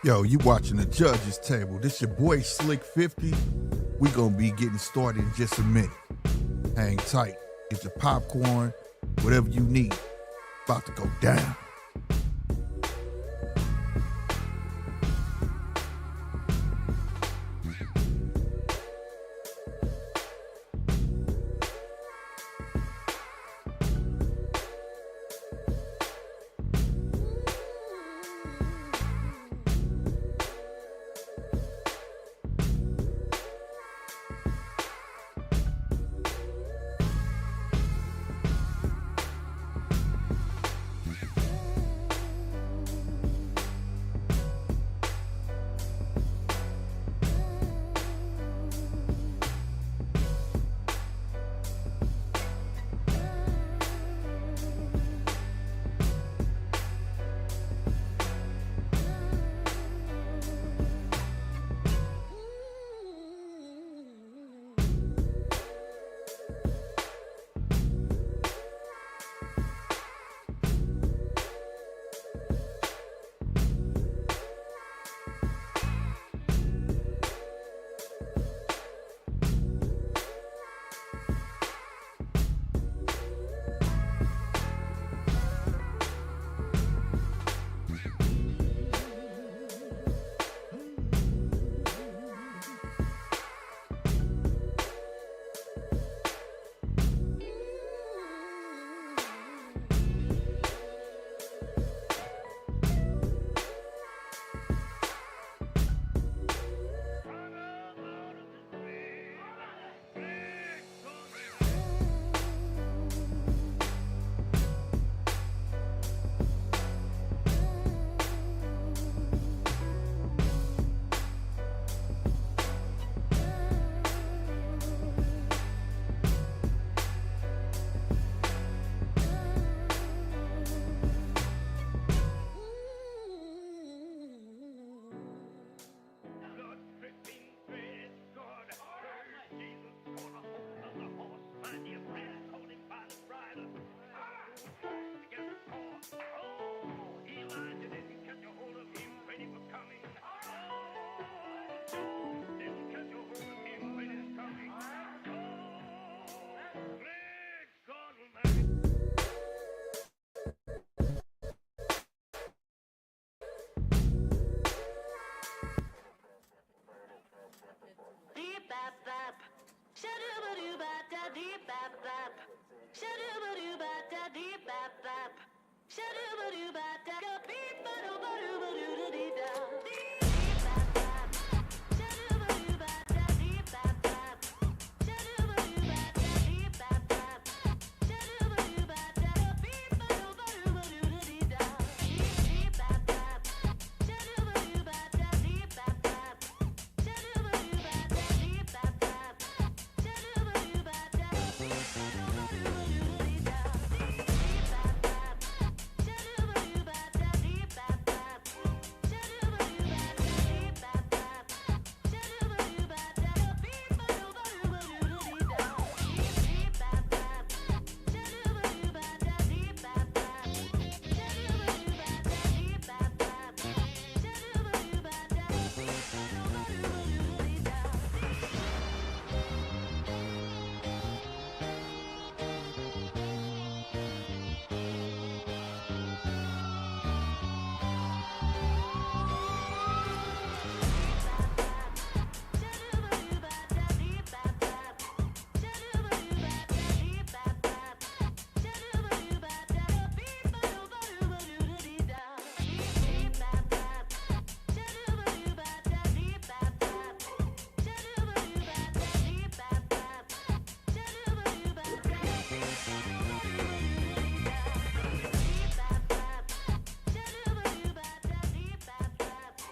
Yo, you watching the judges table. This your boy Slick 50. We gonna be getting started in just a minute. Hang tight. Get your popcorn, whatever you need. About to go down.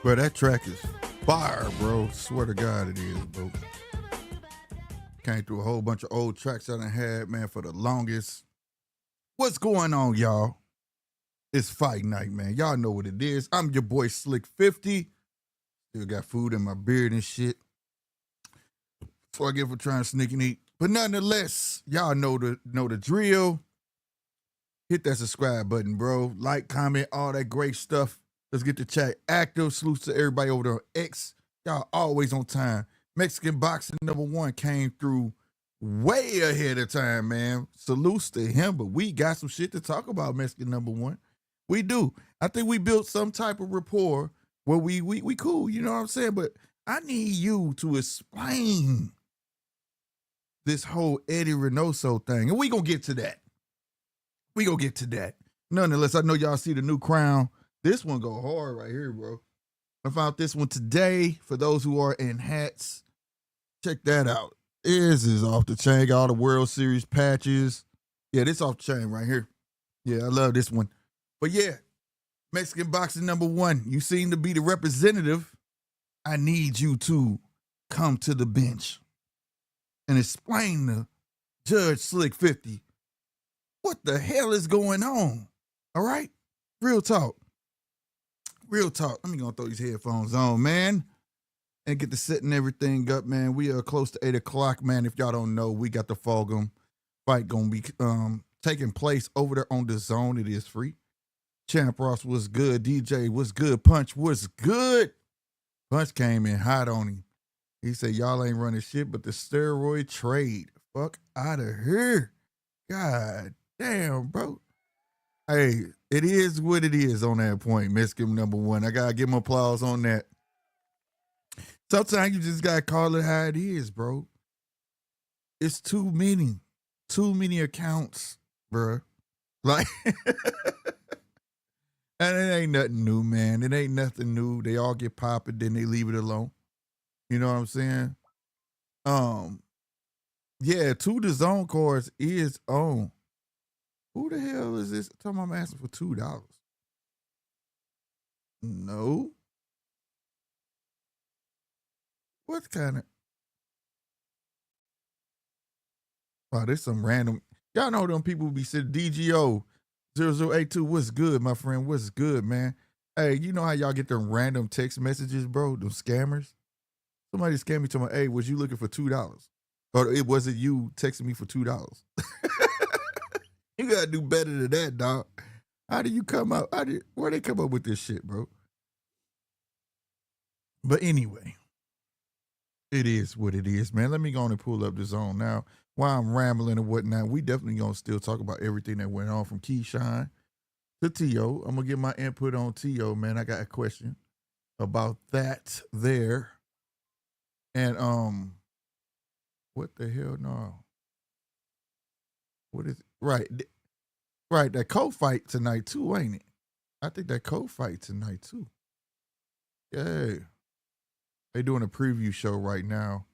Bro, that track is fire, bro. Swear to God it is, bro. Came through a whole bunch of old tracks I done had, man, for the longest. What's going on, y'all? It's fight night, man. Y'all know what it is. I'm your boy Slick 50. Still got food in my beard and shit. So I get for trying to sneak and eat. But nonetheless, y'all know the drill. Hit that subscribe button, bro. Like, comment, all that great stuff. Let's get the chat active. Salutes to everybody over there on X. Y'all always on time. Mexican boxing #1 came through way ahead of time, man. Salutes to him, but we got some shit to talk about, Mexican #1. We do. I think we built some type of rapport where we cool, you know what I'm saying? But I need you to explain this whole Eddie Reynoso thing. And we gonna get to that. We gonna get to that. Nonetheless, I know y'all see the new crown. This one go hard right here, bro. I found this one today for those who are in hats. Check that out. This is off the chain. Got all the World Series patches. Yeah, this off the chain right here. Yeah, I love this one. But yeah, Mexican boxing #1. You seem to be the representative. I need you to come to the bench and explain to Judge Slick 50 what the hell is going on. All right? Real talk. Real talk. Let me go throw these headphones on, man, and get to setting everything up, man. We are close to 8 o'clock, man. If y'all don't know, we got the Fulghum fight going to be taking place over there on the zone. It is free. Champ Ross was good. DJ was good. Punch was good. Punch came in hot on him. He said, y'all ain't running shit but the steroid trade. Fuck out of here. God damn, bro. Hey, it is what it is on that point, Mexican #1. I got to give him applause on that. Sometimes you just got to call it how it is, bro. It's too many accounts, bro. Like, and it ain't nothing new, man. It ain't nothing new. They all get popping, then they leave it alone. You know what I'm saying? Yeah, 2 DAZN cards is on. Who the hell is this? Tell me I'm asking for $2. No. What kind of? Oh, there's some random. Y'all know them people be sitting DGO 0082. What's good, my friend? What's good, man? Hey, you know how y'all get them random text messages, bro? Them scammers. Somebody scammed me to my, hey, was you looking for $2? Or it wasn't you texting me for $2. You gotta do better than that, dog. How do you come up? Where they come up with this shit, bro? But anyway, it is what it is, man. Let me go on and pull up the zone now. While I'm rambling and whatnot, we definitely gonna still talk about everything that went on from Keyshawn to T.O. I'm gonna get my input on T.O., man. I got a question about that there. And what the hell? No. What is it? Right, that co-fight tonight too, ain't it? I think that co-fight tonight too. Yeah. They doing a preview show right now.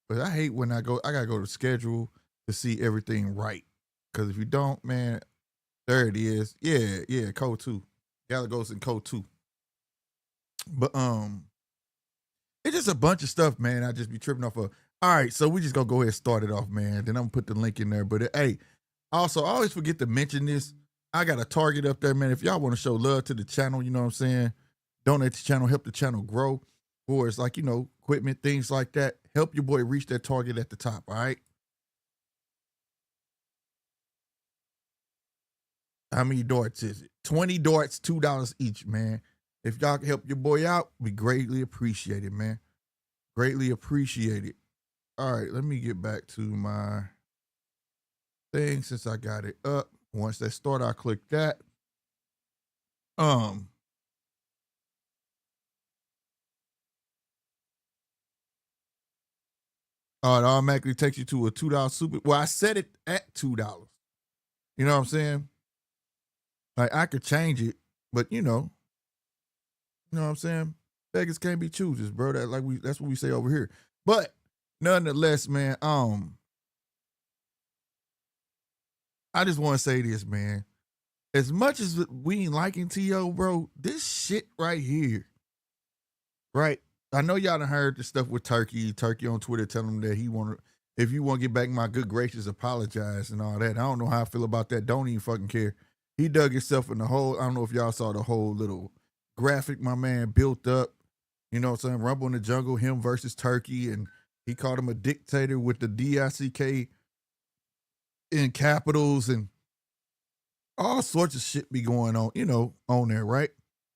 But I hate when I gotta go to schedule to see everything right. Cause if you don't, man, there it is. Yeah, code 2. Galagos in code 2. But it's just a bunch of stuff, man. I just be tripping off of. All right, so we just gonna go ahead and start it off, man. Then I'm gonna put the link in there. But hey, also, I always forget to mention this. I got a target up there, man. If y'all want to show love to the channel, you know what I'm saying? Donate to the channel, help the channel grow. Or it's like, equipment, things like that. Help your boy reach that target at the top, all right? How many darts is it? 20 darts, $2 each, man. If y'all can help your boy out, we greatly appreciate it, man. Greatly appreciate it. All right, let me get back to my thing since I got it up. Once that start, I'll click that. It automatically takes you to a $2 super. Well, I set it at $2. You know what I'm saying? Like, I could change it, but you know what I'm saying? Beggars can't be choosers, bro. That's what we say over here. But nonetheless, man, I just want to say this, man. As much as we ain't liking T.O., bro, this shit right here, right? I know y'all done heard the stuff with Turkey on Twitter telling him that if you want to get back my good gracious, apologize and all that. I don't know how I feel about that. Don't even fucking care. He dug himself in the hole. I don't know if y'all saw the whole little graphic my man built up. You know what I'm saying? Rumble in the Jungle, him versus Turkey, and he called him a dictator with the DICK in capitals and all sorts of shit be going on, on there, right?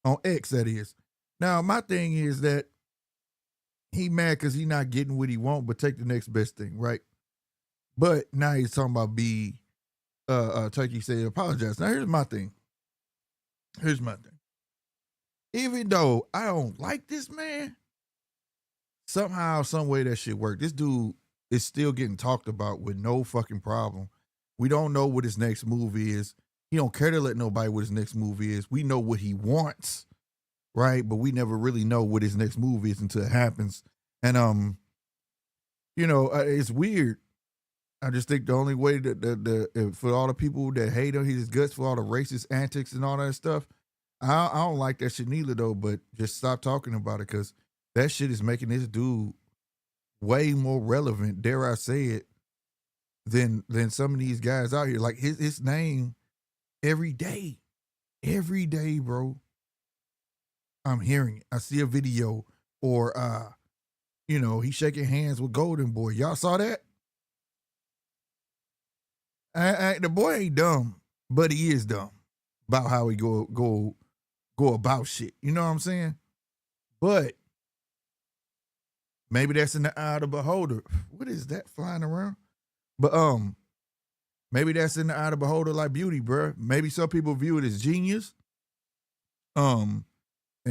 On X, that is. Now, my thing is that he mad because he not getting what he want, but take the next best thing, right? But now he's talking about Turkey said apologize. Now, here's my thing. Even though I don't like this man, somehow, some way that shit work. This dude is still getting talked about with no fucking problem. We don't know what his next move is. He don't care to let nobody what his next move is. We know what he wants, right? But we never really know what his next move is until it happens. And it's weird. I just think the only way that for all the people that hate him, his guts for all the racist antics and all that stuff, I don't like that shit neither though. But just stop talking about it because that shit is making this dude way more relevant, dare I say it, than some of these guys out here. Like his name every day, bro. I'm hearing it. I see a video or he's shaking hands with Golden Boy. Y'all saw that? The boy ain't dumb, but he is dumb about how he go about shit. You know what I'm saying? But maybe that's in the eye of the beholder. What is that flying around? But maybe that's in the eye of the beholder like beauty, bro. Maybe some people view it as genius. And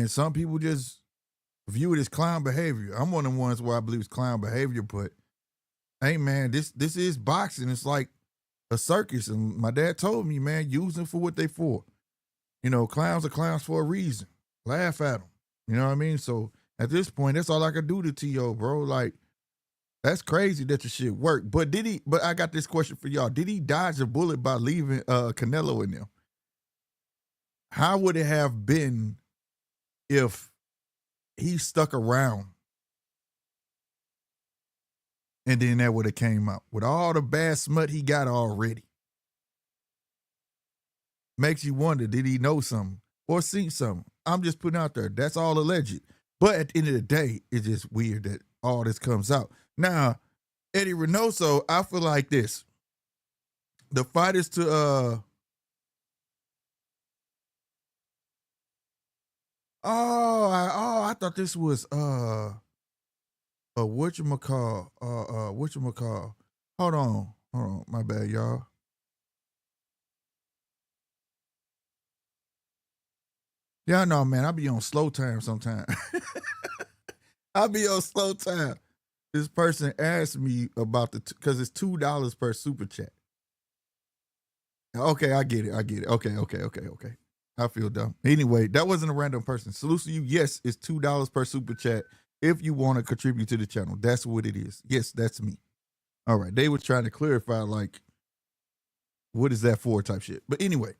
some people just view it as clown behavior. I'm one of the ones where I believe it's clown behavior, but hey man, this is boxing. It's like a circus. And my dad told me, man, use them for what they for. Clowns are clowns for a reason. Laugh at them. You know what I mean? So at this point, that's all I could do to T.O., bro. Like, that's crazy that the shit worked. But I got this question for y'all. Did he dodge a bullet by leaving Canelo in them? How would it have been if he stuck around and then that would have came out with all the bad smut he got already? Makes you wonder, did he know something or see something? I'm just putting out there. That's all alleged. But at the end of the day, it's just weird that all this comes out. Now, Eddie Reynoso, I feel like this. The fighters to I thought this was whatchamacall. Hold on, my bad, y'all. Y'all know, man, I be on slow time sometimes. I be on slow time. This person asked me about because it's $2 per super chat. Okay, I get it. Okay. I feel dumb. Anyway, that wasn't a random person. Salute to you. Yes, it's $2 per super chat if you want to contribute to the channel. That's what it is. Yes, that's me. All right. They were trying to clarify, like, what is that for type shit. But anyway,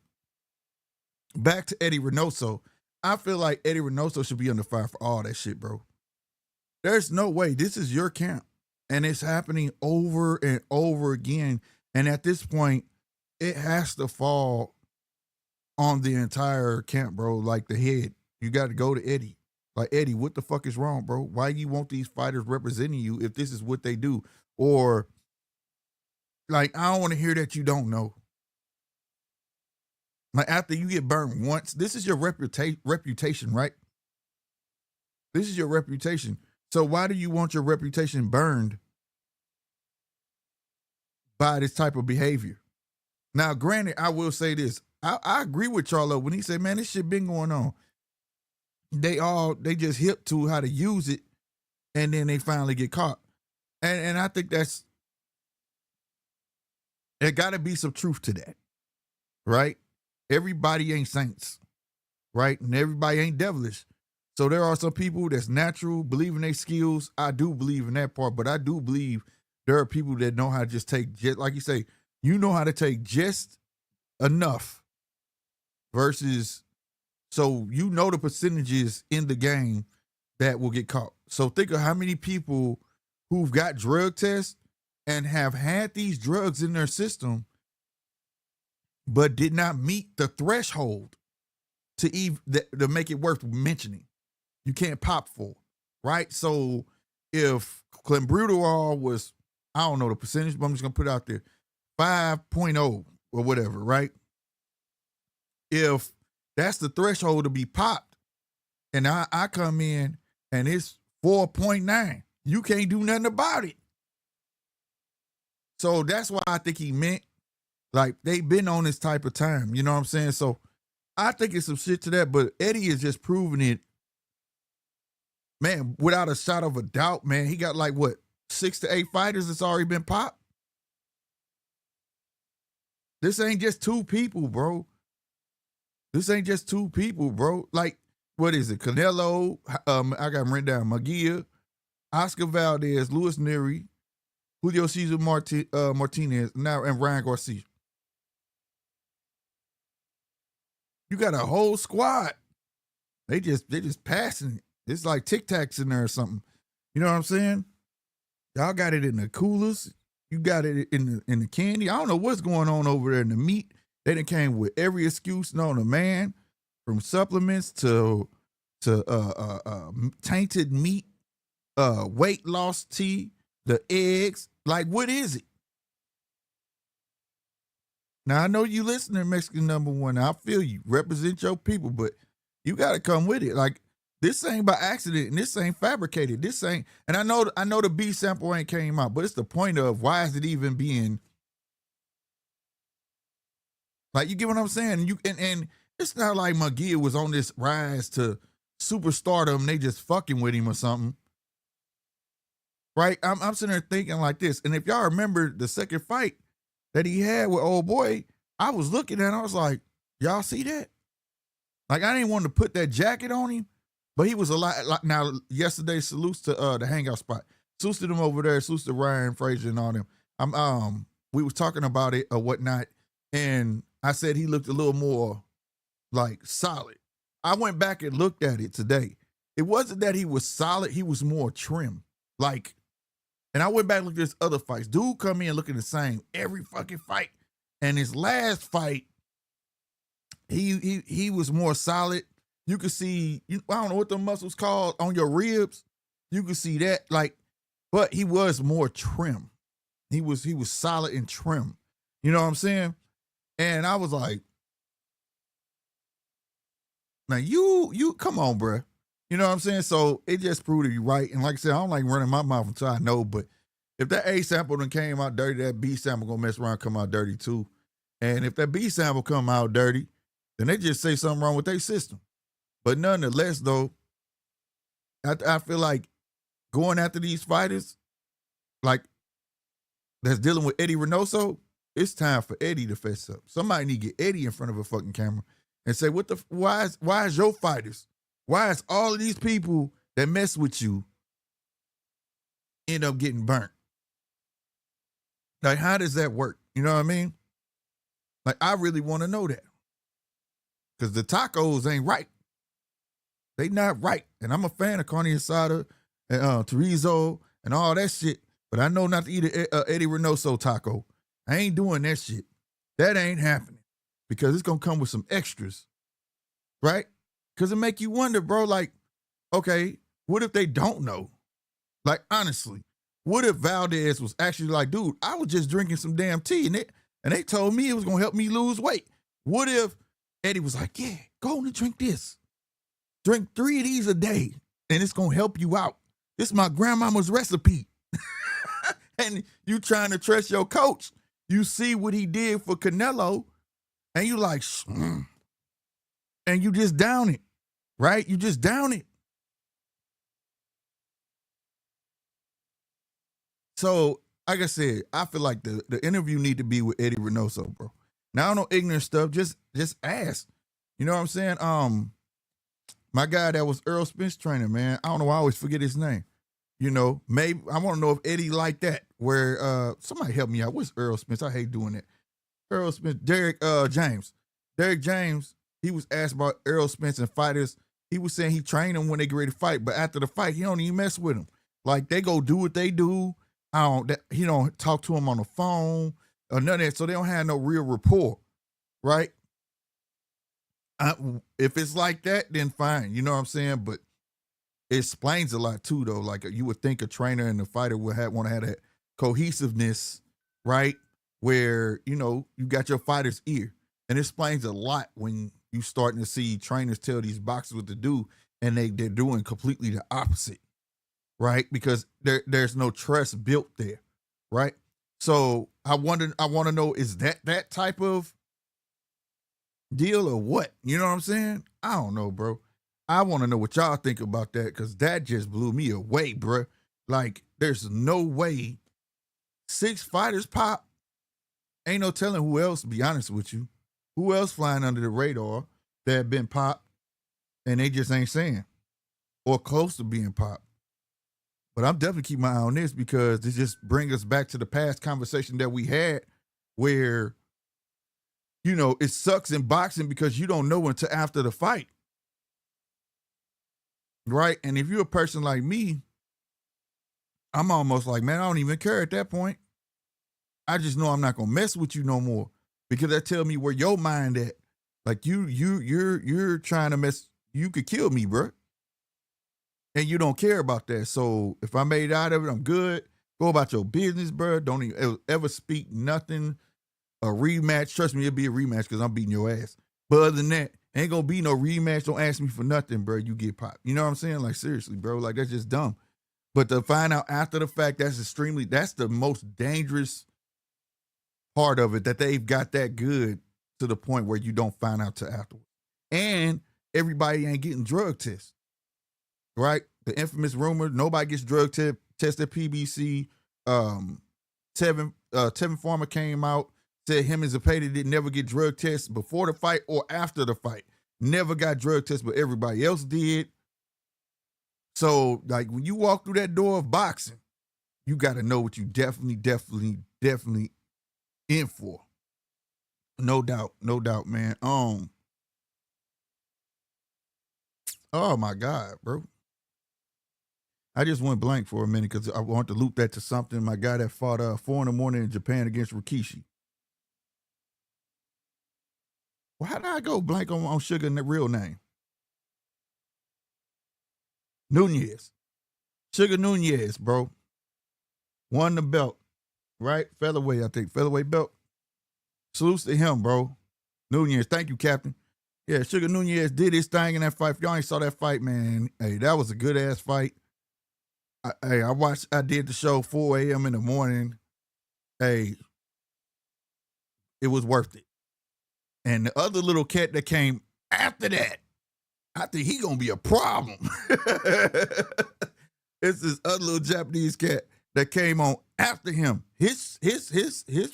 back to Eddie Reynoso. I feel like Eddie Reynoso should be under fire for all that shit, bro. There's no way. This is your camp. And it's happening over and over again. And at this point, it has to fall on the entire camp, bro. Like the head. You got to go to Eddie. Like, Eddie, what the fuck is wrong, bro? Why you want these fighters representing you if this is what they do? Or, like, I don't want to hear that you don't know. Like, after you get burned once, this is your reputation, right? This is your reputation. So why do you want your reputation burned by this type of behavior? Now, granted, I will say this. I agree with Charlo when he said, man, this shit been going on. They just hip to how to use it, and then they finally get caught. And I think there gotta be some truth to that, right? Everybody ain't saints, right? And everybody ain't devilish. So there are some people that's natural, believe in their skills. I do believe in that part, but I do believe there are people that know how to just take, like you say, you know how to take just enough versus, so you know the percentages in the game that will get caught. So think of how many people who've got drug tests and have had these drugs in their system but did not meet the threshold to make it worth mentioning. You can't pop for, right? So if clenbuterol was, I don't know the percentage, but I'm just going to put it out there, 5.0 or whatever, right? If that's the threshold to be popped, And I come in and it's 4.9. You can't do nothing about it. So that's why I think he meant, like, they've been on this type of time. You know what I'm saying? So I think it's some shit to that, but Eddie is just proving it, man, without a shot of a doubt, man. He got like, what, 6 to 8 fighters that's already been popped? This ain't just two people, bro. This ain't just two people, bro. Like, what is it? Canelo, I got him written down. Magia, Oscar Valdez, Luis Neri, Julio Cesar Martinez, now and Ryan Garcia. You got a whole squad. They just passing it. It's like Tic Tacs in there or something. You know what I'm saying? Y'all got it in the coolers. You got it in the candy. I don't know what's going on over there in the meat. They done came with every excuse known to man, from supplements to tainted meat, weight loss tea, the eggs. Like, what is it? Now, I know you listening, Mexican #1. I feel you. Represent your people, but you got to come with it. Like, this ain't by accident, and this ain't fabricated. This ain't, and I know the B sample ain't came out, but it's the point of, why is it even being, like, you get what I'm saying? And it's not like McGee was on this rise to superstardom and they just fucking with him or something. Right? I'm sitting there thinking like this. And if y'all remember the second fight that he had with old boy, I was looking at it, I was like, y'all see that? Like, I didn't want to put that jacket on him, but he was a lot. Like, now, yesterday, salutes to the hangout spot. Salutes to them over there. Salutes to Ryan, Frazier, and all them. We was talking about it or whatnot, and I said he looked a little more like solid. I went back and looked at it today. It wasn't that he was solid, he was more trim. Like, and I went back and looked at his other fights. Dude come in looking the same every fucking fight. And his last fight, he was more solid. You could see, I don't know what the muscles called on your ribs. You could see that, like, but he was more trim. He was solid and trim. You know what I'm saying? And I was like, now you come on, bruh. You know what I'm saying? So it just proved to be right. And like I said, I don't like running my mouth until I know, but if that A sample done came out dirty, that B sample gonna mess around, come out dirty too. And if that B sample come out dirty, then they just say something wrong with their system. But nonetheless, though, I feel like going after these fighters, like, that's dealing with Eddie Reynoso, it's time for Eddie to fess up. Somebody need to get Eddie in front of a fucking camera and say, why is your fighters, why is all of these people that mess with you end up getting burnt? Like, how does that work? You know what I mean? Like, I really want to know that. Because the tacos ain't right. They not right. And I'm a fan of carne asada and chorizo and all that shit. But I know not to eat a Eddie Reynoso taco. I ain't doing that shit. That ain't happening. Because it's going to come with some extras. Right? Because it make you wonder, bro, like, okay, what if they don't know? Like, honestly, what if Valdez was actually like, dude, I was just drinking some damn tea and they told me it was going to help me lose weight. What if Eddie was like, yeah, go on and drink this. Drink 3 of these a day and it's going to help you out. This is my grandmama's recipe. And you trying to trust your coach. You see what he did for Canelo and you like, and you just down it, right? You just down it. So, like I said, I feel like the interview need to be with Eddie Reynoso, bro. Now, I don't know ignorant stuff. Just ask. You know what I'm saying? My guy that was Earl Spence trainer, man. I don't know why I always forget his name. You know, maybe I want to know if Eddie like that. Where somebody help me out. What's Earl Spence? I hate doing that. Earl Spence, Derek James. Derek James, he was asked about Earl Spence and fighters. He was saying he trained them when they get ready to fight, but after the fight, he don't even mess with them. Like, they go do what they do. He don't talk to him on the phone or none of that, so they don't have no real rapport, right? If it's like that, then fine, you know what I'm saying? But it explains a lot too, though. Like, you would think a trainer and a fighter would want to have that cohesiveness, right? Where, you know, you got your fighter's ear. And it explains a lot when you starting to see trainers tell these boxers what to do and they're doing completely the opposite, right? Because there's no trust built there, right? So I want to know, is that type of deal or what? You know what I'm saying? I don't know, bro. I want to know what y'all think about that, because that just blew me away, bro. Like, there's no way 6 fighters pop. Ain't no telling who else, to be honest with you. Who else flying under the radar that have been popped and they just ain't saying or close to being popped. But I'm definitely keeping my eye on this, because this just brings us back to the past conversation that we had where, you know, it sucks in boxing because you don't know until after the fight. Right? And if you're a person like me, I'm almost like, man, I don't even care at that point. I just know I'm not gonna mess with you no more, because that tell me where your mind at. Like you're trying to mess. You could kill me, bro, and you don't care about that. So if I made out of it, I'm good. Go about your business, bro. Don't even ever speak nothing. A rematch, trust me, it'll be a rematch because I'm beating your ass. But other than that, ain't gonna be no rematch. Don't ask me for nothing, bro. You get popped. You know what I'm saying? Like, seriously, bro. Like, that's just dumb. But to find out after the fact, that's the most dangerous part of it, that they've got that good to the point where you don't find out till afterwards. And everybody ain't getting drug tests, right? The infamous rumor, nobody gets drug tested. PBC, Tevin Farmer came out, said him and Zapata didn't never get drug tests before the fight or after the fight. Never got drug tests, but everybody else did. So, like, when you walk through that door of boxing, you got to know what you definitely in for. No doubt, man. Oh my God, bro. I just went blank for a minute because I want to loop that to something. My guy that fought 4 a.m. in Japan against Rikishi. Well, how did I go blank on Sugar and the real name? Nunez. Sugar Nunez, bro. Won the belt, right? Featherweight, I think. Featherweight belt. Salutes to him, bro. Nunez, thank you, Captain. Yeah, Sugar Nunez did his thing in that fight. If y'all ain't saw that fight, man, hey, that was a good-ass fight. I did the show 4 a.m. in the morning. Hey, it was worth it. And the other little cat that came after that, I think he gonna be a problem. It's this other little Japanese cat that came on after him. His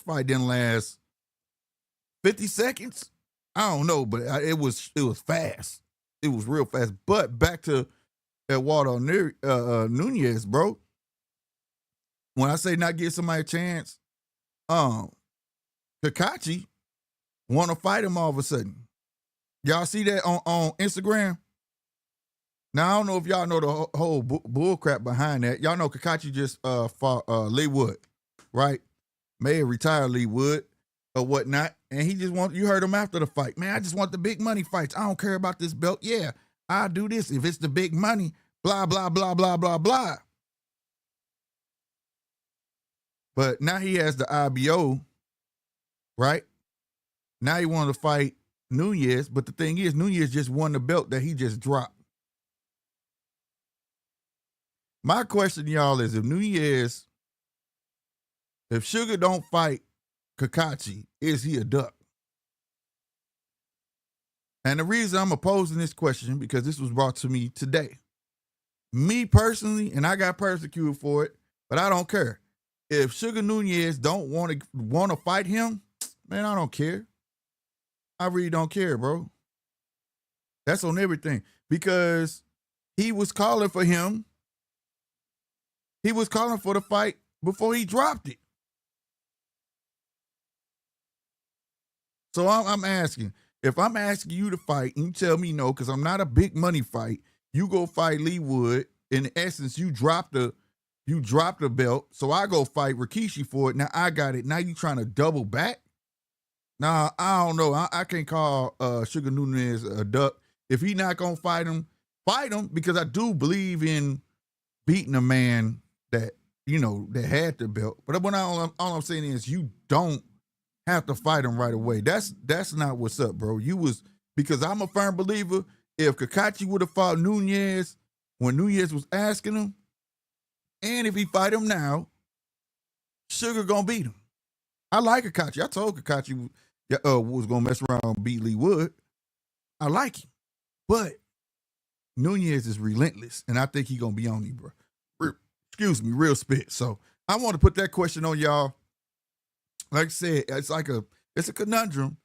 fight didn't last 50 seconds. I don't know, but it was fast. It was real fast. But back to Eduardo Nunez, bro. When I say not give somebody a chance, Kakachi want to fight him all of a sudden. Y'all see that on Instagram? Now, I don't know if y'all know the whole bull crap behind that. Y'all know Kakachi just fought Lee Wood, right? May have retired Lee Wood or whatnot. And he just you heard him after the fight. Man, I just want the big money fights. I don't care about this belt. Yeah, I'll do this if it's the big money. Blah, blah, blah, blah, blah, blah. But now he has the IBO, right? Now he wanted to fight Nunez. But the thing is, Nunez just won the belt that he just dropped. My question to y'all is, if Sugar don't fight Kakachi, is he a duck? And the reason I'm opposing this question, because this was brought to me today. Me personally, and I got persecuted for it, but I don't care. If Sugar Nunez don't want to fight him, man, I don't care. I really don't care, bro. That's on everything. Because he was calling for him. He was calling for the fight before he dropped it. So I'm asking, if I'm asking you to fight and you tell me no, because I'm not a big money fight, you go fight Lee Wood. In essence, you dropped the belt, so I go fight Rikishi for it. Now I got it. Now you trying to double back? Nah, I don't know. I can't call Sugar Nunez a duck. If he not gonna fight him, because I do believe in beating a man that had the belt. But all I'm saying is, you don't have to fight him right away. That's not what's up, bro. Because I'm a firm believer, if Kakachi would have fought Nunes when Nunes was asking him, and if he fight him now, Sugar gonna beat him. I like Kakachi. I told Kakachi was gonna mess around and beat Lee Wood. I like him, but Nunes is relentless, and I think he gonna be on you, bro. Excuse me, real spit. So I want to put that question on y'all. Like I said, it's a conundrum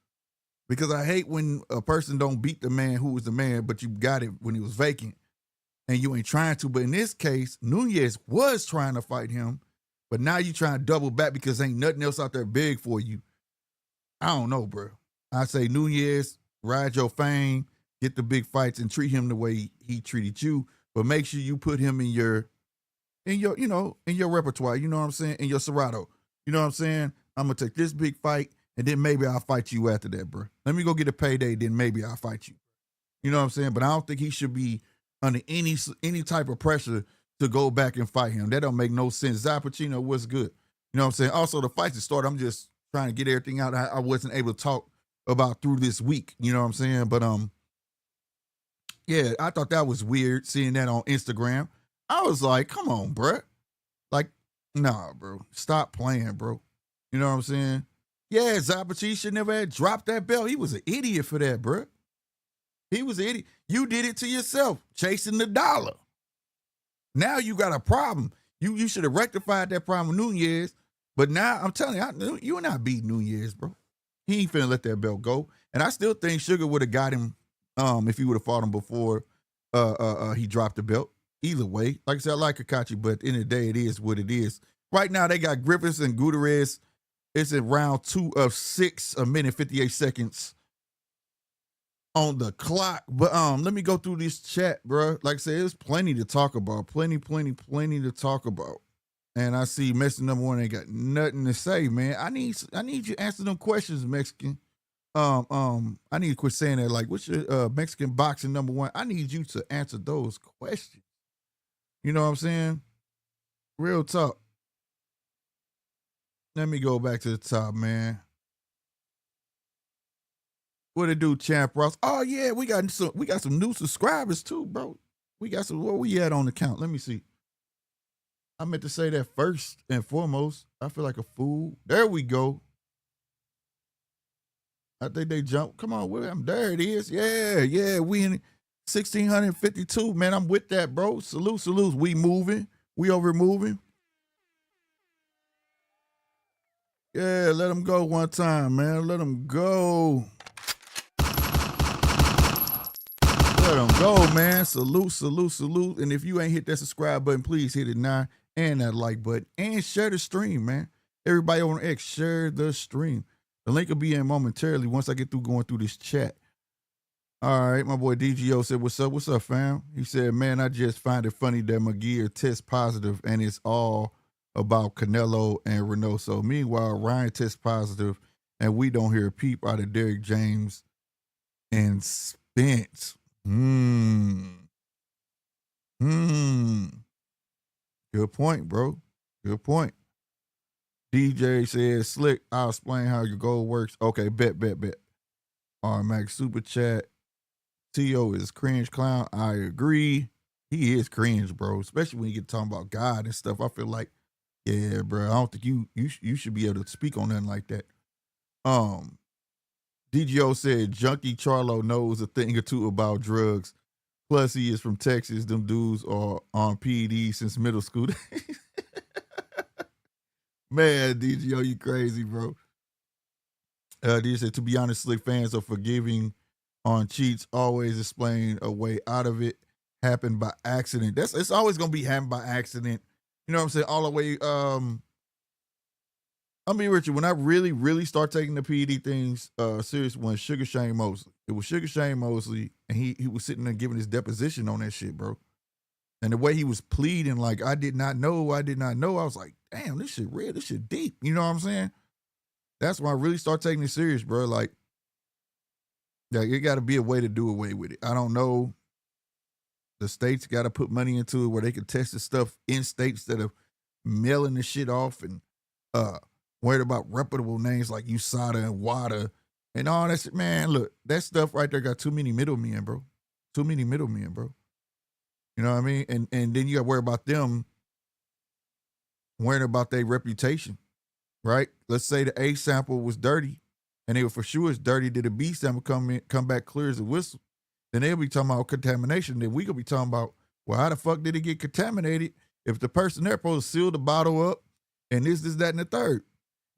because I hate when a person don't beat the man who was the man, but you got it when he was vacant, and you ain't trying to. But in this case, Nunes was trying to fight him, but now you trying to double back because ain't nothing else out there big for you. I don't know, bro. I say Nunes, ride your fame, get the big fights, and treat him the way he treated you. But make sure you put him in your repertoire. You know what I'm saying? In your Serato. You know what I'm saying? I'm gonna take this big fight, and then maybe I'll fight you after that, bro. Let me go get a payday, then maybe I'll fight you. You know what I'm saying? But I don't think he should be under any type of pressure to go back and fight him. That don't make no sense. Zappuccino, what's good? You know what I'm saying? Also, the fights that started, I'm just trying to get everything out I wasn't able to talk about through this week. You know what I'm saying? But yeah, I thought that was weird seeing that on Instagram. I was like, come on, bro. Like, nah, bro. Stop playing, bro. You know what I'm saying? Yeah, Zappuccino should never have dropped that belt. He was an idiot for that, bro. He was an idiot. You did it to yourself, chasing the dollar. Now you got a problem. You should have rectified that problem with Nunes. But now I'm telling you, you and I beat Nunes, bro. He ain't finna let that belt go. And I still think Sugar would have got him if he would have fought him before he dropped the belt. Either way, like I said, I like Kakachi, but at the end of the day, it is what it is. Right now, they got Griffiths and Gutierrez. It's in round 2 of 6, a minute 58 seconds on the clock. But let me go through this chat, bro. Like I said, there's plenty to talk about. Plenty to talk about. And I see Mexican number 1 ain't got nothing to say, man. I need you to answer them questions, Mexican. I need to quit saying that. Like, what's your Mexican boxing number 1? I need you to answer those questions. You know what I'm saying? Real talk. Let me go back to the top, man. What it do, Champ Ross? Oh yeah, we got some new subscribers too, bro. We got some. Where we at on the count? Let me see. I meant to say that first and foremost. I feel like a fool. There we go. I think they jumped. Come on, William. There it is. Yeah. We in 1,652, man. I'm with that, bro. Salute. We moving. We over moving. Yeah, let them go one time, man. Let them go. Let them go, man. Salute. And if you ain't hit that subscribe button, please hit it now. And that like button. And share the stream, man. Everybody on X, share the stream. The link will be in momentarily once I get through going through this chat. All right, my boy DGO said, what's up, fam? He said, man, I just find it funny that McGear tests positive and it's all about Canelo and Reynoso. Meanwhile, Ryan tests positive and we don't hear a peep out of Derrick James and Spence. Good point, bro. Good point. DJ says, slick, I'll explain how your goal works. Okay, bet. All right, Max, super chat. T.O. is cringe clown. I agree. He is cringe, bro. Especially when you get talking about God and stuff. I feel like, yeah, bro, I don't think you should be able to speak on nothing like that. DGO said, Junkie Charlo knows a thing or two about drugs. Plus, he is from Texas. Them dudes are on PED since middle school. Man, DGO, you crazy, bro. DJ said, to be honest, slick fans are forgiving on cheats. Always explain a way out of it. Happened by accident. It's always gonna be happened by accident. You know what I'm saying? All the way. I mean, Richard, when I really start taking the PED things serious, when Sugar Shane Mosley. It was Sugar Shane Mosley, and he was sitting there giving his deposition on that shit, bro. And the way he was pleading, like, I did not know. I was like, damn, this shit real. This shit deep. You know what I'm saying? That's when I really start taking it serious, bro. Like, yeah, it got to be a way to do away with it. I don't know. The states got to put money into it where they can test the stuff in states that are mailing the shit off and worried about reputable names like USADA and WADA and all that shit. Man, look, that stuff right there got too many middlemen, bro. Too many middlemen, bro. You know what I mean? And then you got to worry about them worrying about their reputation, right? Let's say the A sample was dirty, and they were for sure it's dirty. Did the B sample come back clear as a whistle? Then they'll be talking about contamination. Then we could be talking about, well, how the fuck did it get contaminated if the person there supposed to seal the bottle up and this, that, and the third?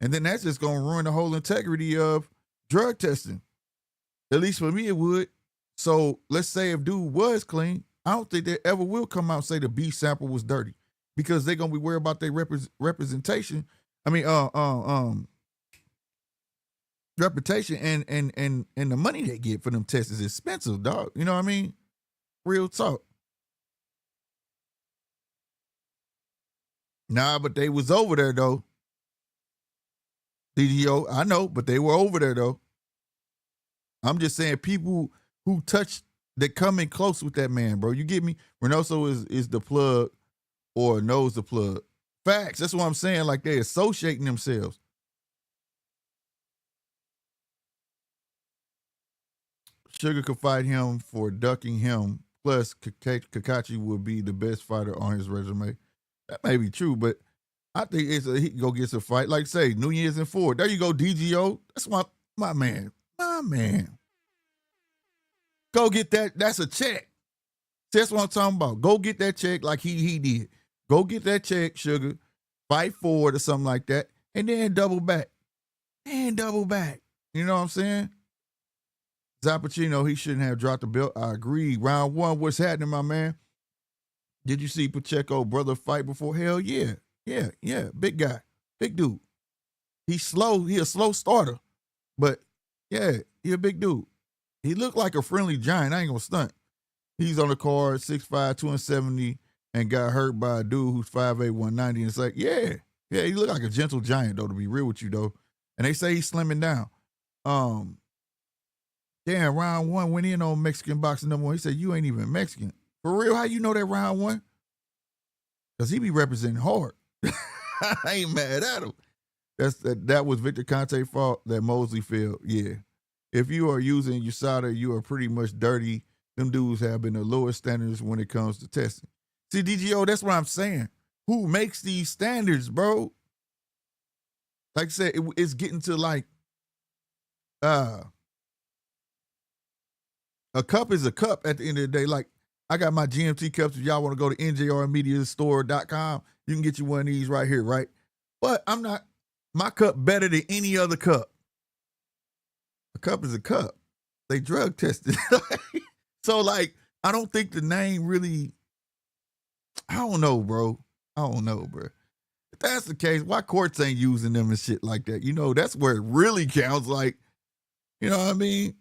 And then that's just going to ruin the whole integrity of drug testing. At least for me, it would. So let's say if dude was clean, I don't think they ever will come out and say the B sample was dirty because they're going to be worried about their representation. I mean, reputation and the money they get for them tests is expensive, dog. You know what I mean? Real talk. Nah, but they was over there though. DDO, I know, but they were over there though. I'm just saying people who touch that come in close with that man, bro. You get me? Reynoso is the plug or knows the plug. Facts. That's what I'm saying. Like they associating themselves. Sugar could fight him for ducking him. Plus, Kakachi would be the best fighter on his resume. That may be true, but I think he can go get some fight. Like say, Nunez and Ford. There you go, DGO. That's my man. My man. Go get that. That's a check. That's what I'm talking about. Go get that check like he did. Go get that check, Sugar. Fight Ford or something like that. And then double back. And double back. You know what I'm saying? Zappuccino, he shouldn't have dropped the belt. I agree. Round one, what's happening, my man? Did you see Pacheco brother fight before? Hell yeah. Yeah. Big guy. Big dude. He's slow. He a slow starter. But, yeah, he a big dude. He looked like a friendly giant. I ain't gonna stunt. He's on the card, 6'5", 270, and got hurt by a dude who's 5'8", 190. And it's like, yeah, he looked like a gentle giant, though, to be real with you, though. And they say he's slimming down. Damn, round one went in on Mexican boxing number one. He said, you ain't even Mexican. For real, how you know that round one? Because he be representing hard. I ain't mad at him. That was Victor Conte's fault that Mosley failed. Yeah. If you are using USADA, you are pretty much dirty. Them dudes have been the lowest standards when it comes to testing. See, DGO, that's what I'm saying. Who makes these standards, bro? Like I said, it's getting to like, a cup is a cup at the end of the day. Like, I got my GMT cups. If y'all want to go to njrmediastore.com, you can get you one of these right here, right? But my cup better than any other cup. A cup is a cup. They drug tested. So, like, I don't think the name really, I don't know, bro. If that's the case, why courts ain't using them and shit like that? You know, that's where it really counts. Like, you know what I mean?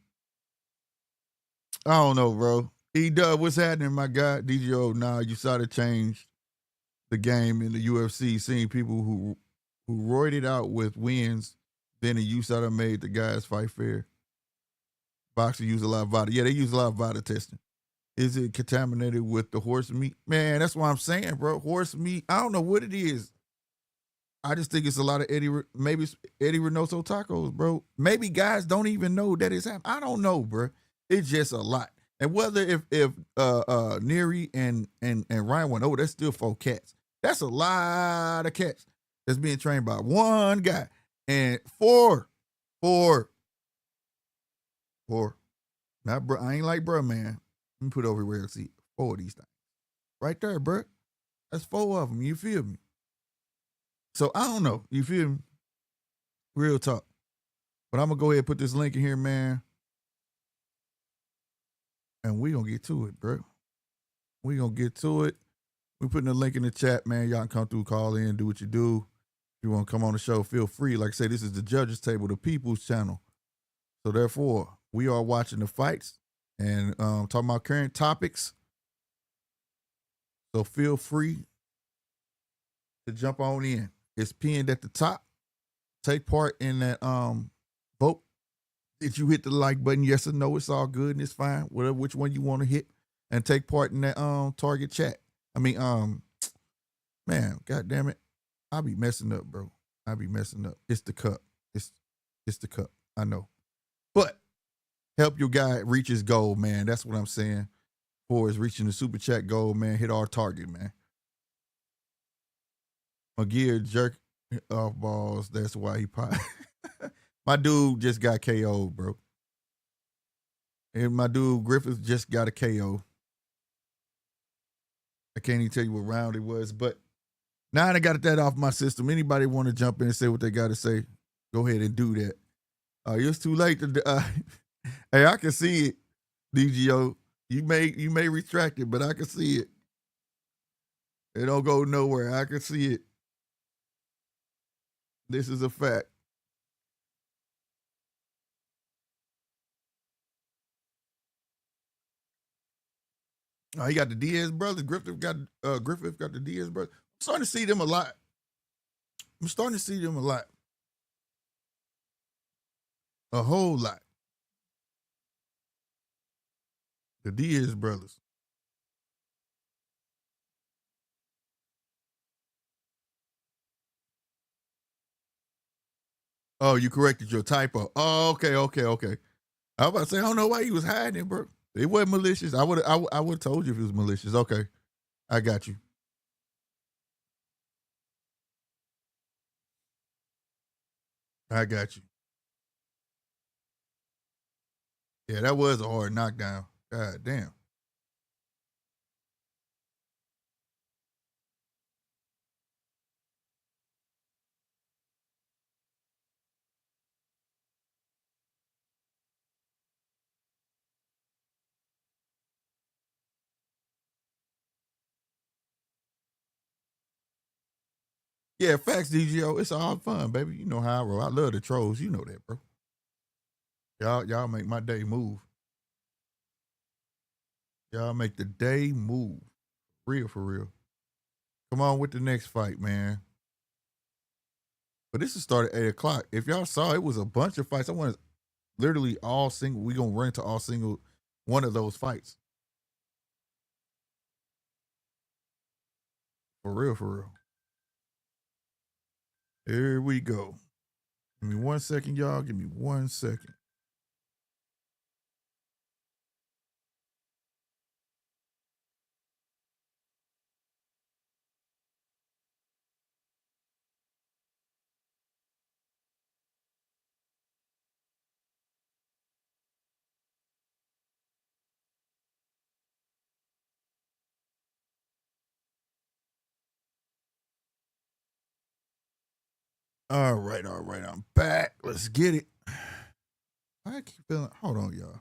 I don't know, bro. E-Dub, what's happening, my guy? DGO, nah, you saw to change the game in the UFC, seeing people who roided out with wins, then the USADA made the guys fight fair. Boxing use a lot of VADA. Yeah, they use a lot of VADA testing. Is it contaminated with the horse meat? Man, that's what I'm saying, bro. Horse meat, I don't know what it is. I just think it's a lot of maybe it's Eddie Reynoso tacos, bro. Maybe guys don't even know that it's happening. I don't know, bro. It's just a lot. And whether if Neary and Ryan went over, that's still 4 cats. That's a lot of cats that's being trained by one guy. And four. Not bro. I ain't like bro, man. Let me put it over here and see 4 of these things. Right there, bro. That's 4 of them. You feel me? So I don't know. You feel me? Real talk. But I'm going to go ahead and put this link in here, man. And we going to get to it, bro. We going to get to it. We're putting the link in the chat, man. Y'all can come through, call in, do what you do. If you want to come on the show, feel free. Like I say, this is the Judges Table, the People's Channel. So therefore, we are watching the fights and talking about current topics. So feel free to jump on in. It's pinned at the top. Take part in that vote. If you hit the like button, yes or no, it's all good and it's fine. Whatever, which one you want to hit, and take part in that target chat. I mean, man, god damn it, I'll be messing up, bro. I'll be messing up. It's the cup. It's the cup. I know, but help your guy reach his goal, man. That's what I'm saying. Flores reaching the super chat goal, man. Hit our target, man. McGear jerk off balls. That's why he pot. My dude just got KO'd, bro. And my dude Griffiths just got a KO. I can't even tell you what round it was, but now I got that off my system. Anybody want to jump in and say what they got to say, go ahead and do that. It's too late to. Hey, I can see it, DGO. You may retract it, but I can see it. It don't go nowhere. I can see it. This is a fact. Oh, he got the Diaz brothers. Griffith got the Diaz brothers. I'm starting to see them a lot. A whole lot. The Diaz brothers. Oh, you corrected your typo. Oh, okay. I was about to say, I don't know why he was hiding it, bro. It wasn't malicious. I would have told you if it was malicious. Okay. I got you. I got you. Yeah, that was a hard knockdown. God damn. Yeah, facts, DGO. It's all fun, baby. You know how I roll. I love the trolls. You know that, bro. Y'all make my day move. Y'all make the day move. Real for real. Come on with the next fight, man. But this is started at 8 o'clock. If y'all saw, it was a bunch of fights. I want to literally all single. We gonna run into all single one of those fights. For real, for real. Here we go. Give me 1 second, y'all. Give me 1 second. All right. I'm back. Let's get it. I keep feeling. Hold on, y'all.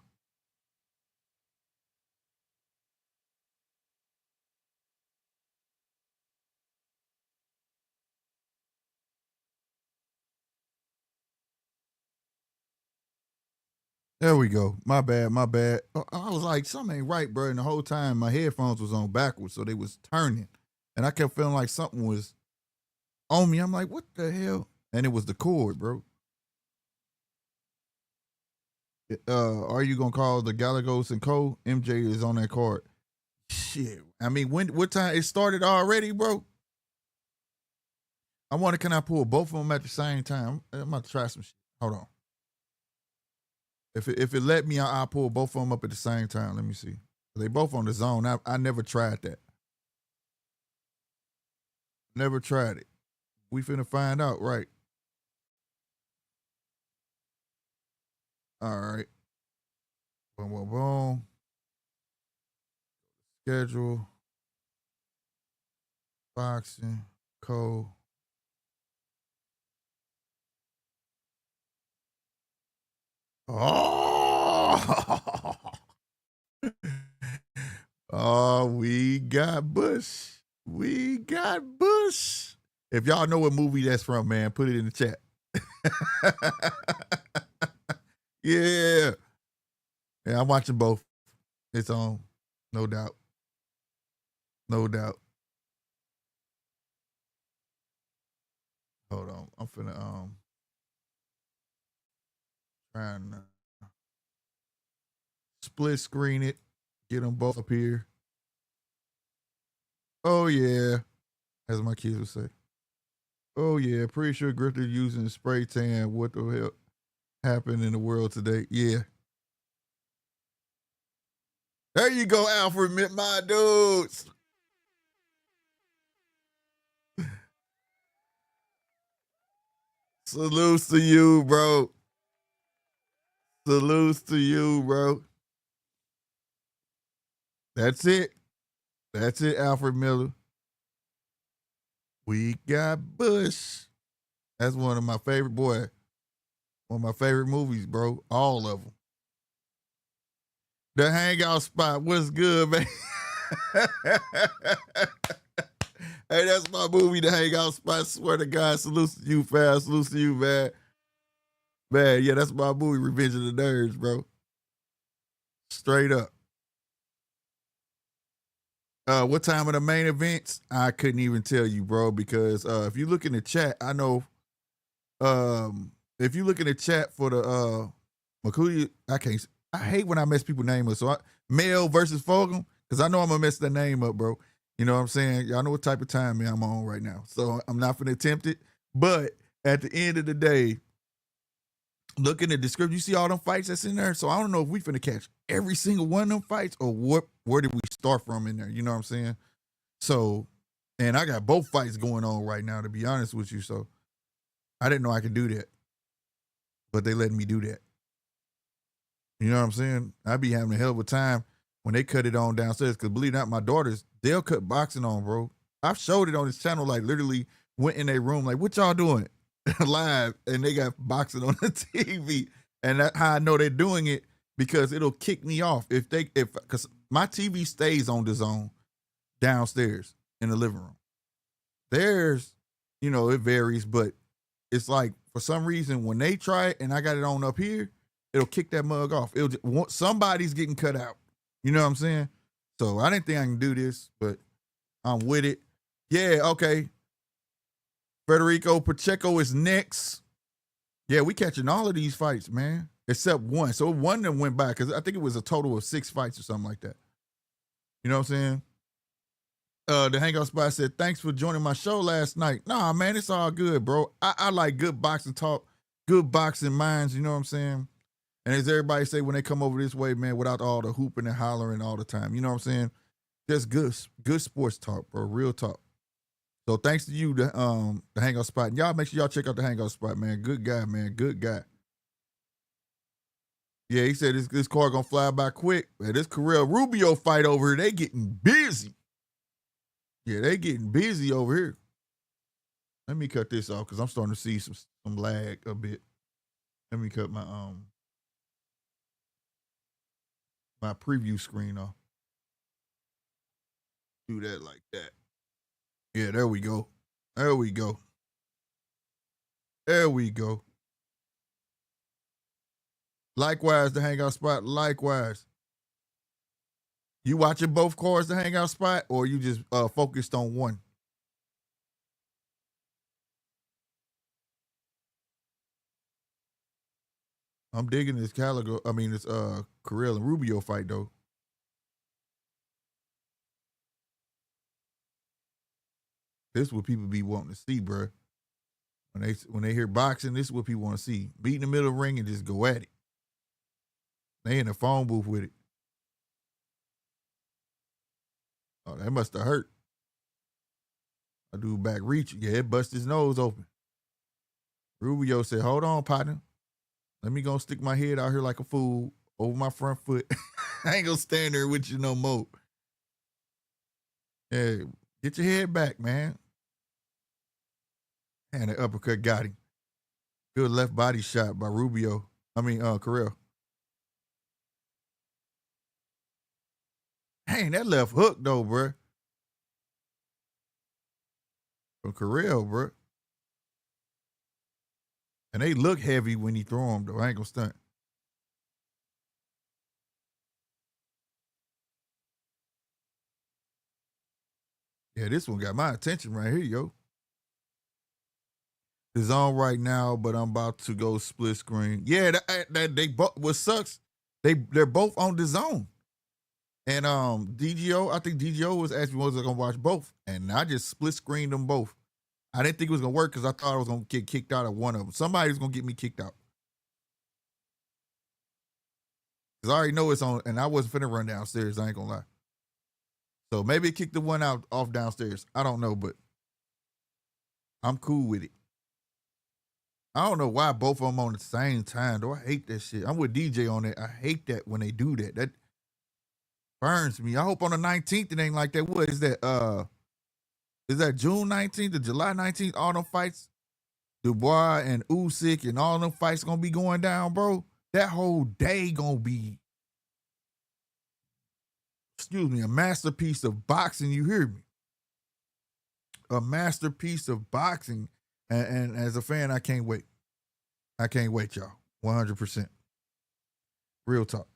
There we go. My bad. I was like, something ain't right, bro. And the whole time my headphones was on backwards, so they was turning. And I kept feeling like something was on me. I'm like, what the hell? And it was the cord, bro. Are you gonna call the Galagos and Co? MJ is on that card. Shit. I mean, what time it started already, bro? I wonder, can I pull both of them at the same time? I'm about to try some shit. Hold on. If it let me, I'll pull both of them up at the same time. Let me see. They both on the zone. I never tried that. Never tried it. We finna find out, right? All right. Boom. Schedule. Boxing. Co. Oh. Oh, we got Bush. If y'all know what movie that's from, man, put it in the chat. Yeah. Yeah, I'm watching both. It's on. No doubt. Hold on. I'm finna trying to split screen it. Get them both up here. Oh yeah. As my kids would say. Oh yeah. Pretty sure Griffith using spray tan. What the hell happened in the world today? Yeah. There you go, Alfred, my dudes. Salutes to you, bro. Salutes to you, bro. That's it. That's it, Alfred Miller. We got Bush. That's one of my favorite, boy. One of my favorite movies, bro. All of them. The Hangout Spot. What's good, man? Hey, that's my movie, The Hangout Spot. Swear to God. Salutes to you, fam. Salutes to you, man. Man, yeah, that's my movie, Revenge of the Nerds, bro. Straight up. What time of the main events? I couldn't even tell you, bro, because if you look in the chat, I know if you look in the chat for the Melikuziev, I hate when I mess people's name up. So Mel versus Fulghum, because I know I'm gonna mess that name up, bro. You know what I'm saying? Y'all know what type of time I'm on right now. So I'm not gonna attempt it. But at the end of the day, look in the description, you see all them fights that's in there. So I don't know if we finna catch every single one of them fights or where did we start from in there? You know what I'm saying? So, and I got both fights going on right now, to be honest with you. So I didn't know I could do that. But they letting me do that. You know what I'm saying? I be having a hell of a time when they cut it on downstairs. Because believe it or not, my daughters, they'll cut boxing on, bro. I've showed it on this channel, like literally went in their room, like, what y'all doing? Live, and they got boxing on the TV. And that's how I know they're doing it, because it'll kick me off because my TV stays on the zone downstairs in the living room. Theirs, you know, it varies, but it's like for some reason when they try it and I got it on up here, it'll kick that mug off. Somebody's getting cut out. You know what I'm saying? So I didn't think I can do this, but I'm with it. Yeah, okay. Federico Pacheco is next. Yeah, we catching all of these fights, man, except one. So one of them went by because I think it was a total of 6 fights or something like that. You know what I'm saying? The Hangout Spot said, thanks for joining my show last night. Nah, man, it's all good, bro. I like good boxing talk, good boxing minds, you know what I'm saying? And as everybody say when they come over this way, man, without all the hooping and hollering all the time, you know what I'm saying? Just good sports talk, bro, real talk. So thanks to you, the Hangout Spot. And y'all make sure y'all check out the Hangout Spot, man. Good guy, man. Good guy. Yeah, he said this car gonna fly by quick. Man, this Carrell Rubio fight over here, they getting busy. Yeah, they getting busy over here. Let me cut this off because I'm starting to see some lag a bit. Let me cut my my preview screen off. Do that like that. Yeah, there we go. There we go. There we go. Likewise, the Hangout Spot. Likewise. You watching both cards, the Hangout Spot, or you just focused on one? I'm digging this Carrell and Rubio fight though. This is what people be wanting to see, bro. When they hear boxing, this is what people want to see. Beat in the middle of the ring and just go at it. They in the phone booth with it. Oh, that must have hurt. I do back reach. Yeah, it bust his nose open. Rubio said, hold on, partner. Let me go stick my head out here like a fool over my front foot. I ain't gonna stand there with you no more. Yeah, get your head back, man. And the uppercut got him. Good left body shot by Rubio. Carrell. Dang, that left hook though, bro. From Carrell, bro. And they look heavy when he throw them though. I ain't gonna stunt. Yeah, this one got my attention right here, yo. It's on right now, but I'm about to go split screen. Yeah, that they both. What sucks? They're both on the zone. And DGO, I think DGO was asking me was I gonna watch both, and I just split screened them both. I didn't think it was gonna work because I thought I was gonna get kicked out of one of them. Somebody's gonna get me kicked out. Because I already know it's on, and I wasn't finna run downstairs. I ain't gonna lie. So maybe it kicked the one out off downstairs. I don't know, but I'm cool with it. I don't know why both of them on the same time, though. I hate that shit. I'm with DJ on it. I hate that when they do that. That burns me. I hope on the 19th it ain't like that. What is that? Is that June 19th or July 19th? All them fights, Dubois and Usyk and all them fights gonna be going down, bro. That whole day gonna be, excuse me, a masterpiece of boxing. You hear me? A masterpiece of boxing. And as a fan, I can't wait. I can't wait, y'all. 100%. Real talk.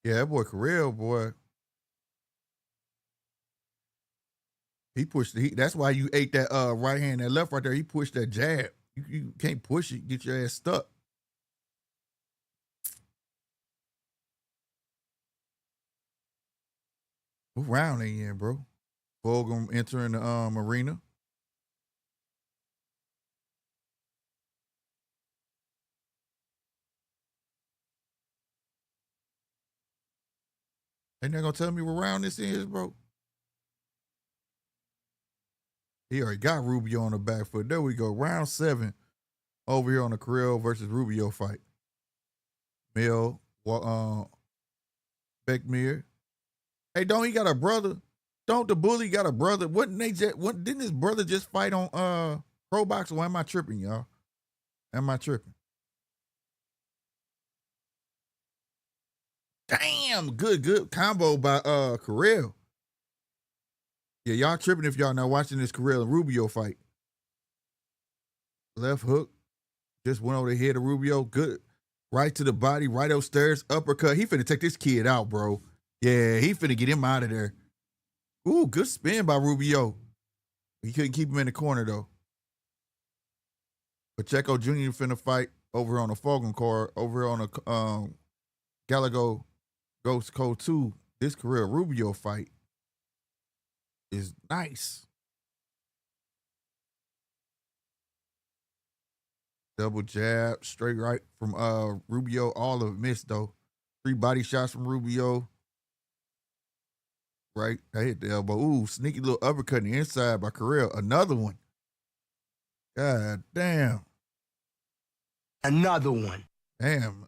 Yeah, that boy Carell, boy. He pushed that's why you ate that right hand, that left right there. He pushed that jab. You can't push it, get your ass stuck. What round they in, bro? Fulghum entering the arena. Ain't they gonna tell me what round this is, bro? He already got Rubio on the back foot. There we go. Round 7 over here on the Carell versus Rubio fight. Bektemir. Hey, don't he got a brother? Don't the bully got a brother? Didn't his brother just fight on Pro Box? Or am I tripping, y'all? Am I tripping? Damn, good combo by Carell. Yeah, y'all tripping if y'all not watching this Carell and Rubio fight. Left hook. Just went over the head of Rubio. Good. Right to the body, right upstairs, uppercut. He finna take this kid out, bro. Yeah, he finna get him out of there. Ooh, good spin by Rubio. He couldn't keep him in the corner, though. Pacheco Jr. finna fight over on the Fulghum card, over on the Gallagher Ghost Code 2. This Carell Rubio fight is nice. Double jab, straight right from Rubio. All of it missed, though. 3 body shots from Rubio. Right, I hit the elbow. Ooh, sneaky little uppercut in the inside by Carell. Another one. God damn. Another one. Damn.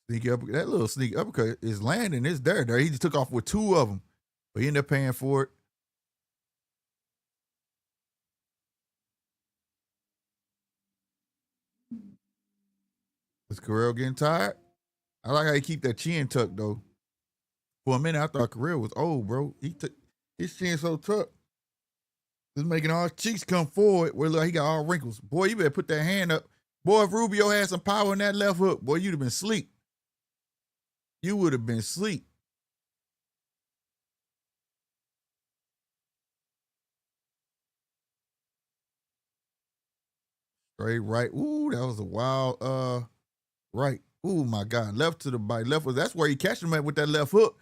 Sneaky uppercut. That little sneaky uppercut is landing. It's there. He just took off with 2 of them. But he ended up paying for it. Is Carell getting tired? I like how he keep that chin tucked, though. For a minute, I thought Carell was old, bro. He took his chin so tucked. Just making all his cheeks come forward where like he got all wrinkles. Boy, you better put that hand up. Boy, if Rubio had some power in that left hook, boy, you'd have been asleep. You would have been asleep. Straight right. Ooh, that was a wild right. Ooh, my God. Left to the body. That's where he catch him at with that left hook.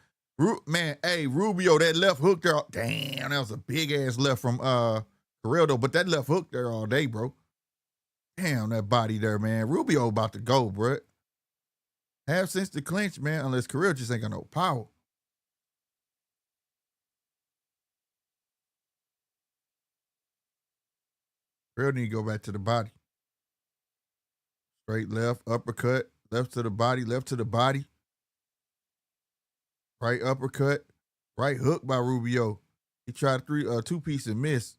Man, hey, Rubio, that left hook there. Damn, that was a big ass left from Carell, though. But that left hook there all day, bro. Damn, that body there, man. Rubio about to go, bro. Have since the clinch, man, unless Carell just ain't got no power. Carell need to go back to the body. Straight left, uppercut, left to the body, left to the body. Right uppercut, right hook by Rubio. He tried 2-piece and missed.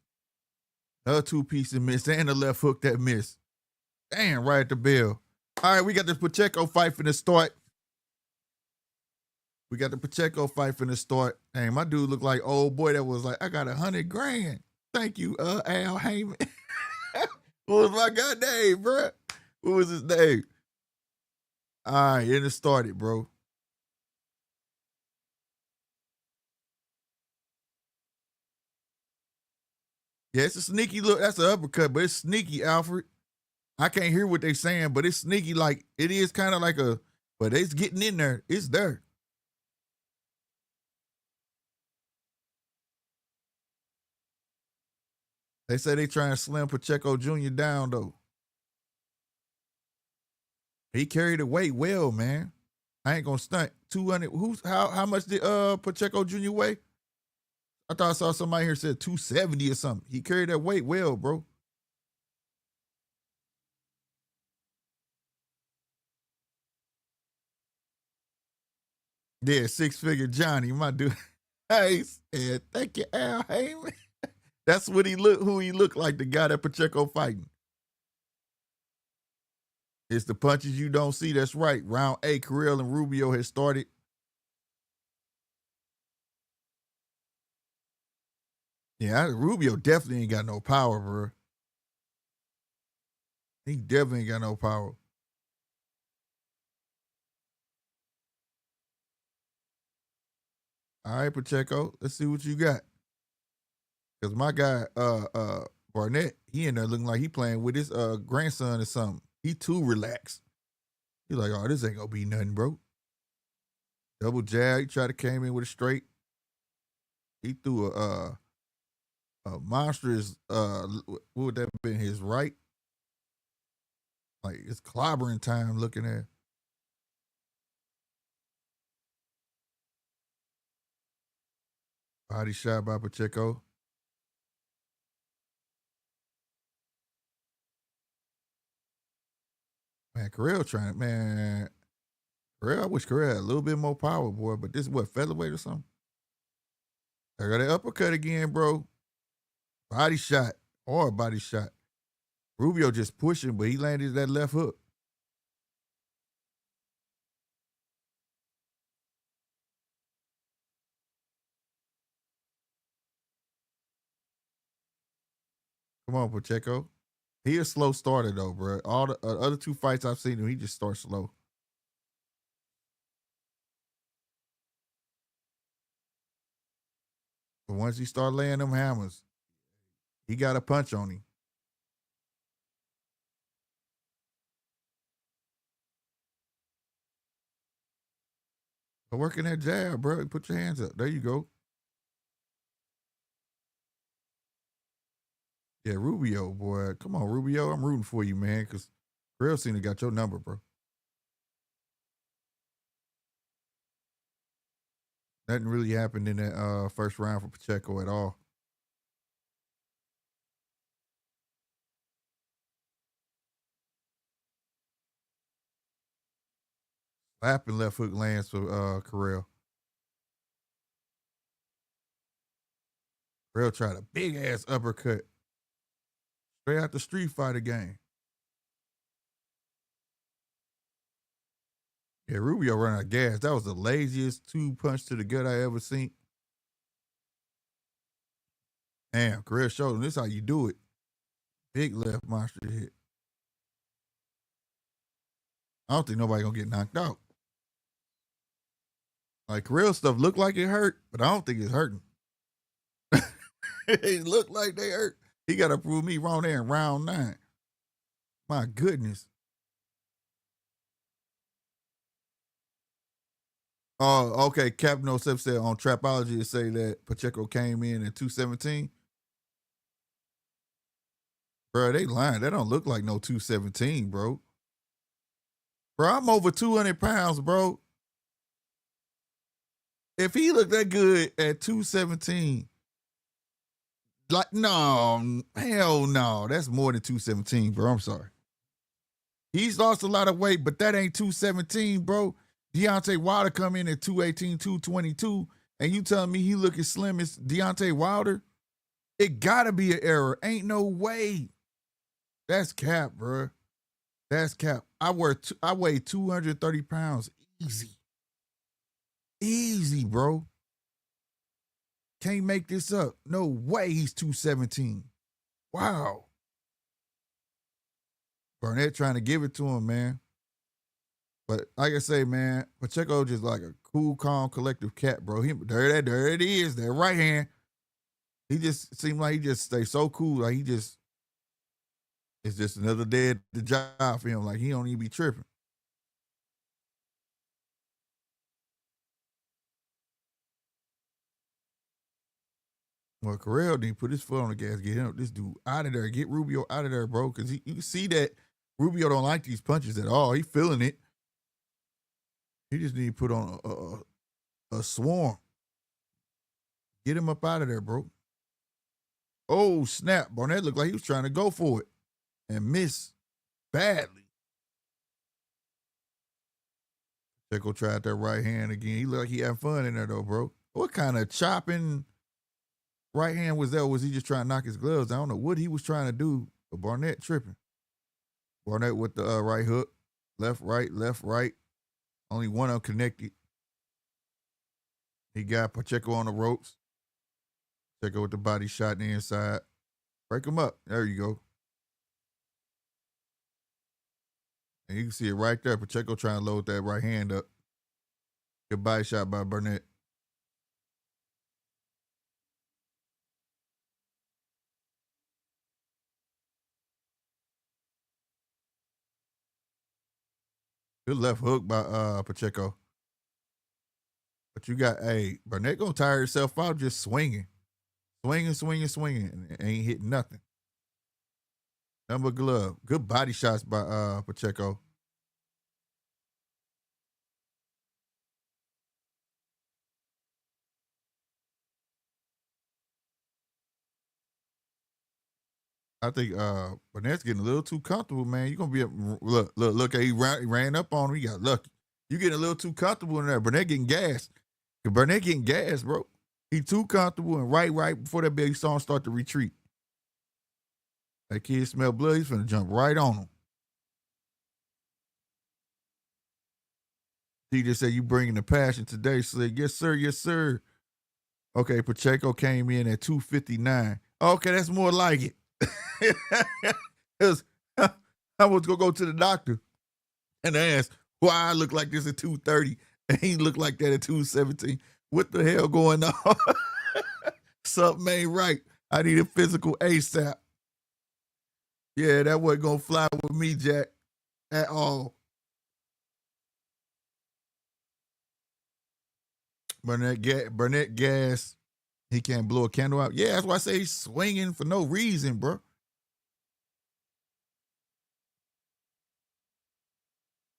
Another 2-piece and missed, and the left hook that missed. Damn, right at the bell. All right, we got the Pacheco fight for the start. Hey, my dude looked like old boy that was like, I got $100,000. Thank you, Al Heyman. What was my god name, bro? What was his name? All right, it started, bro. Yeah, it's a sneaky look. That's an uppercut, but it's sneaky, Alfred. I can't hear what they saying, but it's sneaky. Like it is kind of like but it's getting in there. It's there. They say they trying to slim Pacheco Jr. down, though. He carried the weight well, man. I ain't gonna stunt. 200. How much did Pacheco Jr. weigh? I thought I saw somebody here said 270 or something. He carried that weight well, bro. Yeah, six-figure Johnny, my dude. Hey, said, thank you, Al Heyman. That's what who he looked like, the guy that Pacheco fighting. It's the punches you don't see. That's right. Round 8, Carrell and Rubio has started. Yeah, Rubio definitely ain't got no power, bro. He definitely ain't got no power. All right, Pacheco, let's see what you got. Because my guy, Barnett, he in there looking like he playing with his grandson or something. He too relaxed. He's like, oh, this ain't gonna be nothing, bro. Double jab. He tried to came in with a straight. He threw a monstrous, what would that have been, his right? Like, it's clobbering time looking at. Body shot by Pacheco. Man, Carrell, I wish Carrell had a little bit more power, boy, but this is what, featherweight or something? I got an uppercut again, bro. Body shot. Or body shot. Rubio just pushing, but he landed that left hook. Come on, Pacheco. He a slow starter, though, bro. All the other 2 fights I've seen him, he just starts slow. But once he start laying them hammers, he got a punch on him. But working that jab, bro. Put your hands up. There you go. Yeah, Rubio, boy. Come on, Rubio. I'm rooting for you, man, because Grail seemed to got your number, bro. Nothing really happened in that first round for Pacheco at all. Slapping left hook lands for Carrell. Carrell tried a big ass uppercut straight out the Street Fighter game. Yeah, Rubio ran out of gas. That was the laziest 2-punch to the gut I ever seen. Damn, Carrell showed him this how you do it. Big left monster hit. I don't think nobody gonna get knocked out. Like Carrell stuff looked like it hurt, but I don't think it's hurting. It looked like they hurt. He got to prove me wrong there in round 9. My goodness. Oh, okay. Captain Osef said on Trapology to say that Pacheco came in at 217. Bro, they lying. That don't look like no 217, bro. Bro, I'm over 200 pounds, bro. If he looked that good at 217, like, no, hell no. That's more than 217, bro. I'm sorry. He's lost a lot of weight, but that ain't 217, bro. Deontay Wilder come in at 218, 222, and you telling me he looking slim as Deontay Wilder? It gotta be an error. Ain't no way. That's cap, bro. That's cap. I weigh 230 pounds. Easy. Easy, bro. Can't make this up. No way he's 217. Wow. Barnett trying to give it to him, man. But like I say, man, Pacheco just like a cool, calm, collective cat, bro. There it is, that right hand. He just seemed like he just stays so cool. Like it's just another day at the job for him. Like he don't even be tripping. Well, Corral didn't put his foot on the gas, get him this dude out of there, get Rubio out of there, bro. Because you can see that Rubio don't like these punches at all. He feeling it. He just need to put on a swarm. Get him up out of there, bro. Oh, snap. Barnett looked like he was trying to go for it and miss badly. Pacheco tried that right hand again. He looked like he had fun in there, though, bro. What kind of chopping right hand was that? Or was he just trying to knock his gloves? I don't know what he was trying to do, but Barnett tripping. Barnett with the right hook. Left, right. Only one unconnected. He got Pacheco on the ropes. Pacheco with the body shot in the inside. Break him up. There you go. And you can see it right there. Pacheco trying to load that right hand up. Good body shot by Barnett. Good left hook by Pacheco. But you got, Barnett gonna tire himself out just swinging. Swinging, and ain't hitting nothing. Number glove. Good body shots by Pacheco. I think Barnett's getting a little too comfortable, man. You're gonna be look. He ran up on him. He got lucky. You getting a little too comfortable in there. Barnett getting gassed. Barnett getting gassed, bro. He too comfortable, and right before that bell, you saw him start to retreat. That kid smelled blood. He's finna jump right on him. He just said, "You bringing the passion today?" Slick. Yes, sir. Yes, sir. Okay, Pacheco came in at 259. Okay, that's more like it. I was gonna go to the doctor and ask why I look like this at 230 and he looked like that at 217. What the hell going on? Something ain't right. I need a physical ASAP. Yeah, that wasn't gonna fly with me, Jack, at all. Barnett gas. He can't blow a candle out. Yeah, that's why I say he's swinging for no reason, bro.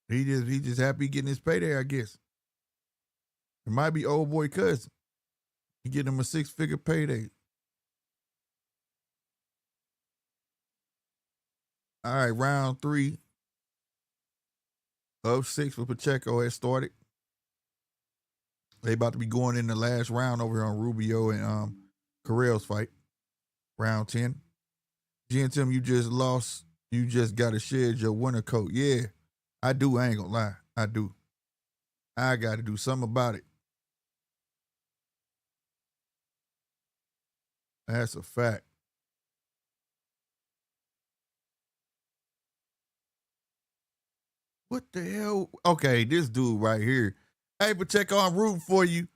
He just happy getting his payday, I guess. It might be old boy cousin. He getting him a 6-figure payday. All right, round 3 of 6 for Pacheco has started. They about to be going in the last round over here on Rubio and Corral's fight. Round 10. GNTM, you just lost. You just got to shed your winter coat. Yeah, I do. I ain't gonna lie. I do. I got to do something about it. That's a fact. What the hell? Okay, this dude right here. Hey, Pacheco, I'm rooting for you.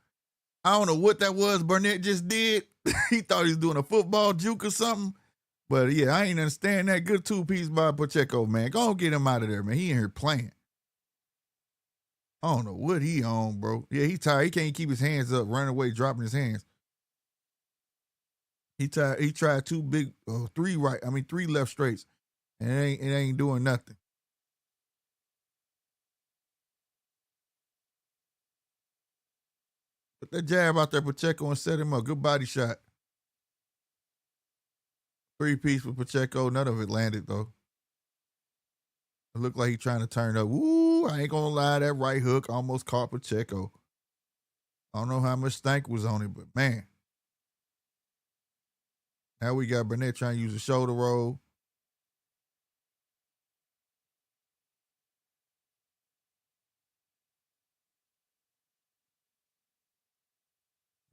I don't know what that was Barnett just did. He thought he was doing a football juke or something. But yeah, I ain't understand that. Good 2-piece by Pacheco, man. Go on, get him out of there, man. He in here playing. I don't know what he on, bro. Yeah, he tired. He can't keep his hands up, running away, dropping his hands. He tried 3 left straights, and it ain't doing nothing. Put that jab out there, Pacheco, and set him up. Good body shot. 3-piece for Pacheco. None of it landed, though. It looked like he trying to turn up. Woo, I ain't gonna lie, that right hook almost caught Pacheco. I don't know how much stank was on it, but man. Now we got Barnett trying to use a shoulder roll.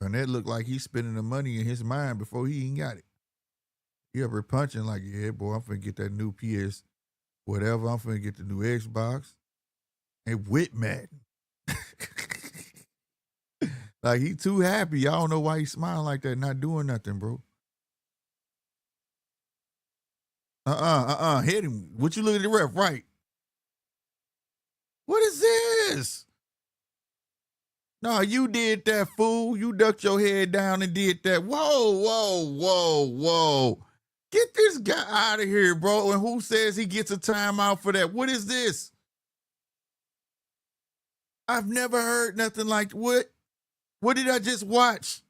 Barnett looked like he's spending the money in his mind before he even got it. He up here punching like, yeah, boy, I'm finna get that new PS whatever. I'm finna get the new Xbox. And with Madden. Like, he too happy. I don't know why he's smiling like that, not doing nothing, bro. Hit him. What you looking at the ref? Right. What is this? No, you did that, fool. You ducked your head down and did that. Whoa, whoa, whoa, whoa. Get this guy out of here, bro. And who says he gets a timeout for that? What is this? I've never heard nothing like what? What did I just watch?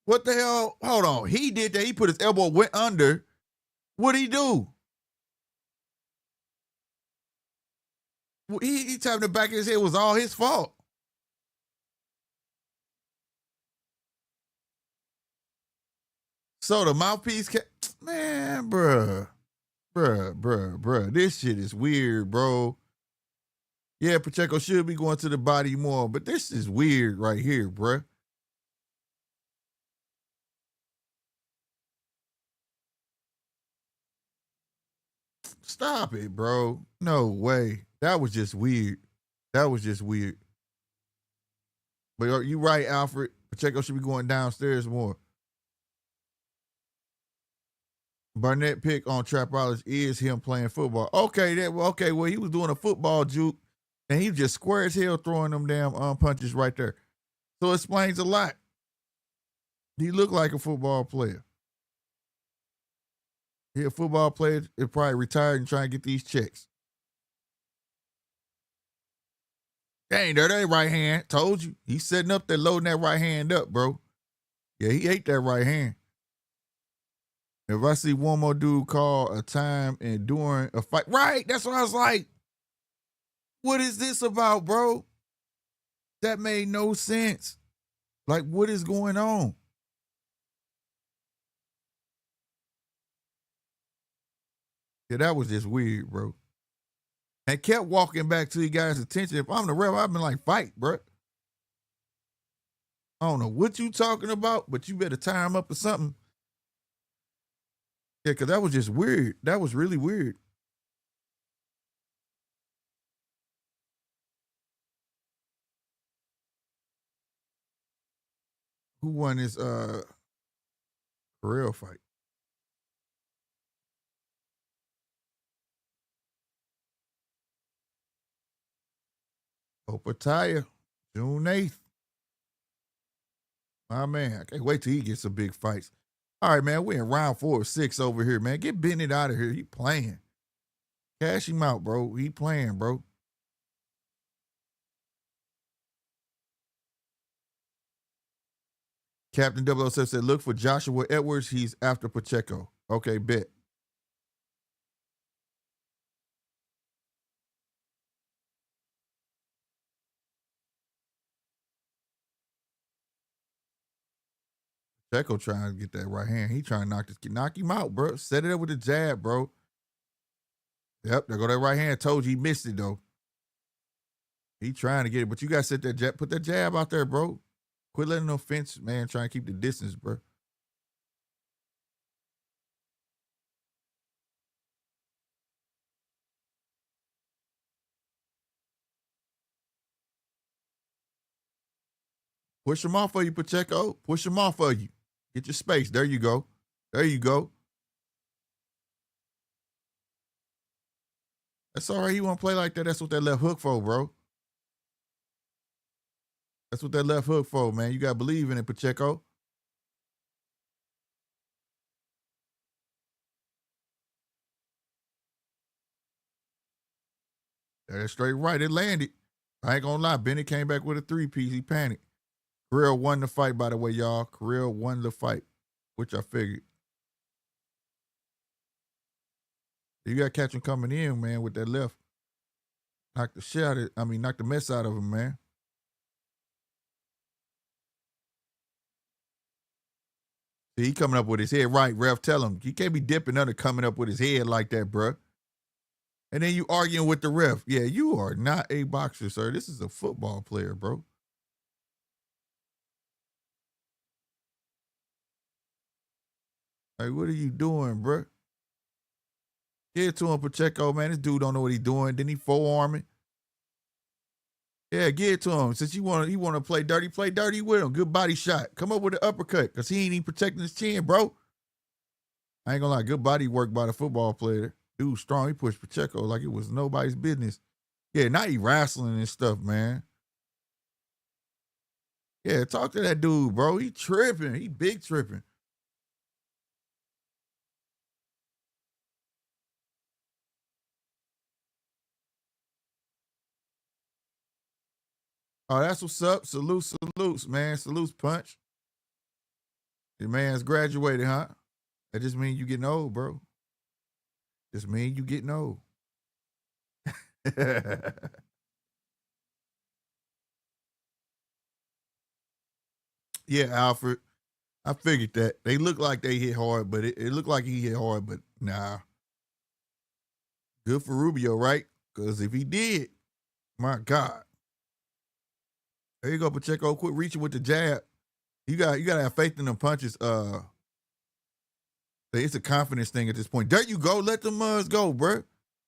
What the hell? Hold on. He did that. He put his elbow, went under. What'd he do? He tapped the back of his head. It was all his fault. So the mouthpiece, man, bruh. This shit is weird, bro. Yeah, Pacheco should be going to the body more, but this is weird right here, bruh. Stop it, bro. No way. That was just weird. That was just weird. But you right, Alfred. Pacheco should be going downstairs more. Barnett pick on Trapologist is him playing football. Okay, well, he was doing a football juke, and he just square as hell throwing them damn punches right there. So it explains a lot. He looked like a football player. He a football player, he probably retired and trying to get these checks. Dang, there that right hand. Told you. He's setting up there, loading that right hand up, bro. Yeah, he ate that right hand. If I see one more dude call a time and during a fight, right? That's what I was like. What is this about, bro? That made no sense. Like, what is going on? Yeah, that was just weird, bro. And kept walking back to you guys' attention. If I'm the ref, I've been like, fight, bro. I don't know what you talking about, but you better tie him up or something. Yeah, because that was just weird. That was really weird. Who won this Corral fight? Opataya, June 8th. My man, I can't wait till he gets some big fights. All right, man, we're in round 4 or 6 over here, man. Get Bennett out of here. He playing. Cash him out, bro. He playing, bro. Captain 007 said, look for Joshua Edwards. He's after Pacheco. Okay, bet. Pacheco trying to get that right hand. He trying to knock him out, bro. Set it up with a jab, bro. Yep, there go that right hand. Told you he missed it, though. He trying to get it, but you got to set that jab. Put that jab out there, bro. Quit letting no fence, man, trying to keep the distance, bro. Push him off of you, Pacheco. Push him off of you. Get your space. There you go. There you go. That's all right. He want to play like that. That's what that left hook for, bro. That's what that left hook for, man. You got to believe in it, Pacheco. That's straight right. It landed. I ain't going to lie. Bennett came back with a 3-piece. He panicked. Carrell won the fight, by the way, y'all. Carrell won the fight, which I figured. You got to catch him coming in, man, with that left. Knock the shit out of it. I mean, knock the mess out of him, man. See, he coming up with his head right, ref. Tell him. He can't be dipping under coming up with his head like that, bruh. And then you arguing with the ref. Yeah, you are not a boxer, sir. This is a football player, bro. Like, what are you doing, bro? Get to him, Pacheco, man. This dude don't know what he's doing. Then he forearming. Yeah, get it to him. Since he want to play dirty with him. Good body shot. Come up with an uppercut because he ain't even protecting his chin, bro. I ain't gonna lie. Good body work by the football player. Dude, strong. He pushed Pacheco like it was nobody's business. Yeah, now he wrestling and stuff, man. Yeah, talk to that dude, bro. He tripping. He big tripping. Oh, that's what's up. Salutes, man. Salutes, Punch. Your man's graduated, huh? That just mean you getting old, bro. Just mean you getting old. Yeah, Alfred. I figured that. They look like they hit hard, but it looked like he hit hard, but nah. Good for Rubio, right? Because if he did, my God. There you go, Pacheco. Quit reaching with the jab. You gotta have faith in them punches. It's a confidence thing at this point. There you go. Let the muds go, bro.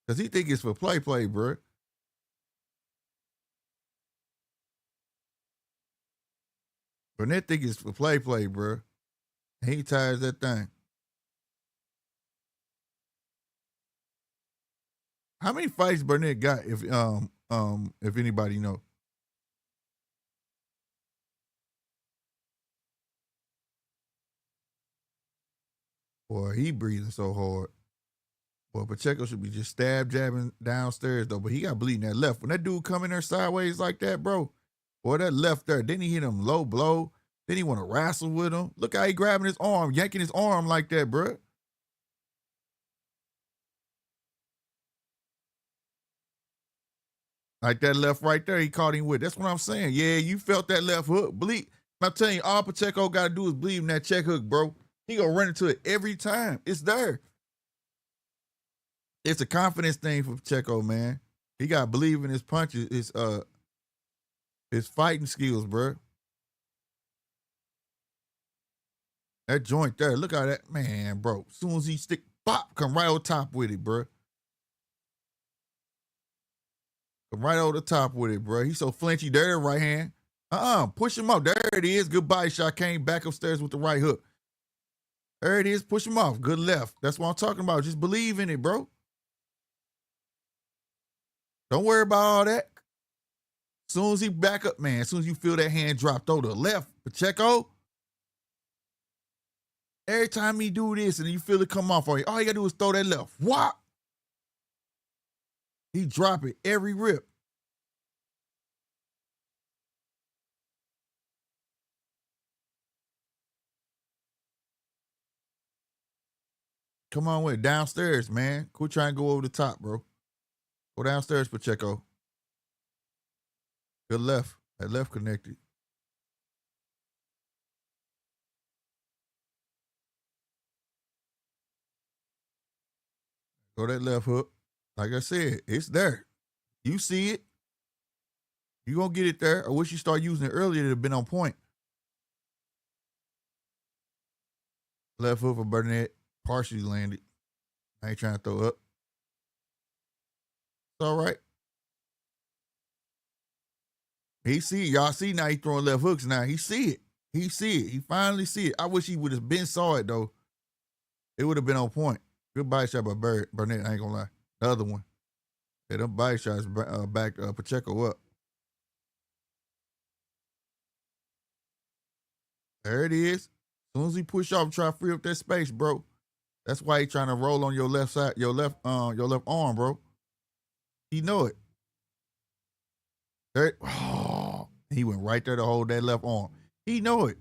Because he think it's for play, bro. Barnett think it's for play, bro. He tires that thing. How many fights Barnett got? If anybody know. Boy, he breathing so hard. Boy, Pacheco should be just jabbing downstairs though. But he got bleeding that left. When that dude come in there sideways like that, bro. Boy, that left there. Then he hit him low blow. Then he want to wrestle with him. Look how he grabbing his arm, yanking his arm like that, bro. Like that left right there, he caught him with. That's what I'm saying. Yeah, you felt that left hook bleed. I'm telling you, all Pacheco got to do is bleed him that check hook, bro. He gonna run into it every time. It's there. It's a confidence thing for Pacheco, man. He got to believe in his punches, his fighting skills, bro. That joint there, look how that, man, bro. As soon as he stick, bop, come right on top with it, bro. Come right over the top with it, bro. He's so flinchy. There, right hand. Push him off. There it is. Good body shot. Came back upstairs with the right hook. There it is. Push him off. Good left. That's what I'm talking about. Just believe in it, bro. Don't worry about all that. As soon as he back up, man, as soon as you feel that hand drop, throw the left. Pacheco. Every time he do this and you feel it come off on you, all you got to do is throw that left. What? He drop it every rip. Come on with it. Downstairs, man. Quit trying to go over the top, bro. Go downstairs, Pacheco. Good left. That left connected. Go that left hook. Like I said, it's there. You see it. You gonna get it there. I wish you start using it earlier. It'd have been on point. Left hook for Barnett. Partially landed. I ain't trying to throw up. It's all right. He see it. Y'all see now he throwing left hooks now. He see it. He see it. He finally see it. I wish he would have been saw it though. It would have been on point. Good body shot by Barnett. I ain't gonna lie. The other one. Yeah, them body shots backed Pacheco up. There it is. As soon as he push off, try to free up that space, bro. That's why he trying to roll on your left side, your left arm, bro. He know it. There, he went right there to hold that left arm. He know it.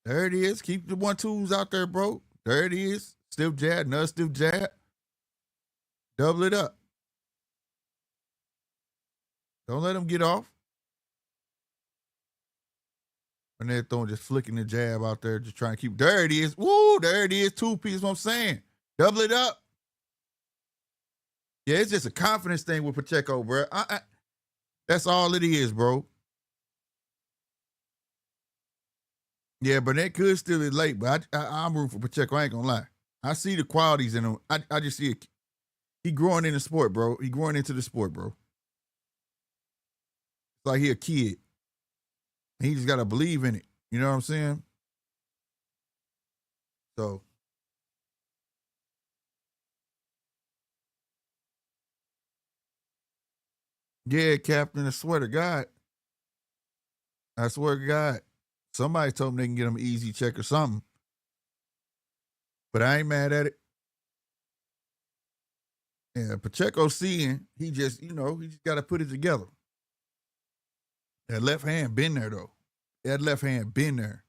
There it is. Keep the 1-2s out there, bro. There it is. Stiff jab, another stiff jab. Double it up. Don't let him get off. And they're throwing, just flicking the jab out there, just trying to keep. There it is. Woo, there it is. 2-piece, what I'm saying. Double it up. Yeah, it's just a confidence thing with Pacheco, bro. That's all it is, bro. Yeah, Barnett could still be late, but I'm rooting for Pacheco. I ain't gonna lie. I see the qualities in him. I just see it. He growing in the sport, bro. He growing into the sport, bro. It's like he a kid. He just gotta believe in it. You know what I'm saying? So yeah, Captain, I swear to God. I swear to God. Somebody told me they can get him an easy check or something. But I ain't mad at it. Yeah, Pacheco seeing, he just, he just gotta put it together. That left hand been there though. That left hand been there.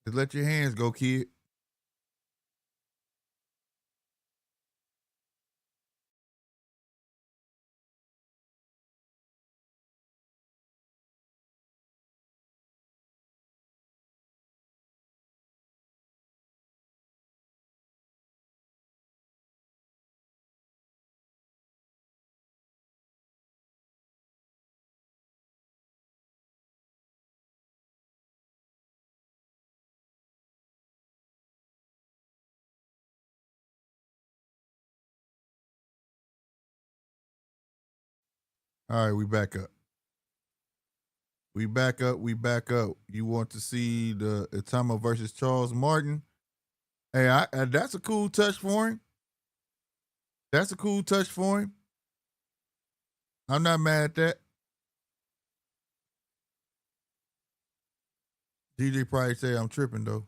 Just let your hands go, kid. All right, we back up. We back up. We back up. You want to see the Itama versus Charles Martin? Hey, that's a cool touch for him. That's a cool touch for him. I'm not mad at that. DJ probably say I'm tripping though.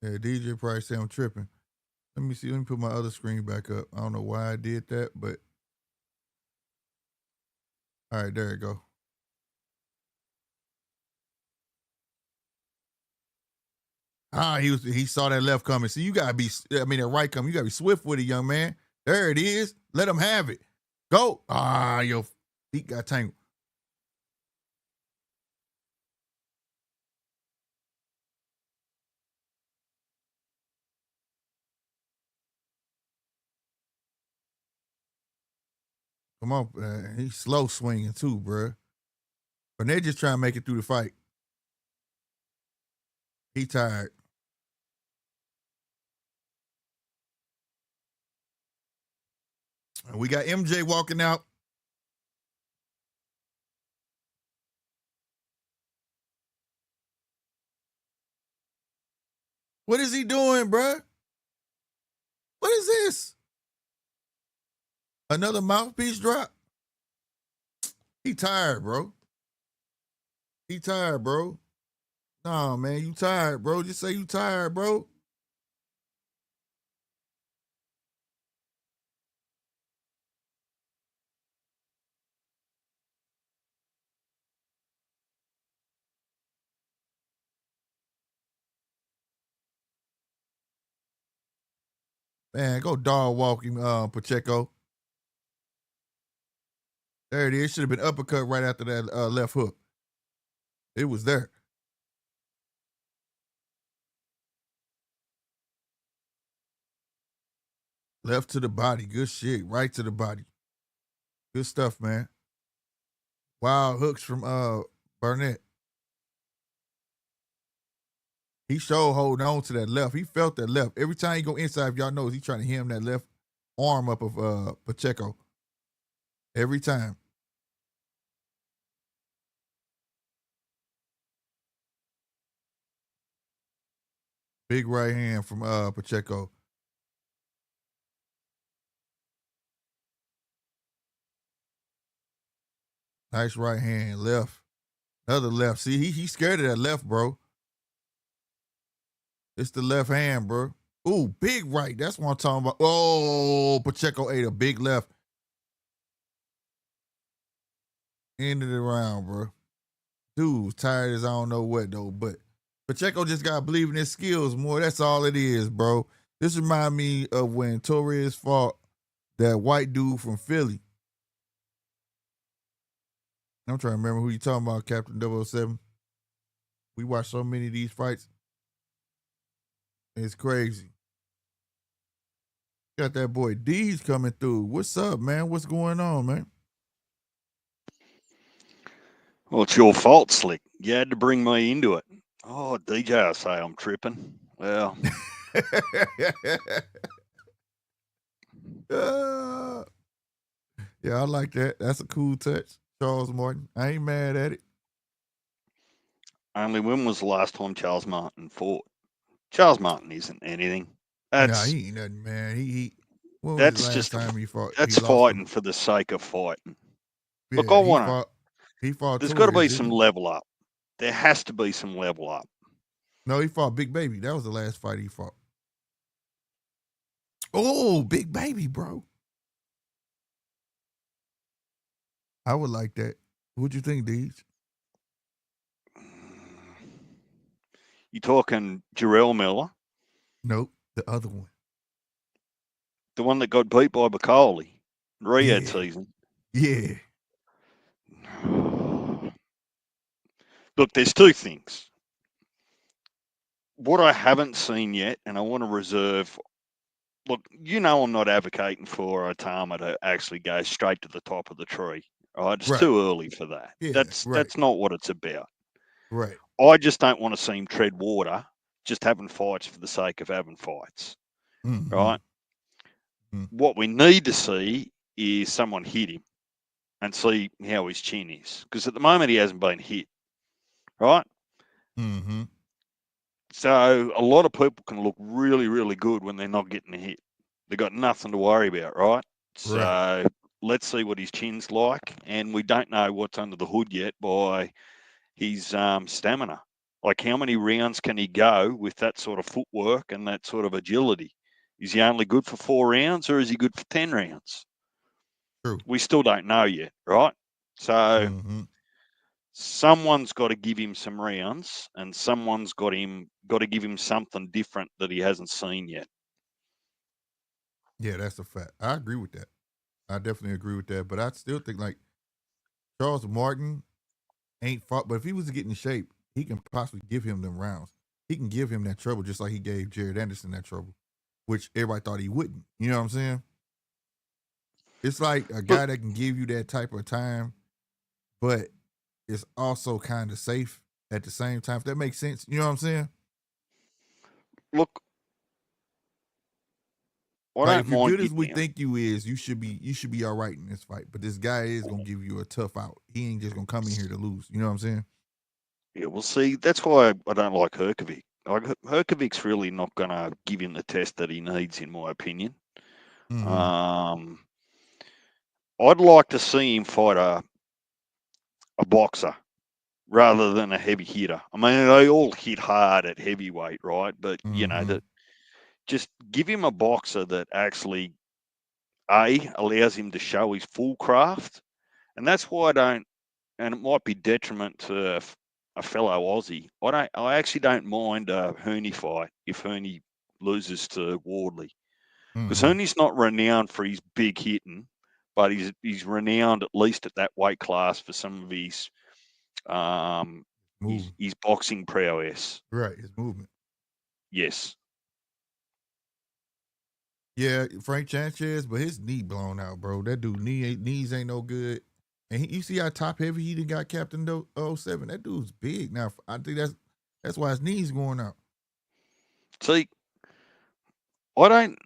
Yeah, DJ probably say I'm tripping. Let me see. Let me put my other screen back up. I don't know why I did that, but all right, there you go. He saw that left coming. See, you gotta be. I mean, that right coming. You gotta be swift with it, young man. There it is. Let him have it. Go. Your feet got tangled. Come on, man. He's slow swinging too, bro. But they just trying to make it through the fight. He tired. And we got MJ walking out. What is he doing, bro? What is this? Another mouthpiece drop? He tired, bro. He tired, bro. Nah, man, you tired, bro. Just say you tired, bro. Man, go dog walking, Pacheco. There it is. Should have been uppercut right after that left hook. It was there. Left to the body. Good shit. Right to the body. Good stuff, man. Wild hooks from Barnett. He showed holding on to that left. He felt that left. Every time he go inside, if y'all know, he trying to hem that left arm up of Pacheco. Every time. Big right hand from Pacheco. Nice right hand. Left. Another left. See, he's scared of that left, bro. It's the left hand, bro. Ooh, big right. That's what I'm talking about. Oh, Pacheco ate a big left. Ended the round, bro. Dude's tired as I don't know what, though. But Pacheco just got to believe in his skills more. That's all it is, bro. This reminds me of when Torres fought that white dude from Philly. I'm trying to remember who you talking about, Captain 007. We watched so many of these fights. It's crazy. Got that boy D's coming through. What's up, man? What's going on, man? Well, it's your fault, Slick. You had to bring me into it. Oh, DJ, I say I'm tripping. Well, Yeah, I like that. That's a cool touch. Charles Martin. I ain't mad at it. only when was the last time Charles Martin fought? Charles Martin isn't anything. Nah, That's he ain't nothing, man. He when was the that's last just time he fought? He that's lost to fighting for the sake of fighting. Look, I yeah, want to. he fought There's got to Torres, be didn't some he? level up. There has to be some level up. No, he fought Big Baby. That was the last fight he fought. Oh, Big Baby, bro. I would like that. What'd you think, Deej? You talking Jarrell Miller, Nope, the other one. the one that got beat by Bacoli, Riyadh Yeah, season. yeah. Look, there's two things. What I haven't seen yet, and I want to reserve. Look, I'm not advocating for Otama to actually go straight to the top of the tree. Right? It's Right. too early for that. Yeah, That's not what it's about. right. I just don't want to see him tread water, just having fights for the sake of having fights. Mm-hmm. Right? What we need to see is someone hit him and see how his chin is, because at the moment he hasn't been hit. Right? Mm-hmm. So a lot of people can look really, really good when they're not getting a hit. They've got nothing to worry about, right? Right. So let's see what his chin's like. And we don't know what's under the hood yet by his stamina. Like, how many rounds can he go with that sort of footwork and that sort of agility? Is he only good for 4 rounds, or is he good for 10 rounds? True. We still don't know yet, right? So Mm-hmm. someone's got to give him some rounds, and someone's got to give him something different that he hasn't seen yet. Yeah, that's a fact. I agree with that. I definitely agree with that. But I still think like Charles Martin ain't fought, but if he was to get in shape, he can possibly give him them rounds. He can give him that trouble just like he gave Jared Anderson that trouble, which everybody thought he wouldn't. You know what I'm saying? It's like a Look, guy that can give you that type of time, but it's also kind of safe at the same time. If that makes sense, you know what I'm saying? look, I Like don't if you're mind good as giving we him. think you is, you should be all right in this fight. But this guy is gonna give you a tough out. He ain't just gonna come in here to lose. You know what I'm saying? Yeah, we'll see. That's why I don't like Herkovic. Like, Herkovic's really not going to give him the test that he needs, in my opinion. Mm-hmm. Um, I'd like to see him fight a boxer rather than a heavy hitter. I mean, they all hit hard at heavyweight, right? But Mm-hmm. that just give him a boxer that actually allows him to show his full craft, and that's why I don't. And it might be detriment to a fellow Aussie. I actually don't mind a Herney fight if Herney loses to Wardley, because Mm-hmm. Herney's not renowned for his big hitting, but he's renowned at least at that weight class for some of um Moving. his boxing prowess. Right, his movement. Yes. Yeah, Frank Sanchez, but his knee blown out, bro. That dude knees ain't no good. And you see how top heavy he done got Captain 07. That dude's big. Now I think that's why his knees going out. See, I don't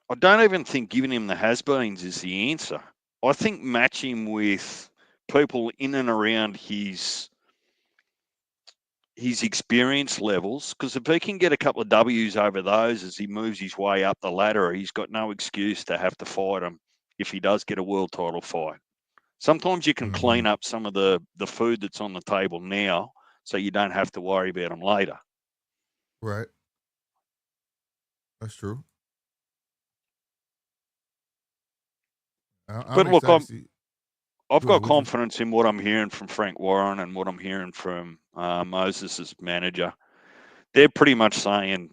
I don't even think giving him the has-beens is the answer. I think match him with people in and around his experience levels, because if he can get a couple of W's over those as he moves his way up the ladder, he's got no excuse to have to fight him if he does get a world title fight. Sometimes you can Mm-hmm. clean up some of the food that's on the table now so you don't have to worry about them later. Right. That's true. I'm But look, excited to see. I've Go ahead. got What you? confidence in what I'm hearing from Frank Warren and what I'm hearing from Moses' manager. They're pretty much saying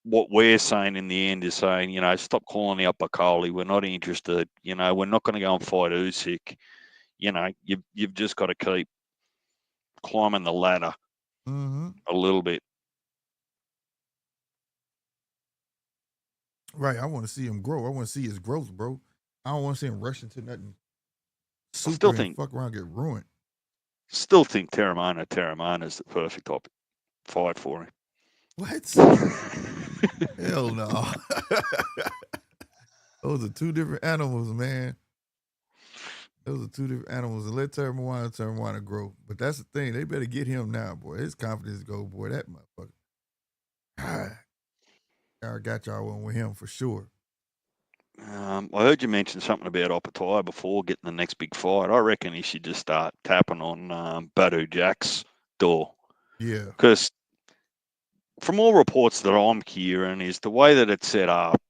what we're saying in the end is saying, stop calling out Bacoli. We're not interested. We're not going to go and fight Usyk. You've just got to keep climbing the ladder a little bit. Right. I want to see him grow. I want to see his growth, bro. I don't want to see him rush into nothing super and fuck around and get ruined. Still think Terramana is the perfect fight for him. What? Hell no. Those are two different animals, man. Those are two different animals. And let Terramana grow. But that's the thing. They better get him now, boy. His confidence go, boy, that motherfucker. I got y'all one with him for sure. I heard you mention something about Opataya before getting the next big fight. I reckon he should just start tapping on Badu Jack's door. Yeah. Because from all reports that I'm hearing is the way that it's set up,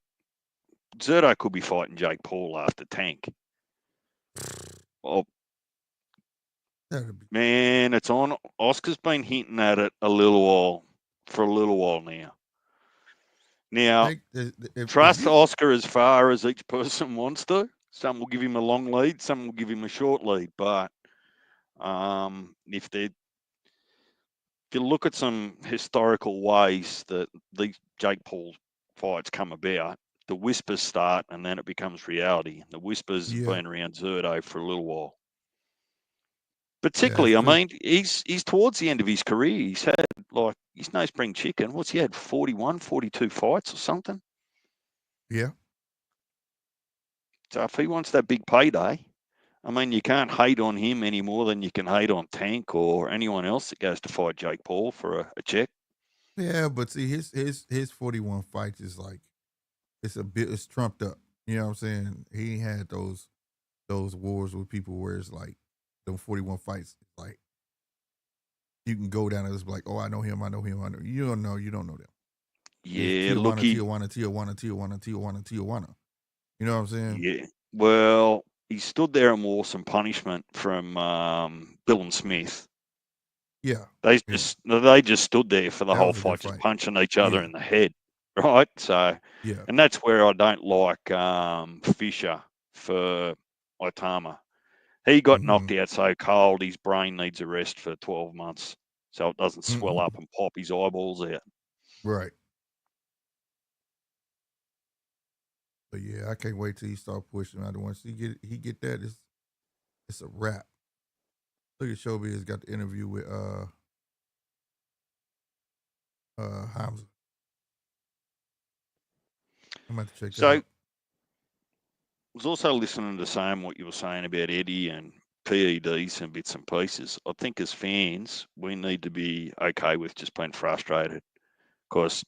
Zerto could be fighting Jake Paul after Tank. Well, man, it's on. Oscar's been hinting at it for a little while now. Now, trust Oscar as far as each person wants to. Some will give him a long lead, some will give him a short lead. But if you look at some historical ways that these Jake Paul fights come about, the whispers start and then it becomes reality. The whispers have been around Zerto for a little while. Particularly, I mean, he's towards the end of his career. He's had, like, he's no spring chicken. What's he had, 41, 42 fights or something? Yeah. So if he wants that big payday, I mean, you can't hate on him any more than you can hate on Tank or anyone else that goes to fight Jake Paul for a check. Yeah, but see, his 41 fights is like, it's trumped up. You know what I'm saying? He had those wars with people where it's like, them 41 fights, like, you can go down and it's like, oh, I know him. You don't know them. Yeah, Tijuana. You know what I'm saying? Yeah. Well, he stood there and wore some punishment from Bill and Smith. Yeah. They just stood there for the whole fight, just punching each other in the head, right? So, and that's where I don't like Fisher for Itama. He got knocked out so cold, his brain needs a rest for 12 months so it doesn't swell up and pop his eyeballs out. Right. But yeah, I can't wait till he start pushing. Once he get that, it's a wrap. Look at Shelby has got the interview with Hamza. I'm about to check that out. I was also listening to what you were saying about Eddie and PEDs and bits and pieces. I think as fans, we need to be okay with just being frustrated because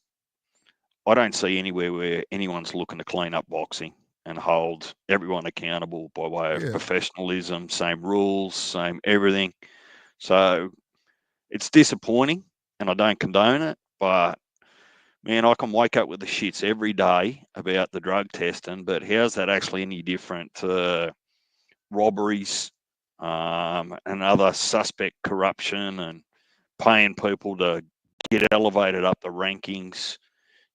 I don't see anywhere where anyone's looking to clean up boxing and hold everyone accountable by way of professionalism, same rules, same everything. So it's disappointing and I don't condone it, but man, I can wake up with the shits every day about the drug testing, but how's that actually any different to robberies and other suspect corruption and paying people to get elevated up the rankings?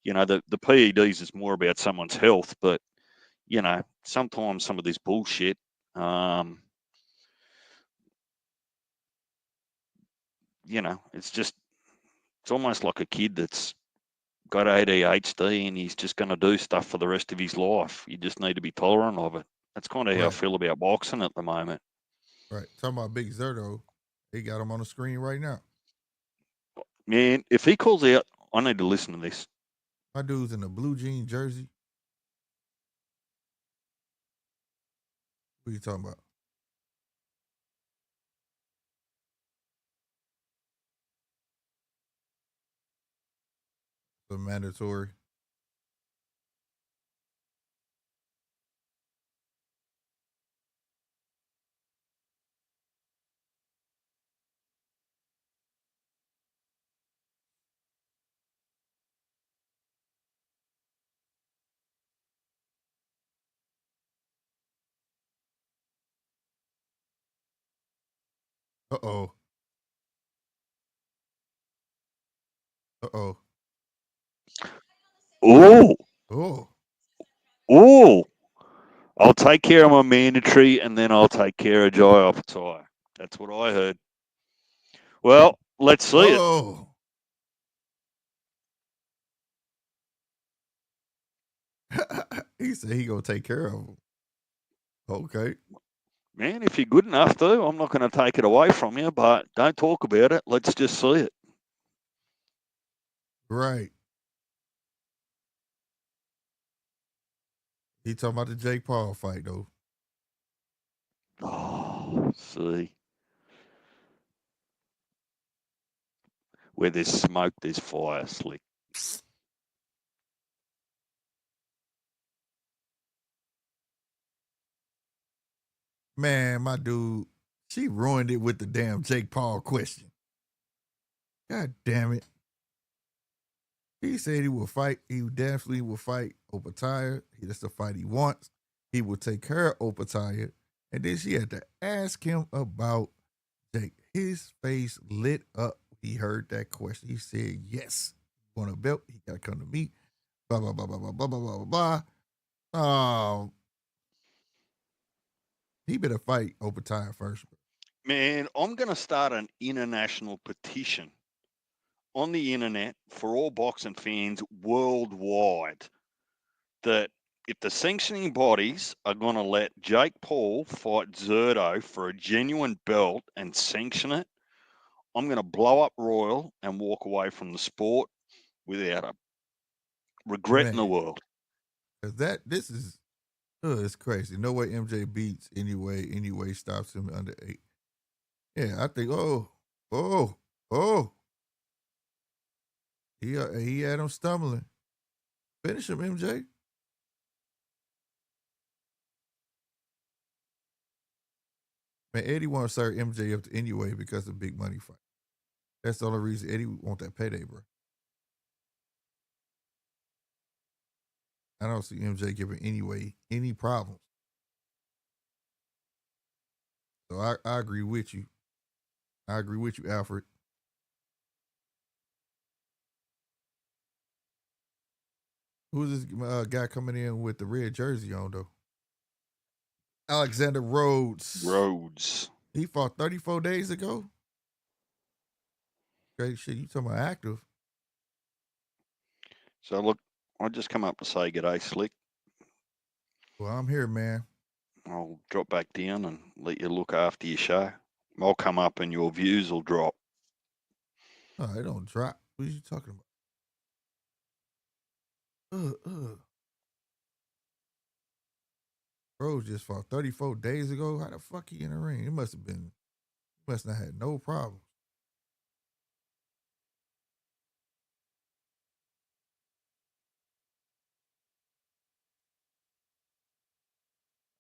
The PEDs is more about someone's health, but, sometimes some of this bullshit, it's almost like a kid that's got ADHD and he's just going to do stuff for the rest of his life. You just need to be tolerant of it. That's kind of how I feel about boxing at the moment. Right. Talking about Big Zerto, he got him on the screen right now. Man, if he calls out, I need to listen to this. My dude's in a blue jean jersey. What are you talking about? The mandatory. Uh-oh. Uh-oh. Oh, Oh, oh. I'll take care of my mandatory, and then I'll take care of Jai Opatai. That's what I heard. Well, let's see it. oh. He said he gonna take care of him. Okay. Man, if you're good enough to, I'm not going to take it away from you, but don't talk about it. Let's just see it. Right. He talking about the Jake Paul fight though. Oh, see. Where there's smoke, there's fire, Slick. Man, my dude, she ruined it with the damn Jake Paul question. God damn it. He said he will fight. He definitely will fight Opatia. That's the fight he wants. He will take care of Opatia. And then she had to ask him about Jake. His face lit up. He heard that question. He said, yes. Want a belt? He got to come to me. Blah, blah, blah, blah, blah, blah, blah, blah, blah. He better fight Opatia first. Man, I'm going to start an international petition on the internet for all boxing fans worldwide that if the sanctioning bodies are going to let Jake Paul fight Zerto for a genuine belt and sanction it, I'm going to blow up Royal and walk away from the sport without a regret in the Man, world. because this is, it's crazy. No way MJ beats anyway, stops him under 8. Yeah, I think, oh. He had him stumbling. Finish him, MJ. Man, Eddie want to serve MJ up anyway because of big money fight. That's the only reason Eddie want that payday, bro. I don't see MJ giving anyway any problems. So I agree with you. I agree with you, Alfred. Who's this guy coming in with the red jersey on though? Alexander Rhodes. Rhodes. He fought 34 days ago. Great shit. You talking about active? So look, I just come up to say good day, Slick. Well, I'm here, man. I'll drop back down and let you look after your show. I'll come up and your views will drop. Oh, it don't drop. What are you talking about? Rhodes just fought 34 days ago. How the fuck he in the ring? It must not have had no problems.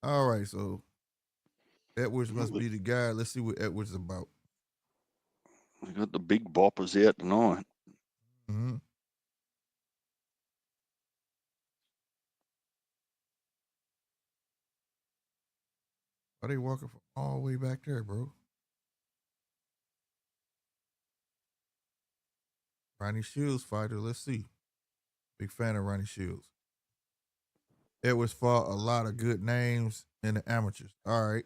All right, so Edwards must be the guy. Let's see what Edwards is about. We got the big boppers out tonight. Mm-hmm. Are they walking from all the way back there, bro? Ronnie Shields fighter. Let's see. Big fan of Ronnie Shields. Edwards fought a lot of good names in the amateurs. All right.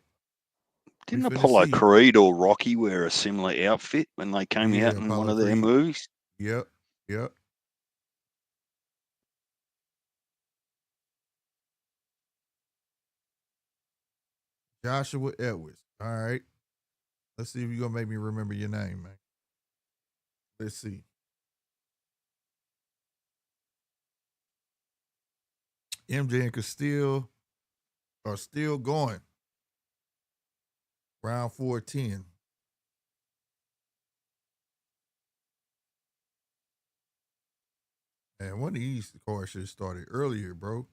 Didn't Finna Apollo see. Creed or Rocky wear a similar outfit when they came Yeah, out in one Apollo of their Creed. movies? Yep. Joshua Edwards. All right. Let's see if you're gonna make me remember your name, man. Let's see. MJ and Castile are still going. Round 4-10. And one of these cards should have started earlier, bro.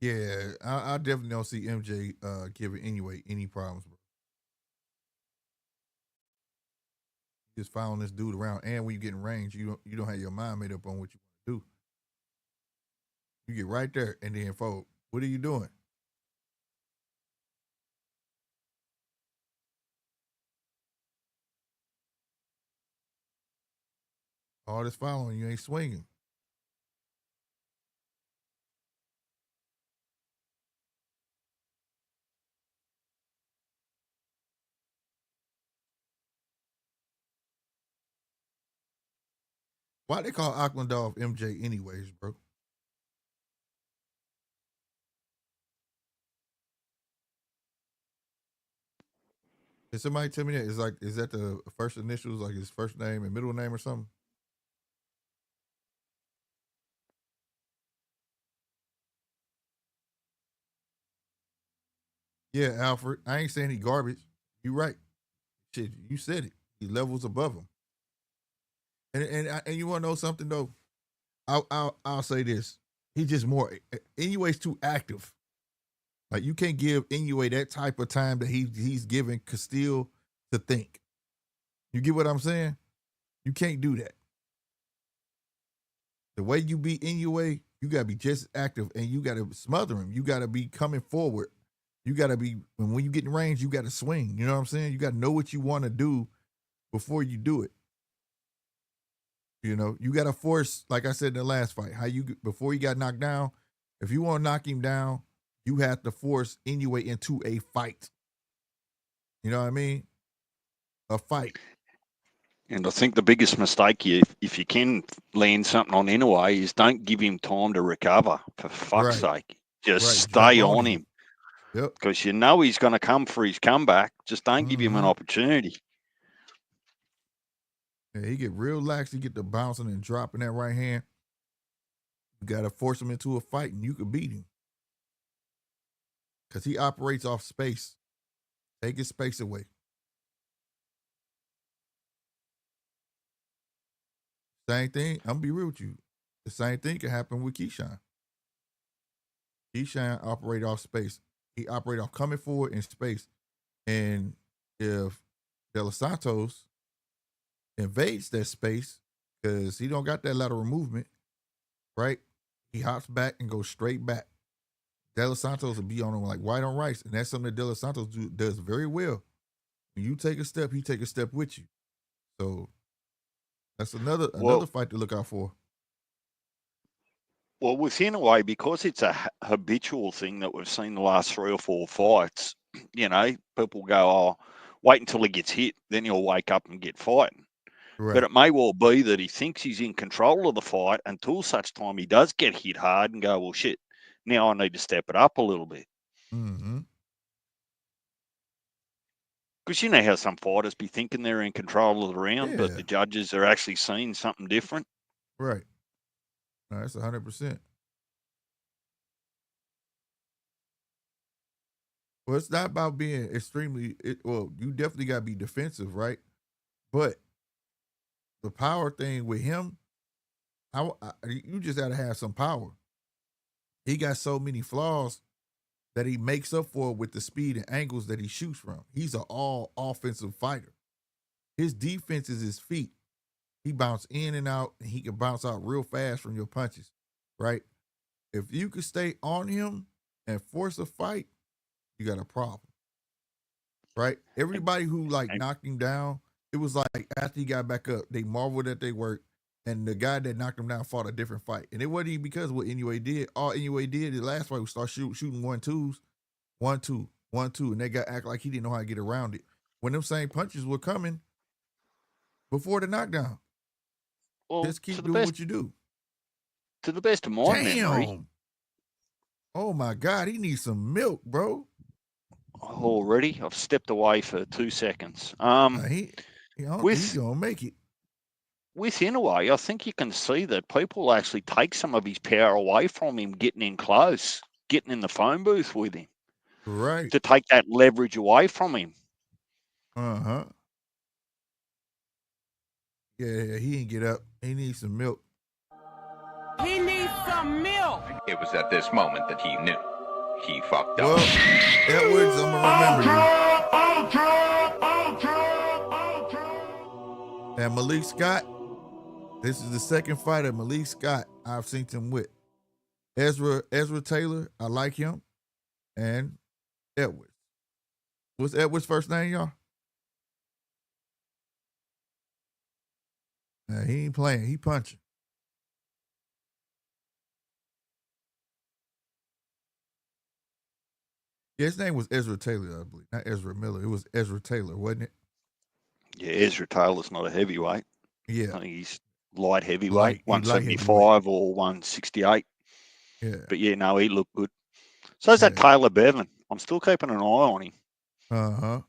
Yeah, I definitely don't see MJ giving anyway any problems, bro. Just following this dude around, and when you get in range, you don't have your mind made up on what you want to do. You get right there and then fold. What are you doing? All this following, you ain't swinging. Why they call Akhmadov MJ anyways, bro? Can somebody tell me that? Is that the first initials, like his first name and middle name or something? Yeah, Alfred. I ain't saying he garbage. You right. Shit, you said it. He levels above him. And you want to know something though? I'll say this. He's just more. Anyways, too active. Like you can't give Inoue that type of time that he's giving Castile to think. You get what I'm saying? You can't do that. The way you beat Inoue, you gotta be just active and you gotta smother him. You gotta be coming forward. You gotta be when you get in range, you gotta swing. You know what I'm saying? You gotta know what you want to do before you do it. You know, you gotta force, like I said in the last fight, how you before he got knocked down. If you want to knock him down, you have to force Inoue into a fight. You know what I mean? A fight. And I think the biggest mistake, if you can land something on Inoue, is don't give him time to recover. For fuck's sake, just stay on him. Yep. Because you know he's going to come for his comeback. Just don't give him an opportunity. Yeah, he get real lax. He get the bouncing and dropping that right hand. You got to force him into a fight, and you could beat him. Because he operates off space. Take his space away. Same thing. I'm going to be real with you. The same thing can happen with Keyshawn. Keyshawn operate off space. He operate off coming forward in space. And if De Los Santos invades that space, because he don't got that lateral movement, right? He hops back and goes straight back. De Los Santos will be on him like white on rice. And that's something that De Los Santos does very well. When you take a step, he take a step with you. So that's another fight to look out for. Well, with Inoue, because it's a habitual thing that we've seen the last 3 or 4 fights, you know, people go, oh, wait until he gets hit, then he'll wake up and get fighting. Right. But it may well be that he thinks he's in control of the fight until such time he does get hit hard and go, well, shit, now I need to step it up a little bit. Mm-hmm. Because you know how some fighters be thinking they're in control of the round, but the judges are actually seeing something different. Right. No, that's 100%. Well, it's not about being extremely. You definitely got to be defensive, right? But the power thing with him, you just got to have some power. He got so many flaws that he makes up for with the speed and angles that he shoots from. He's an all offensive fighter. His defense is his feet. He bounce in and out, and he can bounce out real fast from your punches, right? If you could stay on him and force a fight, you got a problem, right? Everybody who knocked him down, it was like after he got back up, they marveled that they worked, and the guy that knocked him down fought a different fight. And it wasn't even because of what Inoue did. All Inoue did the last fight was start shooting 1-2s, 1-2, 1-2, and that guy act like he didn't know how to get around it. When them same punches were coming before the knockdown. Well, just keep doing what you do. To the best of my memory. Oh my God, he needs some milk, bro. Already? I've stepped away for 2 seconds. He don't think he's gonna make it. With Inoue, I think you can see that people actually take some of his power away from him getting in close, getting in the phone booth with him. Right. To take that leverage away from him. Uh-huh. Yeah, he didn't get up. He needs some milk. He needs some milk. It was at this moment that he knew. He fucked up. Well, Edwards, I'm going to remember you. And Malik Scott, this is the second fight of Malik Scott I've seen him with. Ezra Taylor, I like him. And Edwards. What's Edwards' first name, y'all? He ain't playing. He punching. Yeah, his name was Ezra Taylor, I believe. Not Ezra Miller. It was Ezra Taylor, wasn't it? Yeah, Ezra Taylor's not a heavyweight. Yeah. I think he's light heavyweight, Light 175 or 168. Yeah. But yeah, no, he looked good. So is that Yeah. Taylor Bevan. I'm still keeping an eye on him. Uh-huh.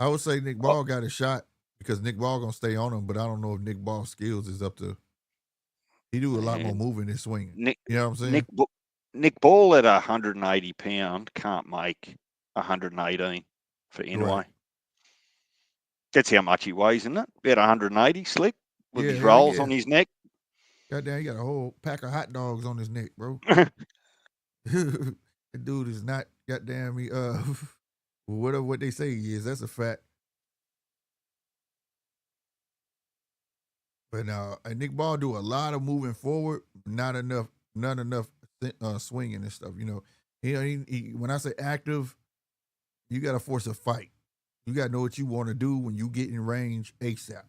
I would say Nick Ball got a shot because Nick Ball gonna stay on him, but I don't know if Nick Ball's skills is up to. He do a lot more moving than swinging. You know what I'm saying? Nick Ball at 180 pound can't make 118 for Inouye. Right. That's how much he weighs, isn't it? About 180 slick with his hell rolls yeah. on his neck. Goddamn, he got a whole pack of hot dogs on his neck, bro. The dude is not goddamn me. Whatever what they say he is. That's a fact. But Nick Ball do a lot of moving forward, not enough swinging and stuff. You know, he when I say active, you got to force a fight. You got to know what you want to do when you get in range ASAP.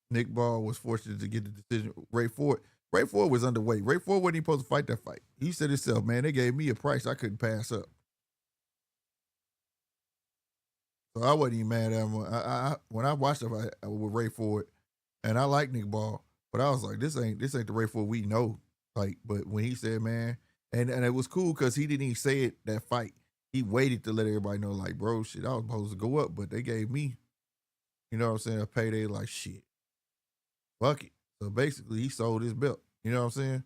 Nick Ball was fortunate to get the decision. Ray Ford was underweight. Ray Ford wasn't even supposed to fight that fight. He said himself, man, they gave me a price I couldn't pass up. So I wasn't even mad at him. When I watched the fight with Ray Ford, and I like Nick Ball, but I was like, this ain't the Ray Ford we know. Like, but when he said, man, and it was cool because he didn't even say it that fight. He waited to let everybody know, like, bro, shit, I was supposed to go up, but they gave me, you know what I'm saying, a payday. Like, shit, fuck it. So basically, he sold his belt. You know what I'm saying?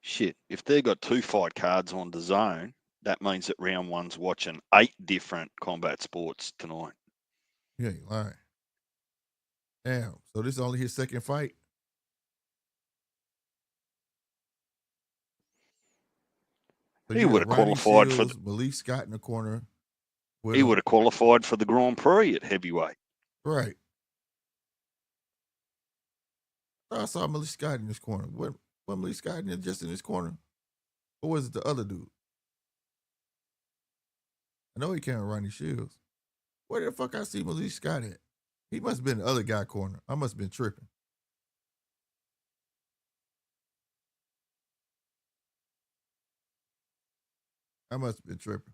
Shit, if they got 2 fight cards on the zone, that means that round one's watching 8 different combat sports tonight. Yeah, you lying. Damn. So this is only his second fight? So He would have qualified for Malik Scott in the corner. He would have qualified for the Grand Prix at heavyweight. Right. I saw Malik Scott in this corner. What Malik Scott just in this corner? Or was it the other dude? I know he can't Ronnie Shields. Where the fuck I see Malik Scott at? He must have been the other guy corner. I must have been tripping. I must have been tripping.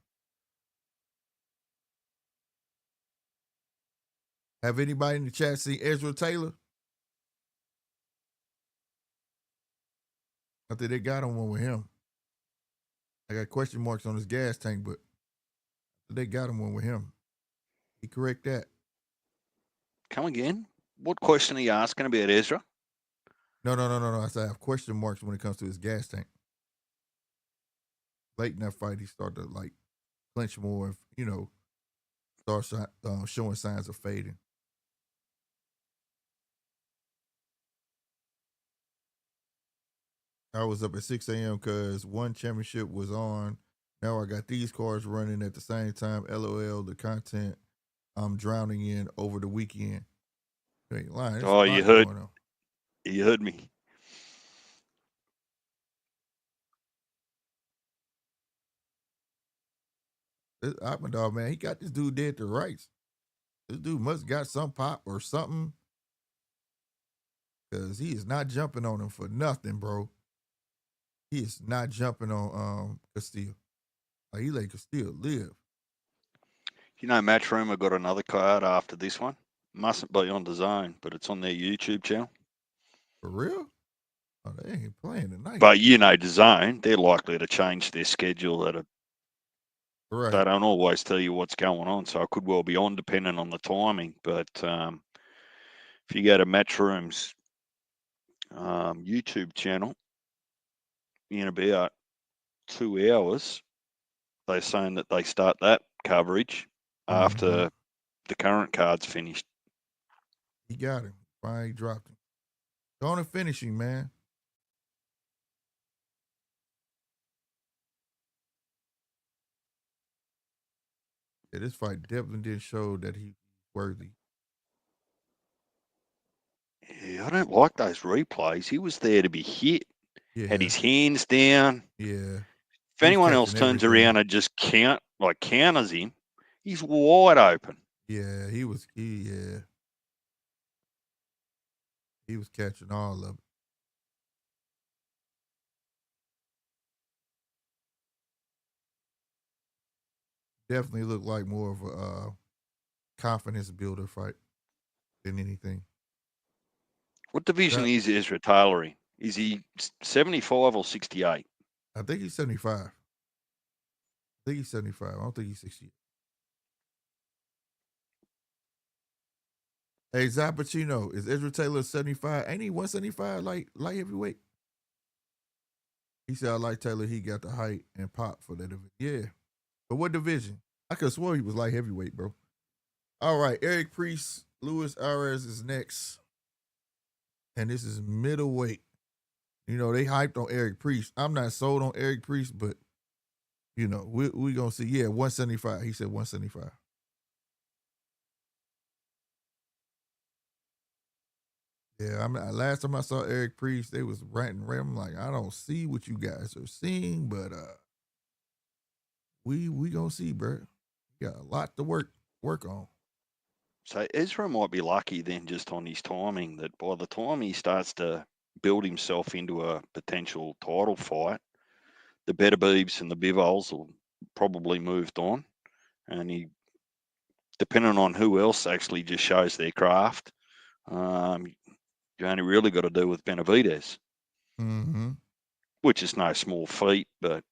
Have anybody in the chat seen Ezra Taylor? I think they got on one with him. I got question marks on his gas tank, but they got him one with him. He correct that. Come again? What question are you asking about Ezra? No. I said I have question marks when it comes to his gas tank. Late in that fight, he started to like clinch more and, you know, start showing signs of fading. I was up at 6 a.m. because one championship was on. Now I got these cars running at the same time. LOL, the content I'm drowning in over the weekend. You ain't lying. Oh, you heard me. This Dog, man, he got this dude dead to rights. This dude must got some pop or something. Because he is not jumping on him for nothing, bro. He is not jumping on Castillo. Like, he let Castillo live. You know, Matchroom have got another card after this one. Mustn't be on the zone, but it's on their YouTube channel. For real? Oh, they ain't playing tonight. But you know, the zone, they're likely to change their schedule Right. They don't always tell you what's going on, so it could well be on depending on the timing. But if you go to Matchroom's YouTube channel, in about 2 hours, they're saying that they start that coverage after the current card's finished. He got him. Finally dropped him. Go on and finish him, man. Yeah, this fight definitely did show that he's worthy. Yeah, I don't like those replays. He was there to be hit. Yeah. had his hands down. Yeah. If anyone else turns around and just counters him, he's wide open. Yeah, he was catching all of it. Definitely looked like more of a confidence builder fight than anything. What division is Ezra Taylor in? Is he 75 or 68? I think he's 75. I think he's 75. I don't think he's 68. Hey, Zappuccino, is Ezra Taylor 75? Ain't he 175 light heavyweight? He said, I like Taylor. He got the height and pop for that division. Yeah. But what division? I could have swore he was light heavyweight, bro. All right. Eric Priest, Luis Arias is next. And this is middleweight. You know, they hyped on Eric Priest. I'm not sold on Eric Priest, but, you know, we going to see. Yeah, 175. He said 175. Yeah, I mean, last time I saw Eric Priest, they was ranting. I'm like, I don't see what you guys are seeing, but we gonna see, bro. We got a lot to work on. So Ezra might be lucky then just on his timing that by the time he starts to build himself into a potential title fight, the Better Beebs and the Bivols will probably moved on. And he, depending on who else actually just shows their craft, you only really got to do with Benavidez, which is no small feat, but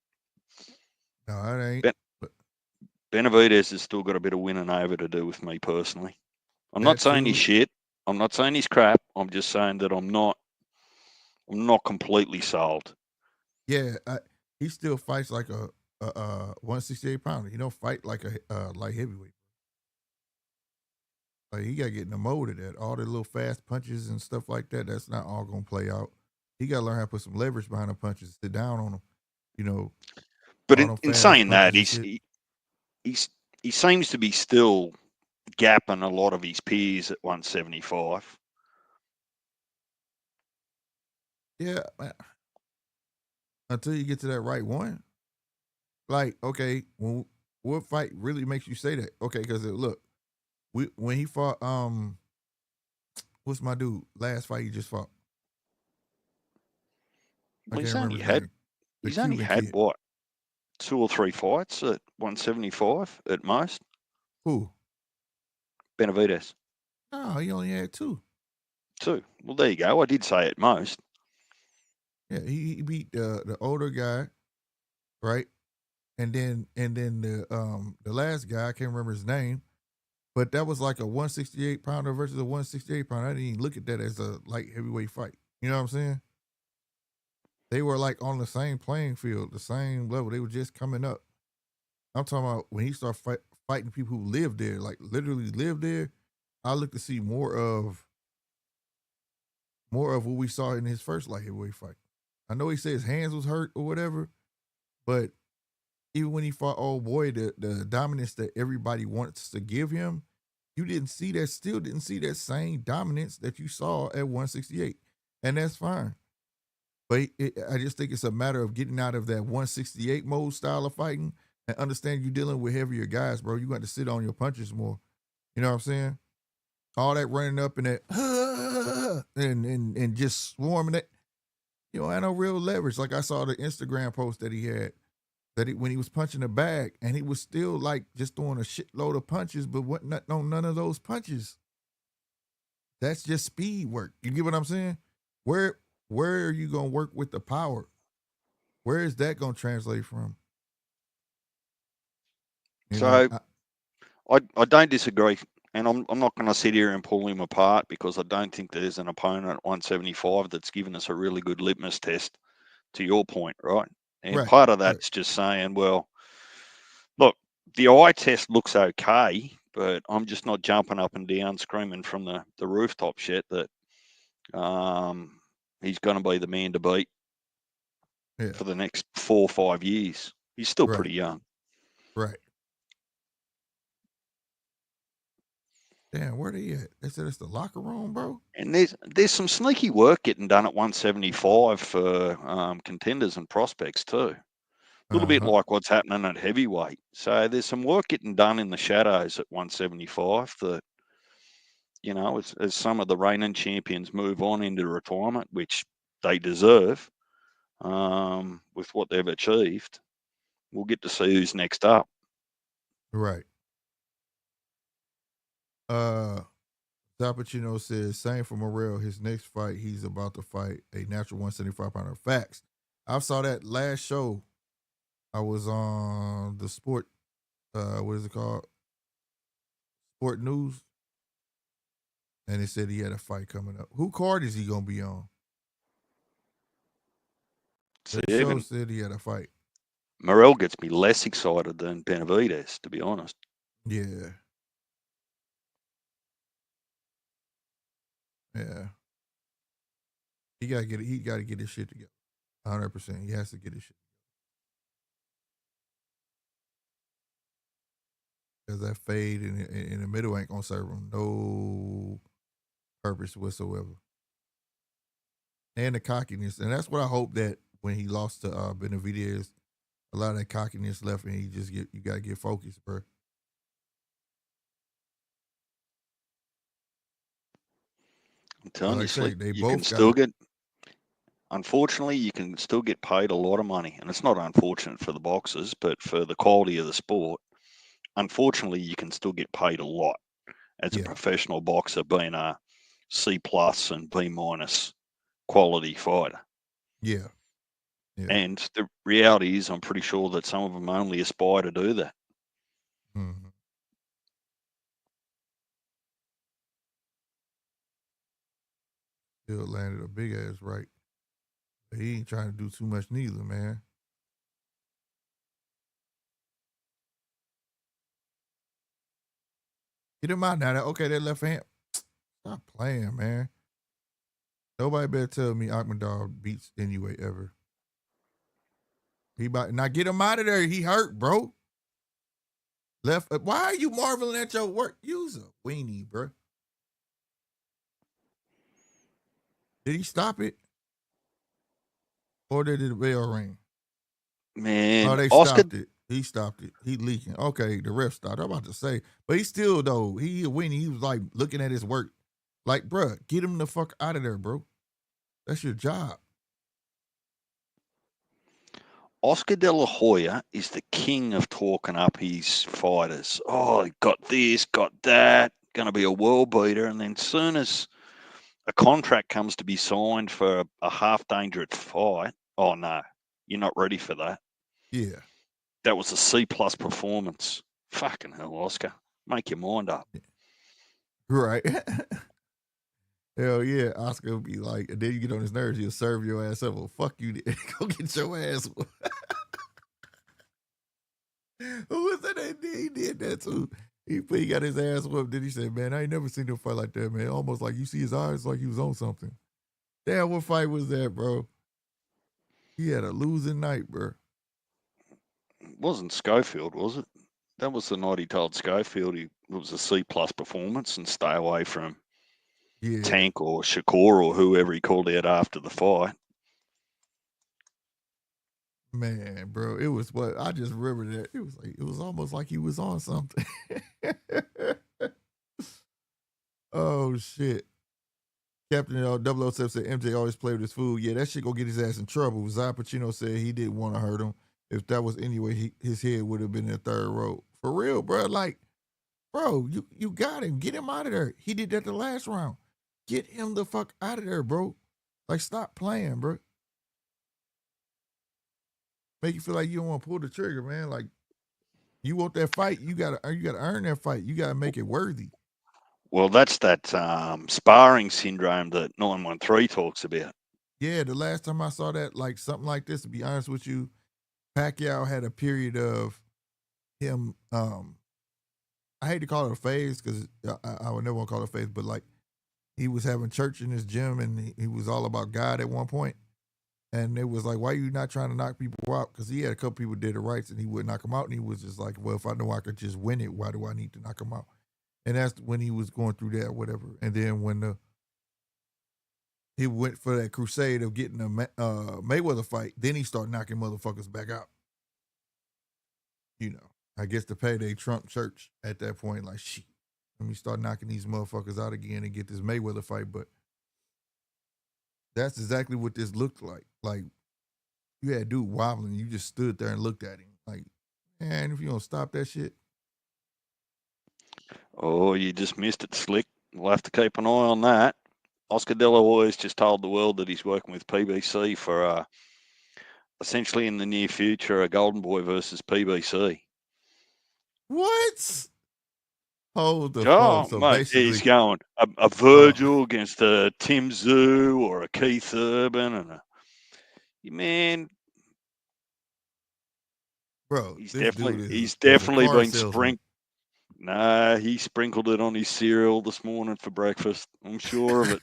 no, it ain't. Benavidez has still got a bit of winning over to do with me personally. I'm not saying he's shit. I'm not saying he's crap. I'm just saying that I'm not completely sold. Yeah, he still fights like a 168 pounder. He don't fight like a light heavyweight. Like he got to get in the mode of that. All the little fast punches and stuff like that. That's not all gonna play out. He got to learn how to put some leverage behind the punches, sit down on them. You know. But in saying that, he seems to be still gapping a lot of his peers at 175. Yeah, until you get to that right one. Like, okay, what fight really makes you say that? Okay, because look, when he fought, what's my dude? Last fight he just fought. Well, he's only had what, 2 or 3 fights at 175 at most. Who? Benavidez. No, he only had 2. 2. Well, there you go. I did say at most. Yeah, he beat the older guy, right? And then the last guy, I can't remember his name, but that was like a 168 pounder versus a 168 pounder. I didn't even look at that as a light heavyweight fight. You know what I'm saying? They were like on the same playing field, the same level. They were just coming up. I'm talking about when he started fighting people who live there, like literally live there. I look to see more of what we saw in his first light heavyweight fight. I know he said his hands was hurt or whatever, but even when he fought old boy, the dominance that everybody wants to give him, you still didn't see that same dominance that you saw at 168. And that's fine. But I just think it's a matter of getting out of that 168 mode style of fighting and understand you're dealing with heavier guys, bro. You got to sit on your punches more. You know what I'm saying? All that running up and that and just swarming it. You know, I had no real leverage. Like I saw the Instagram post that he had when he was punching the bag, and he was still like just throwing a shitload of punches, but wasn't on none of those punches. That's just speed work. You get what I'm saying? Where are you gonna work with the power? Where is that gonna translate from? I don't disagree, and I'm not going to sit here and pull him apart because I don't think there's an opponent at 175 that's given us a really good litmus test. To your point, right? And part of that's just saying, well, look, the eye test looks okay, but I'm just not jumping up and down screaming from the rooftops yet that he's going to be the man to beat for the next 4 or 5 years. He's still pretty young. Right. Damn, where they at? They said it's the locker room, bro. And there's some sneaky work getting done at 175 for contenders and prospects too. A little bit like what's happening at heavyweight. So there's some work getting done in the shadows at 175 that, you know, as some of the reigning champions move on into retirement, which they deserve, with what they've achieved, we'll get to see who's next up. Right. Zappuccino says, same for Morrell. His next fight, he's about to fight a natural 175-pounder. Facts. I saw that last show. I was on the sport, what is it called? Sport News. And it said he had a fight coming up. Who card is he going to be on? So The show even said he had a fight. Morrell gets me less excited than Benavidez, to be honest. Yeah. Yeah. He got to get his shit together. 100%. He has to get his shit together. Because that fade in the middle ain't going to serve him no purpose whatsoever. And the cockiness. And that's what I hope that when he lost to Benavidez, a lot of that cockiness left and you got to get focused, bro. I'm telling Like you, I say, they you both can still get, unfortunately, you can still get paid a lot of money. And it's not unfortunate for the boxers, but for the quality of the sport, unfortunately, you can still get paid a lot as a professional boxer, being a C+ and B- quality fighter. Yeah. And the reality is, I'm pretty sure that some of them only aspire to do that. Mm-hmm. Still landed a big ass right. But he ain't trying to do too much neither, man. Get him out now. Okay, that left hand. Stop playing, man. Nobody better tell me Akhmadov beats anyway ever. He about now get him out of there. He hurt, bro. Left. Why are you marveling at your work? Use a weenie, bro. Did he stop it? Or did the bell ring? Man, Oh, they Oscar, stopped it. He stopped it. He leaking. Okay, the ref stopped. I'm about to say. But he still, though, he a weenie. He was like looking at his work. Like, bro, get him the fuck out of there, bro. That's your job. Oscar De La Hoya is the king of talking up his fighters. Oh, he got this, got that, going to be a world beater. And then soon as a contract comes to be signed for a half dangerous fight, oh no, you're not ready for that. Yeah. That was a C+ performance. Fucking hell, Oscar. Make your mind up. Right. Hell yeah. Oscar will be like, and then you get on his nerves, he'll serve your ass up. Well, fuck you. Go get your ass. Who was that? He did that too. He got his ass whooped. Then he said, man, I ain't never seen him fight like that, man. Almost like you see his eyes like he was on something. Damn, what fight was that, bro? He had a losing night, bro. It wasn't Schofield, was it? That was the night he told Schofield it was a C+ performance and stay away from Tank or Shakur or whoever he called out after the fight. Man, bro, it was what I just remember that. It was almost like he was on something. Oh shit. Captain 007 said MJ always played with his food. Yeah, that shit gonna get his ass in trouble. Pacino said he didn't want to hurt him. If that was anyway, his head would have been in the third row. For real, bro. Like, bro, you got him. Get him out of there. He did that the last round. Get him the fuck out of there, bro. Like, stop playing, bro. Make you feel like you don't want to pull the trigger, man. Like, you want that fight, you gotta earn that fight. You gotta make it worthy. Well, that's that sparring syndrome that 913 talks about. Yeah, the last time I saw that, like something like this, to be honest with you, Pacquiao had a period of him. I hate to call it a phase because I would never want to call it a phase, but like he was having church in his gym and he was all about God at one point. And it was like, why are you not trying to knock people out? Because he had a couple people did the rights and he would knock them out. And he was just like, well, if I know I could just win it, why do I need to knock them out? And that's when he was going through that or whatever. And then when he went for that crusade of getting a Mayweather fight, then he started knocking motherfuckers back out. You know, I guess the payday Trump church at that point, like, shit, let me start knocking these motherfuckers out again and get this Mayweather fight. But that's exactly what this looked like. Like, you had dude wobbling, you just stood there and looked at him. Like, man, if you don't stop that shit. Oh, you just missed it, Slick. We'll have to keep an eye on that. Oscar De La Hoya's just told the world that he's working with PBC for essentially in the near future a Golden Boy versus PBC. What? Hold the Oh, phone. So mate, basically, he's going a Virgil against a Tim Zoo or a Keith Urban and man. bro, He's this definitely dude he's is a definitely car been salesman. Nah, he sprinkled it on his cereal this morning for breakfast. I'm sure of it.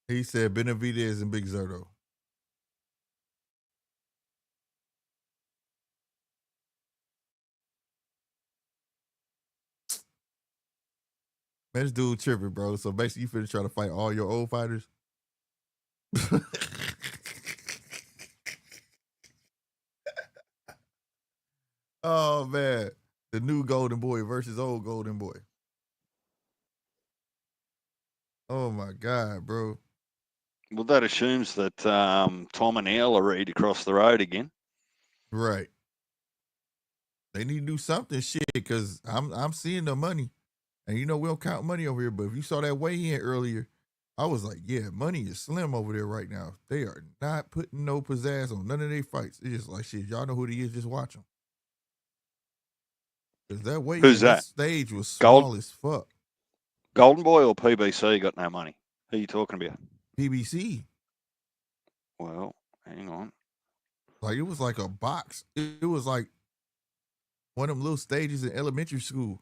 He said Benavidez and Big Zerto. Man, this dude tripping, bro. So basically, you finna try to fight all your old fighters. Oh man, the new Golden Boy versus old Golden Boy. Oh my god, bro. Well, that assumes that Tom and Al are ready to cross the road again. Right. They need to do something, shit, because I'm seeing the money, and you know we don't count money over here. But if you saw that weigh in earlier, I was like, yeah, money is slim over there right now. They are not putting no pizzazz on none of their fights. It's just like shit. Y'all know who he is. Just watch them. Cause that weigh Who's in, that that? stage was small as fuck. Golden Boy or PBC got no money? Who are you talking about? PBC. Well, hang on. Like it was like a box. It was like one of them little stages in elementary school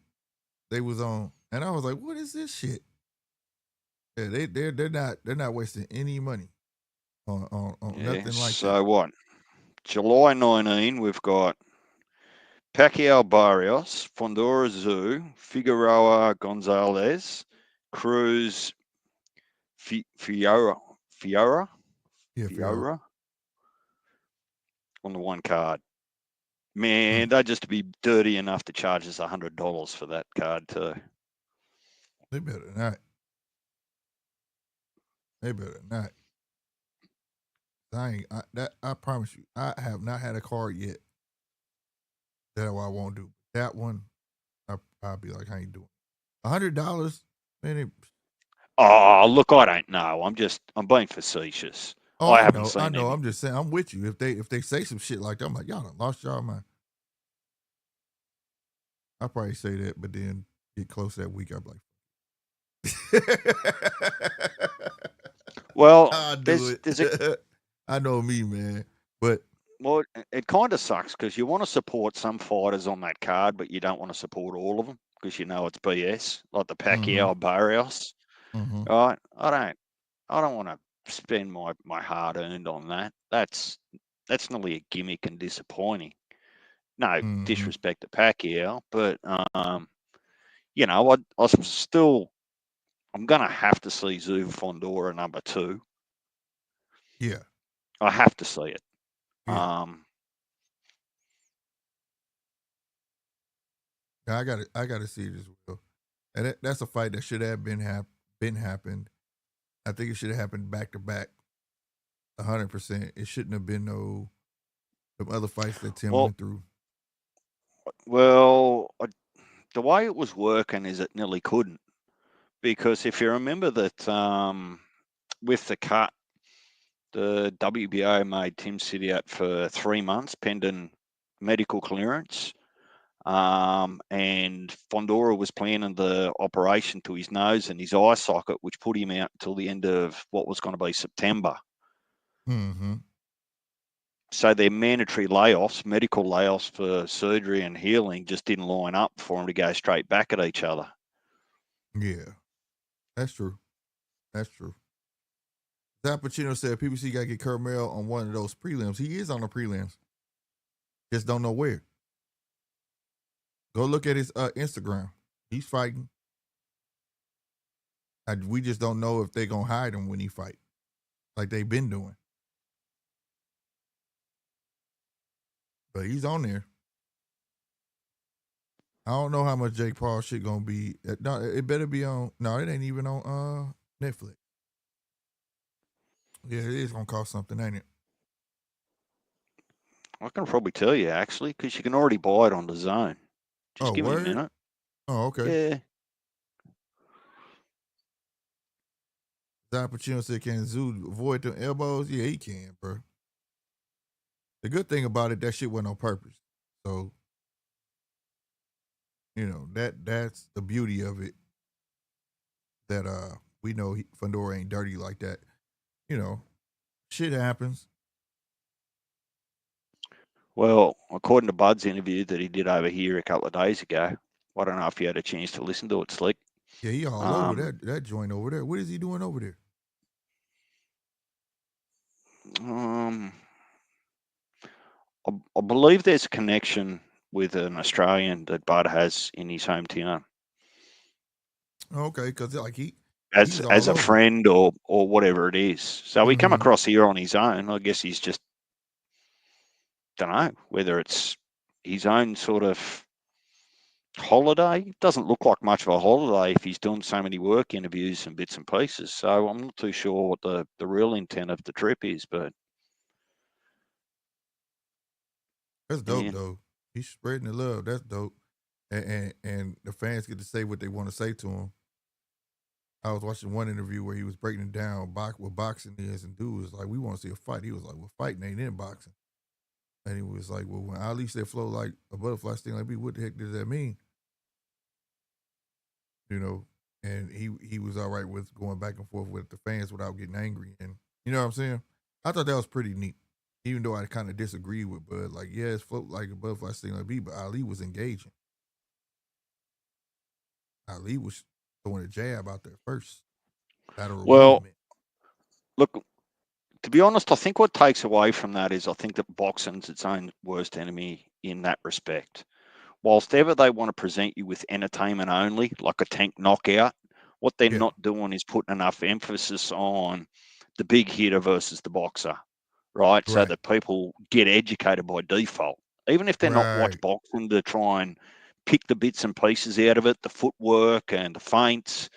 they was on, and I was like, "What is this shit?" Yeah, they're not wasting any money on nothing like So that. what? July 19, we've got Pacquiao Barrios, Fondora Zoo, Figueroa Gonzalez, Cruz Fiora Yeah, Fiora. on the one card. Man, they'd just be dirty enough to charge us $100 for that card too. They better not. They better not. I promise you, I have not had a card yet that I won't do. That one, I'll be like, I ain't doing $100, man. Oh, look, I don't know. I'm being facetious. Oh, I I haven't know, seen any. I'm just saying, I'm with you. If they say some shit like that, I'm like, y'all done lost y'all mind. I probably say that, but then get close that week, I'll be like, Well, I'll do there's it. a I know me, man. But well, it kind of sucks because you want to support some fighters on that card, but you don't want to support all of them because you know it's BS, like the Pacquiao Barrios. Right? I don't want to spend my hard earned on that. That's nearly a gimmick and disappointing. No disrespect to Pacquiao, but you know, I'm gonna have to see Zoo Fondora number 2. yeah, I have to see it. yeah. I gotta see it as well. And that's a fight that should have been happened. I think it should have happened back to back, 100%. It shouldn't have been no some other fights that Tim Well, went through. the way it was working is it nearly couldn't, because if you remember that with the cut, the WBO made Tim sit out for 3 months pending medical clearance. And Fondora was planning the operation to his nose and his eye socket, which put him out until the end of what was going to be September. So their mandatory layoffs, medical layoffs for surgery and healing, just didn't line up for them to go straight back at each other. Yeah, that's true. That's true. Zach Pacino said PBC got to get Carmel on one of those prelims. He is on the prelims. Just don't know where. Go look at his Instagram. He's fighting. We just don't know if they're going to hide him when he fight, like they've been doing. But he's on there. I don't know how much Jake Paul shit going to be. No, it better be on. No, it ain't even on Netflix. Yeah, it is going to cost something, ain't it? I can probably tell you, actually, because you can already buy it on the Zone. Just give me a minute. Oh, okay. Yeah. Zach Pacino said, can Zoo avoid them elbows? Yeah, he can, bro. The good thing about it, that shit wasn't on purpose. So, you know, that's the beauty of it. That we know Fedor ain't dirty like that. You know, shit happens. Well, according to Bud's interview that he did over here a couple of days ago, I don't know if you had a chance to listen to it, Slick. Yeah, he all over that joint over there. What is he doing over there? I believe there's a connection with an Australian that Bud has in his hometown. Okay, because like as a friend or whatever it is. So we come across here on his own. I guess he's just, don't know whether it's his own sort of holiday. It doesn't look like much of a holiday if he's doing so many work interviews and bits and pieces. So I'm not too sure what the real intent of the trip is, but that's dope though. He's spreading the love. That's dope. And the fans get to say what they want to say to him. I was watching one interview where he was breaking down what boxing is, and dude was like, we want to see a fight. He was like, well, fighting ain't in boxing. And he was like, well, when Ali said flow like a butterfly sting like me, what the heck does that mean? You know, and he was all right with going back and forth with the fans without getting angry. And you know what I'm saying? I thought that was pretty neat. Even though I kind of disagreed with Bud, like, yeah, it's float like a butterfly sting like me, but Ali was engaging. Ali was throwing a jab out there first. Well, look, to be honest, I think what takes away from that is I think that boxing's its own worst enemy in that respect. Whilst ever they want to present you with entertainment only, like a tank knockout, what they're not doing is putting enough emphasis on the big hitter versus the boxer, right? So that people get educated by default. Even if they're not watch boxing, to try and pick the bits and pieces out of it, the footwork and the feints.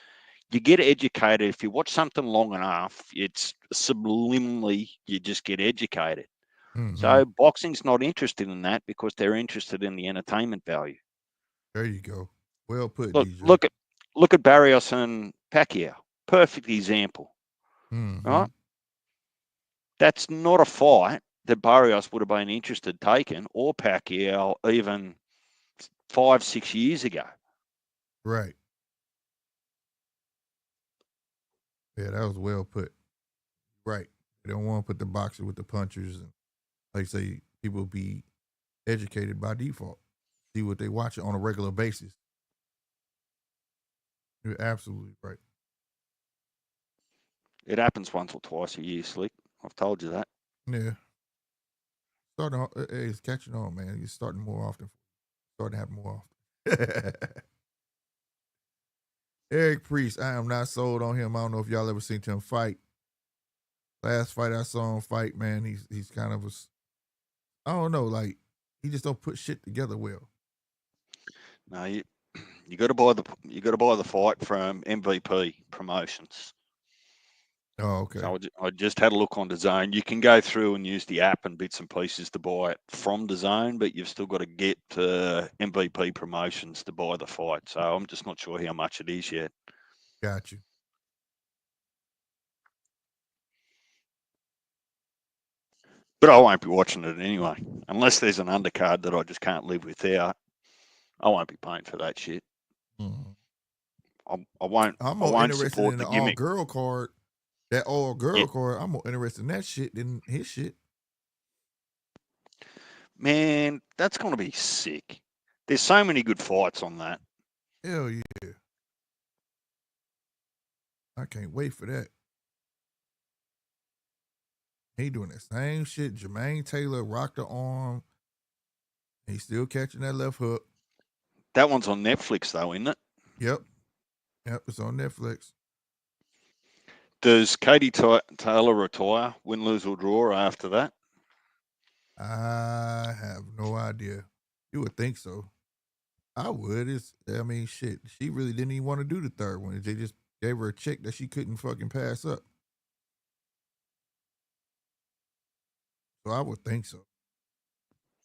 You get educated. If you watch something long enough, it's subliminally, you just get educated. So boxing's not interested in that because they're interested in the entertainment value. There you go. Well put, DJ. Look at Barrios and Pacquiao. Perfect example. Right? That's not a fight that Barrios would have been interested taking, or Pacquiao even 5-6 years ago. Right. Yeah, that was well put. Right. They don't want to put the boxer with the punchers, and like I say, people be educated by default. See what they watch on a regular basis. You're absolutely right. It happens once or twice a year, Slick. I've told you that. Yeah. It's catching on, man. It's starting more often. Starting to happen more often. Eric Priest, I am not sold on him. I don't know if y'all ever seen him fight. Last fight I saw him fight, man, he's kind of I don't know, like he just don't put shit together well. No, you got to buy the fight from MVP Promotions. Oh, okay. So I just had a look on the Zone. You can go through and use the app and bits and pieces to buy it from the Zone, but you've still got to get MVP Promotions to buy the fight. So I'm just not sure how much it is yet. Got you. But I won't be watching it anyway, unless there's an undercard that I just can't live without. I won't be paying for that shit. I won't. I'm more interested in the all girl card. That all girl card. I'm more interested in that shit than his shit. Man, that's gonna be sick. There's so many good fights on that. Hell yeah! I can't wait for that. He doing the same shit. Jermaine Taylor rocked the arm. He's still catching that left hook. That one's on Netflix, though, isn't it? Yep. Yep, it's on Netflix. Does Katie Taylor retire, win, lose, or draw after that? I have no idea. You would think so. I would. Shit. She really didn't even want to do the third one. They just gave her a check that she couldn't fucking pass up. So I would think so.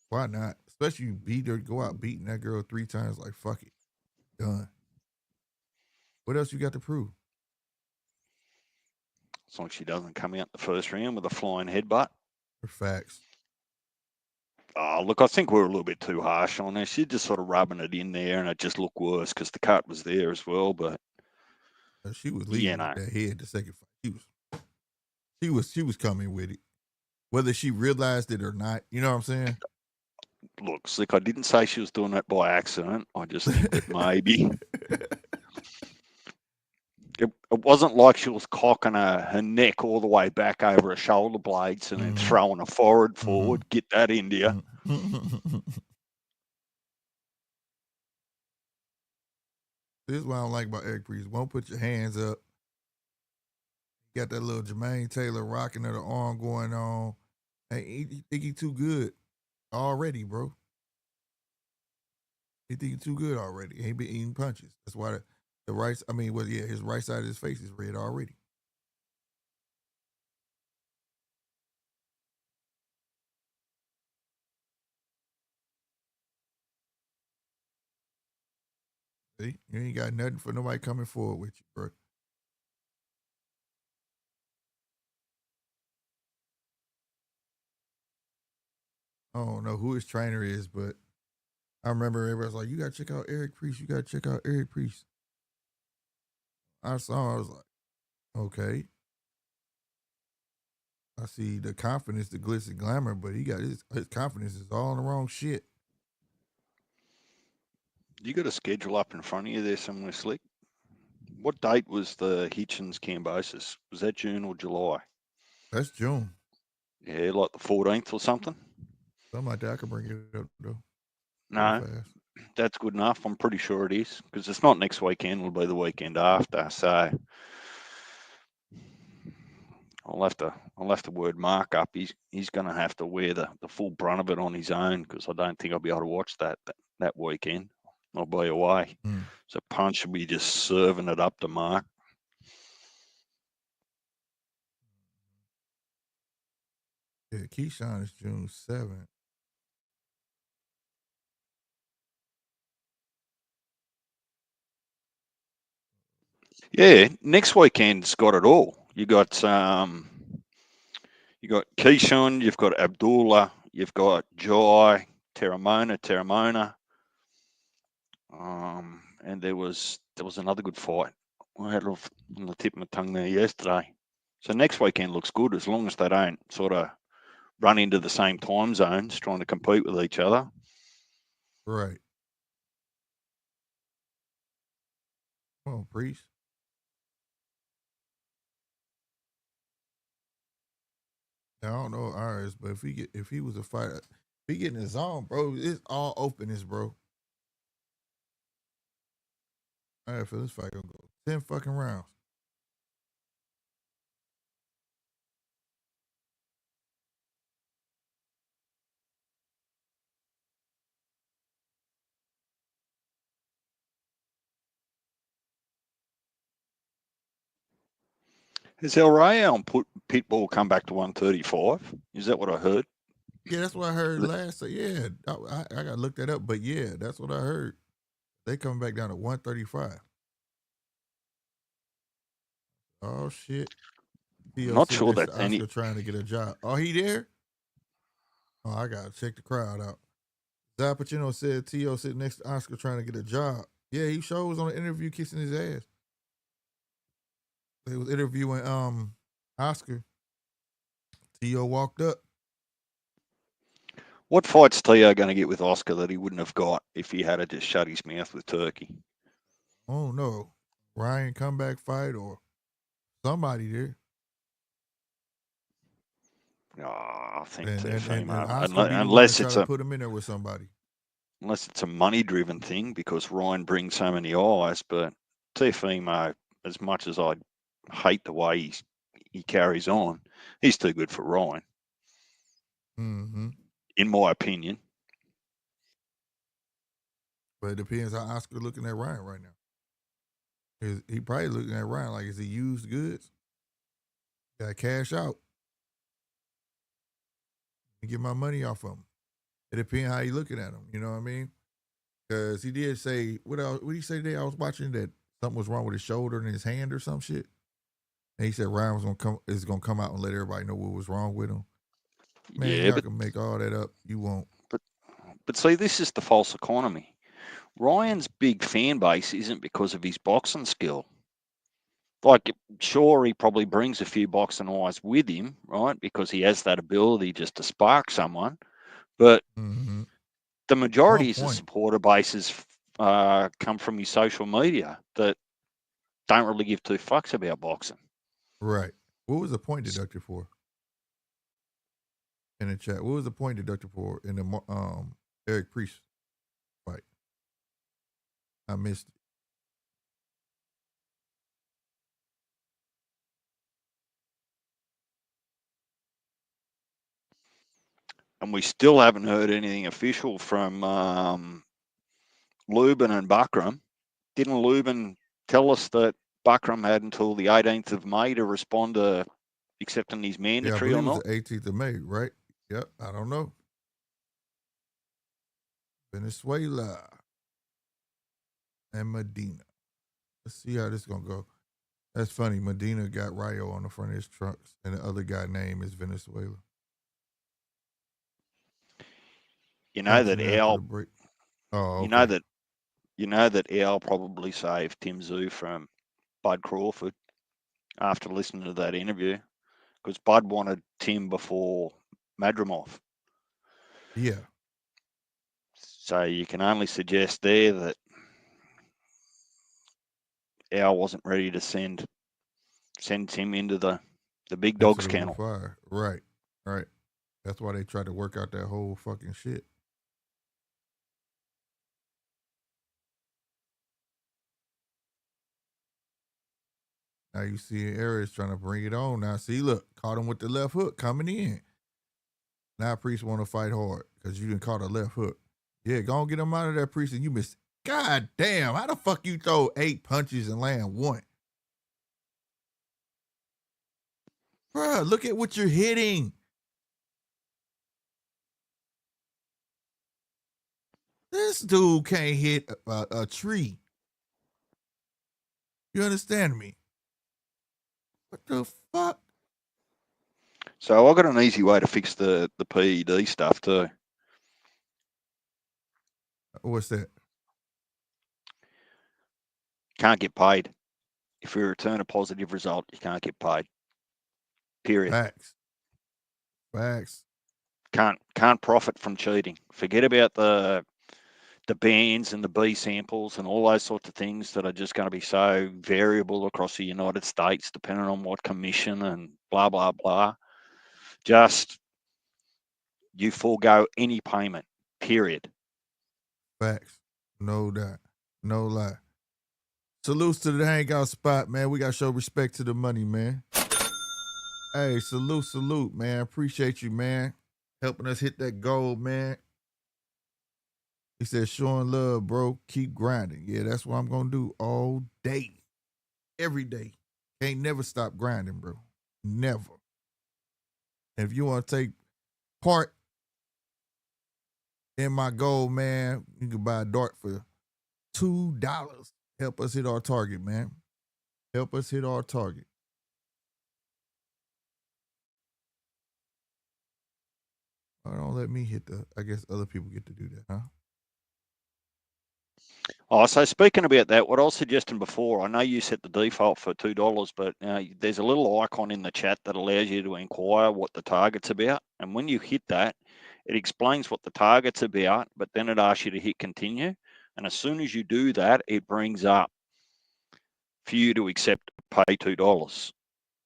Why not? Especially you beat her, go out beating that girl 3 times, like, fuck it. Done. What else you got to prove? As long as she doesn't come out the first round with a flying headbutt. For facts. Oh, look, I think we were a little bit too harsh on her. She's just sort of rubbing it in there, and it just looked worse because the cut was there as well. But She was leading with that head the second fight. She was coming with it. Whether she realized it or not, you know what I'm saying? Look, Slick, I didn't say she was doing that by accident. I just think that maybe. It wasn't like she was cocking her neck all the way back over her shoulder blades and then throwing her forward. Get that into you. This is what I don't like about Eric Priest. Won't put your hands up. You got that little Jermaine Taylor rocking of the arm going on. Hey, he think he too good already, bro. He think he too good already. He ain't been eating punches. That's why the right, his right side of his face is red already. See, you ain't got nothing for nobody coming forward with you, bro. I don't know who his trainer is, but I remember everybody was like, you got to check out Eric Priest. You got to check out Eric Priest. I saw, I was like, okay. I see the confidence, the glitz and glamour, but he got his confidence is all in the wrong shit. You got a schedule up in front of you there somewhere, Slick? What date was the Hitchens Cambosis? Was that June or July? That's June. Yeah, like the 14th or something? Something like that. I can bring it up, though. No, that's good enough. I'm pretty sure it is because it's not next weekend. It'll be the weekend after. So I'll have to word Mark up. He's going to have to wear the full brunt of it on his own because I don't think I'll be able to watch that weekend. I'll be away. So Punch will be just serving it up to Mark. Yeah, Keyshawn is June 7th. Yeah, next weekend's got it all. You got Keyshawn, you've got Abdullah, you've got Jai, Terramona. And there was another good fight. I had it on the tip of my tongue there yesterday. So next weekend looks good as long as they don't sort of run into the same time zones trying to compete with each other. Right. Come on, Priest. I don't know Arias, but if he was a fighter, if he get in his zone, bro, it's all openness, bro. I feel this fight gonna go 10 fucking rounds. Has El Rayo on Pitbull come back to 135? Is that what I heard? Yeah, that's what I heard last. Yeah, I got to look that up, but yeah, that's what I heard. They coming back down to 135. Oh shit! Not sure that Oscar trying to get a job. Oh, he there? Oh, I gotta check the crowd out. Zapachino said T.O. sitting next to Oscar trying to get a job. Yeah, he sure was on an interview kissing his ass. They was interviewing Oscar. T.O. walked up. What fight's T.O. going to get with Oscar that he wouldn't have got if he had just shut his mouth with Turkey? Oh no, Ryan comeback fight or somebody there. Oh, I think And Teofimo, Oscar be the one to unless try it's to a put him in there with somebody. money-driven thing, because Ryan brings so many eyes. But Teofimo, as much as I hate the way he carries on, he's too good for Ryan, Mm-hmm. in my opinion. But it depends how Oscar looking at Ryan right now. He probably looking at Ryan like, is he used goods? Got to cash out and get my money off of him. It depends how you looking at him. You know what I mean? Because he did say, what else? What did he say today? I was watching that something was wrong with his shoulder and his hand or some shit. And he said Ryan was gonna come out and let everybody know what was wrong with him. Man, Yeah, y'all can make all that up. You won't. but see, this is the false economy. Ryan's big fan base isn't because of his boxing skill. Like, sure, he probably brings a few boxing eyes with him, right? Because he has that ability just to spark someone. But Mm-hmm. the majority of point. his supporter bases come from his social media that don't really give two fucks about boxing. Right. What was the point deducted for? In the chat, what was the point deducted for in the Eric Priest fight? I missed it. And we still haven't heard anything official from Lubin and Buckram. Didn't Lubin tell us that Buckram had until the 18th of May to respond to accepting his mandatory Yeah, I or believe not? it was the 18th of May, right? Yep, I don't know. Venezuela and Medina. Let's see how this is gonna go. That's funny. Medina got Rayo on the front of his trunks, and the other guy name is Venezuela. You know that After Al. the break. Oh, okay. You know that Al probably saved Tim Tszyu from Bud Crawford after listening to that interview, because Bud wanted Tim before Madrimov. Yeah. So you can only suggest there that Al wasn't ready to send Tim into the big dog's kennel. Fire. Right. Right. That's why they tried to work out that whole fucking shit. Now you see Arias trying to bring it on. Now see, look, caught him with the left hook coming in. Now Priest want to fight hard because you didn't caught a left hook. Yeah, go and get him out of there, Priest, and you missed. God damn, how the fuck you throw 8 punches and land 1? Bruh, look at what you're hitting. This dude can't hit a tree. You understand me? What the fuck? So I got an easy way to fix the PED stuff too. What's that? Can't get paid. If you return a positive result, you can't get paid. Period. Facts. Can't profit from cheating. Forget about the bands and the B samples and all those sorts of things that are just going to be so variable across the United States, depending on what commission and blah, blah, blah. Just you forego any payment, period. Facts. No doubt. No lie. Salutes to the hangout spot, man. We got to show respect to the money, man. Hey, salute, man. Appreciate you, man. Helping us hit that goal, man. He said, showing love, bro. Keep grinding. Yeah, that's what I'm going to do all day. Every day. Can't never stop grinding, bro. Never. And if you want to take part in my goal, man, you can buy a dart for $2. Help us hit our target, man. Help us hit our target. Oh, don't let me hit I guess other people get to do that, huh? Oh, so speaking about that, what I was suggesting before, I know you set the default for $2, but there's a little icon in the chat that allows you to inquire what the target's about. And when you hit that, it explains what the target's about, but then it asks you to hit continue. And as soon as you do that, it brings up for you to accept pay $2.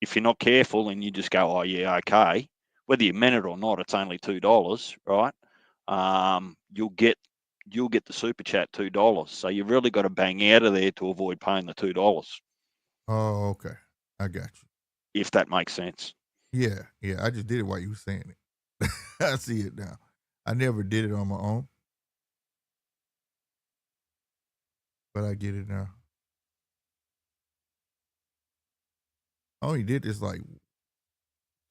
If you're not careful and you just go, oh, yeah, okay, whether you meant it or not, it's only $2, right? You'll get the super chat $2. So you really got to bang out of there to avoid paying the $2. Oh, okay. I got you. If that makes sense. Yeah. I just did it while you were saying it. I see it now. I never did it on my own, but I get it now. I only did this like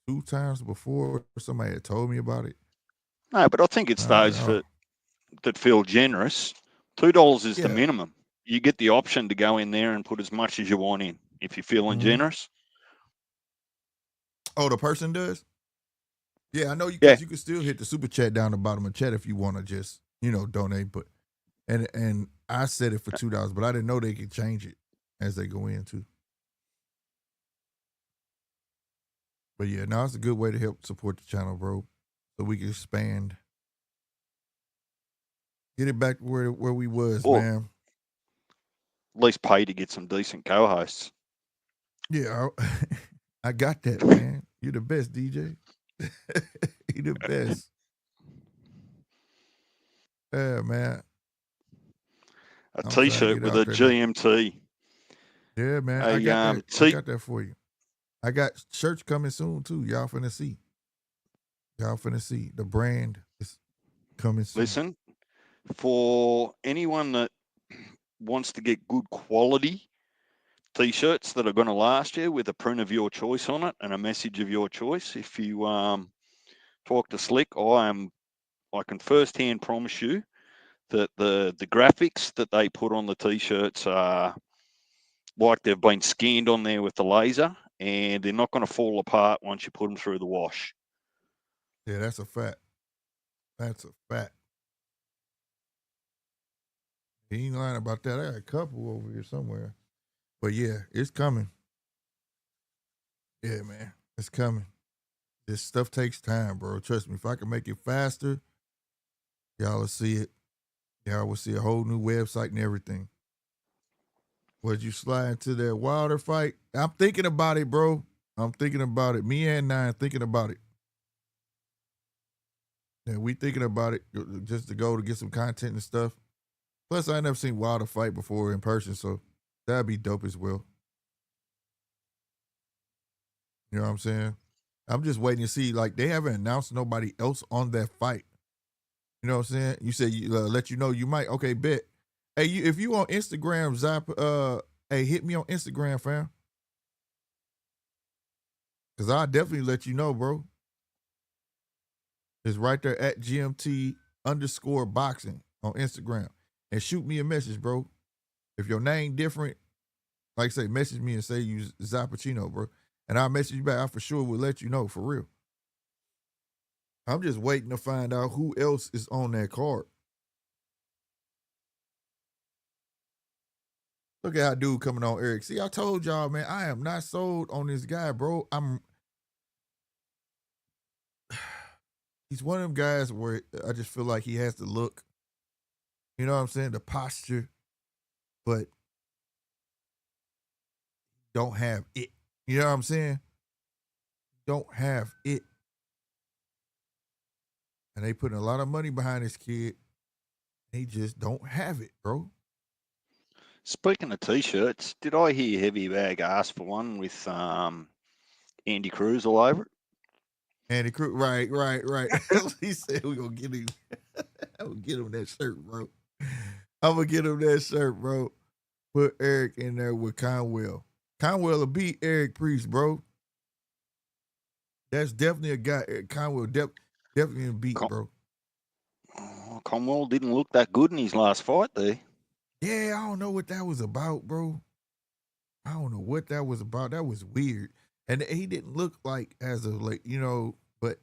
2 times before somebody had told me about it. No, but I think it's those that feel generous. $2 is the minimum. You get the option to go in there and put as much as you want in if you're feeling generous. Oh, the person does? Yeah, I know you because you can still hit the super chat down the bottom of the chat if you want to just, donate. But and I set it for $2, but I didn't know they could change it as they go in too. But yeah, no, it's a good way to help support the channel, bro. So we can expand. Get it back where we was, man. At least pay to get some decent co-hosts. Yeah, I got that, man. You're the best, DJ. You're the best. Yeah, man. A T-shirt with a GMT. Yeah, man. I got that. I got that for you. I got shirts coming soon too. Y'all finna see. The brand is coming soon. Listen, for anyone that wants to get good quality T-shirts that are going to last you with a print of your choice on it and a message of your choice, if you talk to Slick, I can firsthand promise you that the graphics that they put on the T-shirts are like they've been scanned on there with the laser, and they're not going to fall apart once you put them through the wash. Yeah, that's a fact. He ain't lying about that. I got a couple over here somewhere. But yeah, it's coming. Yeah, man, it's coming. This stuff takes time, bro. Trust me. If I can make it faster, y'all will see it. Y'all will see a whole new website and everything. Would you slide into that Wilder fight? I'm thinking about it, bro. I'm thinking about it. Me and Nine thinking about it. Yeah, we thinking about it just to go to get some content and stuff. Plus, I never seen Wilder fight before in person, so that'd be dope as well. You know what I'm saying? I'm just waiting to see. Like, they haven't announced nobody else on that fight. You know what I'm saying? You said let you know you might. Okay, bet. Hey, if you on Instagram, hey, hit me on Instagram, fam. Because I'll definitely let you know, bro. It's right there at GMT_boxing on Instagram. And shoot me a message, bro. If your name different, like I say, message me and say you Zappuccino, bro. And I'll message you back. I for sure will let you know, for real. I'm just waiting to find out who else is on that card. Look at how dude coming on, Eric. See, I told y'all, man, I am not sold on this guy, bro. He's one of them guys where I just feel like he has the look. You know what I'm saying? The posture, but don't have it. You know what I'm saying? Don't have it. And they putting a lot of money behind this kid. They just don't have it, bro. Speaking of T-shirts, did I hear Heavy Bag ask for one with Andy Cruz all over it? Andy Cruz, right. He said we're going to get him. I'm going to get him that shirt, bro. Put Eric in there with Conwell. Conwell will beat Eric Priest, bro. That's definitely a guy. Conwell definitely a beat, bro. Conwell didn't look that good in his last fight there. Yeah, I don't know what that was about, bro. I don't know what that was about. That was weird. And he didn't look like as a, like, but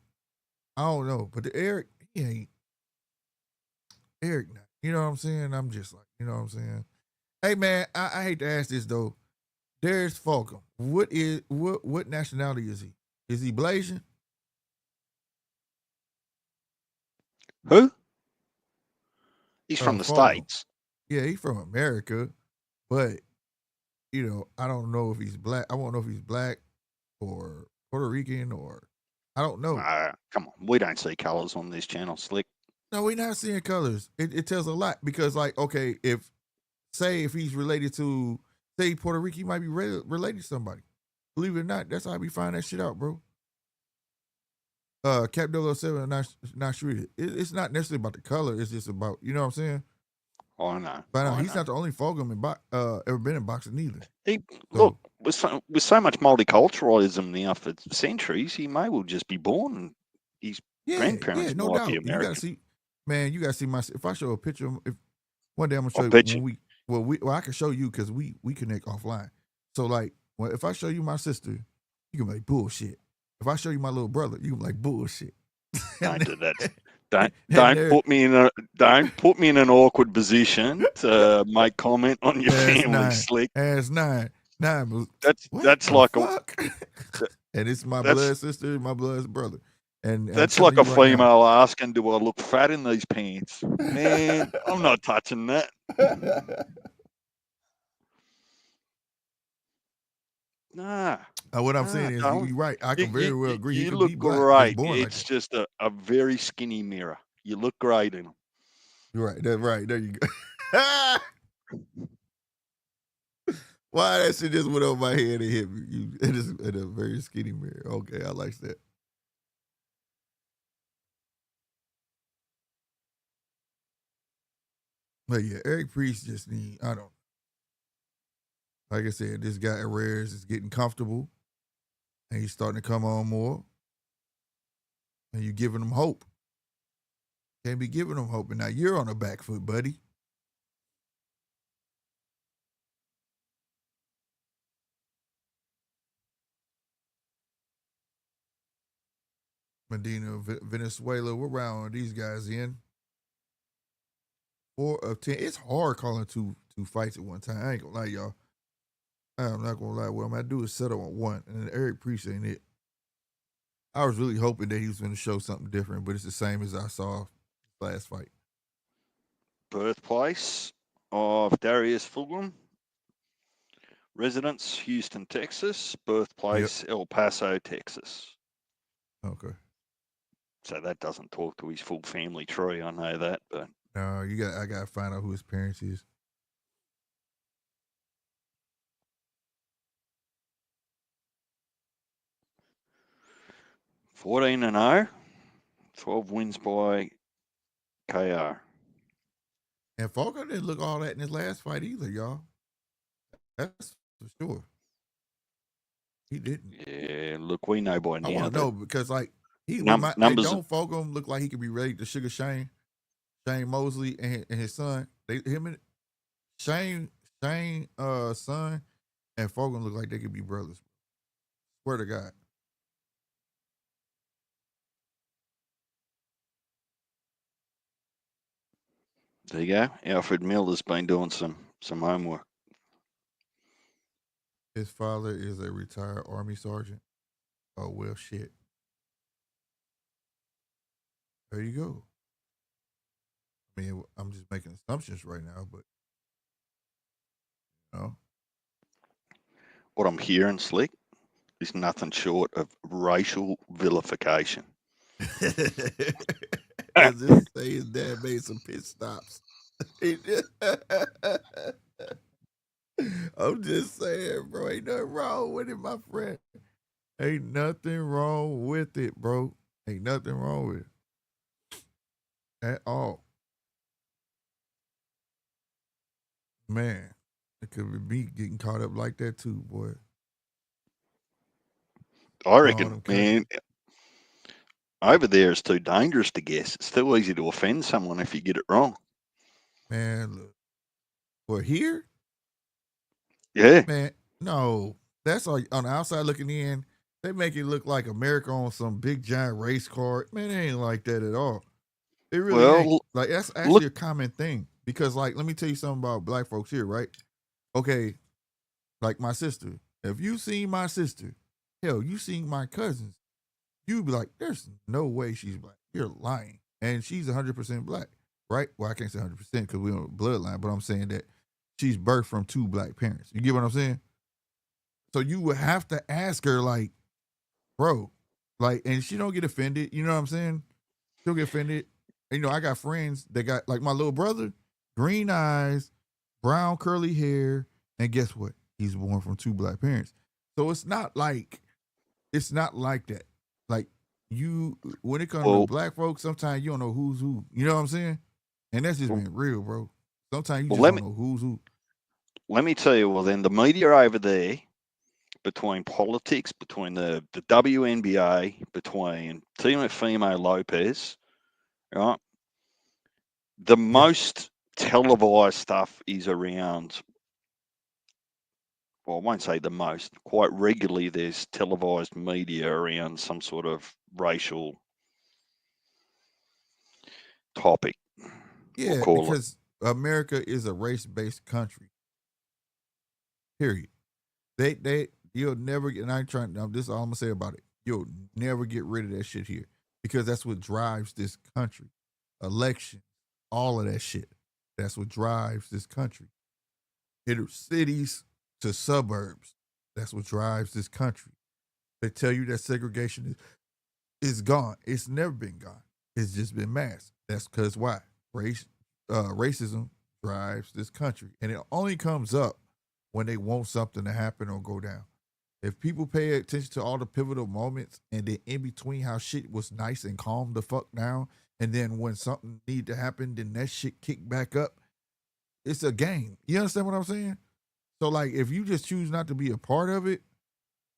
I don't know. But the Eric, he ain't. Eric, you know what I'm saying? I'm just like, you know what I'm saying? Hey, man, I hate to ask this, though. Darius Fulghum, what nationality is he? Is he Blasian? Who? He's from the Fulghum. States. Yeah, he's from America, but, I don't know if he's black. I won't know if he's black or Puerto Rican or I don't know. Come on, we don't see colors on this channel, Slick. No, we're not seeing colors. It tells a lot because, like, okay, if he's related to, say, Puerto Rico, he might be related to somebody. Believe it or not, that's how we find that shit out, bro. Cap 007 not sure. It's not necessarily about the color. It's just about, you know what I'm saying? Oh, I know. But he's not the only Fulghum ever been in boxing either. Look, with so much multiculturalism now for centuries, he may well just be born and his grandparents no might doubt. be You American. gotta see, man. You gotta see if I show a picture of him, if one day I'm gonna show I'll bet you. Well, I can show you because we connect offline. So like, if I show you my sister, you can be like bullshit. If I show you my little brother, you can be like bullshit. Don't do that. Don't put me in an awkward position to make comment on your family, Slick. As nine. That's like fuck? And it's my blood sister, my blood brother. And that's like a female asking, "Do I look fat in these pants?" Man, I'm not touching that. Nah. What I'm saying is, you're right. I can very well agree. You look great. It's just a very skinny mirror. You look great in them. You're right. That's right. There you go. Why that shit just went over my head and hit me? It is in a very skinny mirror. Okay, I like that. But yeah, Eric Priest just like I said, this guy Arias is getting comfortable and he's starting to come on more. And you're giving him hope. Can't be giving him hope. And now you're on the back foot, buddy. Medina, Venezuela, what round are these guys in? 4 of 10. It's hard calling two fights at one time. I ain't gonna lie, y'all. I'm not gonna lie. What I'm gonna do is settle on one, and Eric Priest ain't it. I was really hoping that he was gonna show something different, but it's the same as I saw last fight. Birthplace of Darius Fulghum. Residence, Houston, Texas. Birthplace, El Paso, Texas. Okay. So that doesn't talk to his full family tree. I know that, but no, I gotta find out who his parents is. (14-0), 12 wins by KR. And Fulghum didn't look all that in his last fight either, y'all. That's for sure. He didn't. Yeah, look, we know by now. I want to know because like numbers. Don't Fulghum look like he could be ready to sugar Shane Mosley and his son. Shane son and Fulghum look like they could be brothers. Swear to God. There you go. Alfred Miller's been doing some homework. His father is a retired Army sergeant. Oh, well, shit. There you go. I mean, I'm just making assumptions right now, but, you know. What I'm hearing, Slick, is nothing short of racial vilification. I just say his dad made some pit stops. I'm just saying, bro. Ain't nothing wrong with it, my friend. Ain't nothing wrong with it, bro. Ain't nothing wrong with it. At all. Man, it could be me getting caught up like that too, boy. I reckon, man, over there it's too dangerous to guess. It's too easy to offend someone if you get it wrong. Man, look. Well, here? Yeah. Man, no. That's all on the outside looking in. They make it look like America on some big giant race car. Man, it ain't like that at all. It really ain't. Like, that's actually a common thing. Because, like, let me tell you something about black folks here, right? Okay, like my sister. If you seen my sister, hell, you seen my cousins, you'd be like, there's no way she's black. You're lying. And she's 100% black, right? Well, I can't say 100% because we don't bloodline, but I'm saying that she's birthed from 2 black parents. You get what I'm saying? So you would have to ask her, like, bro, Like, and she don't get offended. You know what I'm saying? She'll get offended. And, you know, I got friends that got, like my little brother, green eyes, brown curly hair, and guess what? He's born from 2 black parents. So it's not like that. Like, you, when it comes to black folks, sometimes you don't know who's who. You know what I'm saying? And that's just being real, bro. Sometimes you just don't know who's who. Let me tell you, well, then the media over there, between politics, between the WNBA, between Teofimo Lopez, right? The most televised stuff is around, well, I won't say the most, quite regularly there's televised media around some sort of racial topic. Yeah, we'll call because America is a race-based country. Period. You'll never get, and I ain't trying, this is all I'm gonna say about it. You'll never get rid of that shit here because that's what drives this country. Election, all of that shit. That's what drives this country. Cities to suburbs. That's what drives this country. They tell you that segregation is gone. It's never been gone. It's just been masked. That's because why? Racism drives this country. And it only comes up when they want something to happen or go down. If people pay attention to all the pivotal moments and then in between how shit was nice and calm the fuck down, and then when something need to happen, then that shit kick back up, it's a game. You understand what I'm saying? So, like, if you just choose not to be a part of it,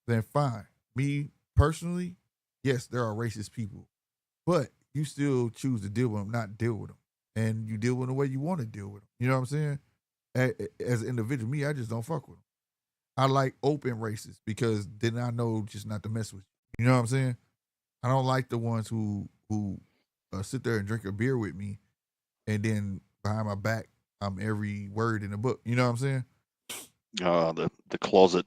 then fine. Me, personally, yes, there are racist people. But you still choose to deal with them, not deal with them. And you deal with them the way you want to deal with them. You know what I'm saying? As an individual, me, I just don't fuck with them. I like open racists because then I know just not to mess with you. You know what I'm saying? I don't like the ones who sit there and drink a beer with me and then behind my back, I'm every word in the book. You know what I'm saying? the closet.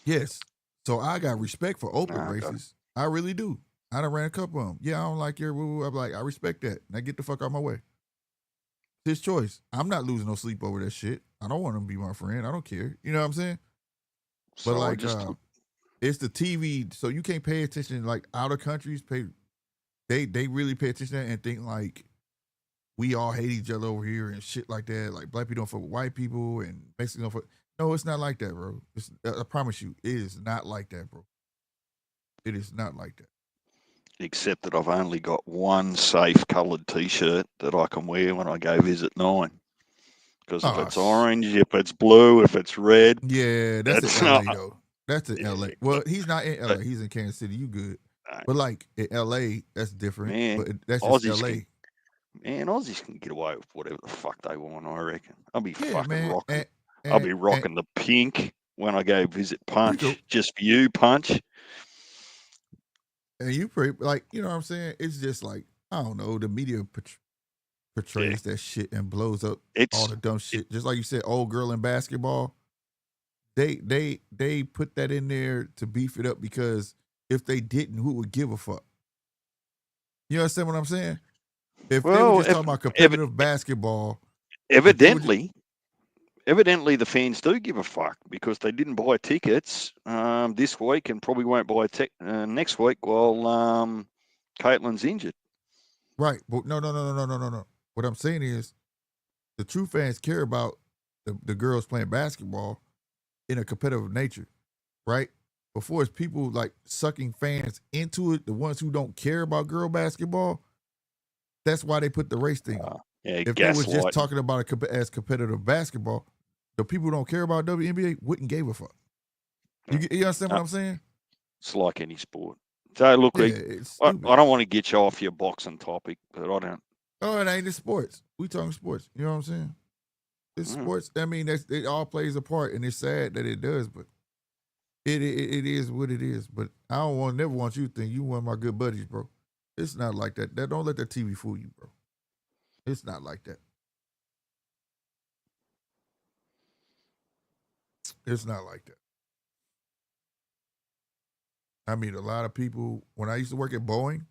Yes. So I got respect for open racists. I really do. I done ran a couple of them. Yeah, I don't like your woo. I'm like, I respect that. Now get the fuck out of my way. It's his choice. I'm not losing no sleep over that shit. I don't want him to be my friend. I don't care. You know what I'm saying? So but like, it's the TV, so you can't pay attention. Like outer countries, they really pay attention to that and think like we all hate each other over here and shit like that. Like black people don't fuck with white people and Mexicans don't fuck. No, it's not like that, bro. I promise you, it is not like that, bro. It is not like that. Except that I've only got one safe coloured T-shirt that I can wear when I go visit 9. Because if it's orange, if it's blue, if it's red, yeah, that's in LA though. That's in LA. Well, he's not in LA. He's in Kansas City. You good? But like in LA, that's different. Man, but that's just LA. Aussies can get away with whatever the fuck they want. I reckon. I'll be fucking man, rocking. I'll be rocking the pink when I go visit Punch. Just for you, Punch. And you pretty like, you know what I'm saying? It's just like, I don't know, the media portrays that shit and blows up all the dumb shit. Just like you said, old girl in basketball. They put that in there to beef it up because if they didn't, who would give a fuck? You understand what I'm saying? If they were just talking about competitive basketball, evidently the fans do give a fuck because they didn't buy tickets this week and probably won't buy next week while Caitlin's injured. Right. But no. What I'm saying is the true fans care about the girls playing basketball in a competitive nature, right? Before it's people like sucking fans into it, the ones who don't care about girl basketball, that's why they put the race thing on. If they was just talking about it as competitive basketball, the people who don't care about WNBA wouldn't give a fuck. You understand what I'm saying? It's like any sport. So look, I don't want to get you off your boxing topic, but I don't. Oh, it ain't the sports. We talking sports. You know what I'm saying? It's sports. I mean, it all plays a part, and it's sad that it does, but it is what it is. But I never want you to think you one of my good buddies, bro. It's not like that. Don't let that TV fool you, bro. It's not like that. It's not like that. I meet a lot of people. When I used to work at Boeing,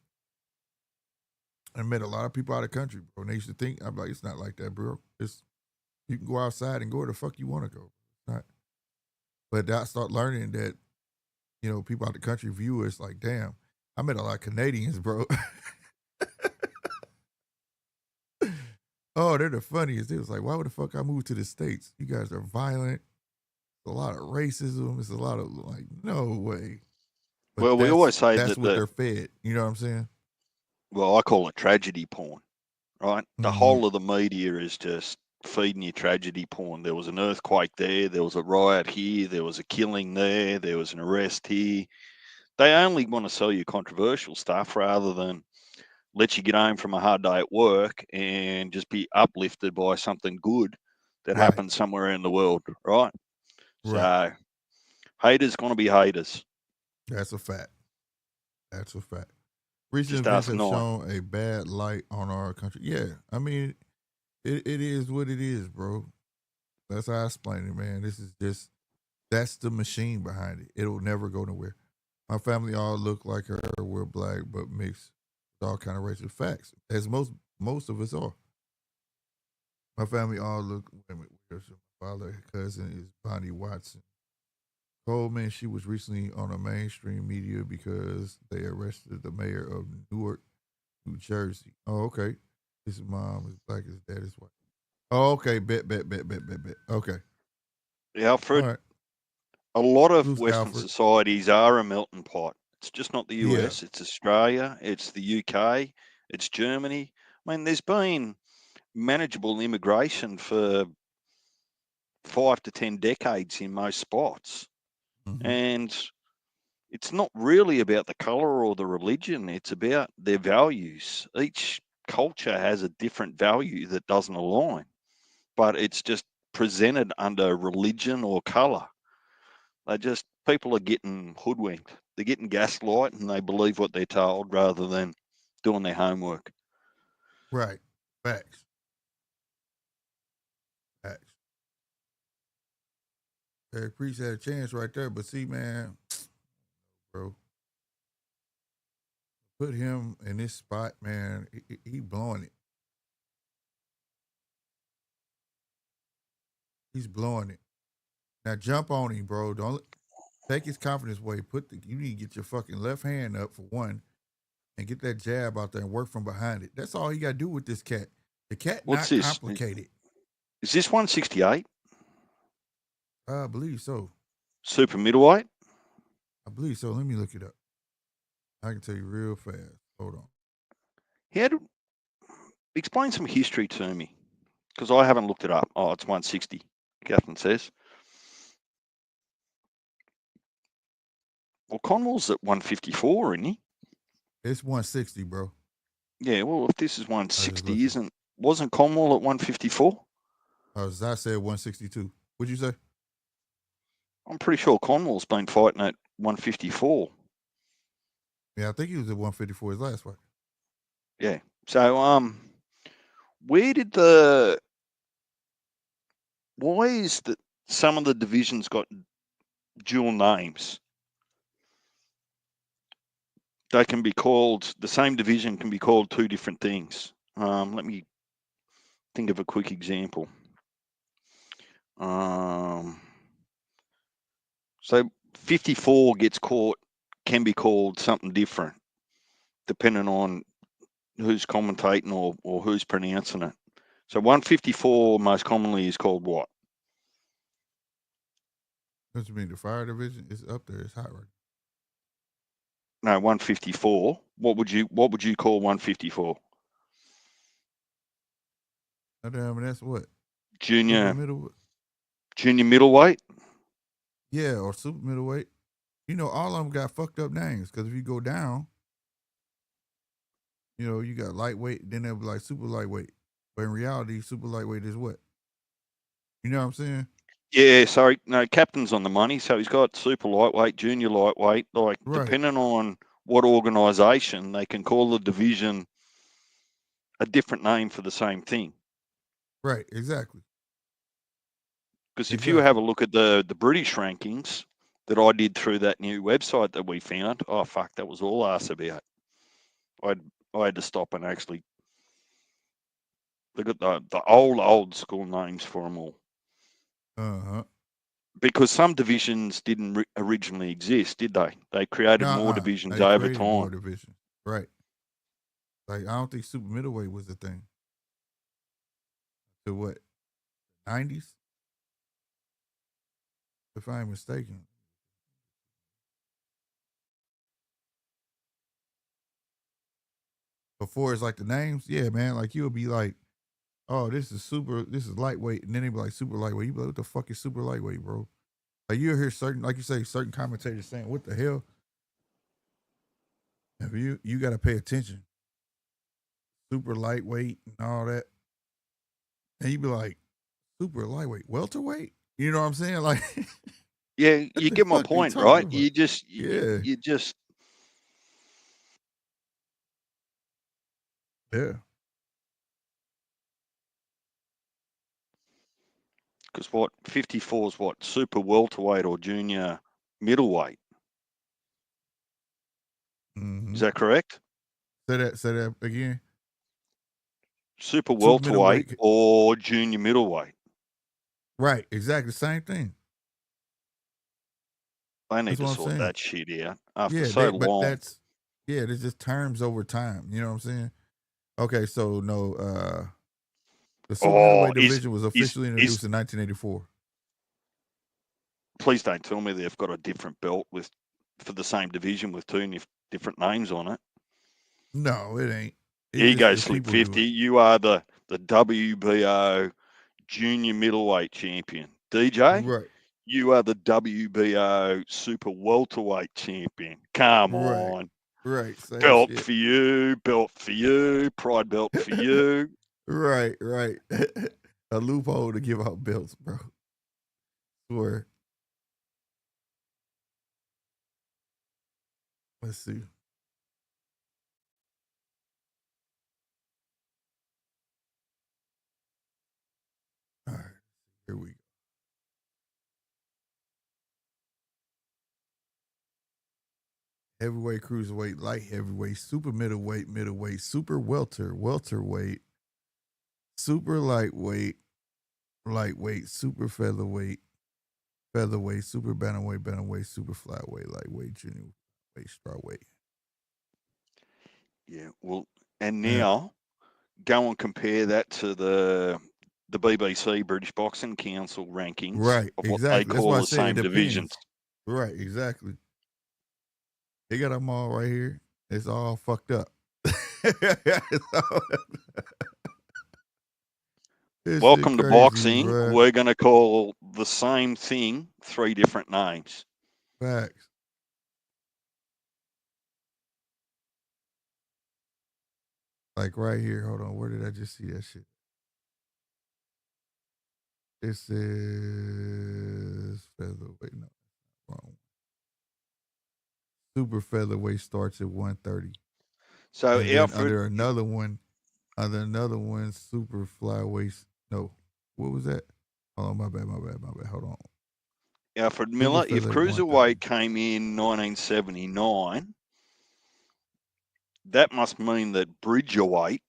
I met a lot of people out of the country, bro. And they used to think, I'm like, it's not like that, bro. You can go outside and go where the fuck you want to go. It's not. But I start learning that, you know, people out the country view us like, damn. I met a lot of Canadians, bro. Oh, they're the funniest. It was like, why would the fuck I moved to the States? You guys are violent. It's a lot of racism. It's a lot of like, no way. But Well, we always say that's that what they're fed. You know what I'm saying? well, I call it tragedy porn, right? The Mm-hmm. whole of the media is just feeding you tragedy porn. There was an earthquake there was a riot here, there was a killing there was an arrest here. They only want to sell you controversial stuff rather than let you get home from a hard day at work and just be uplifted by something good that Right. happens somewhere in the world, right? Right. So haters gonna be haters. That's a fact. That's a fact. Recent Just events ask have not. shown a bad light on our country. Yeah. I mean, it is what it is, bro. That's how I explain it, man. This is just, that's the machine behind it. It'll never go nowhere. My family all look like her. We're black, but mixed with all kind of racial facts, as most of us are. My family all look. Wait a minute, where's my father? Cousin is Bonnie Watson. Coleman. She was recently on a mainstream media because they arrested the mayor of Newark, New Jersey. Oh, okay. His mom is black. His dad is white. Oh, okay. Bet. Okay. All Alfred, right. a lot of Who's Western Alfred? societies are a melting pot. It's just not the Yeah. US, it's Australia, it's the UK, it's Germany. I mean, there's been manageable immigration for 5 to 10 decades in most spots. Mm-hmm. And it's not really about the color or the religion, it's about their values. Each culture has a different value that doesn't align, but it's just presented under religion or color. People are getting hoodwinked. They're getting gaslight and they believe what they're told rather than doing their homework. Right. Facts. Facts. Eric Priest had a chance right there, but see, man, bro, put him in this spot, man. He blowing it. He's blowing it. Now jump on him, bro. Don't take his confidence away. You need to get your fucking left hand up for one, and get that jab out there and work from behind it. That's all you got to do with this cat. The cat What's not this? complicated. Is this 168? I believe so. Super middleweight? I believe so. Let me look it up. I can tell you real fast. Hold on. Explain some history to me because I haven't looked it up. Oh, it's 160, Captain says. Well, Conwell's at 154, isn't he? It's 160, bro. Yeah, well, if this is I just 160, looked it. wasn't Conwell at 154? As I said, 162. What'd you say? I'm pretty sure Conwell's been fighting at 154. Yeah, I think he was at 154 his last fight. Yeah. So, where did the why is that some of the divisions got dual names? They can be called, the same division can be called two different things. Let me think of a quick example. So 54 can be called something different depending on who's commentating or who's pronouncing it. So 154 most commonly is called what? What you mean? The fire division is up there. It's hot right No, 154. What would you call 154? now. Damn, that's what? Super Junior middleweight? middleweight? Yeah, or super middleweight. You know, all of them got fucked up names because if you go down, you know, you got lightweight, then they'll be like super lightweight. But in reality, super lightweight is what? You know what I'm saying? Yeah, sorry, no, captain's on the money. So he's got super lightweight, junior lightweight. Like Right, depending on what organisation, they can call the division a different name for the same thing. right, exactly. Because if you Exactly. have a look at the British rankings that I did through that new website that we found, oh fuck, that was all ass about. I had to stop and actually look at the old school names for them all. Uh huh. because some divisions didn't originally exist, did they? They created more divisions they over created more time. divisions. Right. Like, I don't think super middleweight was the thing. To what? 90s? If I ain't mistaken. Before it's like the names, yeah, man. Like, you'll be like, oh, this is lightweight, and then they be like super lightweight. You be like, what the fuck is super lightweight, bro? Like, you'll hear certain, like you say, certain commentators saying, what the hell? If you gotta pay attention. Super lightweight and all that. And you be like, super lightweight, welterweight? You know what I'm saying? Like, yeah, you get my point, right? About? You just yeah. Because what 54 is what super welterweight or junior middleweight. Mm-hmm. Is that correct? Say that again. Super welterweight or junior middleweight. Right, exactly, same thing. They need to sort that shit out after so long. But there's just terms over time. You know what I'm saying? Okay, so no, the super middleweight division was officially introduced in 1984. Please don't tell me they've got a different belt for the same division with two different names on it. No, it ain't. Ego Slip 50. You are the WBO junior middleweight champion. DJ, right. You are the WBO super welterweight champion. Come on. Right. Belt for you, pride belt for you. Right. A loophole to give out belts, bro. Swear. Let's see. All right. Here we go. Heavyweight, cruiserweight, light heavyweight, super middleweight, super welterweight, super lightweight, super featherweight, super bantamweight, super flyweight, lightweight, junior weight, strawweight. Yeah, well, and now go and compare that to the BBC, British Boxing Council rankings, right? Of exactly. What they call the same divisions. Right, exactly. They got them all right here. It's all fucked up. Welcome to boxing. Bro. We're going to call the same thing 3 different names. Facts. Like right here. Hold on. Where did I just see that shit? This is featherweight. No, wrong. Super featherweight starts at 130. So under another one, super flyweight. No, what was that? Oh, my bad. Hold on. Alfred Miller, if cruiserweight came in 1979, that must mean that bridgerweight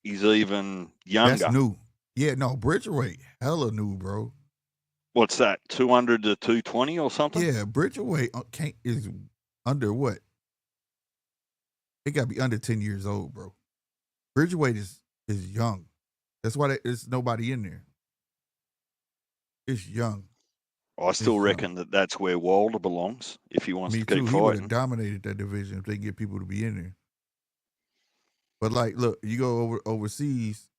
is even younger. That's new. Yeah, no, bridgerweight, hella new, bro. What's that? 200 to 220 or something? Yeah, bridgerweight is under what? It got to be under 10 years old, bro. Bridgerweight is young. That's why there's nobody in there. It's young. I still reckon that's where Wilder belongs if he wants to keep fighting. He would have dominated that division if they get people to be in there. But like, look, you go overseas,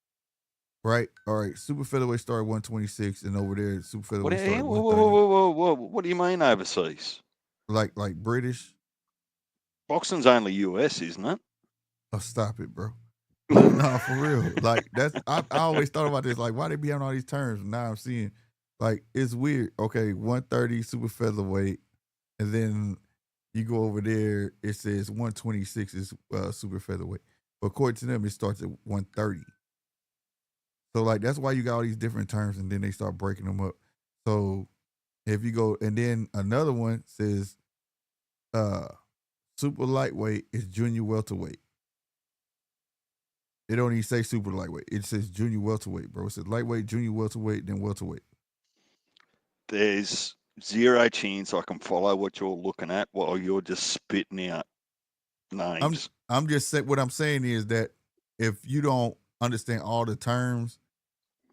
right? All right, super featherweight started 126, and over there, super featherweight started 130. Whoa. What do you mean overseas? Like British? Boxing's only US, isn't it? Oh, stop it, bro. No, for real. Like, that's I always thought about this. Like, why they be on all these terms? Now I'm seeing, like, it's weird. Okay, 130 super featherweight, and then you go over there, it says 126 is super featherweight. But according to them, it starts at 130. So, like, that's why you got all these different terms, and then they start breaking them up. So, if you go, and then another one says super lightweight is junior welterweight. It don't even say super lightweight. It says junior welterweight, bro. It says lightweight, junior welterweight, then welterweight. There's zero chance I can follow what you're looking at while you're just spitting out names. I'm just saying, what I'm saying is that if you don't understand all the terms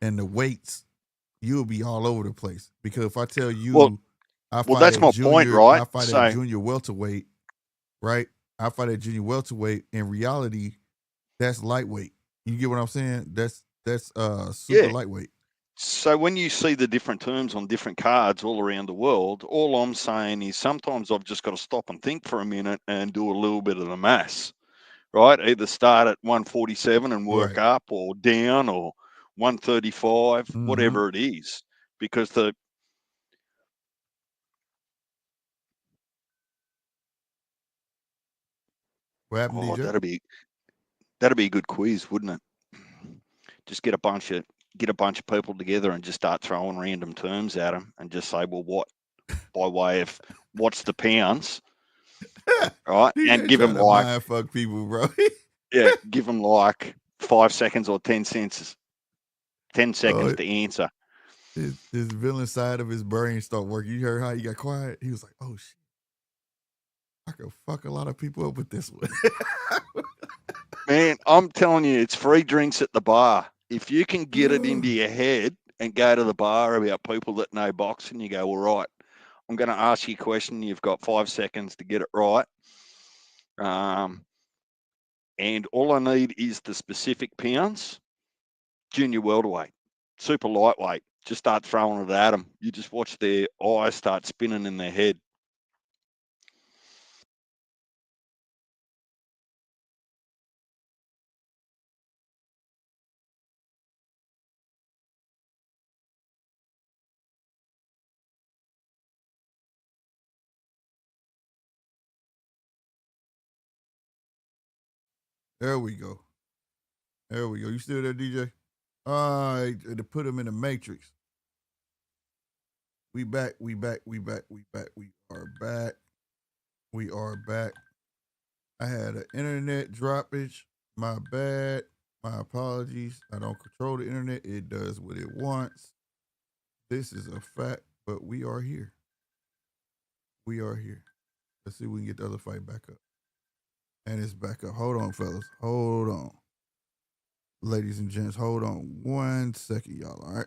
and the weights, you'll be all over the place. Because if I tell you, Well, I that's my point, right? I fight So at junior welterweight, right? I fight at junior welterweight. In reality, that's lightweight. You get what I'm saying? That's super yeah. lightweight. So when you see the different terms on different cards all around the world, all I'm saying is sometimes I've just got to stop and think for a minute and do a little bit of the maths, right? Either start at 147 and work Right. up, or down, or 135, Mhm. whatever it is, because What happened, DJ? that'd be a good quiz, wouldn't it? Just get a bunch of people together and just start throwing random terms at them and just say, well, what, by way of what's the pounds, right? And DJ give them trying to like, mind fuck people, bro. yeah, give them like 5 seconds or 10 seconds Oh, to answer. his villain side of his brain start working. You heard how he got quiet? He was like, oh shit, I could fuck a lot of people up with this one. Man, I'm telling you, it's free drinks at the bar. If you can get it into your head and go to the bar about people that know boxing, you go, all right, I'm going to ask you a question. You've got 5 seconds to get it right. And all I need is the specific pounds, junior welterweight, super lightweight. Just start throwing it at them. You just watch their eyes start spinning in their head. There we go. There we go. You still there, DJ? All right, to put him in the matrix. We back. We back. We back. We back. We are back. We are back. I had an internet droppage. My bad. My apologies. I don't control the internet. It does what it wants. This is a fact, but we are here. We are here. Let's see if we can get the other fight back up. And it's back up. Hold on, fellas. Hold on. Ladies and gents, hold on 1 second, y'all. All right.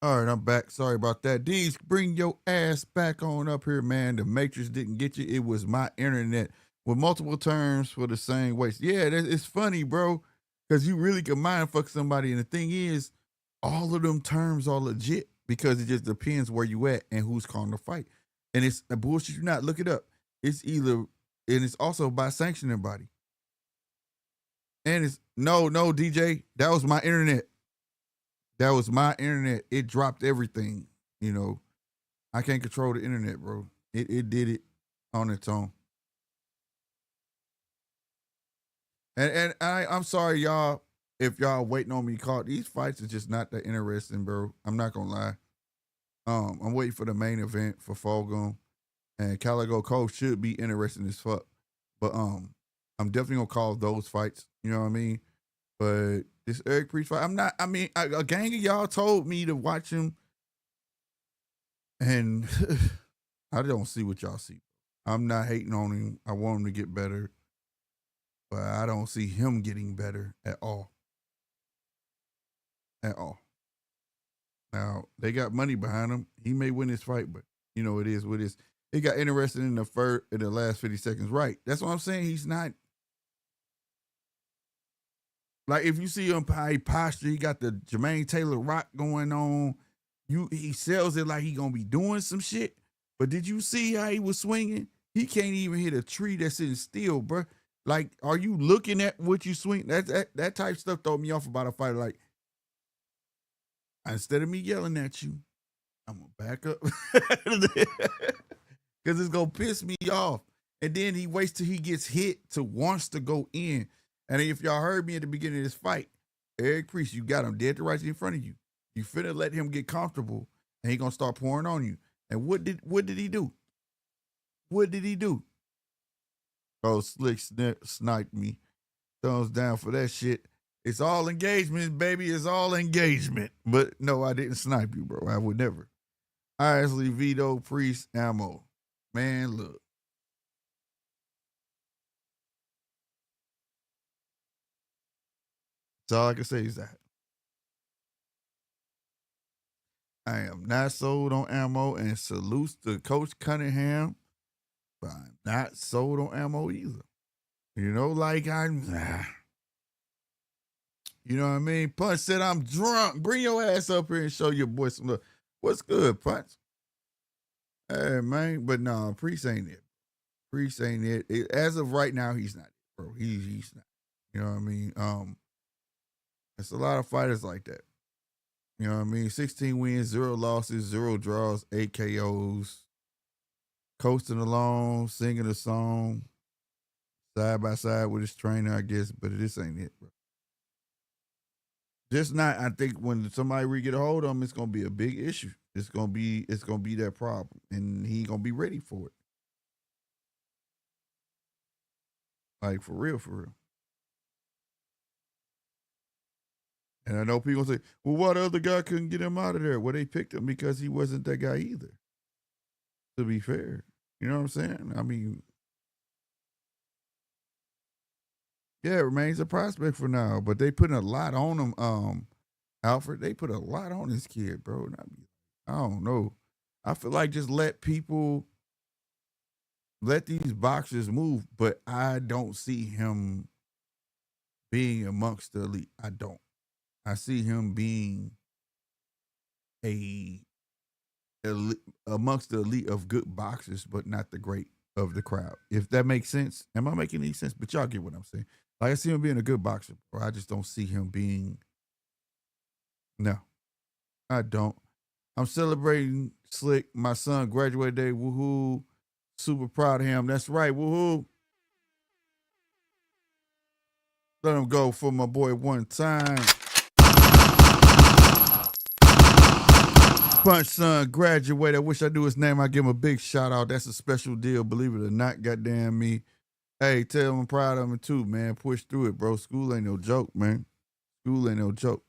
All right, I'm back. Sorry about that. D's, bring your ass back on up here, man. The Matrix didn't get you. It was my internet with multiple terms for the same waste. Yeah, it's funny, bro, because you really can mind fuck somebody. And the thing is, all of them terms are legit because it just depends where you at and who's calling the fight. And it's a bullshit. You not look it up. It's either, and it's also by sanctioning body. And it's no, DJ, that was my internet. That was my internet. It dropped everything. You know, I can't control the internet, bro. It did it on its own. And I'm sorry, y'all, if y'all waiting on me to call. These fights are just not that interesting, bro. I'm not gonna lie. I'm waiting for the main event for Fulghum. And Calico Cole should be interesting as fuck. But I'm definitely gonna call those fights. You know what I mean? But this Eric Priest fight, I'm not. I mean, a gang of y'all told me to watch him, and I don't see what y'all see. I'm not hating on him. I want him to get better, but I don't see him getting better at all. At all. Now they got money behind him. He may win this fight, but you know it is what it is. It got interested in the last 50 seconds. Right. That's what I'm saying. He's not. Like if you see him posture, he got the Jermaine Taylor rock going on. He sells it like he gonna be doing some shit. But did you see how he was swinging? He can't even hit a tree that's sitting still, bro. Like, are you looking at what you swing? That type of stuff throw me off about a fighter. Like, instead of me yelling at you, I'm gonna back up because it's gonna piss me off. And then he waits till he gets hit to wants to go in. And if y'all heard me at the beginning of this fight, Eric Priest, you got him dead to rights in front of you. You finna let him get comfortable, and he gonna start pouring on you. And what did he do? What did he do? Oh, Slick sniped me. Thumbs down for that shit. It's all engagement, baby. It's all engagement. But no, I didn't snipe you, bro. I would never. Honestly, Vito, Priest, ammo. Man, look. That's all I can say is that. I am not sold on ammo, and salutes to Coach Cunningham, but I'm not sold on ammo either. You know, like you know what I mean? Punch said I'm drunk. Bring your ass up here and show your boy some love. What's good, Punch? Hey, man. But no, Priest ain't it. Priest ain't it. As of right now, he's not it, bro. He's not. You know what I mean? It's a lot of fighters like that. You know what I mean? 16 wins, 0 losses, 0 draws, 8 KOs. Coasting along, singing a song, side by side with his trainer, I guess, but this ain't it, bro. Just not, I think when somebody really get a hold of him, it's gonna be a big issue. It's gonna be that problem. And he ain't gonna be ready for it. Like for real, for real. And I know people say, well, why the other guy couldn't get him out of there? Well, they picked him because he wasn't that guy either. To be fair. You know what I'm saying? I mean, yeah, it remains a prospect for now, but they putting a lot on him, Alfred. They put a lot on this kid, bro. And I don't know. I feel like just let these boxers move, but I don't see him being amongst the elite. I don't. I see him being amongst the elite of good boxers, but not the great of the crowd. If that makes sense. Am I making any sense? But y'all get what I'm saying. Like, I see him being a good boxer, bro. I just don't see him being. No, I don't. I'm celebrating Slick. My son graduated day. Woohoo. Super proud of him. That's right. Woohoo. Let him go for my boy one time. Punch son graduated. I wish I knew his name. I give him a big shout out. That's a special deal. Believe it or not, goddamn me. Hey, tell him I'm proud of him too, man. Push through it, bro. School ain't no joke, man. School ain't no joke.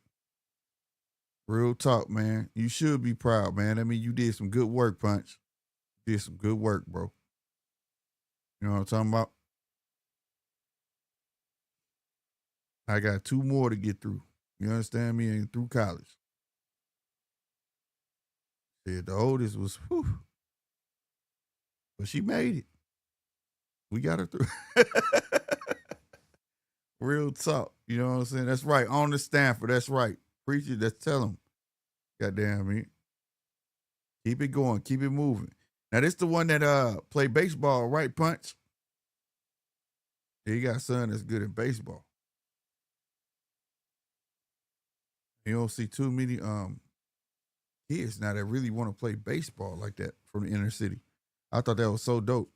Real talk, man. You should be proud, man. I mean, you did some good work, Punch. You did some good work, bro. You know what I'm talking about? I got 2 more to get through. You understand me? Ain't through college. Yeah, the oldest was, whew. But she made it. We got her through. Real talk. You know what I'm saying? That's right. On the Stanford. That's right. Preach it. Let's tell them. Goddamn me. Keep it going. Keep it moving. Now, this the one that play baseball, right, Punch? Yeah, he got a son that's good at baseball. You don't see too many kids now that really want to play baseball like that from the inner city. I thought that was so dope.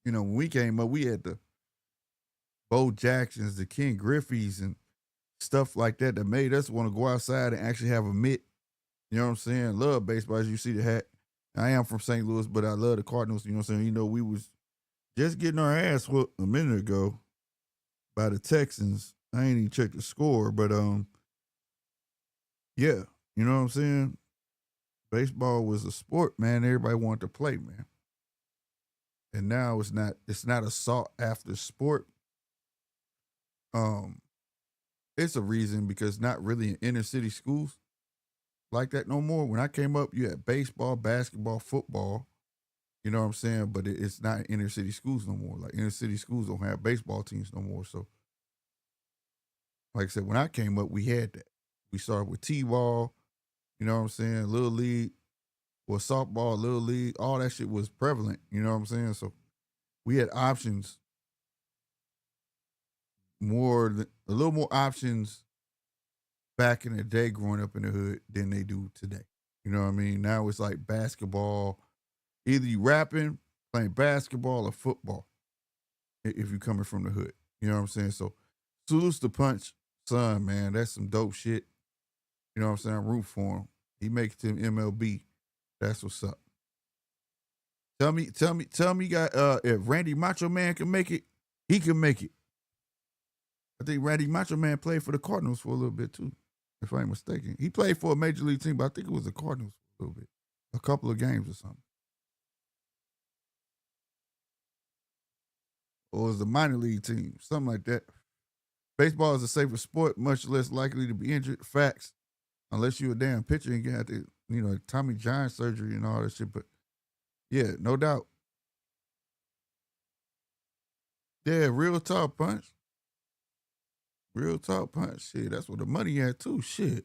You know, when we came up, we had the Bo Jacksons, the Ken Griffiths, and stuff like that made us want to go outside and actually have a mitt. You know what I'm saying? Love baseball, as you see the hat. I am from St. Louis, but I love the Cardinals. You know what I'm saying? You know, we was just getting our ass whooped a minute ago by the Texans. I ain't even checked the score, but yeah, you know what I'm saying? Baseball was a sport, man. Everybody wanted to play, man. And now it's not a sought after sport. It's a reason because not really in inner city schools like that no more. When I came up, you had baseball, basketball, football. You know what I'm saying? But it's not inner city schools no more. Like inner city schools don't have baseball teams no more. So, like I said, when I came up, we had that. We started with T-ball. You know what I'm saying? Little League. or softball, little league, all that shit was prevalent. You know what I'm saying? So we had options a little more options back in the day growing up in the hood than they do today. You know what I mean? Now it's like basketball. Either you rapping, playing basketball or football if you coming from the hood. You know what I'm saying? So salutes to Punch son, man. That's some dope shit. You know what I'm saying? I'm rooting for him. He makes it to MLB. That's what's up. Tell me, guy, if Randy Macho Man can make it, he can make it. I think Randy Macho Man played for the Cardinals for a little bit too, if I ain't mistaken. He played for a major league team, but I think it was the Cardinals for a little bit. A couple of games or something. Or it was the minor league team, something like that. Baseball is a safer sport, much less likely to be injured. Facts. Unless you're a damn pitcher and get the, Tommy John surgery and all that shit. But yeah, no doubt. Yeah, real talk, Punch. Real talk, Punch. Shit, that's what the money at too. Shit. At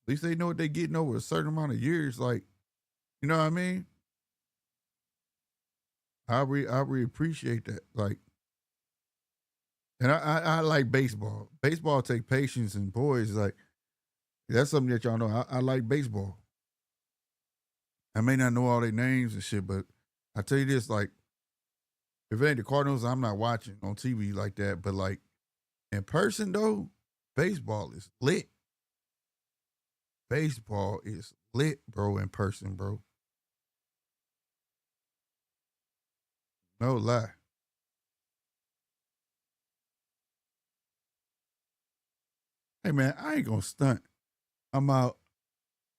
least they know what they getting over a certain amount of years. Like, you know what I mean? I really appreciate that. Like, and I like baseball. Baseball take patience, and boys, like, that's something that y'all know. I like baseball. I may not know all their names and shit, but I tell you this, like, if it ain't the Cardinals, I'm not watching on TV like that. But like in person though, baseball is lit. Baseball is lit, bro, in person, bro. No lie. Hey man, I ain't gonna stunt. I'm out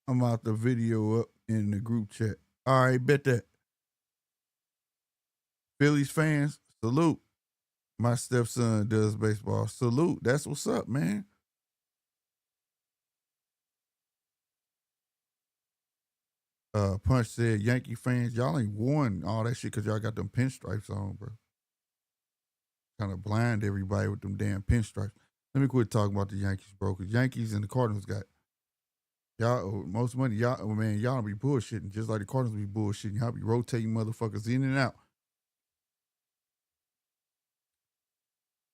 the video up in the group chat. All right, bet that. Phillies fans, salute. My stepson does baseball. Salute. That's what's up, man. Punch said, Yankee fans, y'all ain't won all that shit because y'all got them pinstripes on, bro. Kind of blind everybody with them damn pinstripes. Let me quit talking about the Yankees, bro, because Yankees and the Cardinals got y'all most money. Y'all be bullshitting just like the Cardinals be bullshitting. Y'all be rotating motherfuckers in and out.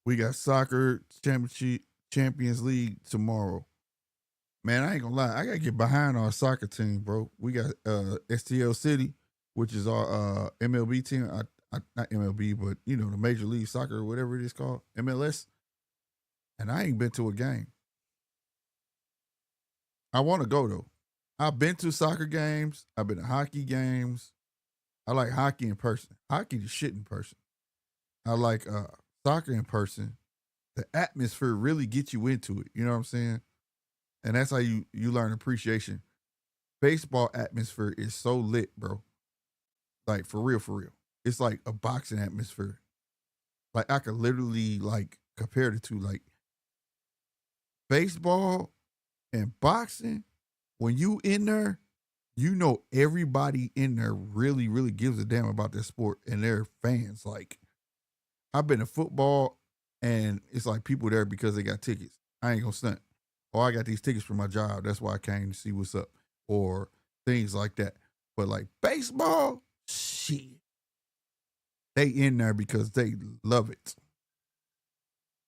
We got soccer Champions League tomorrow. Man, I ain't gonna lie. I gotta get behind our soccer team, bro. We got STL City, which is our MLB team. Not MLB, but the Major League Soccer or whatever it is called, MLS. And I ain't been to a game. I want to go though. I've been to soccer games. I've been to hockey games. I like hockey in person. Hockey the shit in person. I like soccer in person. The atmosphere really gets you into it. You know what I'm saying? And that's how you learn appreciation. Baseball atmosphere is so lit, bro. Like for real, for real. It's like a boxing atmosphere. Like I could literally like compare the two. Like baseball and boxing, when you in there, everybody in there really, really gives a damn about their sport and they're fans. Like I've been to football and it's like people there because they got tickets. I ain't gonna stunt. Oh, I got these tickets for my job. That's why I came to see what's up. Or things like that. But like baseball, shit. They in there because they love it.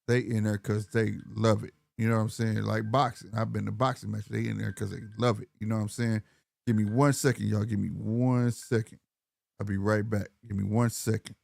They in there because they love it. You know what I'm saying? Like boxing. I've been to boxing matches. They in there because they love it. You know what I'm saying? Give me 1 second, y'all. Give me 1 second. I'll be right back. Give me 1 second.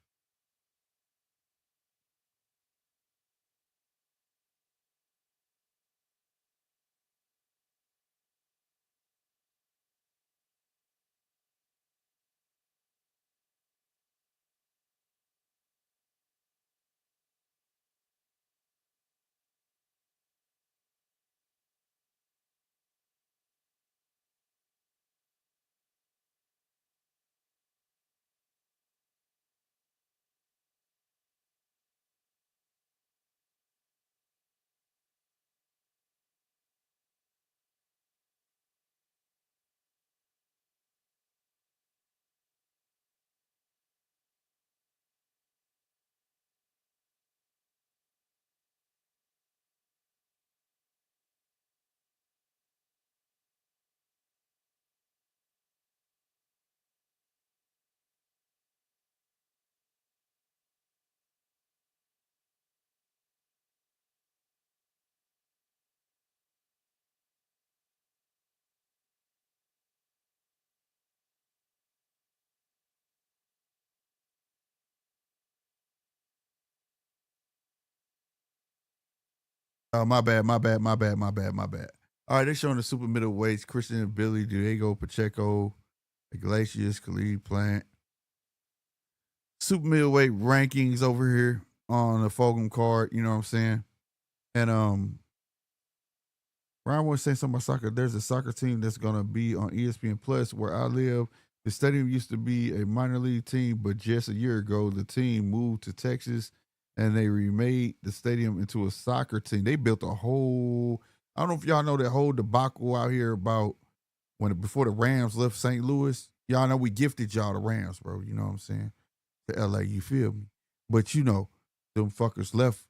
Oh, my bad. All right, they're showing the super middleweights: Christian and Billy, Diego Pacheco, Iglesias, Khalid Plant. Super middleweight rankings over here on the Fulghum card. You know what I'm saying? And Ryan was saying something about soccer. There's a soccer team that's gonna be on ESPN Plus where I live. The stadium used to be a minor league team, but just a year ago, the team moved to Texas and they remade the stadium into a soccer team. They built a whole, I don't know if y'all know that whole debacle out here about before the Rams left St. Louis. Y'all know we gifted y'all the Rams, bro. You know what I'm saying? To LA, you feel me? But you know, them fuckers left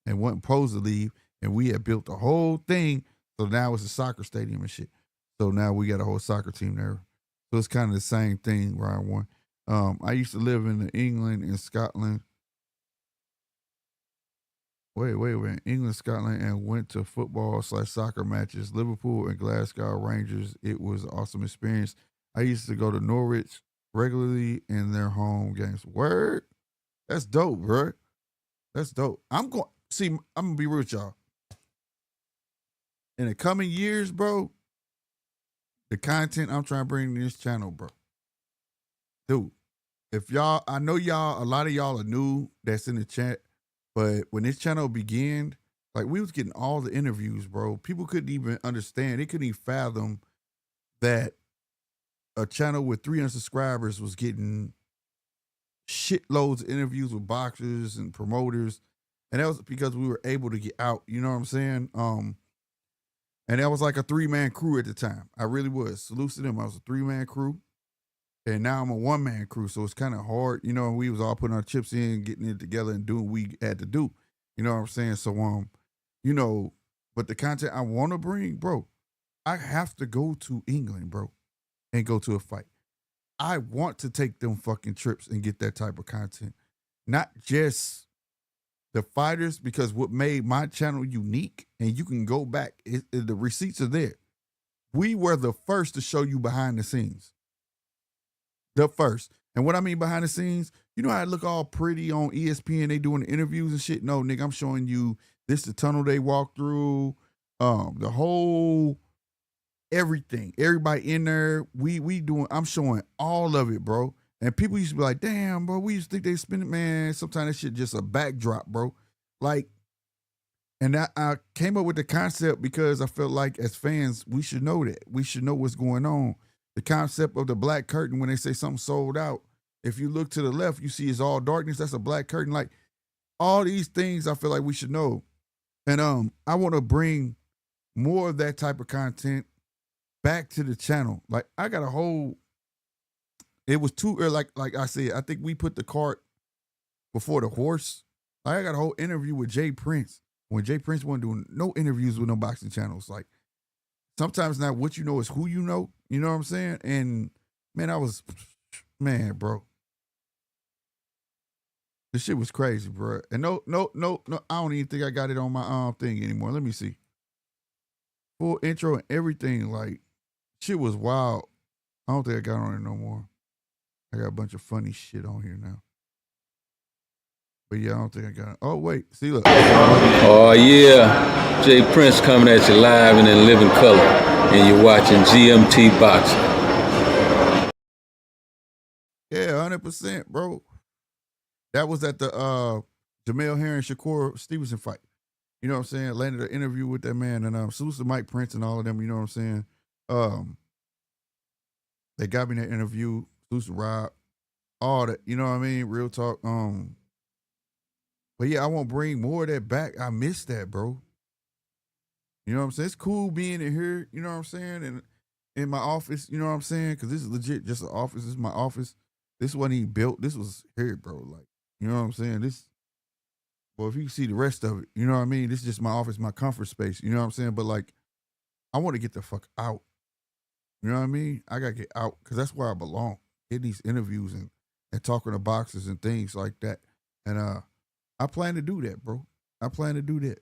and wasn't supposed to leave, and we had built the whole thing. So now it's a soccer stadium and shit. So now we got a whole soccer team there. So it's kind of the same thing, Ryan one. I used to live in England and Scotland. Wait, England, Scotland, and went to football/soccer matches. Liverpool and Glasgow Rangers. It was an awesome experience. I used to go to Norwich regularly in their home games. Word? That's dope, bro. That's dope. I'm gonna be real with y'all. In the coming years, bro, the content I'm trying to bring to this channel, bro. Dude, I know a lot of y'all are new that's in the chat, but when this channel began, like we was getting all the interviews, bro. People couldn't even understand. They couldn't even fathom that a channel with 300 subscribers was getting shitloads of interviews with boxers and promoters. And that was because we were able to get out. You know what I'm saying? And that was like a 3-man crew at the time. I really was. Salute to them. I was a 3-man crew. And now I'm a 1-man crew. So it's kind of hard. You know, we was all putting our chips in, getting it together and doing what we had to do. You know what I'm saying? So, you know, but the content I want to bring, bro, I have to go to England, bro, and go to a fight. I want to take them fucking trips and get that type of content. Not just the fighters, because what made my channel unique, and you can go back, the receipts are there. We were the first to show you behind the scenes. The first. And what I mean behind the scenes, you know how I look all pretty on ESPN, they doing the interviews and shit? No, nigga, I'm showing you this the tunnel they walk through, the whole everything. Everybody in there, I'm showing all of it, bro. And people used to be like, damn, bro, we used to think they spin it, man. Sometimes that shit just a backdrop, bro. Like, and I came up with the concept because I felt like as fans, we should know that. We should know what's going on. The concept of the black curtain, when they say something sold out, if you look to the left, you see it's all darkness. That's a black curtain. Like, all these things I feel like we should know. And I want to bring more of that type of content back to the channel. Like, I got a whole, it was too early, like I said, I think we put the cart before the horse. Like, I got a whole interview with Jay Prince when Jay Prince wasn't doing no interviews with no boxing channels. Like, sometimes not what you know is who you know. You know what I'm saying? And man, bro. This shit was crazy, bro. And no, I don't even think I got it on my thing anymore. Let me see. Full intro and everything. Like, shit was wild. I don't think I got on it no more. I got a bunch of funny shit on here now. But yeah, I don't think I got it. Oh, wait. See, look. Oh, yeah. Jay Prince coming at you live and in living color. And you're watching GMT Boxing. Yeah, 100%, bro. That was at the Jamel Herring Shakur Stevenson fight. You know what I'm saying? Landed an interview with that man. And salute to Mike Prince and all of them. You know what I'm saying? They got me in that interview. Salute to Rob. All that. You know what I mean? Real talk. But yeah, I want to bring more of that back. I miss that, bro. You know what I'm saying? It's cool being in here, you know what I'm saying? And in my office, you know what I'm saying? Because this is legit just an office. This is my office. This wasn't even built. This was here, bro. Like, you know what I'm saying? Well, if you see the rest of it, you know what I mean? This is just my office, my comfort space. You know what I'm saying? But like, I want to get the fuck out. You know what I mean? I got to get out because that's where I belong. Getting these interviews and talking to boxers and things like that. And I plan to do that, bro. I plan to do that.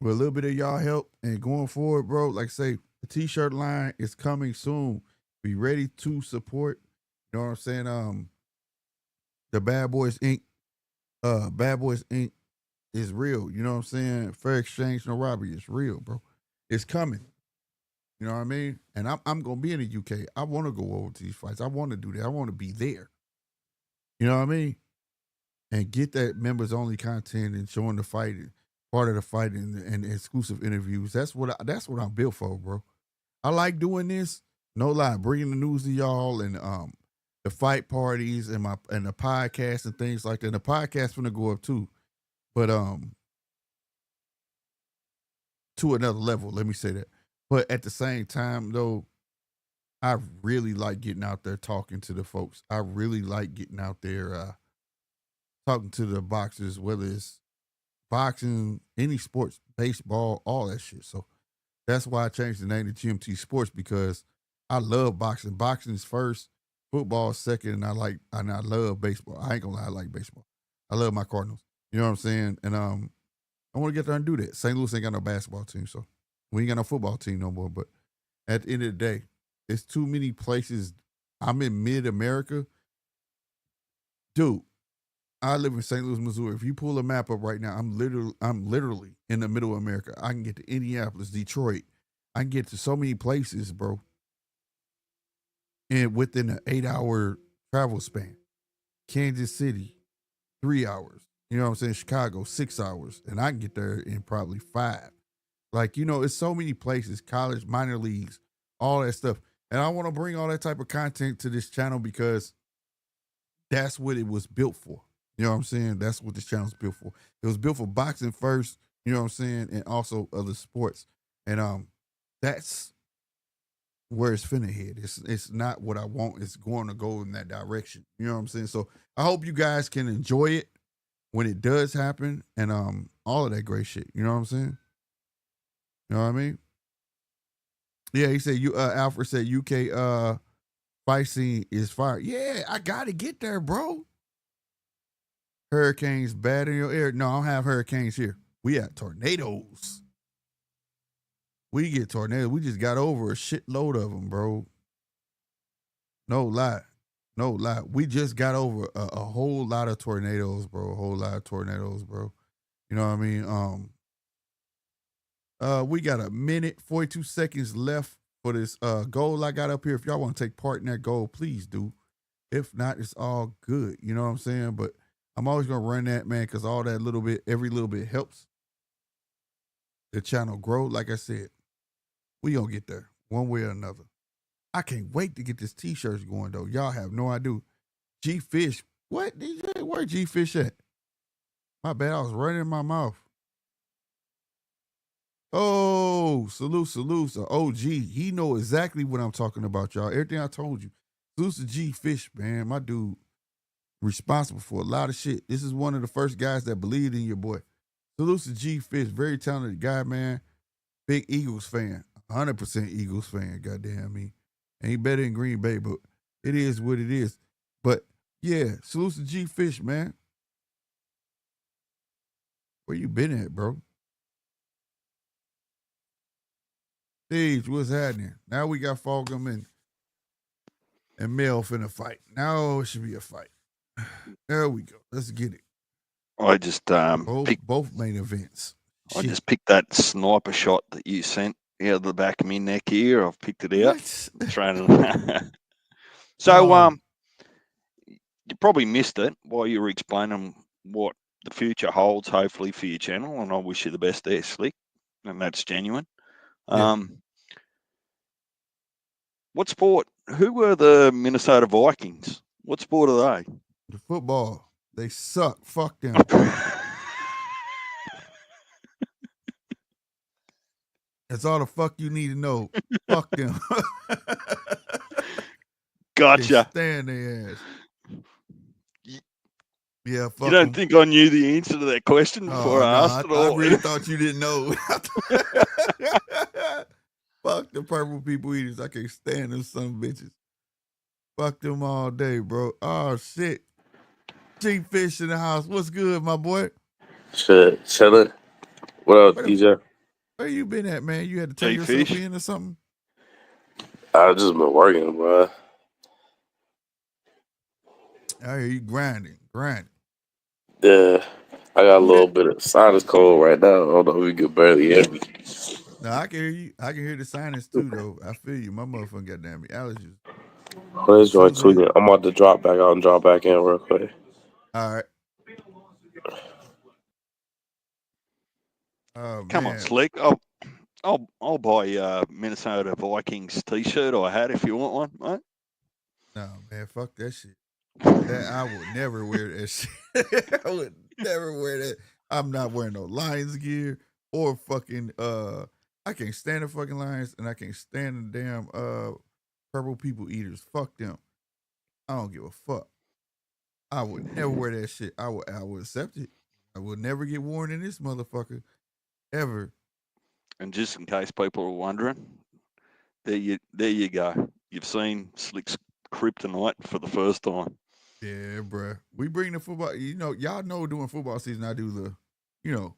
With a little bit of y'all help and going forward, bro, like I say, the t-shirt line is coming soon. Be ready to support. You know what I'm saying? The Bad Boys Inc. is real. You know what I'm saying? Fair exchange, no robbery. It's real, bro. It's coming. You know what I mean? And I'm gonna be in the UK. I want to go over to these fights. I want to do that. I want to be there. You know what I mean? And get that members only content and showing the fight, part of the fight, and exclusive interviews. That's what I'm built for, bro. I like doing this. No lie, bringing the news to y'all and the fight parties and the podcast and things like that. And the podcast gonna go up too, but to another level. Let me say that. But at the same time, though, I really like getting out there talking to the folks. I really like getting out there talking to the boxers, whether it's boxing, any sports, baseball, all that shit. So that's why I changed the name to GMT Sports, because I love boxing. Boxing is first, football is second, and I love baseball. I ain't gonna lie, I like baseball. I love my Cardinals. You know what I'm saying? And I want to get there and do that. St. Louis ain't got no basketball team, so we ain't got no football team no more. But at the end of the day, it's too many places. I'm in mid-America. Dude, I live in St. Louis, Missouri. If you pull a map up right now, I'm literally in the middle of America. I can get to Indianapolis, Detroit. I can get to so many places, bro. And within an 8-hour travel span. Kansas City, 3 hours. You know what I'm saying? Chicago, 6 hours. And I can get there in probably 5. Like, you know, it's so many places, college, minor leagues, all that stuff. And I want to bring all that type of content to this channel because that's what it was built for. You know what I'm saying? That's what this channel's built for. It was built for boxing first, you know what I'm saying, and also other sports. And that's where it's finna head. It's not what I want. It's going to go in that direction. You know what I'm saying? So I hope you guys can enjoy it when it does happen and all of that great shit. You know what I'm saying? You know what I mean? Yeah, he said Alfred said UK fight scene is fire. Yeah, I gotta get there, bro. Hurricanes bad in your area. No, I don't have hurricanes here. We have tornadoes. We get tornadoes. We just got over a shitload of them, bro. No lie. No lie. We just got over a whole lot of tornadoes, bro. A whole lot of tornadoes, bro. You know what I mean? We got a minute, 42 seconds left for this goal I got up here. If y'all want to take part in that goal, please do. If not, it's all good. You know what I'm saying? But I'm always going to run that, man, because all that little bit, every little bit helps the channel grow. Like I said, we going to get there one way or another. I can't wait to get this T-shirts going, though. Y'all have no idea. G-Fish. What? DJ? Where G-Fish at? My bad. I was right in my mouth. Oh, salute. So OG. He know exactly what I'm talking about, y'all. Everything I told you. Salute to G-Fish, man. My dude. Responsible for a lot of shit. This is one of the first guys that believed in your boy. Salute to G-Fish. Very talented guy, man. Big Eagles fan. 100% Eagles fan, goddamn me. Ain't better than Green Bay, but it is what it is. But, yeah, salute to G-Fish, man. Where you been at, bro? Stage, what's happening? Now we got Fulghum and Mel finna fight. Now it should be a fight. There we go. Let's get it. I just both main events. I just picked that sniper shot that you sent out of the back of my neck here. I've picked it out. Thrown it. So you probably missed it while you were explaining what the future holds, hopefully, for your channel, and I wish you the best there, Slick, and that's genuine. Yeah. What sport? Who were the Minnesota Vikings? What sport are they? The football. They suck. Fuck them. That's all the fuck you need to know. Fuck them. Gotcha. Stand their ass. Yeah, fuck you don't them. think I knew the answer to that question before I asked it? I really thought you didn't know. Fuck the purple people eaters. I can't stand them son of bitches. Fuck them all day, bro. Oh, shit. G-Fish in the house. What's good, my boy? Shit, chillin'. What up, DJ? Where you been at, man? You had to take yourself in or something? I just been working, bro. I hear you grinding. Yeah. I I got a little bit of sinus cold right now. I don't know if you can barely hear me. No, I can hear you. I can hear the sinus too, though. I feel you. My motherfucking goddamn allergies. Let's join Season. tweaking. I'm about to drop back out and drop back in real quick. All right. Oh, Come on, man. Slick. I'll buy Minnesota Vikings t-shirt or hat if you want one, mate. No, man. Fuck that shit. That I would never wear that shit. I would never wear that. I'm not wearing no Lions gear or fucking I can't stand the fucking Lions and I can't stand the damn purple people eaters. Fuck them. I don't give a fuck. I would never wear that shit. I would accept it. I would never get worn in this motherfucker ever. And just in case people are wondering, there you go. You've seen Slick's kryptonite for the first time. Yeah, bruh. We bring the football. You know, y'all know during football season I do the, you know,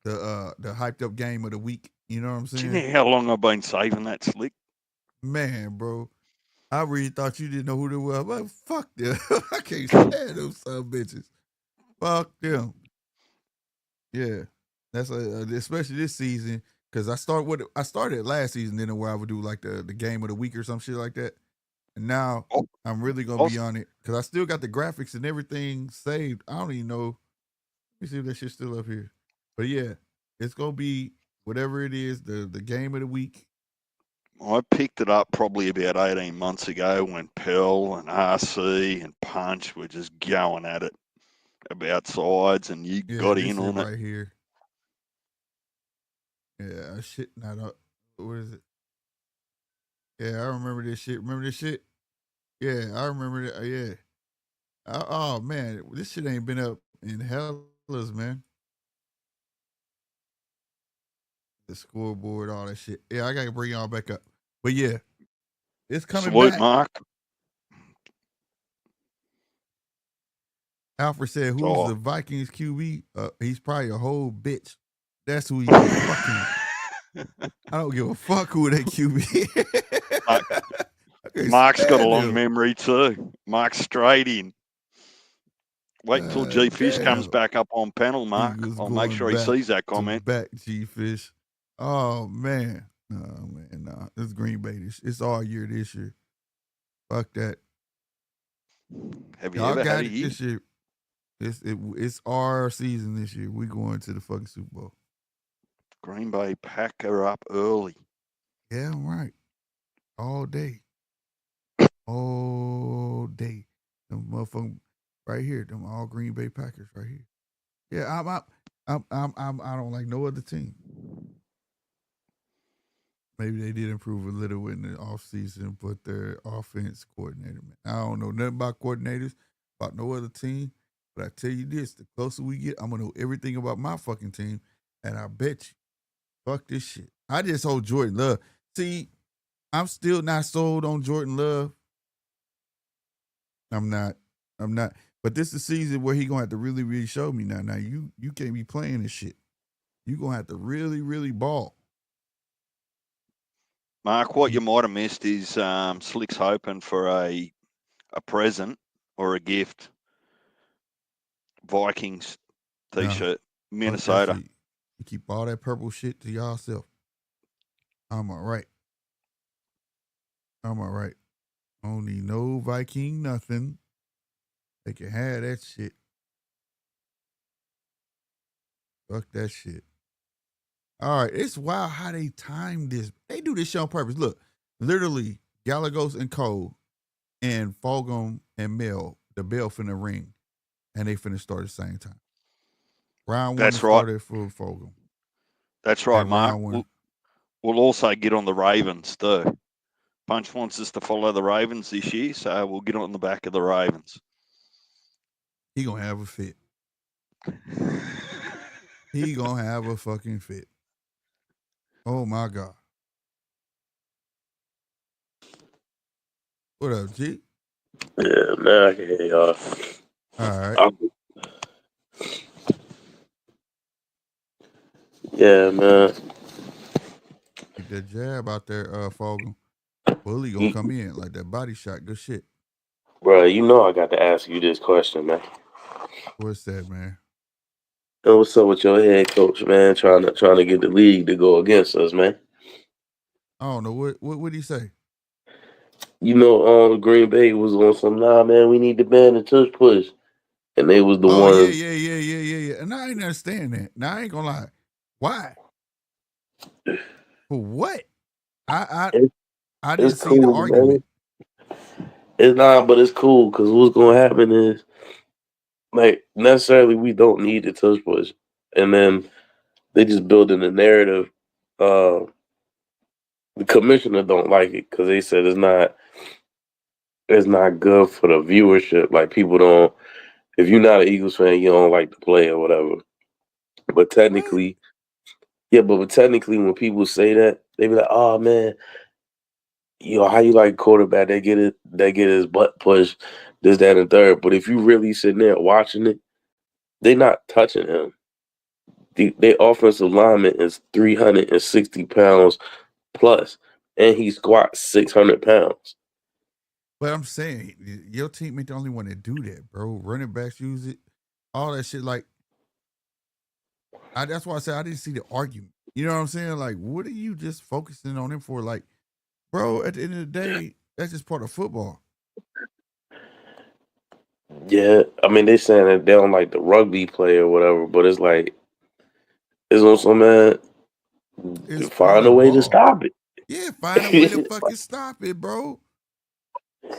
the hyped up game of the week. You know what I'm Do saying? you know how long I've been saving that, Slick? Man, bro. I really thought you didn't know who they were. But fuck them. I can't stand those son of bitches. Fuck them. Yeah. That's especially this season. Cause I started last season then where I would do like the game of the week or some shit like that. And now I'm really gonna be on it because I still got the graphics and everything saved. I don't even know. Let me see if that shit's still up here. But yeah, it's gonna be whatever it is, the game of the week. I picked it up probably about 18 months ago when Pell and RC and Punch were just going at it about sides, and you got in on it. Right here. Yeah, shit. Not up. What is it? Yeah, I remember this shit. Remember this shit? Yeah, I remember that. Yeah. Oh man, this shit ain't been up in hellas, man. The scoreboard, all that shit. Yeah, I gotta bring y'all back up. But yeah, it's coming Salute, back. Mark. Alfred said, "Who's the Vikings QB? He's probably a whole bitch. That's who he is. Fuck him. I don't give a fuck who that QB is. Mark's got a long memory too. Mark's straight in. Wait until G Fish comes back up on panel, Mark. I'll make sure he sees that comment. Back G Fish. Oh man, no. It's Green Bay. It's all year this year. Fuck that. Have you ever had a year? This year? It's our season this year. We going to the fucking Super Bowl. Green Bay pack her up early. Yeah, I'm right. All day. All day. Them motherfucking right here. Them all Green Bay Packers right here. Yeah, I don't like no other team. Maybe they did improve a little in the offseason, but their offense coordinator, man. I don't know nothing about coordinators, about no other team. But I tell you this, the closer we get, I'm going to know everything about my fucking team. And I bet you, fuck this shit. I just hold Jordan Love. See, I'm still not sold on Jordan Love. I'm not. But this is the season where he going to have to really, really show me now. Now, you can't be playing this shit. You going to have to really, really ball. Mark, what you might have missed is Slick's hoping for a present or a gift. Vikings t-shirt, Minnesota. You keep all that purple shit to yourself. I'm all right. I don't need no Viking nothing. They can have that shit. Fuck that shit. All right, it's wild how they time this. They do this shit on purpose. Look, literally, Gallegos and Cole and Fulghum and Mel, the bell finna ring, and they finna start at the same time. Round one started for Fulghum. That's right, Mark. We'll also get on the Ravens too. Punch wants us to follow the Ravens this year, so we'll get on the back of the Ravens. He gonna have a fit. He gonna have a fucking fit. Oh my God. What up, G? Yeah, man, I can hear y'all. All right. Yeah, man. Get that jab out there, Fulghum. Bully gonna come in like that body shot. Good shit. Bro, you know I got to ask you this question, man. What's that, man? what's up with your head coach, man? Trying to get the league to go against us, man. I don't know what did he say. You know, Green Bay was on some man. We need to ban the tush push, and they was the Oh ones. yeah. And I ain't understand that. Now I ain't gonna lie. Why? For what? I didn't It's see the cool, argument. man. It's not, but it's cool because what's gonna happen is like necessarily we don't need the tush push, and then they just building a narrative. The commissioner don't like it because they said it's not good for the viewership. Like people don't. If you're not an Eagles fan, you don't like the play or whatever. But technically, but technically, when people say that, they be like, "Oh man, how you like quarterback? They get his butt pushed, this, that, and third." But if you really sitting there watching it, they not touching him. The offensive lineman is 360 pounds plus, and he squats 600 pounds. But I'm saying your team ain't the only one that do that, bro. Running backs use it, all that shit. Like, that's why I said I didn't see the argument. You know what I'm saying? Like, what are you just focusing on him for? Like, bro, at the end of the day, that's just part of football. Yeah, I mean they saying that they don't like the rugby play or whatever, but it's like it's also man. It's Find a way to ball. stop it. Yeah, find a way to fucking stop it, bro.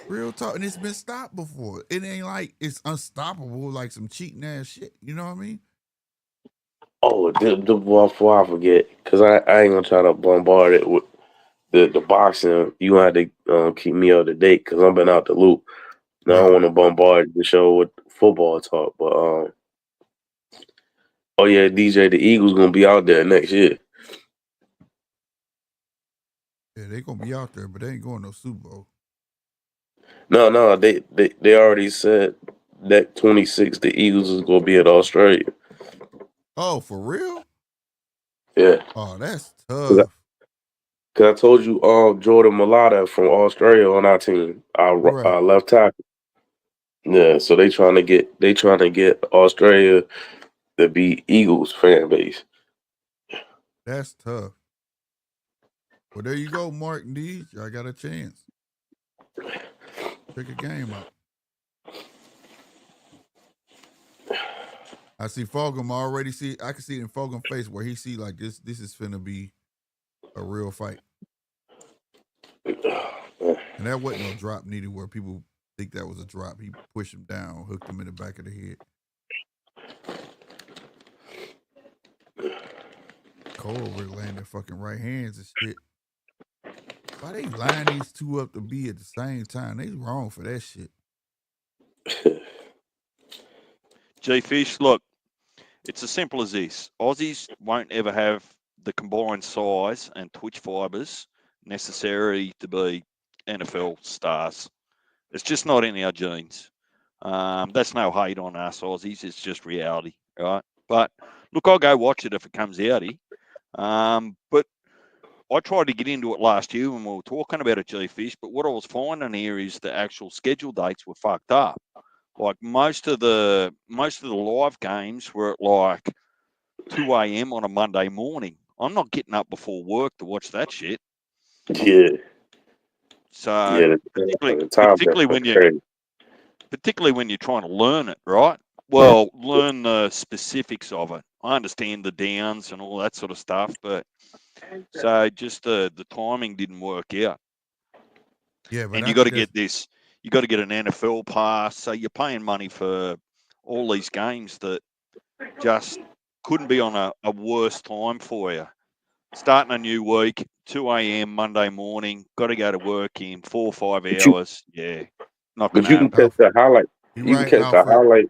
Real talk, and it's been stopped before. It ain't like it's unstoppable, like some cheating ass shit. You know what I mean? Oh, before I forget, because I ain't gonna try to bombard it with the boxing. You gonna have to keep me up to date because I've been out the loop. Now I don't want to bombard the show with football talk, but oh yeah, DJ, the Eagles gonna be out there next year. Yeah, they gonna be out there, but they ain't going no Super Bowl. No, they already said that 26 the Eagles is gonna be at Australia. Oh, for real? Yeah. Oh, that's tough. Cause I told you, Jordan Mailata from Australia on our team, our left tackle. Yeah, so they trying to get Australia to be Eagles fan base. That's tough. Well, there you go, Mark and D. Y'all got a chance. Check a game out. I see Fulghum already. I can see it in Fulgham's face where he see like this is finna be a real fight. And that wasn't no drop needed where people think that was a drop. He pushed him down, hooked him in the back of the head. Cole over there landing fucking right hands and shit. Why they line these two up to be at the same time? They wrong for that shit. G-Fish, look, it's as simple as this. Aussies won't ever have the combined size and twitch fibers necessary to be NFL stars. It's just not in our genes. That's no hate on us Aussies. It's just reality, right? But look, I'll go watch it if it comes outy. But I tried to get into it last year when we were talking about it, G-Fish. But what I was finding here is the actual schedule dates were fucked up. Like most of the live games were at like 2 a.m. on a Monday morning. I'm not getting up before work to watch that shit. Yeah. So particularly when you're trying to learn it, right? Well, learn the specifics of it. I understand the downs and all that sort of stuff, but so just the timing didn't work out. Yeah, but and you got to get this. You got to get an NFL pass. So you're paying money for all these games that just couldn't be on a worse time for you. Starting a new week, 2 a.m. Monday morning, got to go to work in 4 or 5 hours. Not going to happen. But you can catch the highlight. You can catch the highlight.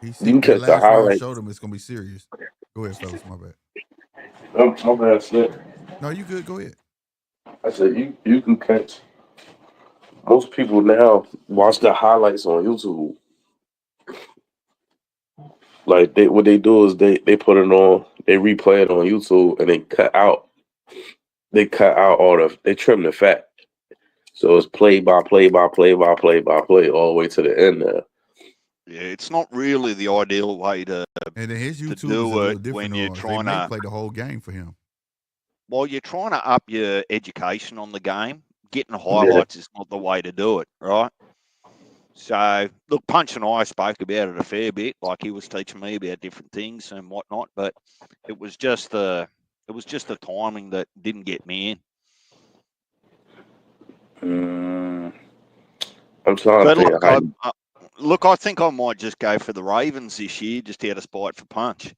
You can catch the last round showed him it's going to be serious. Go ahead, fellas. My bad. My bad, slip. No, you good. Go ahead. I said you can catch. Most people now watch the highlights on YouTube. Like what they do is they put it on, they replay it on YouTube, and they cut out they trim the fat. So it's play by play by play by play by play all the way to the end there. Yeah, it's not really the ideal way to And then his YouTube is a do little it different when than you're ours. They trying may to. play the whole game for him. Well, you're trying to up your education on the game. Getting Yeah. highlights is not the way to do it, right? So, look, Punch and I spoke about it a fair bit. Like he was teaching me about different things and whatnot, but it was just the timing that didn't get me in. I'm trying to But think. look, I think I might just go for the Ravens this year, just out of spite for Punch.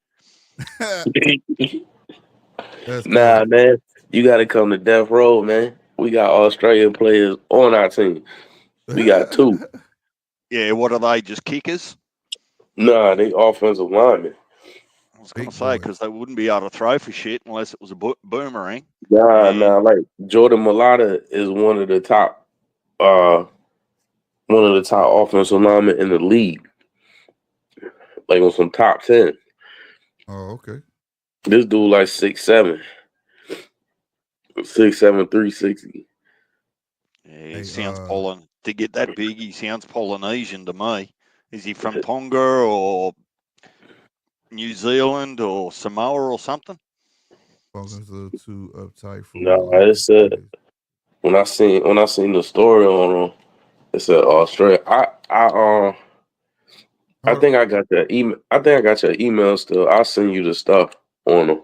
That's Nah, crazy. man, you got to come to Death Row, man. We got Australian players on our team. We got 2. Yeah, what are they? Just kickers? Nah, they offensive linemen. I was going to Big say boys. because they wouldn't be able to throw for shit unless it was a boomerang. Nah, like Jordan Mailata is one of the top offensive linemen in the league. Like on some top 10. Oh, okay. This dude like 6'7". 6'7", 360. Yeah, he Hey, sounds to get that big, he sounds Polynesian to me. Is he from Tonga or New Zealand or Samoa or something? Falcons a little too uptight for No, what it said when I seen the story on him, it said Australia. I think I got that email. I think I got your email still. I'll send you the stuff on him.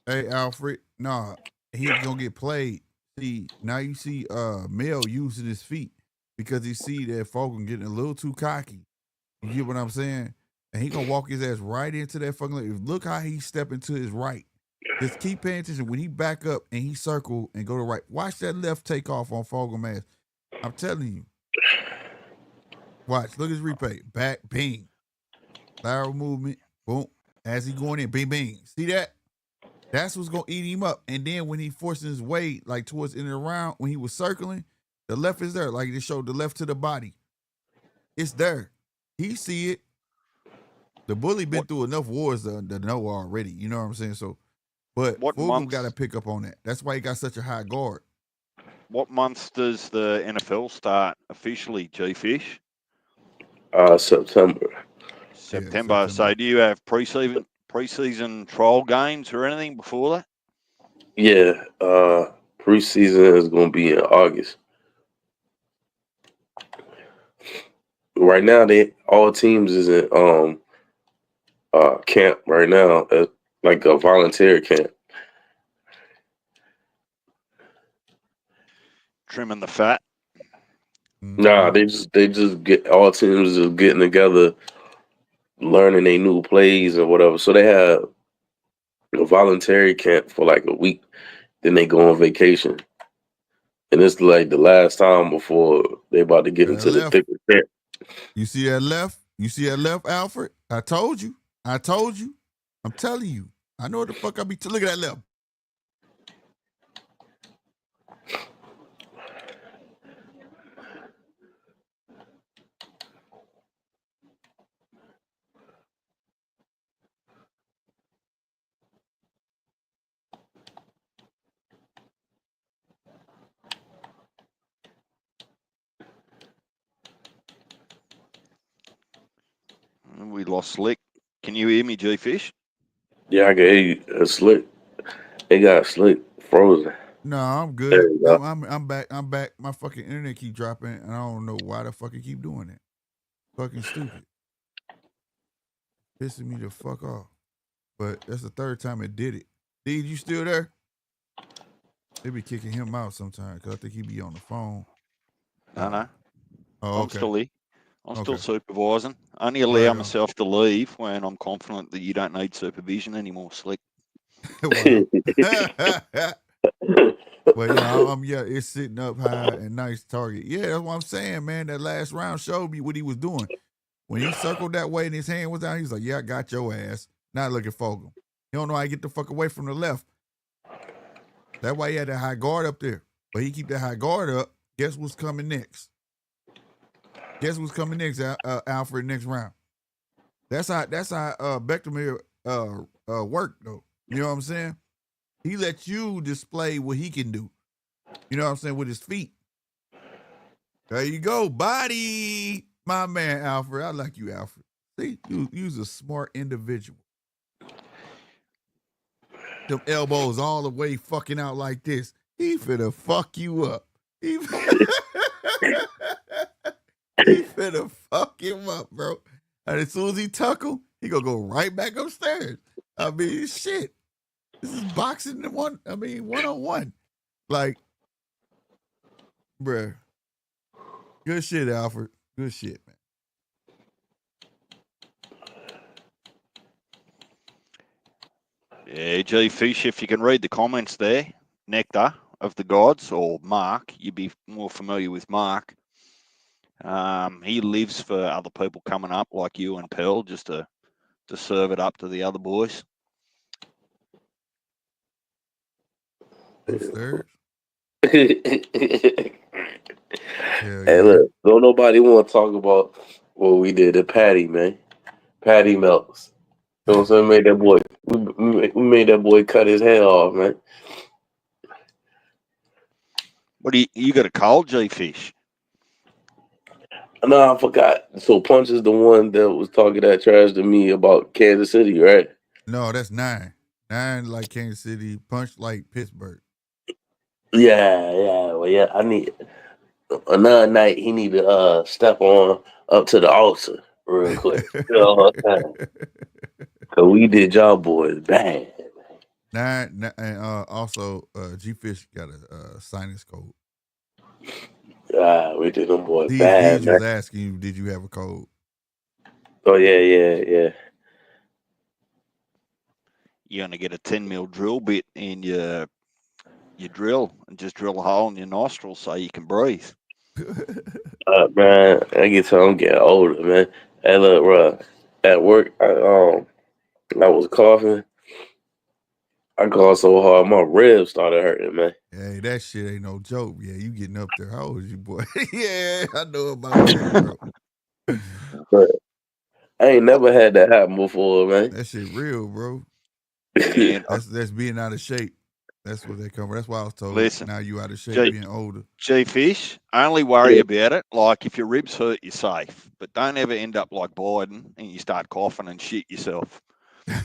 Hey, Alfred. Nah, he's gonna get played. See, now you see Mel using his feet because he see that Fulghum getting a little too cocky. You get what I'm saying? And he gonna walk his ass right into that fucking leg. Look how he stepping to his right. Just keep paying attention. When he back up and he circle and go to right, watch that left take off on Fulghum ass. I'm telling you. Watch. Look at his replay. Back, bing. Lateral movement. Boom. As he going in, bing, bing. See that? That's what's gonna eat him up. And then when he forcing his weight like towards the end of the round, when he was circling, the left is there. Like it showed the left to the body. It's there. He see it. The bully been through enough wars to know already. You know what I'm saying? So, but Fulghum got to pick up on that. That's why he got such a high guard. What month does the NFL start officially, G-Fish? September. September. So do you have preseason trial games or anything before that? Yeah, preseason is gonna be in August. Right now, all teams is in camp right now, like a volunteer camp. Trimming the fat. Nah, they just get all teams just getting together, learning their new plays and whatever. So they have a voluntary camp for like a week, then they go on vacation, and it's like the last time before they about to get into the thick of camp. You see that left? You see that left, Alfred? I told you. I told you. I'm telling you. I know what the fuck I be. Look at that left. We lost Slick. Can you hear me, G-Fish? Yeah, I can hear you. Slick. They got Slick frozen. No, I'm good. I'm back. I'm back. My fucking internet keep dropping, and I don't know why the fuck it keep doing that. Fucking stupid. Pissing me the fuck off. But that's the third time it did it. Deed, you still there? They be kicking him out sometimes because I think he be on the phone. No. Oh, I'm okay. still here. I'm still supervising. Only allow myself to leave when I'm confident that you don't need supervision anymore, Slick. Well, yeah, it's sitting up high and nice target. Yeah, that's what I'm saying, man. That last round showed me what he was doing. When he circled that way and his hand was down, he was like, "Yeah, I got your ass." Not looking for him. He don't know how to get the fuck away from the left. That's why he had that high guard up there. But he keep that high guard up. Guess what's coming next? Guess what's coming next, Alfred? Next round. That's how Bektemir worked though. You know what I'm saying? He lets you display what he can do. You know what I'm saying, with his feet. There you go, body. My man, Alfred. I like you, Alfred. See, you's a smart individual. Them elbows all the way fucking out like this. He finna fuck you up. He finna fuck him up, bro. And as soon as he tuckle, he gonna go right back upstairs. I mean, shit. This is boxing one-on-one. Like, bruh. Good shit, Alfred. Good shit, man. Yeah, G Fish, if you can read the comments there, Nectar of the Gods, or Mark, you'd be more familiar with Mark. He lives for other people coming up like you and Pearl, just to serve it up to the other boys. Upstairs. Hey, look, don't nobody want to talk about what we did to Patty, man. Patty Melts. You know what I'm saying? Made that boy. We made that boy cut his head off, man. What do you got a cold, G Fish? No, I forgot. So Punch is the one that was talking that trash to me about Kansas City, right? No, that's 9. 9 like Kansas City, Punch like Pittsburgh. Yeah. Well, yeah. I need another night. He need to step on up to the altar real quick. You know what I'm saying? Cause we did y'all boys bad. 9 and also G Fish got a sinus cold. We did them boys These bad. was asking you, did you have a cold? Oh yeah. You're gonna get a 10 mil drill bit in your drill and just drill a hole in your nostrils so you can breathe. Man, I get to I'm getting older, man. Hey, look, bro. At work, I was coughing. I coughed so hard, my ribs started hurting, man. Hey, that shit ain't no joke. Yeah, you getting up there. How old is you, boy? Yeah, I know about that, bro. But I ain't never had that happen before, man. That shit real, bro. Man, That's being out of shape. That's what they come from. That's why I was told. Listen, Now you out of shape, G- being older. G Fish, only worry about it. Like if your ribs hurt, you're safe. But don't ever end up like Biden and you start coughing and shit yourself. Nah,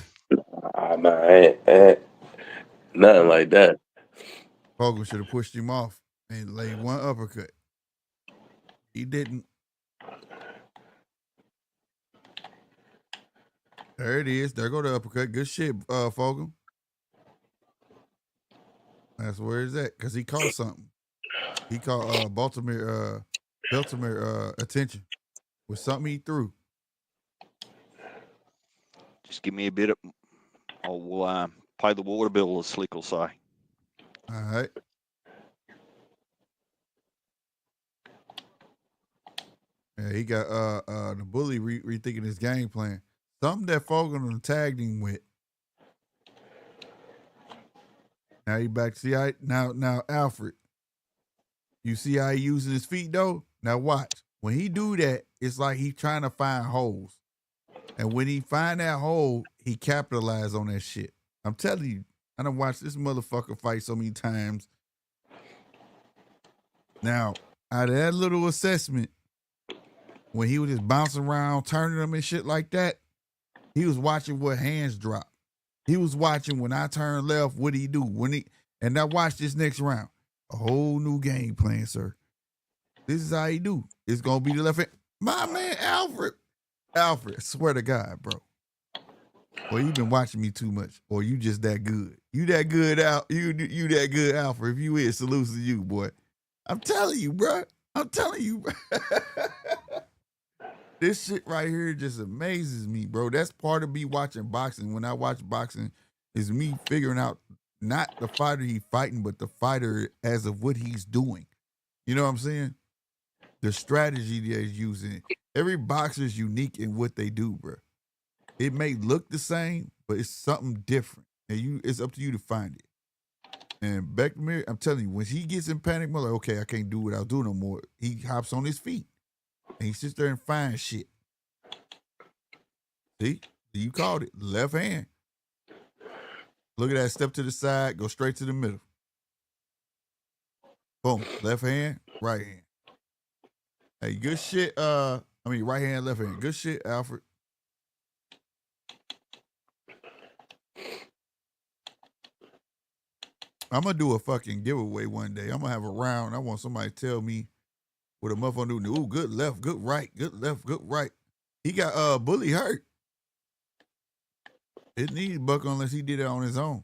I ain't nothing like that. Fulghum should have pushed him off and laid one uppercut. He didn't. There it is. There go the uppercut. Good shit, Fulghum. That's where it's at. Because he caught something. He caught Bektemir attention with something he threw. Just give me a bit of. I'll pay the water bill, as Slick will say. All right. Yeah, he got the bully rethinking his game plan. Something that Fulghum tagged him with. Now he back. See how now Alfred. You see how he using his feet though? Now watch. When he do that, it's like he trying to find holes. And when he find that hole, he capitalize on that shit. I'm telling you, I done watched this motherfucker fight so many times. Now, out of that little assessment, when he was just bouncing around, turning them and shit like that, he was watching what hands drop. He was watching when I turn left, what he do? And now watch this next round. A whole new game plan, sir. This is how he do. It's gonna be the left hand. My man, Alfred, I swear to God, bro. Well, you been watching me too much, or you just that good. You that good, you that good, Alfred. If you is, salutes to you, boy. I'm telling you, bro. I'm telling you, bro. This shit right here just amazes me, bro. That's part of me watching boxing. When I watch boxing, is me figuring out not the fighter he fighting, but the fighter as of what he's doing. You know what I'm saying? The strategy that he's using. Every boxer is unique in what they do, bro. It may look the same, but it's something different. And it's up to you to find it. And Bektemir, I'm telling you, when he gets in panic mode, like, okay, I can't do what I'll do no more. He hops on his feet. And he sits there and finds shit. See? You called it. Left hand. Look at that. Step to the side. Go straight to the middle. Boom. Left hand. Right hand. Hey, good shit. I mean, right hand, left hand. Good shit, Alfred. I'm gonna do a fucking giveaway one day. I'm gonna have a round. I want somebody to tell me what a motherfucker do. Ooh, good left, good right, good left, good right. He got Bully hurt. It needs Buck unless he did it on his own.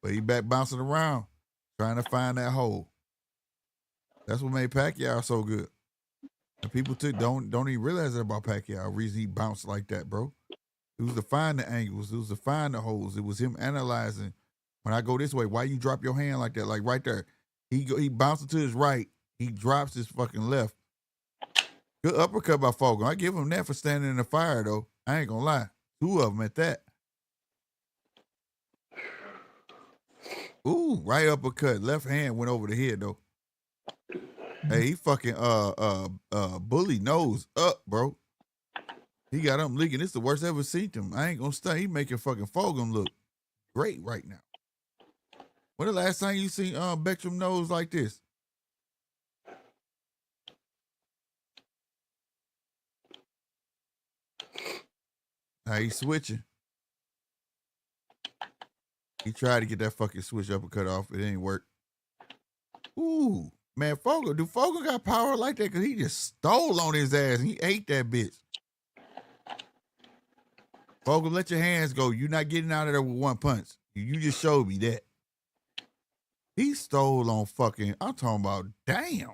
But he back bouncing around, trying to find that hole. That's what made Pacquiao so good. And people don't even realize that about Pacquiao. The reason he bounced like that, bro. It was to find the angles. It was to find the holes. It was him analyzing. When I go this way, why you drop your hand like that? Like right there. He bounces to his right. He drops his fucking left. Good uppercut by Fulghum. I give him that for standing in the fire, though. I ain't gonna lie. 2 of them at that. Ooh, right uppercut. Left hand went over the head, though. Hey, he fucking Bully nose up, bro. He got him leaking. It's the worst I ever seen him. I ain't gonna stay. He making fucking Fulghum look great right now. When the last time you seen Bektemir nose like this? Now he's switching. He tried to get that fucking switch uppercut off. It ain't work. Ooh, man, Fulghum. Do Fulghum got power like that? Because he just stole on his ass and he ate that bitch. Fulghum, let your hands go. You're not getting out of there with one punch. You just showed me that. He stole on fucking, I'm talking about, damn.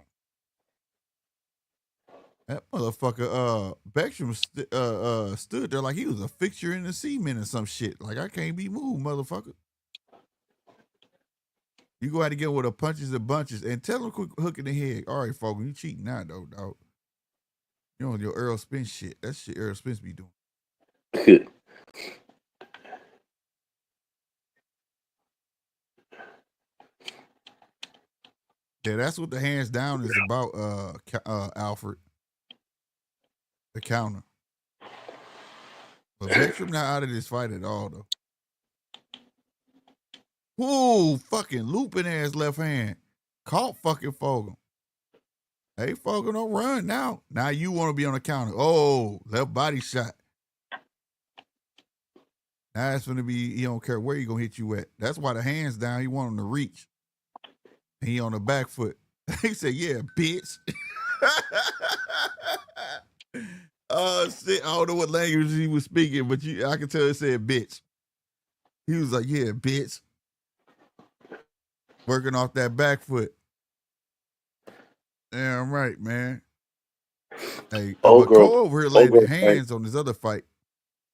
That motherfucker, Bektemir stood there like he was a fixture in the cement or some shit. Like, I can't be moved, motherfucker. You go out to get with the punches and bunches and tell him quick hook in the head. All right, Fulghum, you cheating now, though, dog. You know your Earl Spence shit. That shit Earl Spence be doing. Yeah, that's what the hands down is about, Alfred. The counter. But Bektemir not out of this fight at all, though. Ooh, fucking looping ass left hand. Caught fucking Fulghum. Hey, Fulghum, don't run now. Now you want to be on the counter. Oh, left body shot. Now it's going to be, he don't care where he going to hit you at. That's why the hands down, he want him to reach. And he on the back foot. He said, yeah, bitch. Oh, shit. I don't know what language he was speaking, but I can tell it said bitch. He was like, yeah, bitch. Working off that back foot. Damn right, man. Hey, Old but girl, Cole over here laying girl their hands on his other fight.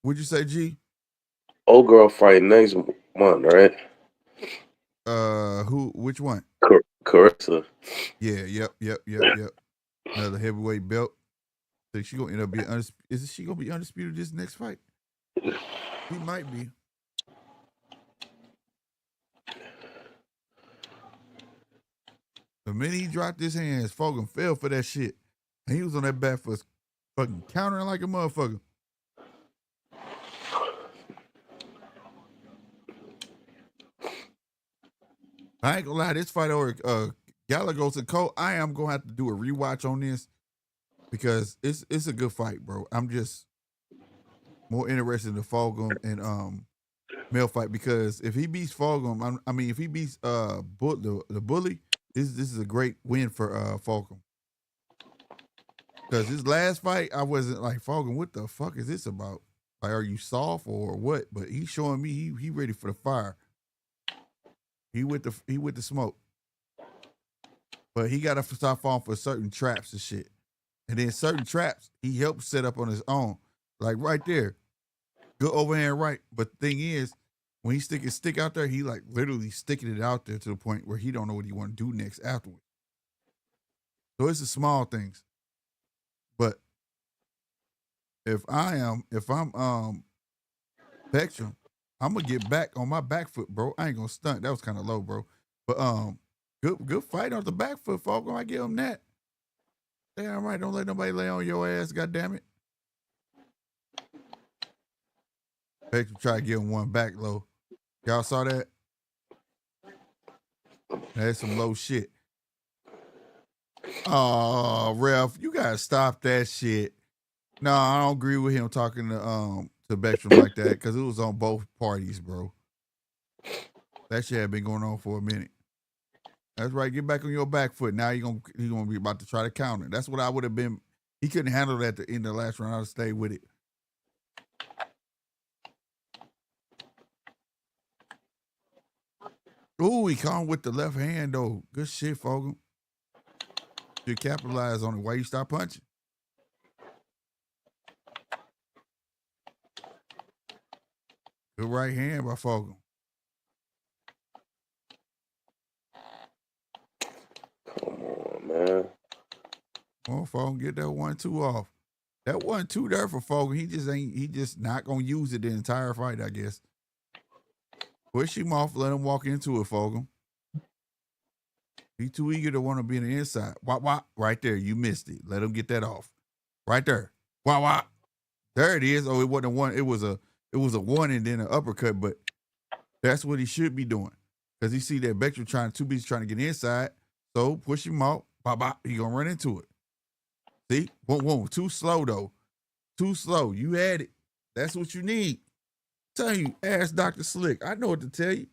What'd you say, G? old girl fight next month, right? Which one? Carissa. Yeah, yep. Another heavyweight belt. Think she gonna end up being is she gonna be undisputed this next fight? He might be. The minute he dropped his hands, Fulghum fell for that shit. And he was on that back for fucking countering like a motherfucker. I ain't gonna lie, this fight over Gallegos and Cole, I am gonna have to do a rewatch on this because it's a good fight, bro. I'm just more interested in the Fulghum and Mel fight because if he beats Fulghum, if he beats the Bully, this is a great win for Fulghum. Because his last fight, I wasn't like, Fulghum, what the fuck is this about? Like, are you soft or what? But he's showing me he ready for the fire. He with the smoke. But he gotta stop falling for certain traps and shit. And then certain traps he helps set up on his own. Like right there. Good overhand right. But the thing is, when he stick his stick out there, he like literally sticking it out there to the point where he don't know what he want to do next afterwards. So it's the small things. But if I'm Bektemir, I'm gonna get back on my back foot, bro. I ain't gonna stunt. That was kind of low, bro. But good fight on the back foot, Fulghum. I give him that. Damn right. Don't let nobody lay on your ass, goddamn it. Bektemir try to give him one back low. Y'all saw that? That's some low shit. Oh, ref, you gotta stop that shit. No, I don't agree with him talking to Bektemir like that because it was on both parties, bro. That shit had been going on for a minute. That's right. Get back on your back foot. Now you're gonna be about to try to counter. That's what I would have been. He couldn't handle that at the end of the last round. I'd have stayed with it. Ooh, he caught him with the left hand though. Good shit, Fulghum. You capitalize on it. Why you stop punching? Good right hand by Fulghum. Come on, man. Come on, Fulghum, get that 1-2 off. That 1-2 there for Fulghum. He just not gonna use it the entire fight, I guess. Push him off, let him walk into it, Fulghum. He too eager to want to be on the inside. Wah. Right there, you missed it. Let him get that off. Right there. Wah. There it is. Oh, it wasn't a one. It was a one and then an uppercut, but that's what he should be doing. Because he see that Bektemir trying to get inside. So push him out. Bop. He gonna run into it. See? Whoa. Too slow though. Too slow. You had it. That's what you need. Tell you, ask Dr. Slick. I know what to tell you.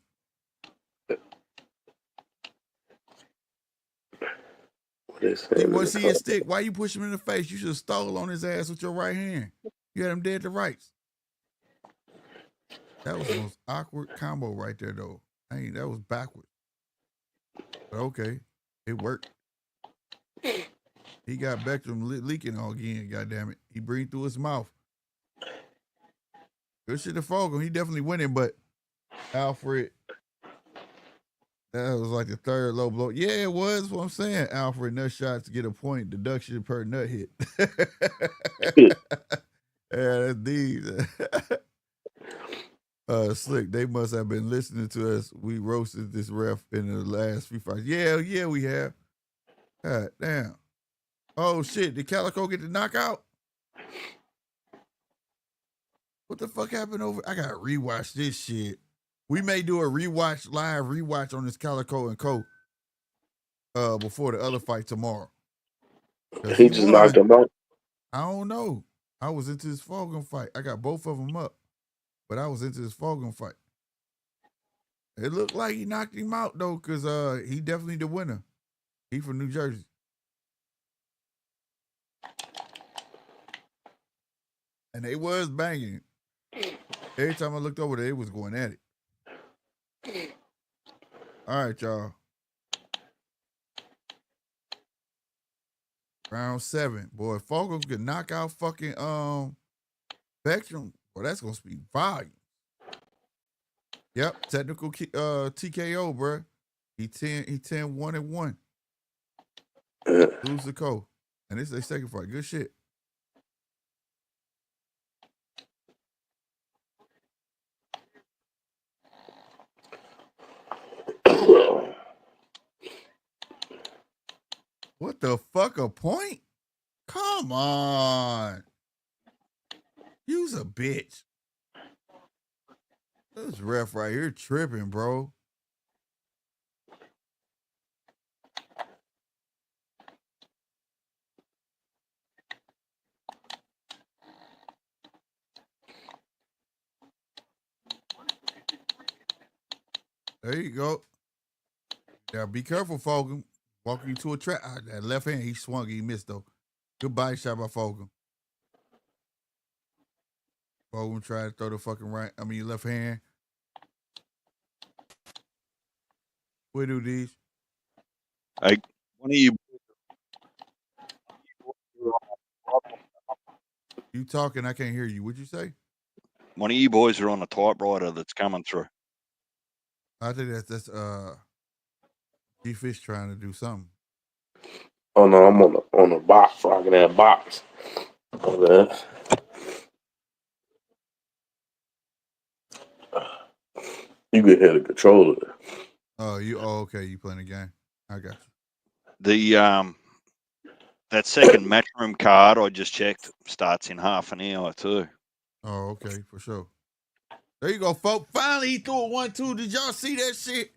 He want to see his stick. Why you push him in the face? You should have stole on his ass with your right hand. You had him dead to rights. That was the most awkward combo right there, though. That was backwards. But okay, it worked. He got Bektemir leaking all again, goddammit. He breathed through his mouth. Good shit to Fulghum. He definitely winning, but Alfred, that was like the third low blow. Yeah, it was what I'm saying. Alfred nut shots get a point deduction per nut hit. Yeah, that's these. Slick, they must have been listening to us. We roasted this ref in the last few fights. Yeah, we have. God damn. Oh shit, did Calico get the knockout? What the fuck happened over? I gotta rewatch this shit. We may do a live rewatch on this Calico and Co. Before the other fight tomorrow. He just knocked him out. I don't know. I was into this Fulghum fight. I got both of them up, but I was into this Fulghum fight. It looked like he knocked him out though, cause he definitely the winner. He from New Jersey. And they was banging. Every time I looked over there, they was going at it. All right, y'all. Round 7. Boy, if Fulghum could knock out fucking Bektemir, boy, that's gonna speak volumes. Yep, technical TKO, bro. He 10-1-1. Lose the Co. And this is their second fight. Good shit. What the fuck, a point? Come on. You's a bitch. This ref right here tripping, bro. There you go. Now be careful, Fulghum. Walking into a trap. That left hand, he swung, he missed though. Good body shot by Fulghum. Fulghum tried to throw the fucking left hand. We do these. Hey, one of you. You talking? I can't hear you. What'd you say? One of you boys are on a typewriter that's coming through. I think that's G-Fish trying to do something. Oh no, I'm on a box, rocking that box. Okay. You can hear the controller. Oh, okay. You playing the game. I got you. The that second matchroom card I just checked starts in half an hour too. Oh, okay, for sure. There you go, folks. Finally, he threw a 1-2. Did y'all see that shit?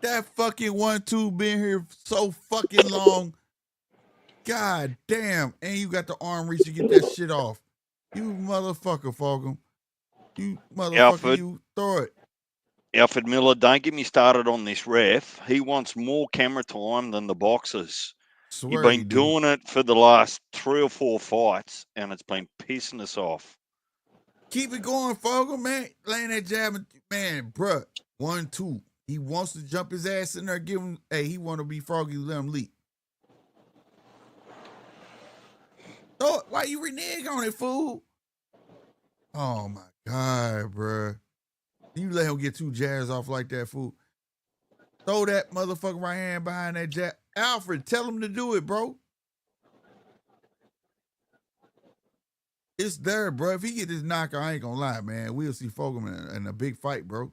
That fucking 1-2 been here so fucking long. God damn. And you got the arm reach to get that shit off. You motherfucker, Fulghum. You motherfucker, Alfred. you throw it. Alfred Miller, don't get me started on this ref. He wants more camera time than the boxers. Swear You've he been do. doing it for the last 3 or 4 fights, and it's been pissing us off. Keep it going, Fulghum, man. Laying that jab, man, bruh. 1-2. He wants to jump his ass in there, give him, hey, he want to be froggy, let him leap. Oh, why you renege on it, fool? Oh my God, bruh. You let him get 2 jabs off like that, fool. Throw that motherfucker right hand behind that jab. Alfred, tell him to do it, bro. It's there, bro. If he get this knockout, I ain't gonna lie, man. We'll see Fulghum in a big fight, bro.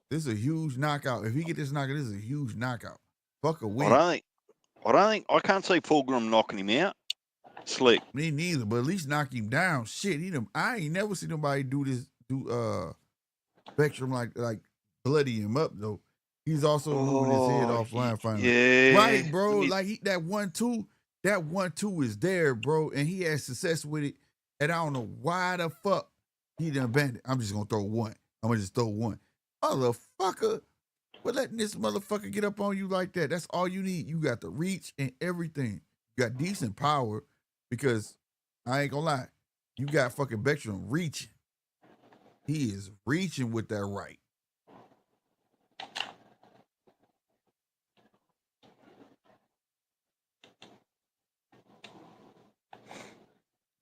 This is a huge knockout. If he get this knockout, this is a huge knockout. Fuck a win. I can't see Fulghum knocking him out. Slick. Me neither, but at least knock him down. Shit, I ain't never seen nobody do Spectrum like bloody him up though. He's also moving his head offline finally. Yeah. Right, bro. Like that 1-2 is there, bro, and he has success with it. And I don't know why the fuck he done banned it. I'm just gonna throw one. I'm gonna just throw one. Motherfucker. We're letting this motherfucker get up on you like that. That's all you need. You got the reach and everything. You got decent power because I ain't gonna lie. You got fucking Bektemir reaching. He is reaching with that right.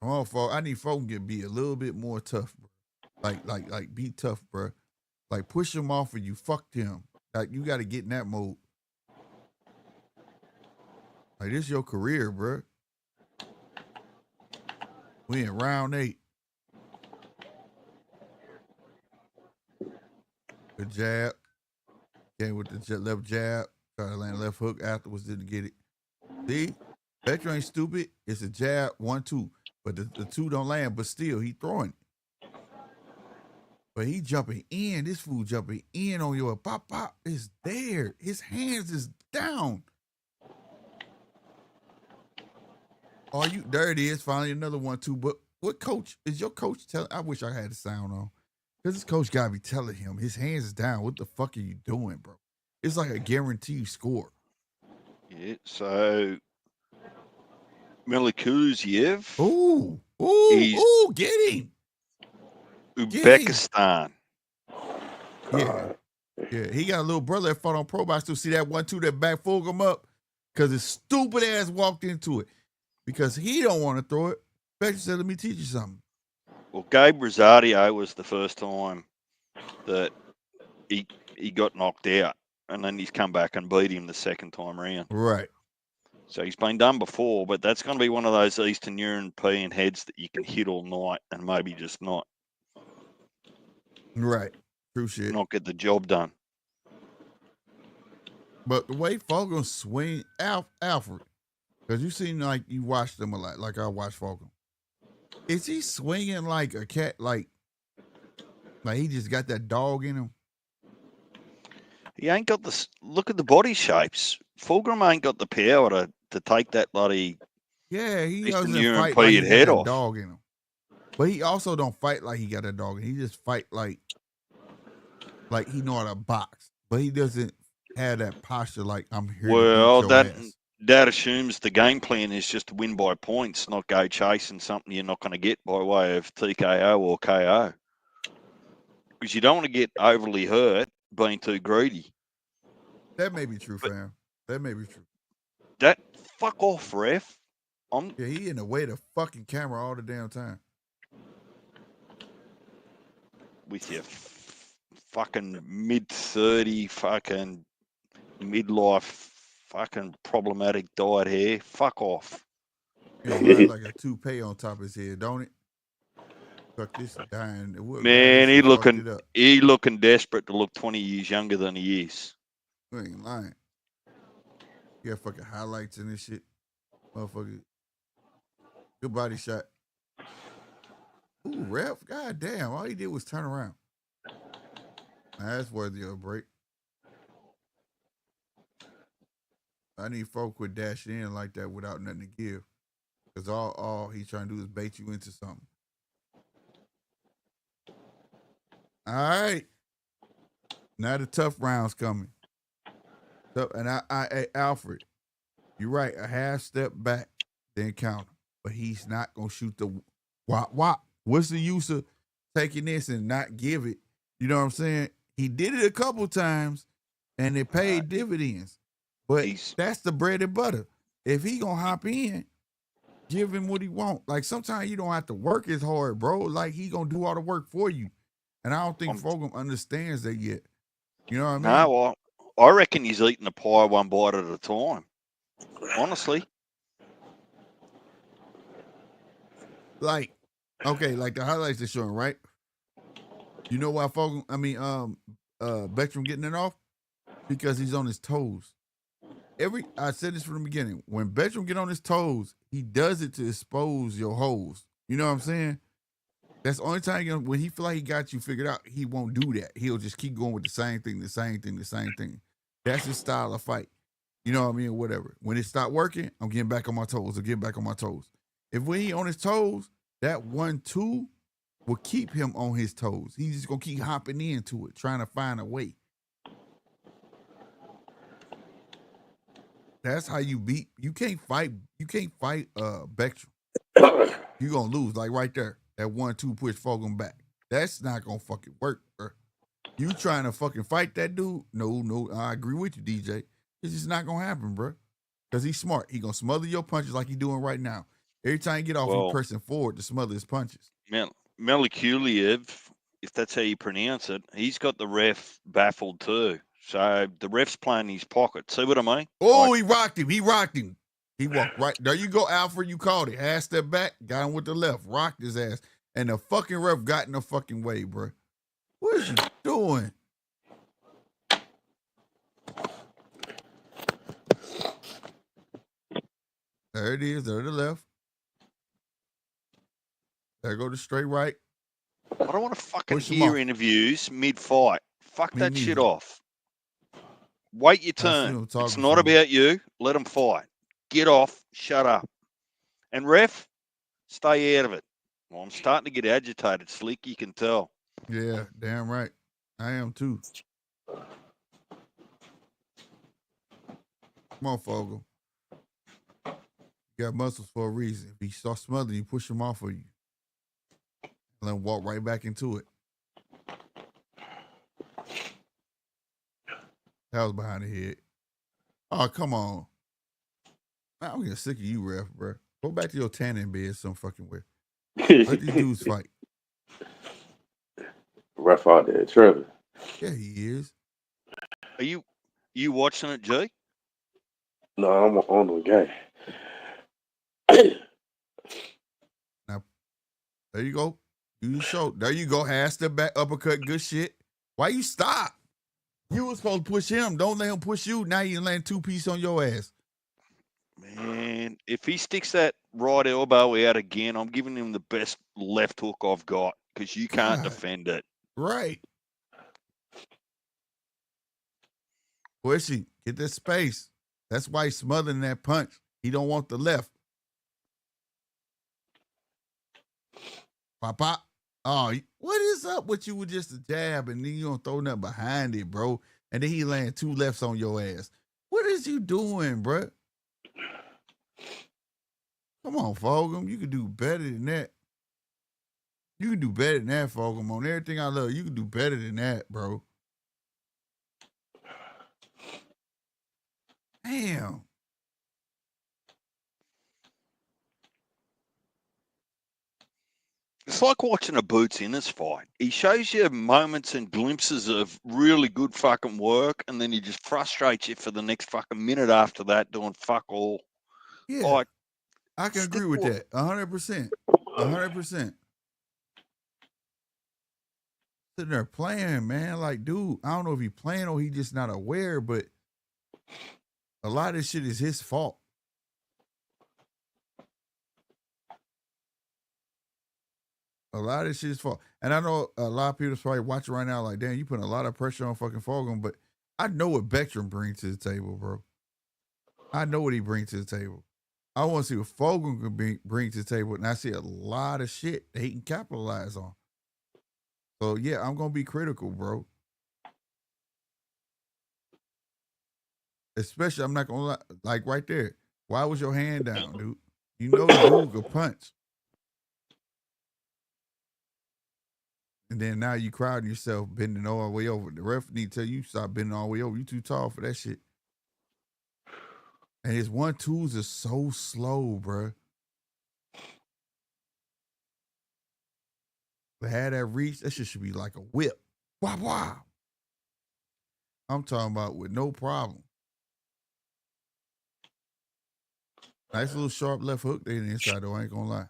Come on, folks. I need folks to be a little bit more tough, bro. Like be tough, bro. Like push him off of you. Fuck him. Like you got to get in that mode. Like this your career, bro. We in round 8. Good jab. Came with the left jab. Tried to land left hook afterwards. Didn't get it. See? Bektemir ain't stupid. It's a jab, 1-2. But the 2 don't land. But still, he throwing it. But he jumping in. This fool jumping in on your pop. Is there. His hands is down. There it is. Finally another 1-2. But what coach is your coach telling? I wish I had the sound on. Because this coach got to be telling him his hands is down. What the fuck are you doing, bro? It's like a guaranteed score. Yeah, so Melikuziev. Ooh, get him. Uzbekistan. Yeah. Yeah, he got a little brother that fought on Pro Box to see that 1-2 that back Fulghum up because his stupid ass walked into it because he don't want to throw it. Bektemir said, let me teach you something. Well, Gabe Rosario was the first time that he got knocked out, and then he's come back and beat him the second time around. Right. So he's been done before, but that's going to be one of those Eastern European heads that you can hit all night and maybe just not. Right. True shit. Not get the job done. But the way Fulghum swing, Alfred, because you seem like you watched them a lot, like I watched Fulghum. Is he swinging like a cat, like he just got that dog in him? He ain't got the look at the body shapes. Fulghum ain't got the power to take that bloody he Eastern doesn't fight like European he head got that off. dog in him. But he also don't fight like he got that dog in him. He just fight like he know how to box. But he doesn't have that posture like I'm here to beat your ass. That assumes the game plan is just to win by points, not go chasing something you're not going to get by way of TKO or KO. Because you don't want to get overly hurt being too greedy. That may be true, fam. That may be true. That fuck off, ref. He in the way of the fucking camera all the damn time. With your fucking mid-30 fucking midlife fucking problematic dyed hair. Fuck off. Yeah, he got like a toupee on top of his head, don't it? Fuck this dying. Man, he looking desperate to look 20 years younger than he is. You ain't lying. You got fucking highlights and this shit. Motherfucker. Good body shot. Ooh, ref. God damn. All he did was turn around. Nah, that's worthy of a break. I need folk quit dashing in like that without nothing to give. Because all he's trying to do is bait you into something. All right. Now the tough round's coming. So, and hey, Alfred, you're right. A half step back, then counter. But he's not going to shoot the wop. What's the use of taking this and not give it? You know what I'm saying? He did it a couple times, and it paid dividends. But that's the bread and butter. If he going to hop in, give him what he want. Like, sometimes you don't have to work as hard, bro. Like, he going to do all the work for you. And I don't think Fulghum understands that yet. You know what I mean? No, I reckon he's eating the pie one bite at a time. Honestly. Like, okay, like the highlights they're showing, right? You know why Bektemir getting it off? Because he's on his toes. I said this from the beginning. When Bektemir get on his toes, he does it to expose your holes. You know what I'm saying? That's the only time when he feel like he got you figured out, he won't do that. He'll just keep going with the same thing. That's his style of fight. You know what I mean? Or whatever. When it stop working, I'm getting back on my toes. If when he on his toes, that 1-2 will keep him on his toes. He's just gonna keep hopping into it, trying to find a way. That's how you beat. You can't fight Bektemir. You're gonna lose, like right there. That 1-2 push Fulghum back. That's not gonna fucking work, bro. You trying to fucking fight that dude? No, I agree with you, DJ. It's just not gonna happen, bro. Because he's smart. He gonna smother your punches like he's doing right now. Every time you get off, he's pressing forward to smother his punches. Melikuziev, if that's how you pronounce it, he's got the ref baffled too. So the ref's playing his pocket. See what I mean? Oh, he rocked him. He walked right. There you go, Alfred. You called it. Half step back, got him with the left, rocked his ass. And the fucking ref got in the fucking way, bro. What is you doing? There it is. There to the left. There go the straight right. I don't want to fucking hear interviews mid-fight. Fuck that shit off. Wait your turn. It's not about you. Let them fight. Get off. Shut up. And ref, stay out of it. Well, I'm starting to get agitated, Slick. You can tell. Yeah, damn right. I am too. Come on, Fulghum. You got muscles for a reason. If he starts smothering you, push him off of you. And then walk right back into it. That was behind the head. Oh, come on. I'm getting sick of you, ref, bro. Go back to your tanning bed some fucking way. Let these dudes fight. Ref out there, Trevor. Yeah, he is. Are you watching it, G? No, I'm on the game. Now, there you go. Do the show. There you go. Half step back, uppercut, good shit. Why you stop? You was supposed to push him. Don't let him push you. Now you land 2-piece on your ass. Man, if he sticks that right elbow out again, I'm giving him the best left hook I've got because you can't defend it. Right. Pushing. Get that space. That's why he's smothering that punch. He don't want the left. Pop, pop. Oh, what is up with you with just a jab and then you don't throw nothing behind it, bro? And then he land 2 lefts on your ass. What is you doing, bro? Come on, Fulghum. You can do better than that. You can do better than that, Fulghum. On everything I love, you can do better than that, bro. Damn. It's like watching a Boots Innes fight. He shows you moments and glimpses of really good fucking work, and then he just frustrates you for the next fucking minute after that doing fuck all. Yeah, like, I can agree with that. 100%. 100%. Sitting there playing, man. Like, dude, I don't know if he's playing or he just not aware, but a lot of this shit is his fault. A lot of this shit is fault. And I know a lot of people are probably watching right now like, damn, you putting a lot of pressure on fucking Fulghum, but I know what Bektemir brings to the table, bro. I know what he brings to the table. I want to see what Fulghum can bring to the table, and I see a lot of shit that he can capitalize on. So yeah, I'm gonna be critical, bro. Especially, I'm not gonna lie, like right there. Why was your hand down, dude? You know the dude could punch. And then now you crowding yourself, bending all the way over. The ref need to tell you stop bending all the way over. You too tall for that shit. And his 1-2s are so slow, bro. But had that reach, that shit should be like a whip. Wow, wow. I'm talking about with no problem. Nice little sharp left hook there in the inside, though. I ain't gonna lie.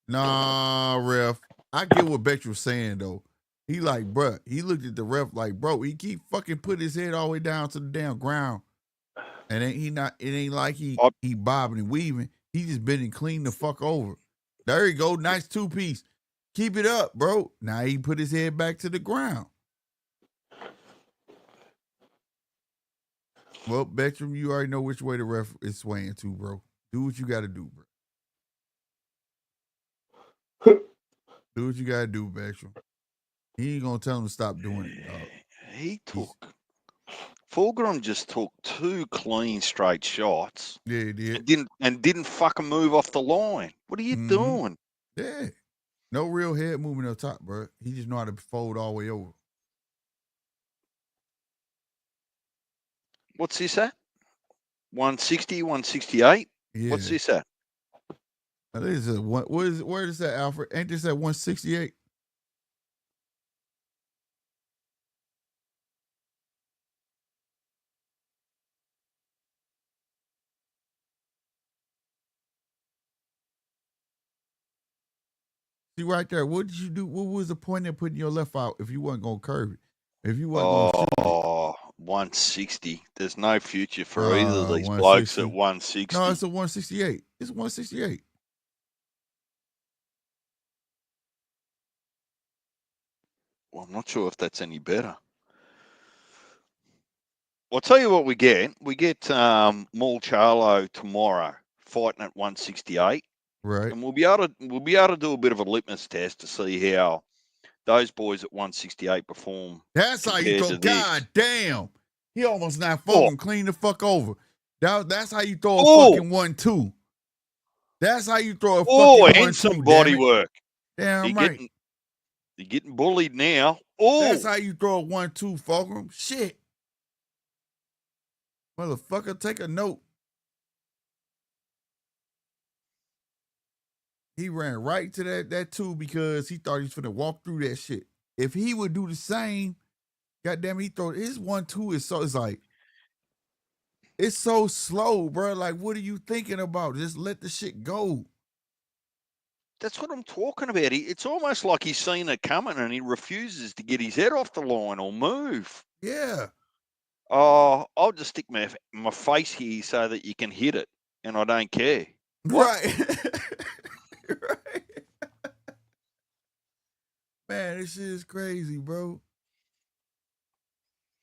Nah, ref. I get what Bektemir was saying, though. He like, bruh, he looked at the ref like, bro, he keep fucking putting his head all the way down to the damn ground. And it ain't like he bobbing and weaving. He just bending clean the fuck over. There you go. Nice 2-piece. Keep it up, bro. Now he put his head back to the ground. Well, Bektemir, you already know which way the ref is swaying to, bro. Do what you got to do, bro. Do what you got to do, Bektemir. He ain't going to tell him to stop doing it, dog. Fulghum just took 2 clean straight shots. Yeah, he did. And didn't fucking move off the line. What are you doing? Yeah. No real head movement up top, bro. He just know how to fold all the way over. What's this at? 160, 168? Yeah. What's this at? I think it's where is that, Alfred? Ain't this at 168? See right there, what did you do? What was the point of putting your left out if you wasn't going to curve it? If you wasn't going to shoot it? 160. There's no future for either of these blokes at 160. No, it's a 168. It's 168. Well, I'm not sure if that's any better. I'll tell you what we get. We get Moralde tomorrow fighting at 168. Right. And we'll be able to do a bit of a litmus test to see how those boys at 168 perform. That's how you throw. God damn. He almost not fucking clean the fuck over. That's how you throw a fucking 1-2. That's how you throw a fucking 1-2. And some body work. Damn right. You're getting bullied now. Oh, that's how you throw a 1-2, Fulghum. Shit. Motherfucker, take a note. He ran right to that 2 because he thought he was finna walk through that shit. If he would do the same, goddamn, he throw his 1-2 it's so slow, bro. Like, what are you thinking about? Just let the shit go. That's what I'm talking about. It's almost like he's seen it coming and he refuses to get his head off the line or move. Yeah. Oh, I'll just stick my face here so that you can hit it, and I don't care. What? Right. Right. Man, this shit is crazy, bro.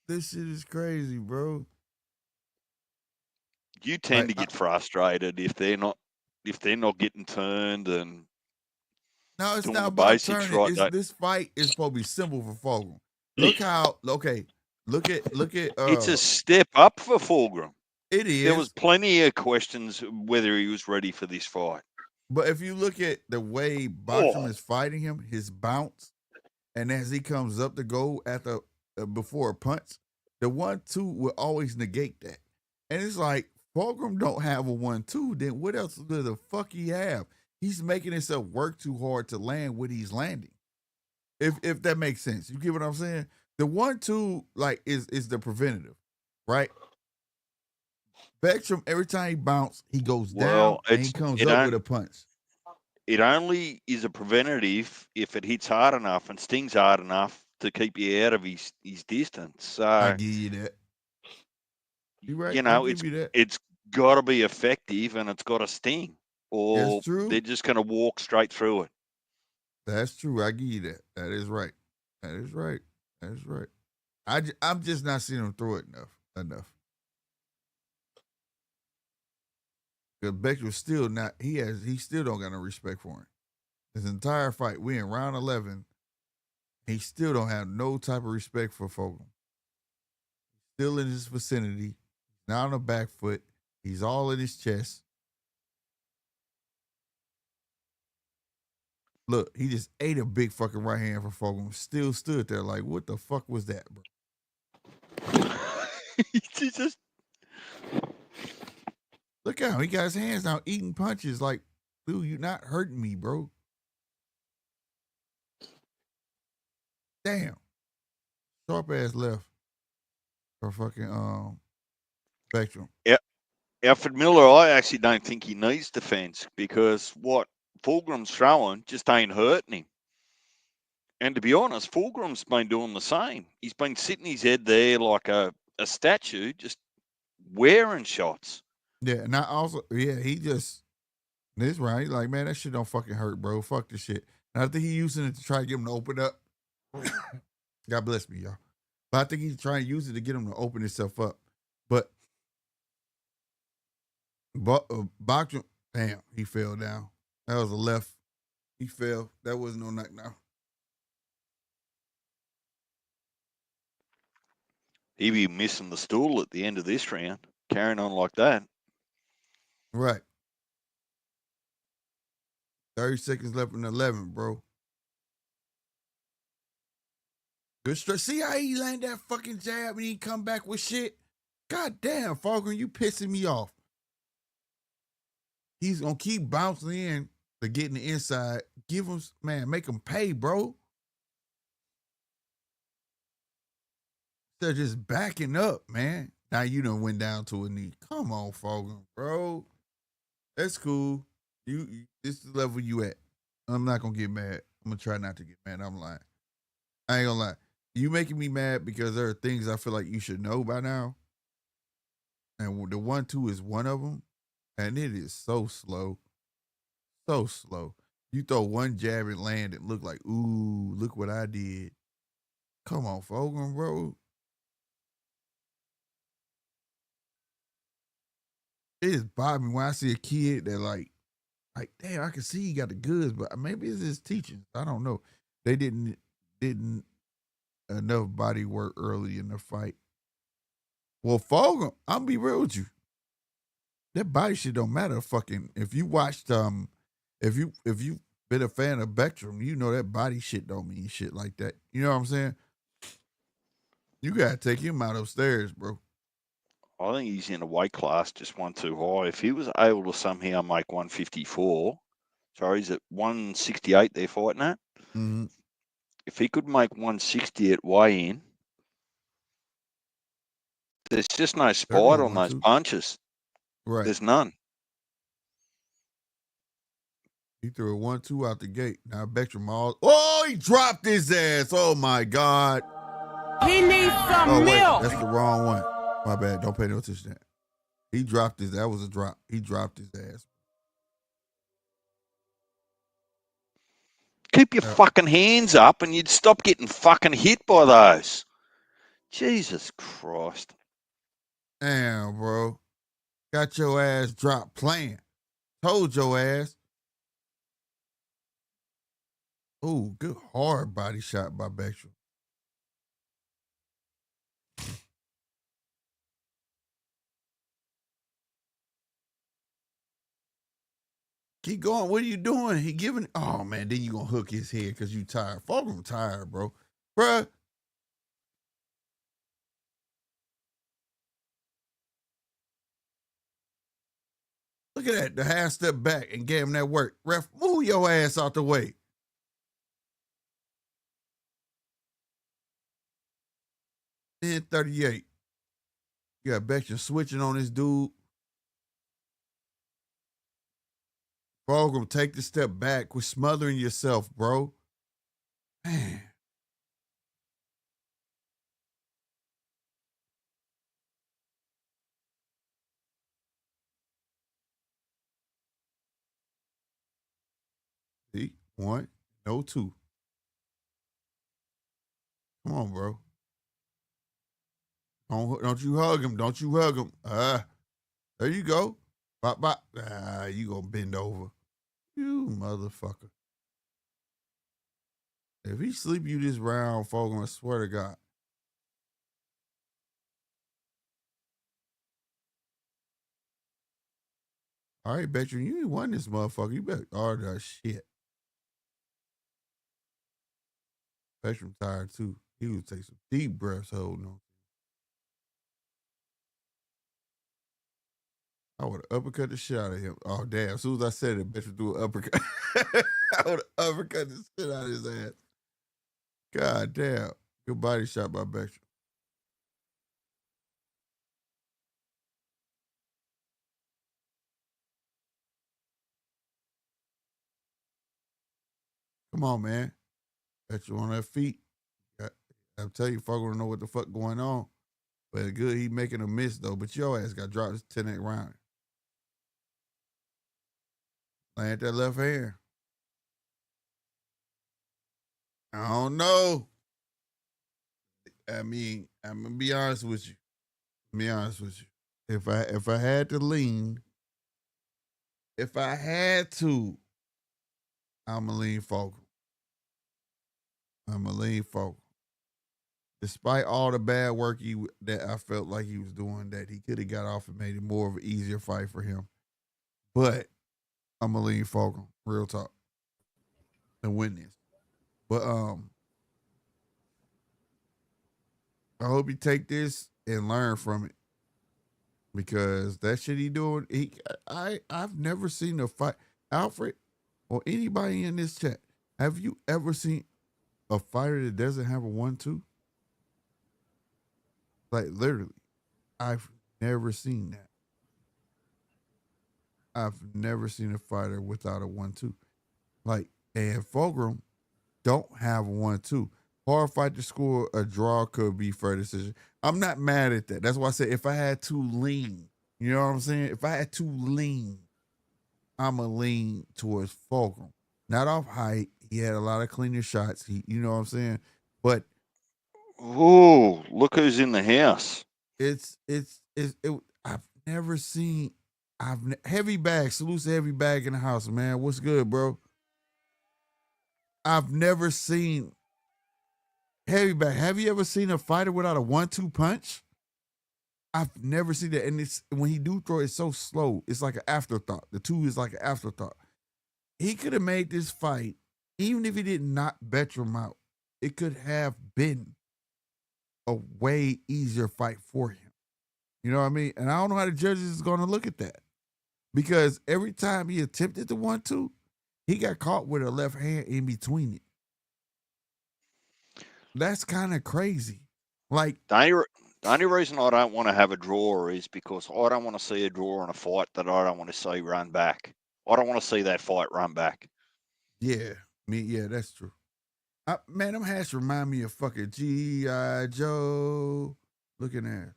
This shit is crazy, bro. You tend to get frustrated if they're not getting turned and. No, it's not about turning. Right. This fight is supposed to be simple for Fulghum. Look how look at it's a step up for Fulghum. It is. There was plenty of questions whether he was ready for this fight. But if you look at the way Bektemir is fighting him, his bounce, and as he comes up to go after before a punch, the 1-2 will always negate that. And it's like Fulghum don't have a 1-2. Then what else does the fuck he have? He's making himself work too hard to land what he's landing. If that makes sense, you get what I'm saying? The 1-2 like is the preventative, right? Bektemir, every time he bounce, he goes down and he comes up with a punch. It only is a preventative if it hits hard enough and stings hard enough to keep you out of his distance. So I give you that. You're right. You know, it's got to be effective and it's got to sting, or they're just going to walk straight through it. That's true. I give you that. That is right. That is right. That is right. I'm just not seeing him throw it enough. Because Bektemir still not, he still don't got no respect for him. This entire fight, we in round 11, he still don't have no type of respect for Fulghum. Still in his vicinity, not on the back foot. He's all in his chest. Look, he just ate a big fucking right hand from Fulghum. Still stood there like, what the fuck was that, bro? He just Look at him. He got his hands down eating punches like, dude, you're not hurting me, bro. Damn. Sharp ass left for fucking Bektemir. Alfred Miller, I actually don't think he needs defense because what Fulgham's throwing just ain't hurting him. And to be honest, Fulgham's been doing the same. He's been sitting his head there like a statue, just wearing shots. Yeah, and I also, he just, this round, he's like, man, that shit don't fucking hurt, bro. Fuck this shit. And I think he's using it to try to get him to open up. God bless me, y'all. But I think he's trying to use it to get him to open himself up. But Bektemir, damn, he fell down. That was a left. He fell. That wasn't no knockdown. He'd be missing the stool at the end of this round, carrying on like that. Right. 30 seconds left in 11, bro. Good stretch. See how he landed that fucking jab and he come back with shit? God damn, Fulghum, you pissing me off. He's going to keep bouncing in to get in the inside. Give him, man, make him pay, bro. They're just backing up, man. Now you done went down to a knee. Come on, Fulghum, bro. That's cool. This is the level you at. I'm not going to get mad. I'm going to try not to get mad. I'm lying. I ain't going to lie. You making me mad because there are things I feel like you should know by now. And the 1-2 is one of them. And it is so slow. So slow. You throw one jab and land and look like, ooh, look what I did. Come on, Fulghum, bro. It just bothers me when I see a kid that like, damn, I can see he got the goods, but maybe it's his teaching. I don't know. They didn't enough body work early in the fight. Well, Fulghum, I'll be real with you. That body shit don't matter. Fucking if you watched if you been a fan of Bektemir, you know that body shit don't mean shit like that. You know what I'm saying? You gotta take him out upstairs, bro. I think he's in a weight class just one too high. If he was able to somehow make 154, sorry, he's at 168 they're fighting at. Mm-hmm. If he could make 160 at weigh-in, there's just no spite on those punches. Right. There's none. He threw a 1-2 out the gate. Now Bektemir, oh, he dropped his ass. Oh my God. He needs some milk. That's the wrong one. My bad. Don't pay no attention to that. He dropped his. That was a drop. He dropped his ass. Keep your fucking hands up and you'd stop getting fucking hit by those. Jesus Christ. Damn, bro. Got your ass dropped playing. Told your ass. Ooh, good hard body shot by Bektemir. Keep going. What are you doing? He giving. Oh man, then you gonna hook his head because you tired. Fulghum tired, bro. Bruh. Look at that. The half step back and gave him that work. Ref, move your ass out the way. Then 38. You got Bektemir switching on this dude. Fulghum, take the step back. Quit smothering yourself, bro. Man. See? 1, no 2. Come on, bro. Don't you hug him. Don't you hug him. There you go. Bop, bop. Ah, you gonna bend over. You motherfucker. If he sleep you this round, Fulghum, I swear to God. All right, Bektemir, you ain't won this motherfucker. You better order that shit. Bektemir tired too. He would take some deep breaths holding on. I would have uppercut the shit out of him. Oh, damn. As soon as I said it, Bektemir threw an uppercut. I would have uppercut the shit out of his ass. God damn. Good body shot by Bektemir. Come on, man. Bektemir on that feet. I'm telling you, fuck don't know what the fuck going on. But good, he making a miss though. But your ass got dropped 10-8 round. Land that left hand. I don't know. I mean, I'm gonna be honest with you. Be honest with you. If I had to lean, if I had to, I'ma lean Fulghum. I'ma lean Fulghum. Despite all the bad work that I felt like he was doing, that he could have got off and made it more of an easier fight for him. But I'ma lean Fulghum, real talk, and win this. But I hope you take this and learn from it. Because that shit he doing, I've never seen a fight. Alfred or anybody in this chat, have you ever seen a fighter that doesn't have a 1-2? Like literally, I've never seen that. I've never seen a fighter without a 1-2. Like, and Fulghum don't have a 1-2. Hard fight to score, a draw could be fair decision. I'm not mad at that. That's why I said if I had to lean, you know what I'm saying? If I had to lean, I'm a lean towards Fulghum. Not off height. He had a lot of cleaner shots. You know what I'm saying? But oh, look who's in the house. I've never seen. Heavy bag. Salute to heavy bag in the house, man. What's good, bro? I've never seen heavy bag. Have you ever seen a fighter without a 1-2 punch? I've never seen that. And it's when he do throw, it's so slow. It's like an afterthought. The 2 is like an afterthought. He could have made this fight, even if he did not Bektemir out, it could have been a way easier fight for him. You know what I mean? And I don't know how the judges is going to look at that. Because every time he attempted the 1-2, he got caught with a left hand in between it. That's kind of crazy. Like, The only reason I don't want to have a draw is because I don't want to see a draw in a fight that I don't want to see run back. I don't want to see that fight run back. yeah, that's true. Man, them hats remind me of fucking G.I. Joe. Looking at.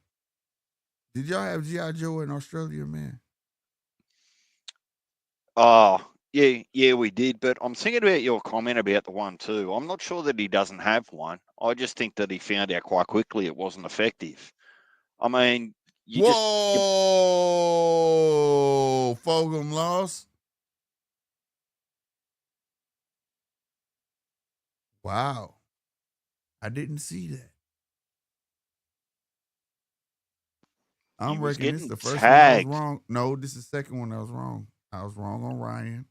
Did y'all have G.I. Joe in Australia, man? Oh, yeah, we did. But I'm thinking about your comment about the 1-2. I'm not sure that he doesn't have one. I just think that he found out quite quickly it wasn't effective. I mean, Whoa! Fulghum lost. Wow. I didn't see that. I'm reckoning this the first one I was wrong. No, this is the second one I was wrong. I was wrong on Ryan.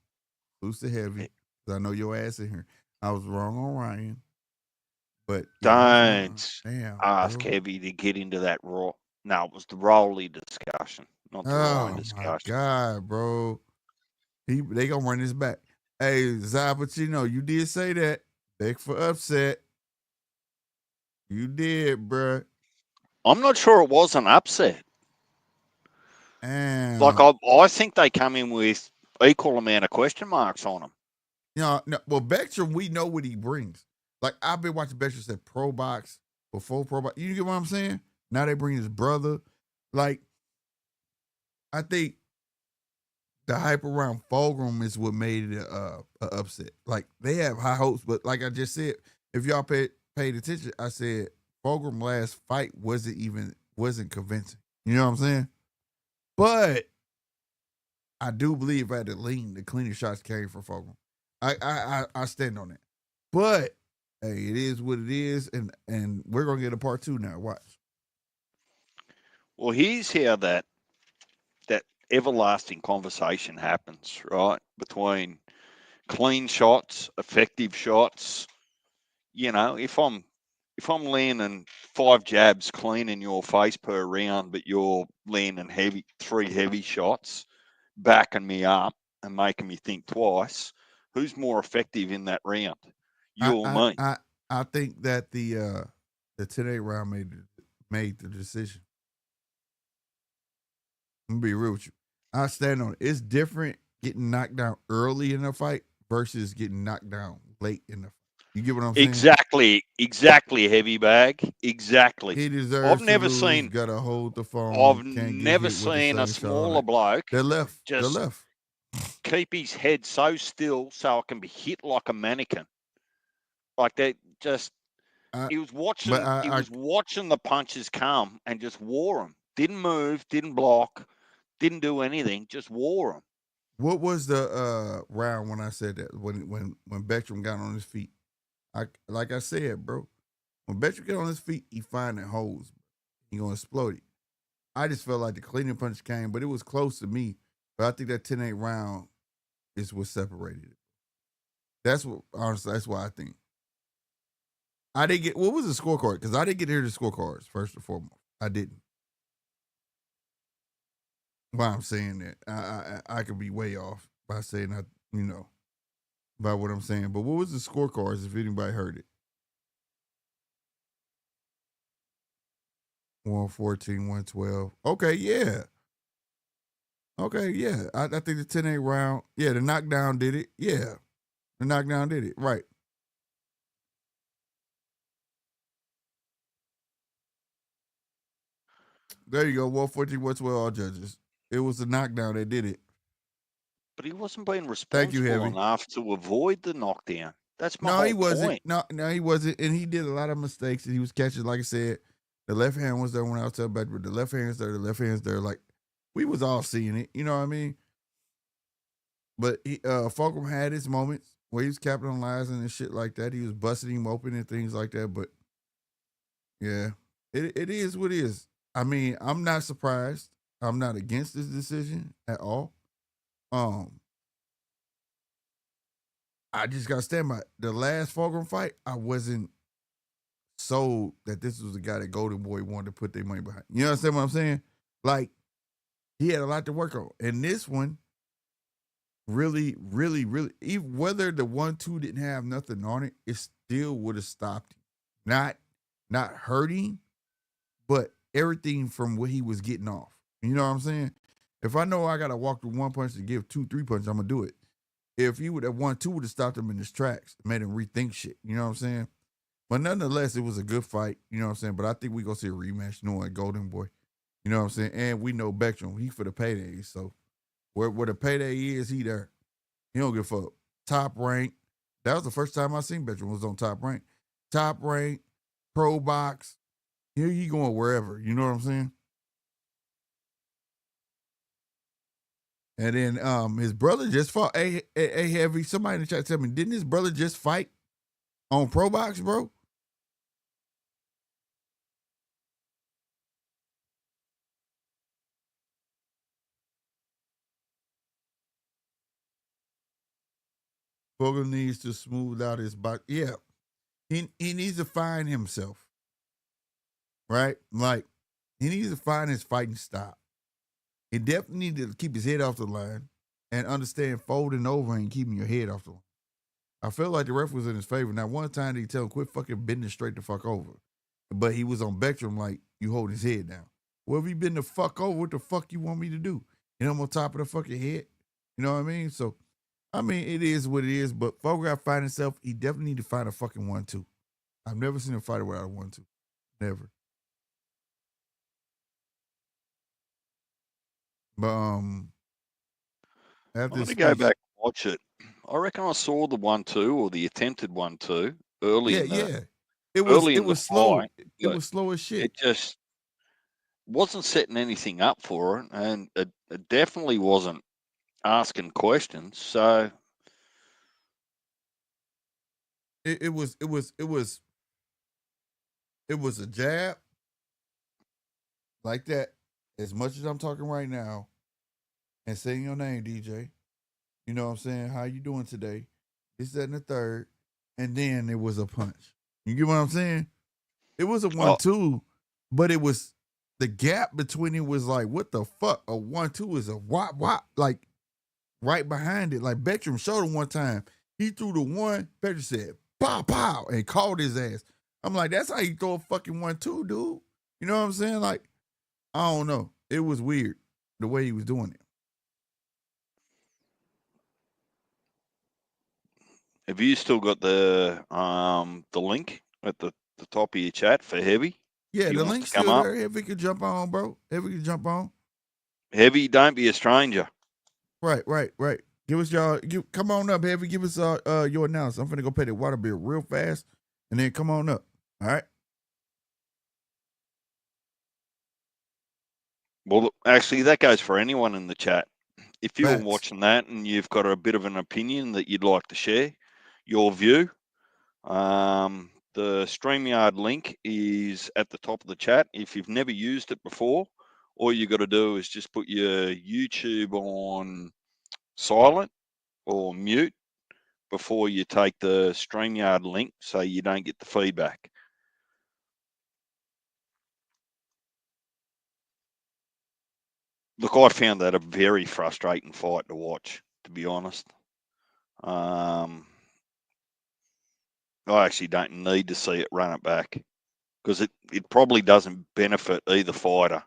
Loose to heavy. Because I know your ass in here. I was wrong on Ryan. But don't damn, ask bro. Heavy to get into that raw. No, it was the Rolly discussion, not the Ryan discussion. Oh, my God, bro. They going to run this back. Hey, Zapatino, you did say that. Beg for upset. You did, bro. I'm not sure it was an upset. Damn. Like, I think they come in with equal amount of question marks on them. No, well, Bektemir, we know what he brings. Like, I've been watching Bektemir say pro box before pro box. You get what I'm saying? Now they bring his brother. Like, I think the hype around Fulghum is what made it a upset. Like, they have high hopes, but like I just said, if y'all paid attention, I said Fulghum last fight wasn't convincing. You know what I'm saying? But I do believe at the lean, the cleaner shots came from Fulghum. I stand on it. But hey, it is what it is, and we're gonna get a part 2 now. Watch. Well, here's how that everlasting conversation happens, right? Between clean shots, effective shots. You know, if I'm landing 5 jabs clean in your face per round, but you're landing 3 heavy shots, backing me up and making me think twice, who's more effective in that round? You or me? I think that the 10-8 round made the decision. I'm gonna be real with you. I stand on it. It's different getting knocked down early in a fight versus getting knocked down late in the fight. You get what I'm saying? Exactly, heavy bag. Exactly. He deserves I've never to lose, seen. gotta hold the phone. I've can't never get hit with the seen a same shot on smaller it. bloke The left. keep his head so still so it can be hit like a mannequin. Like that, just he was watching. He was watching the punches come and just wore them. Didn't move, didn't block, didn't do anything. Just wore them. What was the round when I said that? When Bektemir got on his feet, like I said, bro. When Bektemir get on his feet, he finding holes. He gonna explode it. I just felt like the cleaning punch came, but it was close to me. But I think that 10-8 round is what separated it. That's what, honestly, that's what I think. I didn't get, what was the scorecard? Because I didn't get to hear the scorecards, first and foremost. I didn't. Why I'm saying that, I could be way off by saying, by what I'm saying. But what was the scorecards if anybody heard it? 114, 112. Okay, yeah. Okay, yeah. I think the 10-8 round, yeah, the knockdown did it. Yeah. The knockdown did it. Right. There you go. 114, 112, all judges. It was the knockdown that did it. But he wasn't being responsible enough to avoid the knockdown. That's my whole he wasn't. point. No, he wasn't. And he did a lot of mistakes and he was catching, like I said, the left hand was there when I was telling back, but the left hand's there, the left hand's there. Like, we was all seeing it. You know what I mean? But Fulghum had his moments where he was capitalizing and shit like that. He was busting him open and things like that. But yeah, it is what it is. I mean, I'm not surprised. I'm not against this decision at all. I just gotta stand by it. The last Fulghum fight, I wasn't sold that this was the guy that Golden Boy wanted to put their money behind. You understand what I'm saying? Like, he had a lot to work on. And this one, really, even whether the 1-2 didn't have nothing on it, it still would have stopped him. Not hurting, but everything from what he was getting off. You know what I'm saying? If I know I gotta walk through 1 punch to give 2-3 punches, I'm gonna do it. If he would have 1-2 would have stopped him in his tracks, made him rethink shit. You know what I'm saying? But nonetheless, it was a good fight. You know what I'm saying? But I think we gonna see a rematch knowing Golden Boy. You know what I'm saying? And we know Bektemir, he for the payday. So where the payday is, he there. He don't give a fuck. Top rank. That was the first time I seen Bektemir was on top rank. Top rank, pro box. Here you going wherever. You know what I'm saying? And then his brother just fought. Hey, Heavy, somebody in the chat tell me, didn't his brother just fight on pro box, bro? Fulghum needs to smooth out his box. Yeah. He needs to find himself. Right? Like, he needs to find his fighting style. He definitely needs to keep his head off the line and understand folding over and keeping your head off the line. I felt like the ref was in his favor. Now, one time they tell him, quit fucking bending straight the fuck over. But he was on Bektemir like, you hold his head down. Well, if he bend the fuck over, what the fuck you want me to do? You know, I'm on top of the fucking head. You know what I mean? So, I mean, it is what it is. But Fulghum got to find himself. He definitely need to find a fucking 1-2. I've never seen a fighter without a 1-2. Never. But I'm gonna go back and watch it. I reckon I saw the 1-2 or the attempted 1-2 early. Yeah. It was slow. It was slow as shit. It just wasn't setting anything up for it, and it definitely wasn't asking questions. So It was a jab like that. As much as I'm talking right now and saying your name, DJ. You know what I'm saying? How you doing today? This, that, and the third. And then it was a punch. You get what I'm saying? It was a 1-2, but it was the gap between it was like, what the fuck? A 1-2 is a wop wop, like right behind it. Like Bektemir showed him one time. He threw the one, Bektemir said, pow, pow, and called his ass. I'm like, that's how you throw a fucking 1-2, dude. You know what I'm saying? Like, I don't know. It was weird the way he was doing it. have you still got the link at the top of your chat for Heavy? Yeah, He the wants link's to come still up. there. Heavy could jump on, bro. Heavy could jump on. Heavy, don't be a stranger. Right. Give us y'all. Come on up, Heavy. Give us your announcement. I'm finna go pay the water bill real fast, and then come on up. All right. Well, actually, that goes for anyone in the chat. If you were Facts. watching that and you've got a bit of an opinion that you'd like to share, your view, the StreamYard link is at the top of the chat. If you've never used it before, all you got to do is just put your YouTube on silent or mute before you take the StreamYard link so you don't get the feedback. Look, I found that a very frustrating fight to watch, to be honest. I actually don't need to see it run it back because it probably doesn't benefit either fighter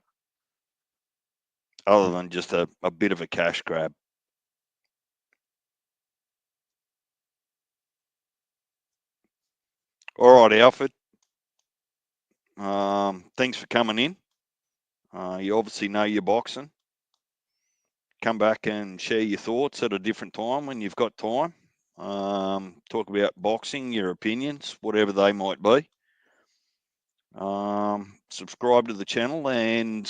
other than just a bit of a cash grab. All right, Alfred. Thanks for coming in. You obviously know your boxing. Come back and share your thoughts at a different time when you've got time. Talk about boxing, your opinions, whatever they might be. Subscribe to the channel and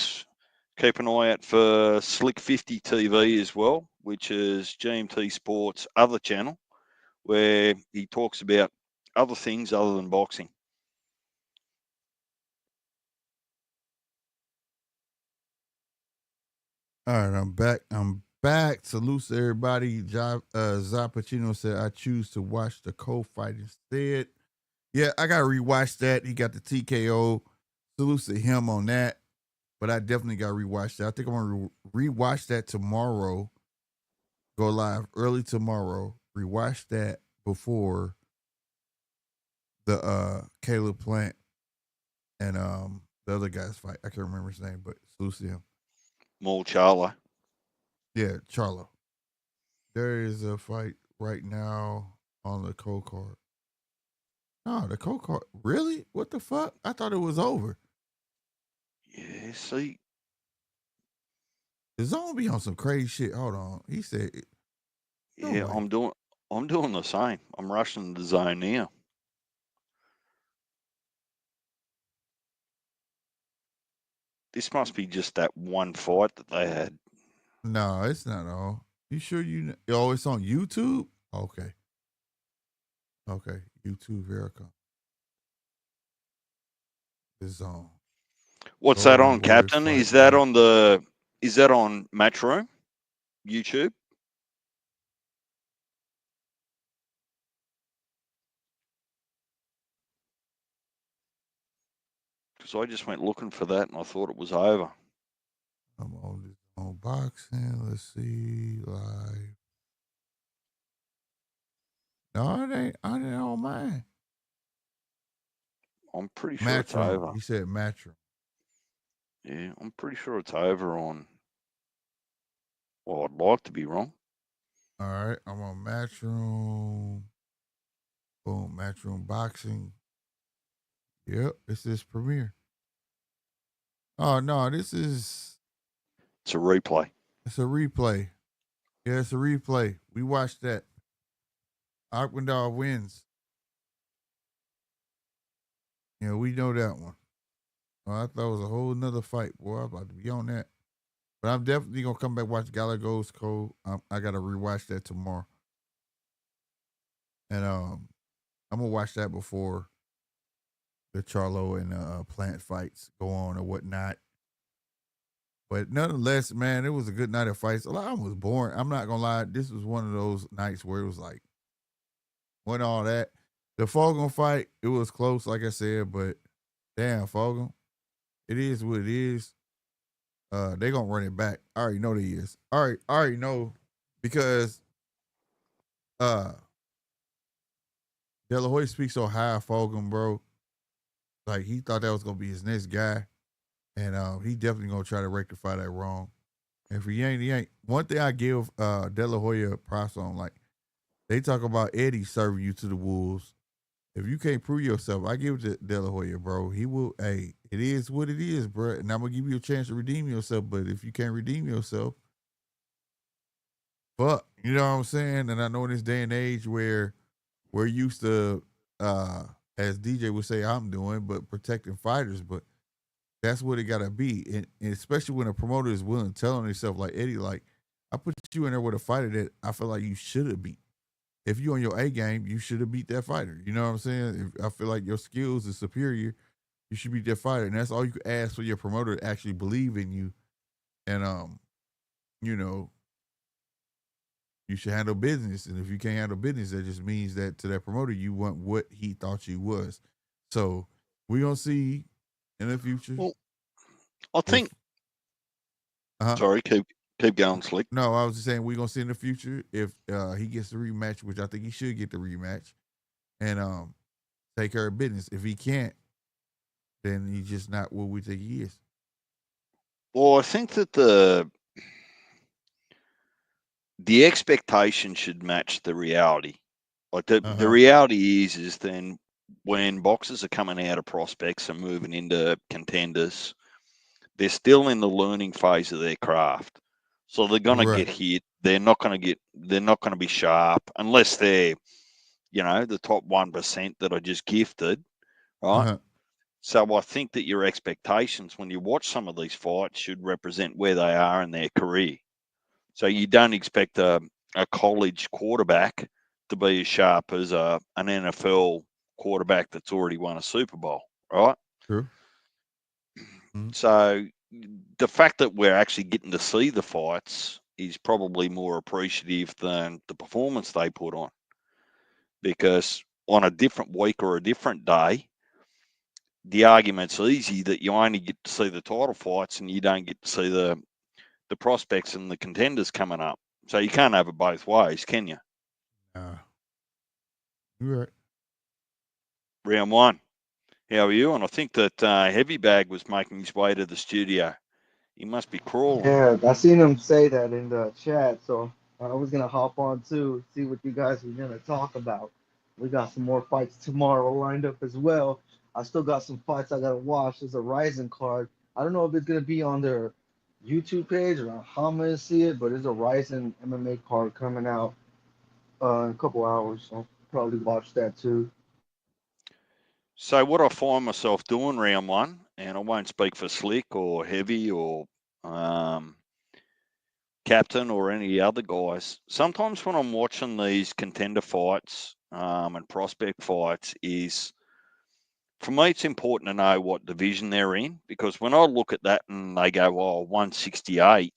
keep an eye out for Slick 50 TV as well, which is GMT Sports' other channel, where he talks about other things other than boxing. All right, I'm back. Salute to everybody. Zapachino said, I choose to watch the co-fight instead. Yeah, I got to rewatch that. He got the TKO. Salute to him on that. But I definitely got to rewatch that. I think I'm going to rewatch that tomorrow. Go live early tomorrow. Rewatch that before the Caleb Plant and the other guy's fight. I can't remember his name, but salute to him. More Charlo. Yeah, Charlo. There is a fight right now on the co-card. No, the co-card. Really? What the fuck? I thought it was over. Yeah, see. The zone be on some crazy shit. Hold on. He said. Yeah, I'm doing the same. I'm rushing the zone now. This must be just that one fight that they had. No, it's not all. You sure oh, it's on YouTube? Okay. Okay. YouTube Verica. The zone. What's that on, Captain? Is that on Matchroom? YouTube? Because I just went looking for that and I thought it was over. I'm on boxing. Let's see. Live. No, it ain't on mine. I'm pretty sure it's over. He said Matchroom. Yeah, I'm pretty sure it's over on. Well, I'd like to be wrong. All right, I'm on Matchroom. Boom, Matchroom Boxing. Yep, this is Premiere. Oh no, It's a replay. It's a replay. Yeah, it's a replay. We watched that. Aquindal wins. Yeah, we know that one. Oh, I thought it was a whole nother fight, boy. I'm about to be on that. But I'm definitely gonna come back watch Galago's Code. I gotta rewatch that tomorrow, and I'm gonna watch that before the Charlo and Plant fights go on or whatnot. But nonetheless, man, it was a good night of fights. A lot of them was boring. I'm not gonna lie. This was one of those nights where it was like, when all that. The Fulghum fight, it was close, like I said, but damn, Fulghum, it is what it is. They gonna run it back. I already know they is. I already know because uh De La Hoya speaks so high of Fulghum, bro. Like he thought that was gonna be his next guy. And he definitely gonna try to rectify that wrong. If he ain't, he ain't. One thing I give De La Hoya props on, like they talk about Eddie serving you to the wolves. If you can't prove yourself, I give it to De La Hoya, bro. He will. Hey, it is what it is, bro. And I'm gonna give you a chance to redeem yourself. But if you can't redeem yourself, fuck, you know what I'm saying? And I know in this day and age where we're used to, as DJ would say, I'm doing, but protecting fighters. But that's what it gotta be, and especially when a promoter is willing to tell on himself, like Eddie, like I put you in there with a fighter that I feel like you should have beat. If you on your A game, you should have beat that fighter. You know what I'm saying? If I feel like your skills is superior, you should beat that fighter, and that's all you can ask for your promoter to actually believe in you. And you know, you should handle business, and if you can't handle business, that just means that to that promoter, you want what he thought you was. So we gonna see in the future. Well, I if think. uh Sorry, keep going, Slick. No, I was just saying we're gonna see in the future if he gets the rematch, which I think he should get the rematch, and take care of business. If he can't, then he's just not what we think he is. Well, I think that the expectation should match the reality. Like the reality is then when boxers are coming out of prospects and moving into contenders, they're still in the learning phase of their craft. So they're gonna Right. get hit. They're not gonna be sharp unless they're, the top 1% that are just gifted, right? Uh-huh. So I think that your expectations when you watch some of these fights should represent where they are in their career. So you don't expect a college quarterback to be as sharp as an NFL quarterback that's already won a Super Bowl, right? True. Mhm. So the fact that we're actually getting to see the fights is probably more appreciative than the performance they put on. Because on a different week or a different day, the argument's easy that you only get to see the title fights and you don't get to see the prospects and the contenders coming up. So you can't have it both ways, can you? You're right. Round one. How are you? And I think that Heavy Bag was making his way to the studio. He must be crawling. Yeah, I seen him say that in the chat, so I was gonna hop on too, see what you guys were gonna talk about. We got some more fights tomorrow lined up as well. I still got some fights I gotta watch. There's a Rising card. I don't know if it's gonna be on their YouTube page or how I'm gonna see it, but there's a Rising MMA card coming out in a couple hours, so I'll probably watch that too. So what I find myself doing round one, and I won't speak for Slick or Heavy or Captain or any other guys. Sometimes when I'm watching these contender fights and prospect fights, is for me it's important to know what division they're in, because when I look at that and they go, "Oh, 168,"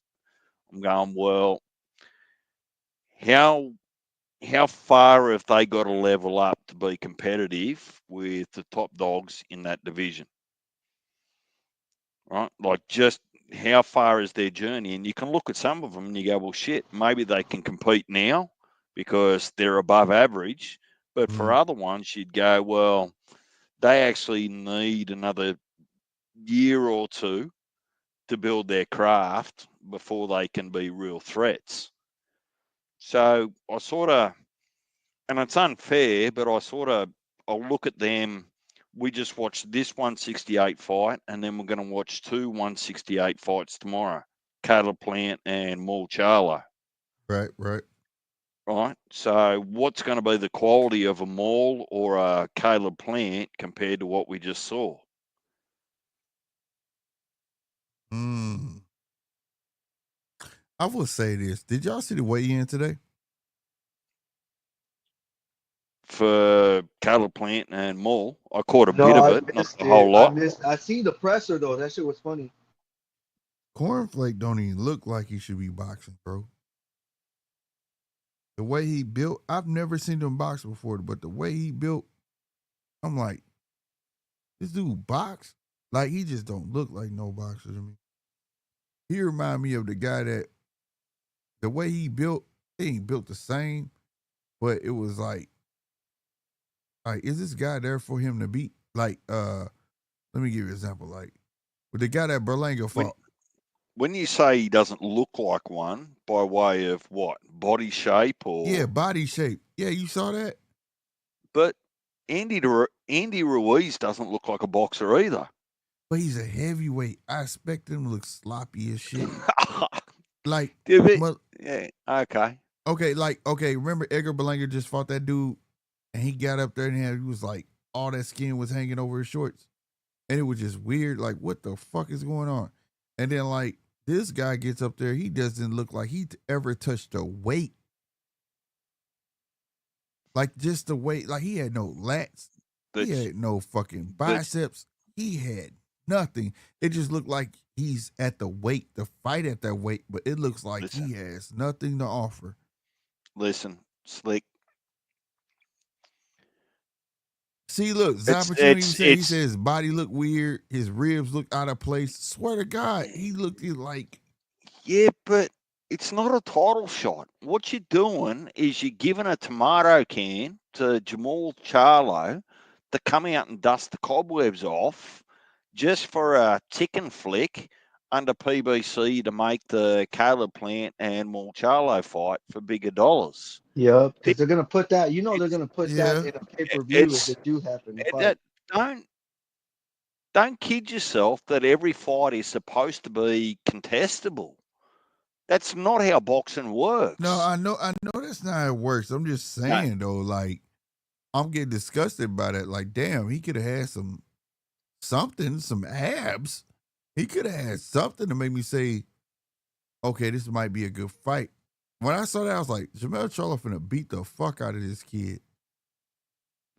I'm going, "Well, how far have they got to level up to be competitive with the top dogs in that division?" Right? Like, just how far is their journey? And you can look at some of them and you go, well, shit, maybe they can compete now because they're above average. But for other ones, you'd go, well, they actually need another year or two to build their craft before they can be real threats. So I sort of, and it's unfair, but I'll look at them. We just watched this 168 fight, and then we're going to watch two 168 fights tomorrow, Caleb Plant and Maul Charlo. Right. Right. So what's going to be the quality of a Maul or a Caleb Plant compared to what we just saw? I will say this. Did y'all see the weigh-in today? For cattle plant and mall, I caught a No, bit of I it, not missed the whole it. lot. I seen the presser though. That shit was funny. Cornflake don't even look like he should be boxing, bro. The way he built, I've never seen him box before, but the way he built, I'm like, this dude box? Like, he just don't look like no boxer to me. He remind me of the guy that, the way he built, he ain't built the same, but it was like, is this guy there for him to beat? Like, let me give you an example. Like, with the guy that Berlanga fought. When you say he doesn't look like one, by way of what? Body shape or? Yeah, body shape. Yeah, you saw that? But Andy Ruiz doesn't look like a boxer either. But he's a heavyweight. I expect him to look sloppy as shit. Like, yeah, okay. Okay, remember Edgar Berlanga just fought that dude and he got up there and he was like, all that skin was hanging over his shorts. And it was just weird. Like, what the fuck is going on? And then, like, this guy gets up there. He doesn't look like he ever touched a weight. Like, just the weight. Like, he had no lats. He had no fucking biceps. He had nothing. It just looked like he's at the weight, the fight at that weight, but it looks like he has nothing to offer. Listen, Slick. See, look, Zappaccini he said his body looked weird, his ribs looked out of place. Swear to God, he looked like. Yeah, but it's not a title shot. What you're doing is you're giving a tomato can to Jamal Charlo to come out and dust the cobwebs off just for a chicken flick under PBC to make the Caleb Plant and Charlo fight for bigger dollars. Yep, because they're gonna put that. You know, they're gonna put that in a pay-per-view if they do happen to fight. Don't kid yourself that every fight is supposed to be contestable. That's not how boxing works. No, I know that's not how it works. I'm just saying though, like, I'm getting disgusted by that. Like, damn, he could have had some abs. He could have had something to make me say, okay, this might be a good fight. When I saw that, I was like, Jamel Charlo finna beat the fuck out of this kid.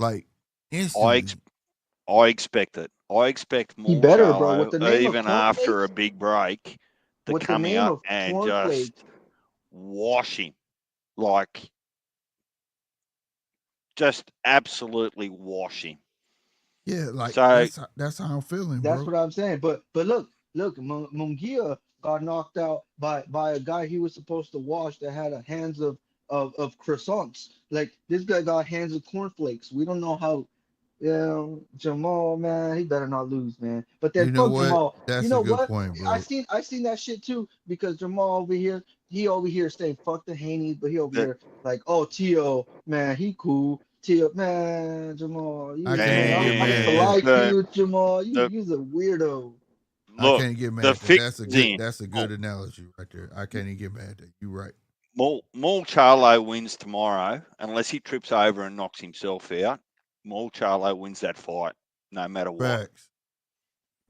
Like, instantly. I expect it. I expect more bro. With the name even after a big break to come out and just wash him. Like, just absolutely wash him. Yeah, like, so, that's how I'm feeling, That's bro. what I'm saying. But look, Munguia got knocked out by a guy he was supposed to wash that had a hands of croissants. Like, this guy got hands of cornflakes. We don't know how. Yeah, Jamal, man, he better not lose, man. But then Jamal. That's you know a good what? point, bro. I seen that shit too, because Jamal over here, he over here saying fuck the Haney, but he over here like, oh, Tio, man, he cool. Tio, man, Jamal, you like you, Jamal. You's a weirdo. Look, I can't get mad. That's a good analogy right there. I can't even get mad at that. You're right. Maul Charlo wins tomorrow unless he trips over and knocks himself out. Maul Charlo wins that fight, no matter what.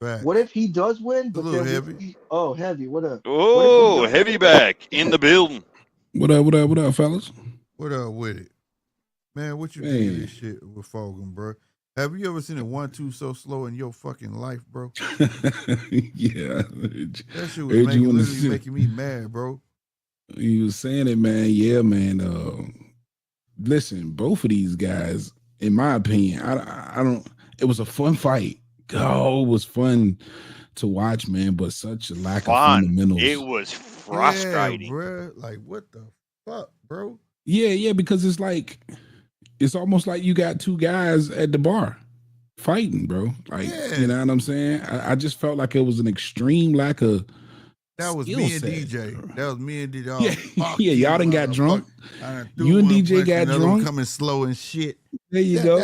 Facts. What if he does win? But then heavy. Heavy. What up? Oh, heavy back in the building. What up, fellas? What up with it, man? What you think of this shit with Fulghum, bro? Have you ever seen a 1-2 so slow in your fucking life, bro? Yeah, that shit was literally making me mad, bro. You was saying it, man. Yeah, man. Listen, both of these guys, in my opinion, I don't. It was a fun fight. Oh, it was fun to watch, man. But such a lack of fundamentals. It was frustrating, bro. Like, what the fuck, bro? Yeah, because it's almost like you got two guys at the bar fighting, bro. Like, you know what I'm saying? I just felt like it was an extreme lack of. That was me and DJ. That was me and DJ. Yeah, y'all done got drunk. You and DJ got drunk. Coming slow and shit. There you go.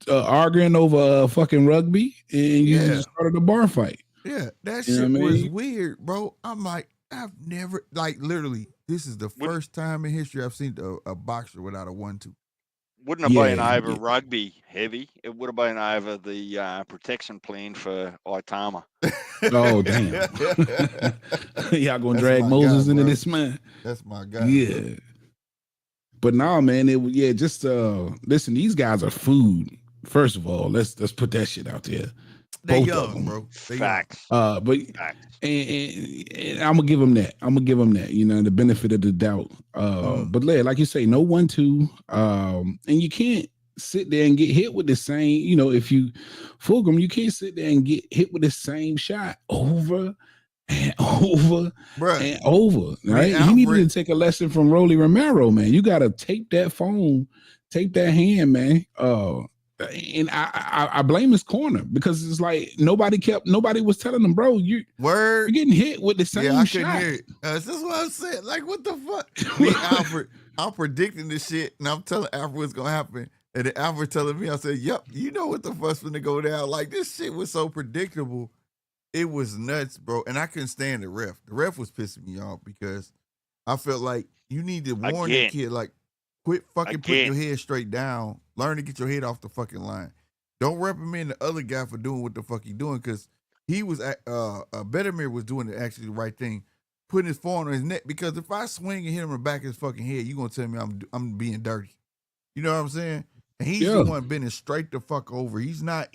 Arguing over fucking rugby, and you just started a bar fight. Yeah, that shit was weird, bro. I'm like, I've never, like, literally, this is the first time in history I've seen a boxer without a 1-2. Wouldn't have been Yeah, over yeah. rugby heavy. It would have been over the protection plan for Itama. Oh damn. Y'all gonna That's drag my Moses guy, into bro. this, man? That's my guy. Yeah. But nah, man, just listen, these guys are food. First of all, let's put that shit out there. They Both young, of them. bro. They young. Facts. But Facts. and I'm gonna give them that. You know, the benefit of the doubt. But like you say, no 1-2. And you can't sit there and get hit with the same, you know, if you Fulghum, you can't sit there and get hit with the same shot over and over Bruh, and over. Right? He Alfred- needed to take a lesson from Rolly Romero, man. You gotta tape that phone, tape that hand, man. And I blame his corner because it's like nobody was telling him, bro, you're getting hit with the same yeah, I shot. couldn't hear it. That's what I'm saying. Like, what the fuck? Me, Alfred, I'm predicting this shit, and I'm telling Alfred what's gonna happen. And then Alfred telling me, I said, yep, you know what the fuck's gonna go down. Like, this shit was so predictable. It was nuts, bro. And I couldn't stand the ref. The ref was pissing me off because I felt like you need to warn the kid, like, quit fucking putting your head straight down. Learn to get your head off the fucking line. Don't reprimand the other guy for doing what the fuck he doing, because he was Bektemir was doing actually the right thing, putting his forearm on his neck. Because if I swing and hit him in the back of his fucking head, you gonna tell me I'm being dirty. You know what I'm saying? And he's the one bending straight the fuck over. He's not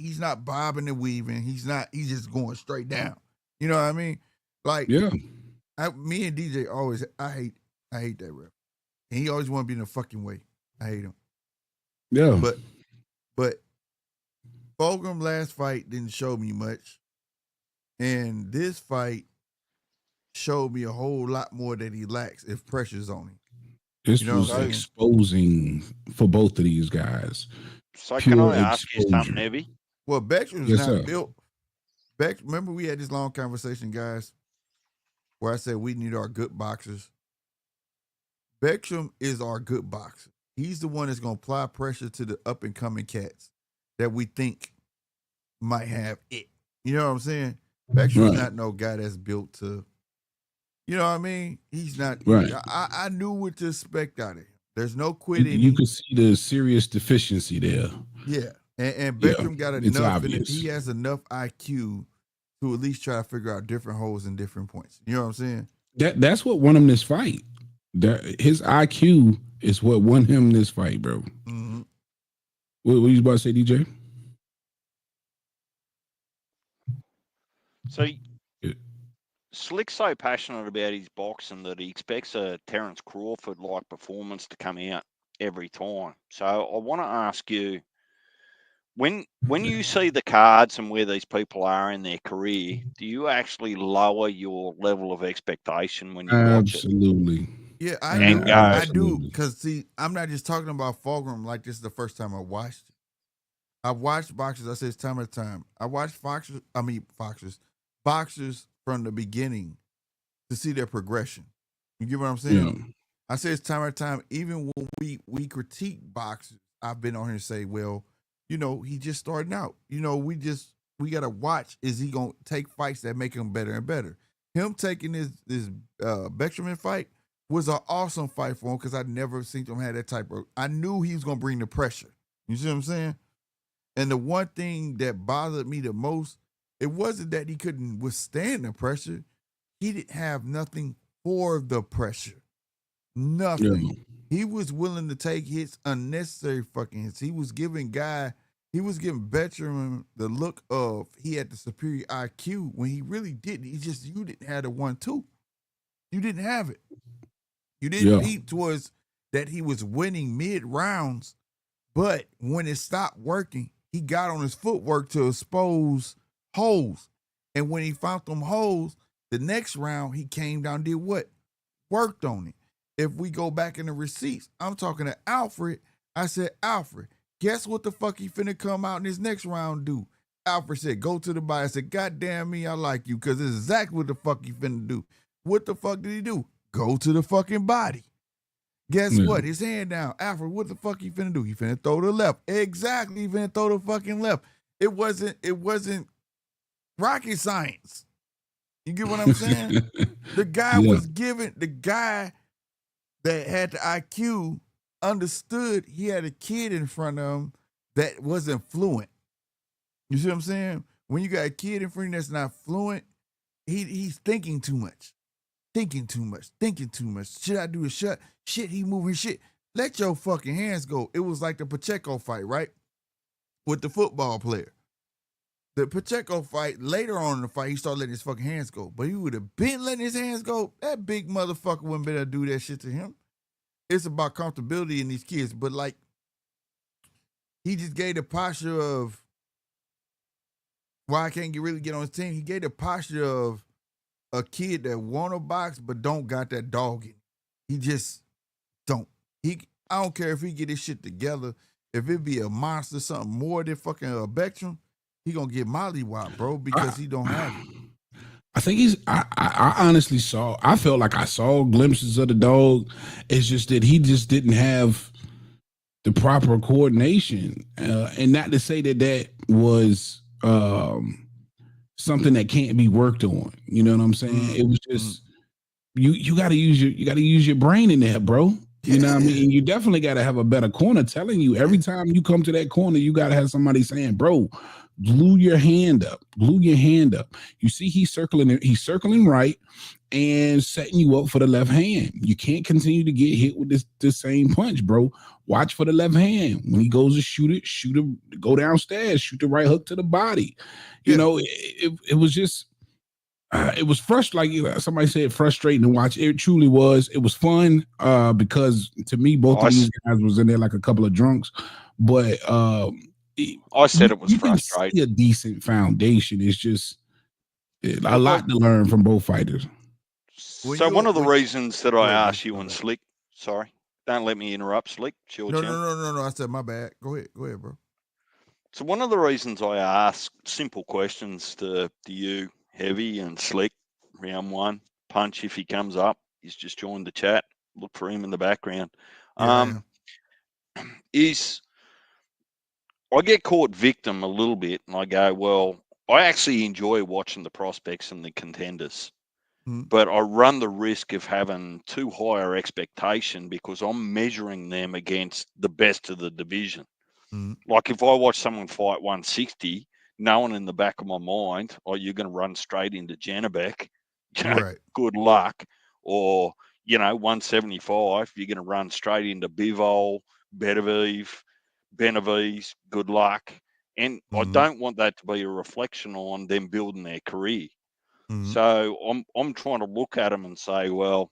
bobbing and weaving. He's just going straight down. You know what I mean? Like, me and DJ always, I hate that ref. And he always want to be in the fucking way. I hate him. Yeah. But Fulghum last fight didn't show me much. And this fight showed me a whole lot more that he lacks if pressure's on him. This was exposing for both of these guys. So can I ask you something, Nebby? Well, Bektemir was not built. Remember we had this long conversation, guys, where I said we need our good boxers. Bektemir is our good boxer. He's the one that's going to apply pressure to the up-and-coming cats that we think might have it. You know what I'm saying? Bektemir's not no guy that's built to, you know what I mean? He's not. Right. I knew what to expect out of him. There's no quitting. You could see the serious deficiency there. Yeah. And Bektemir got enough, and he has enough IQ to at least try to figure out different holes and different points. You know what I'm saying? That's what won him this fight. His IQ is what won him this fight, bro. Mm-hmm. What you about to say, DJ? So Slick's so passionate about his boxing that he expects a Terence Crawford-like performance to come out every time. So I want to ask you, when you see the cards and where these people are in their career, do you actually lower your level of expectation when you watch it? Absolutely. Yeah, I do. Because, see, I'm not just talking about Fulghum like this is the first time I watched it. I watched boxers. I said it's time at time. I watched boxers from the beginning to see their progression. You get what I'm saying? Yeah. I say it's time at time. Even when we critique boxers, I've been on here and say, well, you know, he just starting out. You know, we got to watch. Is he going to take fights that make him better and better? Him taking this Bektemir fight was an awesome fight for him because I'd never seen him have that type of. I knew he was going to bring the pressure. You see what I'm saying? And the one thing that bothered me the most, it wasn't that he couldn't withstand the pressure. He didn't have nothing for the pressure. Nothing. Yeah. He was willing to take hits, unnecessary fucking hits. He was giving Bektemir the look of he had the superior IQ when he really didn't. You didn't have the 1-2. You didn't have it. You didn't beat towards that he was winning mid rounds, but when it stopped working, he got on his footwork to expose holes. And when he found them holes, the next round he came down and did what? Worked on it. If we go back in the receipts, I'm talking to Alfred. I said, Alfred, guess what the fuck he finna come out in his next round do? Alfred said, go to the body. I said, God damn me, I like you, because it's exactly what the fuck he finna do. What the fuck did he do? Go to the fucking body. Guess what? His hand down. Alfred, what the fuck he finna do? He finna throw the left. Exactly, he finna throw the fucking left. It wasn't rocket science. You get what I'm saying? The guy was giving, the guy that had the IQ understood he had a kid in front of him that wasn't fluent. You see what I'm saying? When you got a kid in front of you that's not fluent, he's thinking too much. Thinking too much. Should I do a shot? Shit, he moving shit. Let your fucking hands go. It was like the Pacheco fight, right? With the football player. The Pacheco fight, later on in the fight, he started letting his fucking hands go. But he would have been letting his hands go. That big motherfucker wouldn't better do that shit to him. It's about comfortability in these kids. But like, he just gave the posture of why I can't really get on his team. He gave the posture of a kid that want to box but don't got that dog in it. He just don't. I don't care if he get his shit together. If it be a monster, something more than fucking a Bektemir, he gonna get mollywop, bro, because he don't have it. I think I honestly I felt like I saw glimpses of the dog. It's just that he just didn't have the proper coordination. And not to say that was something that can't be worked on. You know what I'm saying? It was just you gotta use your brain in there, bro. You know what I mean? You definitely gotta have a better corner telling you every time you come to that corner, you gotta have somebody saying, bro, glue your hand up. You see he's circling right and setting you up for the left hand. You can't continue to get hit with this same punch, bro. Watch for the left hand. When he goes to shoot it, go downstairs, shoot the right hook to the body. You know, it was just it was frustrating. Like somebody said, frustrating to watch. It truly was. It was fun because to me, both of these guys was in there like a couple of drunks. But I said it was frustrating. A decent foundation. It's just a lot to learn from both fighters. So one of the reasons that I asked you and Slick, sorry, don't let me interrupt, Slick. No. I said my bad. Go ahead, bro. So one of the reasons I ask simple questions to you, Heavy and Slick, round one, Punch if he comes up. He's just joined the chat. Look for him in the background. Is I get caught victim a little bit, and I go, well, I actually enjoy watching the prospects and the contenders, but I run the risk of having too higher expectation because I'm measuring them against the best of the division. Like if I watch someone fight 160, knowing in the back of my mind, oh, you're going to run straight into Janabek, right. Good luck. Or, 175, you're going to run straight into Bivol, Benavides, good luck. And I don't want that to be a reflection on them building their career. So I'm trying to look at them and say, well,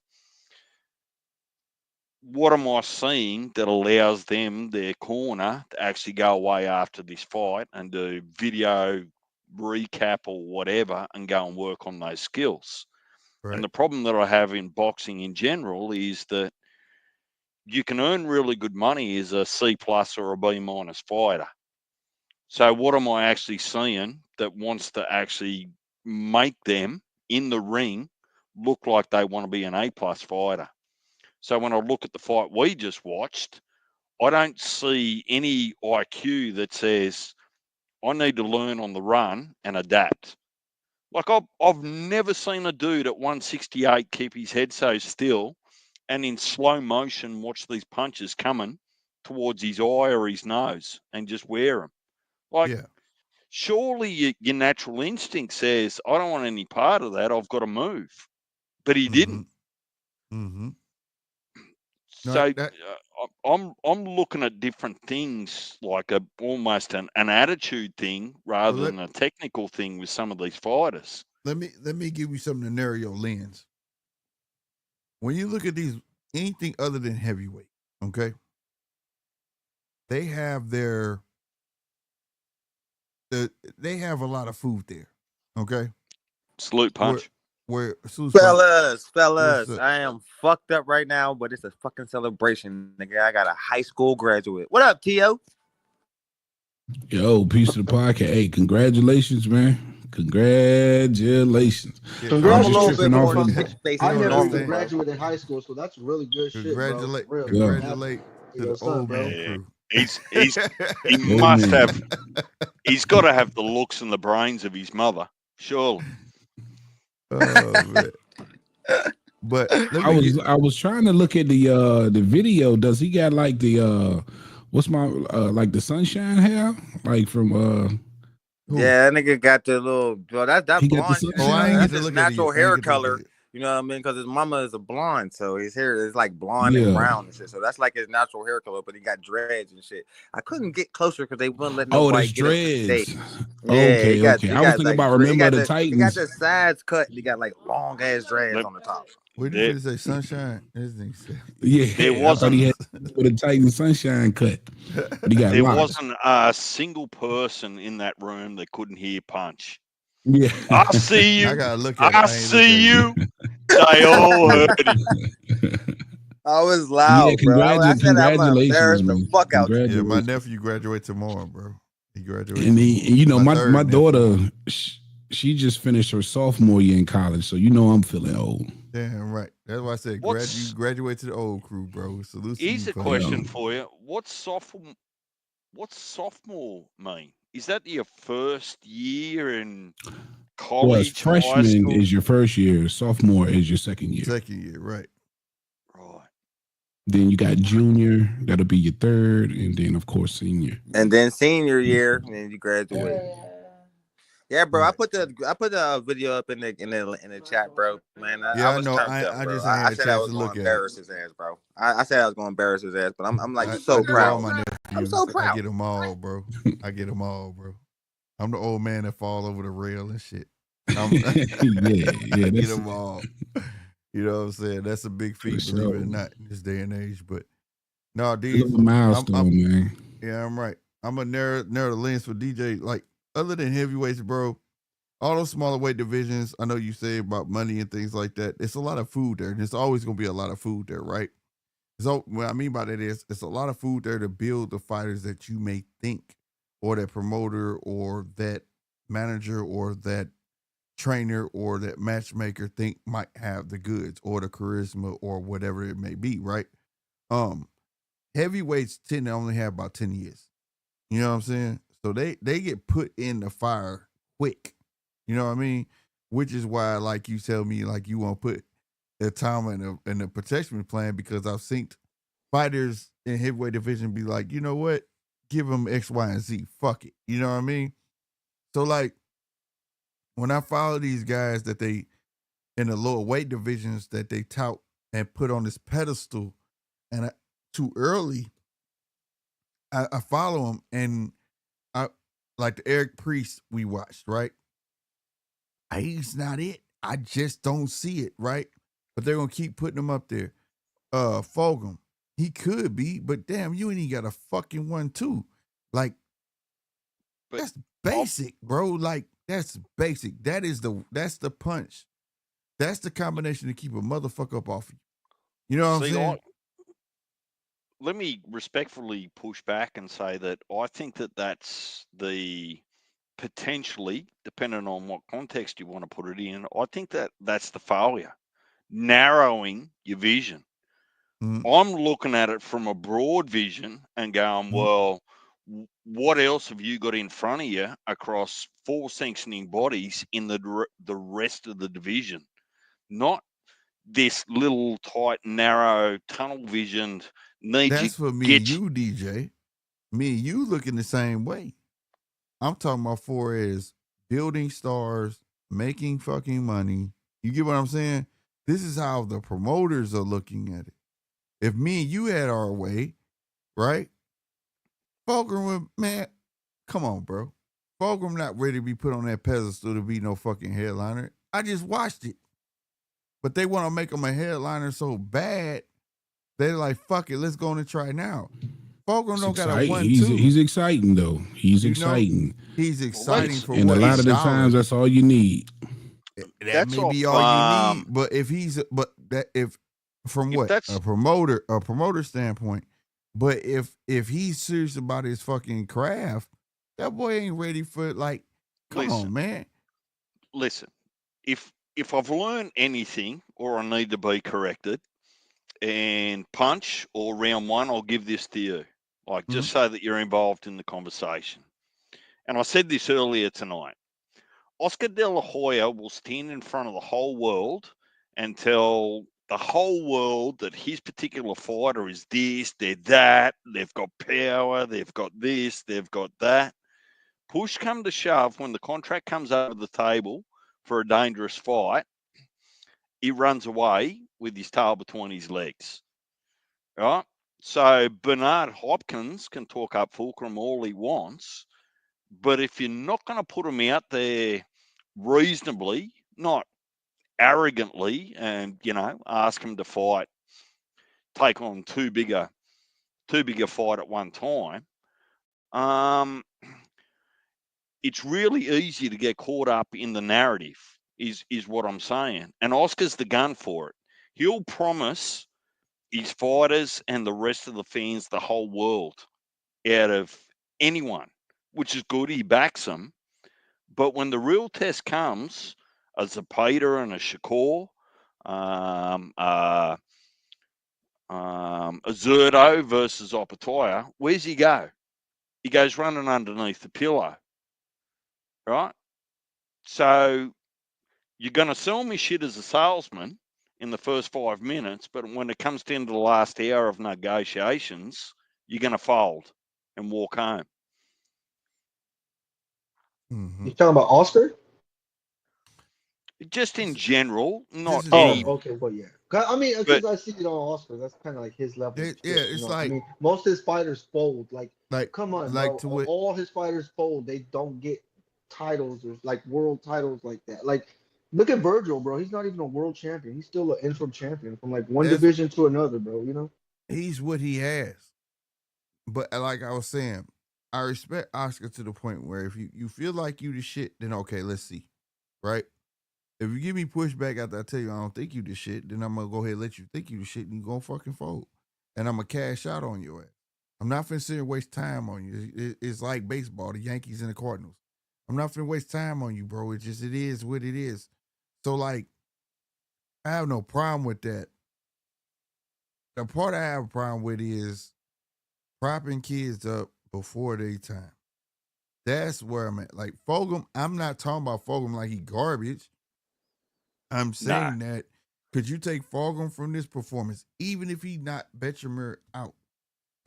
what am I seeing that allows them, their corner, to actually go away after this fight and do video recap or whatever and go and work on those skills? Right. And the problem that I have in boxing in general is that you can earn really good money as a C+ or a B- fighter. So what am I actually seeing that wants to actually make them in the ring look like they want to be an A+ fighter? So when I look at the fight we just watched, I don't see any IQ that says I need to learn on the run and adapt. Like I've never seen a dude at 168 keep his head so still and in slow motion watch these punches coming towards his eye or his nose and just wear them. Like, surely your natural instinct says, I don't want any part of that. I've got to move. But he didn't. So I'm looking at different things, like almost an attitude thing rather than a technical thing with some of these fighters. Let me give you something to narrow your lens. When you look at anything other than heavyweight, okay, they have they have a lot of food there, okay. Salute Punch. Fellas, I am fucked up right now, but it's a fucking celebration, nigga. I got a high school graduate. What up, Tio? Yo, piece of the podcast. Hey, congratulations, man. Congratulations. I'm a little bit more I never graduated high school, so that's really good shit, bro. Congratulate to the old man crew. He must have. He's got to have the looks and the brains of his mother, surely. Oh, man. But let I me was trying to look at the video. Does he got like the what's my like the sunshine hair? Like from who? Yeah, that nigga got the little. Well, that He got the blonde shit. Oh, I ain't sunshine? get That's to his look at it yet. natural I ain't hair get to look at color. it. You know what I mean? Because his mama is a blonde, so his hair is like blonde and Yeah. brown and shit. So that's like his natural hair color. But he got dreads and shit. I couldn't get closer because they wouldn't let Oh, nobody that's get up to the dreads. stage. Yeah, Okay, okay. he I was got thinking like about he Remember the got Titans. the sides cut. And he got like long ass dreads Let- on the top. What did you say? Sunshine? This thing said. Yeah, There I thought he wasn't had with a Titan sunshine cut, but he got there locks. wasn't a single person in that room that couldn't hear Punch. Yeah. I see I you. gotta look at it. I I ain't looked at see it you. They all heard him. I was Yeah, loud, bro. I said I'm gonna congratulations, embarrass the man. fuck out you. Yeah, my Congratulations. nephew graduates tomorrow, bro. He graduates. And tomorrow. you know, my third nephew. daughter, she just finished her sophomore year in college, so you know I'm feeling old. Damn right. That's why I said you graduate to the old crew, bro. Salute to Here's you, a fella. question for you. What's sophomore mean? Is that your first year in Well, college, high freshman school? is your first year, sophomore is your second year. Second year, right. Right. Then you got junior, that'll be your third, and then of course senior. And then senior year, and then you graduate. Yeah, bro. Right. I put the video up in the chat, bro. Man, Yeah, I I was know. turned up, I bro. just ain't I had a said I chance was to going look to at embarrass his ass, bro. I said I was going to embarrass his ass, but I'm like so I do all proud. my nephews. I'm so I proud. get them all, bro. I get them all, bro. I'm the old man that fall over the rail and shit. yeah, I get that's them all. You know what I'm saying? That's a big feat, for believe it or sure. not, in this day and age. But no, It's a these little milestone, man. yeah, I'm right. I'm gonna narrow the lens for DJ. Like other than heavyweights, bro, all those smaller weight divisions. I know you say about money and things like that. It's a lot of food there, and there's always gonna be a lot of food there, right? So what I mean by that is it's a lot of food there to build the fighters that you may think, or that promoter, or that manager, or that trainer, or that matchmaker think might have the goods or the charisma or whatever it may be, right? Heavyweights tend to only have about 10 years. You know what I'm saying? So they get put in the fire quick. You know what I mean? Which is why, like you tell me, like you want to put a time in a protection plan, because I've seen fighters in heavyweight division be like, you know what? Give them X, Y, and Z. Fuck it. You know what I mean? So like when I follow these guys that they in the lower weight divisions that they tout and put on this pedestal, and too early, I follow them, and I like the Eric Priest we watched, right? He's not it. I just don't see it, right? But they're gonna keep putting him up there. Fulghum, he could be, but damn, you ain't even got a fucking 1-2. Like But that's basic, bro. Like that's basic. That's the punch. That's the combination to keep a motherfucker up off you. You know what I'm saying? Let me respectfully push back and say that I think that that's the potentially, depending on what context you want to put it in, I think that that's the failure, narrowing your vision. I'm looking at it from a broad vision and going, well, what else have you got in front of you across 4 sanctioning bodies in the rest of the division? Not this little tight, narrow, tunnel visioned. That's for me and you, DJ. Me and you looking the same way. I'm talking about for as building stars, making fucking money. You get what I'm saying? This is how the promoters are looking at it. If me and you had our way, right? Fulghum would, man, come on, bro. Fulghum not ready to be put on that pedestal to be no fucking headliner. I just watched it. But they want to make him a headliner so bad, they're like, fuck it, let's go on and try now. Fulghum don't got a 1-2. He's exciting though. He's exciting. He's exciting for and what a lot of the $1. times that's all you need. That may be all you need, but from what a promoter standpoint, but if he's serious about his fucking craft, that boy ain't ready for like. Come on, man. Listen, if I've learned anything or I need to be corrected, and Punch or round one, I'll give this to you, like just so that you're involved in the conversation. And I said this earlier tonight. Oscar De La Hoya will stand in front of the whole world and tell the whole world that his particular fighter is this, they're that, they've got power, they've got this, they've got that. Push come to shove, when the contract comes over the table for a dangerous fight, he runs away with his tail between his legs. Right? So Bernard Hopkins can talk up Fulghum all he wants, but if you're not going to put him out there reasonably, not arrogantly, and ask him to fight, take on too big a fight at one time, it's really easy to get caught up in the narrative, is what I'm saying. And Oscar's the gun for it. He'll promise his fighters and the rest of the fans the whole world out of anyone, which is good. He backs them. But when the real test comes, a Zapata and a Shakur, a Zerto versus Opatoya, where's he go? He goes running underneath the pillow, right? So you're going to sell me shit as a salesman in the first 5 minutes, but when it comes down to the last hour of negotiations, you're going to fold and walk home. Mm-hmm. You talking about Oscar? Just in general, not Just in any. general. Okay, well, yeah. I mean, because I see it on Oscar, that's kind of like his level. It- yeah, it's like- I mean, most of his fighters fold. Like come on, like bro. to what- All his fighters fold. They don't get titles or like world titles like that. Like, look at Virgil, bro. He's not even a world champion. He's still an interim champion from like one That's- division to another, bro. You know? He's what he has. But like I was saying, I respect Oscar to the point where if you feel like you the shit, then okay, let's see. Right? If you give me pushback after I tell you I don't think you the shit, then I'm gonna go ahead and let you think you the shit and you gonna fucking fold. And I'm gonna cash out on your ass. I'm not finna sit and waste time on you. It's like baseball, the Yankees and the Cardinals. I'm not finna waste time on you, bro. It is what it is. So like, I have no problem with that. The part I have a problem with is propping kids up before their time. That's where I'm at. Like Fulghum, I'm not talking about Fulghum like he garbage. I'm saying that could you take Fulghum from this performance, even if he not Bektemir out,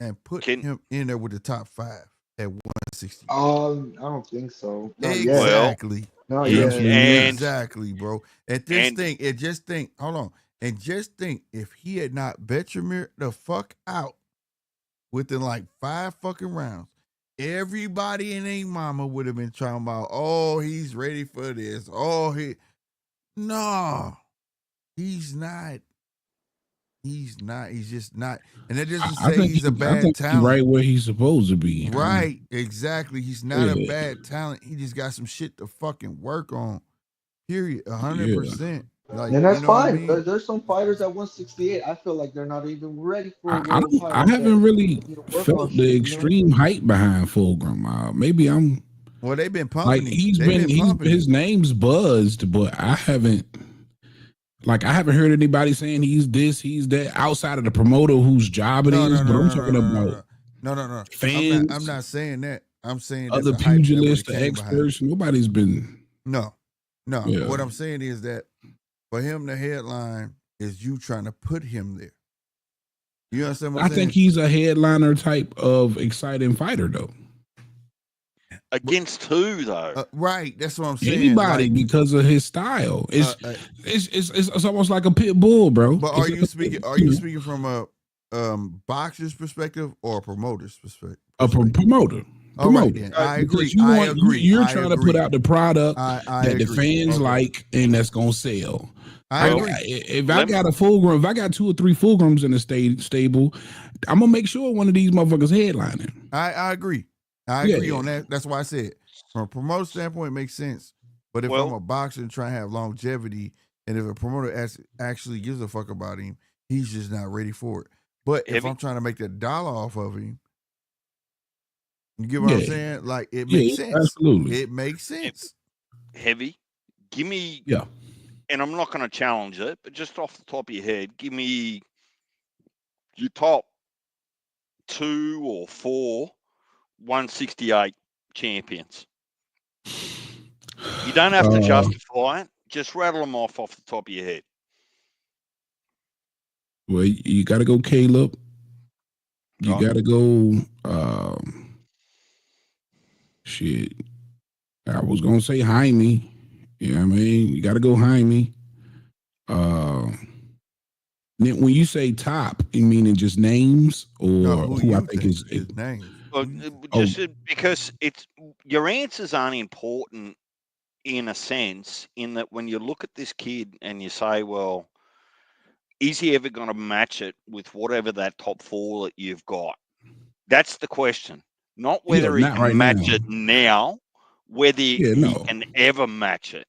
and put him in there with the top 5 at 160? I don't think so. Not Exactly. Not yet. Exactly, bro. And just think, hold on. And just think if he had not Bektemir the fuck out within like 5 fucking rounds, everybody in their mama would have been talking about, oh, he's ready for this. No, he's not. He's not. He's just not. And that doesn't say he's a bad talent. He's right where he's supposed to be. Right. Exactly. He's not a bad talent. He just got some shit to fucking work on. Period. 100%. Like, and that's fine. I mean? There's some fighters at 168. I feel like they're not even ready for. I haven't really felt the extreme hype behind Fulghum. Maybe I'm. Well, they've been pumping. Like his name's buzzed, but I haven't. Like I haven't heard anybody saying he's this, he's that outside of the promoter whose job it is. But I'm talking about no. fans. I'm not saying that. I'm saying other pugilists, the experts. Nobody's been. No. Yeah. What I'm saying is that for him, the headline is you trying to put him there. You understand what I'm saying? I think he's a headliner type of exciting fighter, though. Against who though? Right, that's what I'm saying. Anybody, because of his style. It's almost like a pit bull, bro. But are you speaking from a boxer's perspective or a promoter's perspective? A promoter. All right, then. I agree. You're trying to put out the product that the fans like and that's gonna sell. I agree. If I got a Fulghum, if I got 2 or 3 Fulghums in the stable, I'm gonna make sure one of these motherfuckers headlining. I agree. I agree on that. That's why I said from a promoter standpoint, it makes sense. But if I'm a boxer and trying to have longevity, and if a promoter actually gives a fuck about him, he's just not ready for it. But if I'm trying to make that dollar off of him, you get what I'm saying? Like it makes sense. Absolutely, it makes sense. Heavy, give me. And I'm not going to challenge it, but just off the top of your head, give me your top 2 or 4 168 champions. You don't have to justify it. Just rattle them off the top of your head. Well, you got to go Caleb. You Right. got to go. Shit. I was gonna say Jaime. You know what I mean? You got to go Jaime. Then when you say top, you meaning just names or No, who I think is his names. Well, just because it's your answers aren't important in a sense, in that when you look at this kid and you say, well, is he ever going to match it with whatever that top 4 that you've got? That's the question. Not whether he not can right match now. it now, whether he no. can ever match it.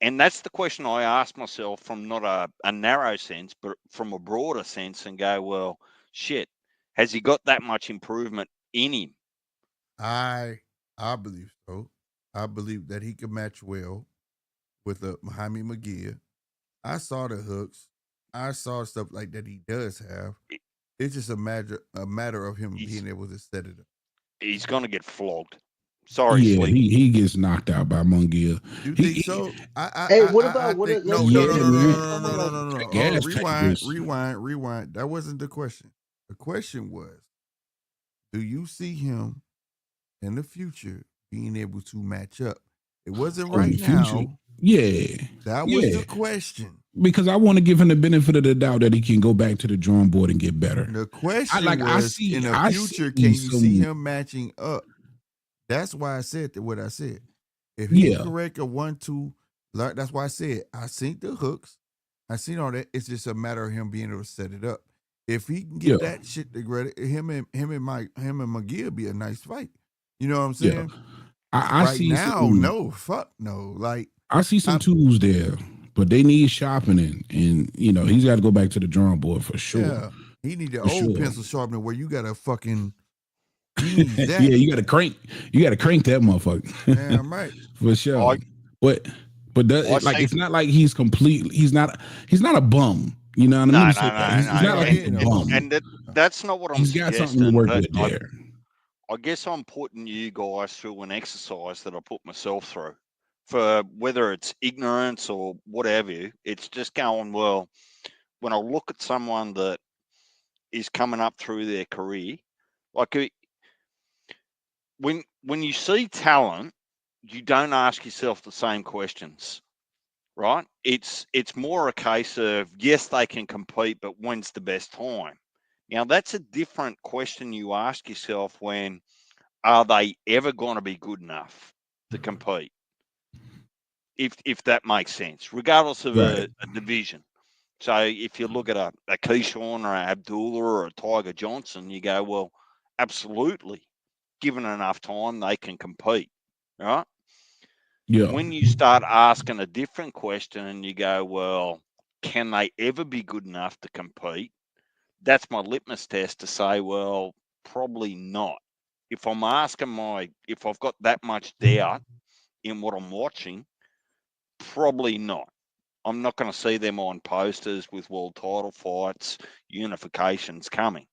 And that's the question I ask myself from not a narrow sense, but from a broader sense, and go, well, shit, has he got that much improvement in him? I believe so. I believe that he can match well with a Jaime McGee. I saw the hooks. I saw stuff like that he does have. It's just a matter of him being able to set it up. He's going to get flogged. Sorry, Yeah, Slick. he gets knocked out by Mungia. You think so? Hey, what about what? No. Rewind. That wasn't the question. The question was, do you see him in the future being able to match up? It wasn't right now. Yeah. That was the question. Because I want to give him the benefit of the doubt that he can go back to the drawing board and get better. The question was, in the future, can you see him matching up? That's why I said what I said. If he's correct a 1-2, that's why I said I seen the hooks. I seen all that. It's just a matter of him being able to set it up. If he can get that shit together, him and McGee will be a nice fight. You know what I'm saying? I see now, no, fuck no. Like I see some tools there, but they need sharpening, and he's got to go back to the drawing board for sure. Yeah, he need the old pencil sharpening where you got to fucking. Yeah, you got to crank that motherfucker. Damn right, for sure. But it's not like he's complete. He's not a bum. You know what I mean? He's not like a bum. And that's not what I'm He's suggesting. got something to work with there. I guess I'm putting you guys through an exercise that I put myself through, for whether it's ignorance or whatever. It's just going, well, when I look at someone that is coming up through their career, like when you see talent, you don't ask yourself the same questions, right? It's more a case of, yes, they can compete, but when's the best time? Now, that's a different question you ask yourself when, are they ever going to be good enough to compete? If that makes sense, regardless of a division. So if you look at a Keyshawn or an Abdullah or a Tiger Johnson, you go, well, absolutely. Given enough time, they can compete, right? Yeah. When you start asking a different question and you go, well, can they ever be good enough to compete? That's my litmus test to say, well, probably not. If I'm asking if I've got that much doubt in what I'm watching, probably not. I'm not going to see them on posters with world title fights, unifications coming.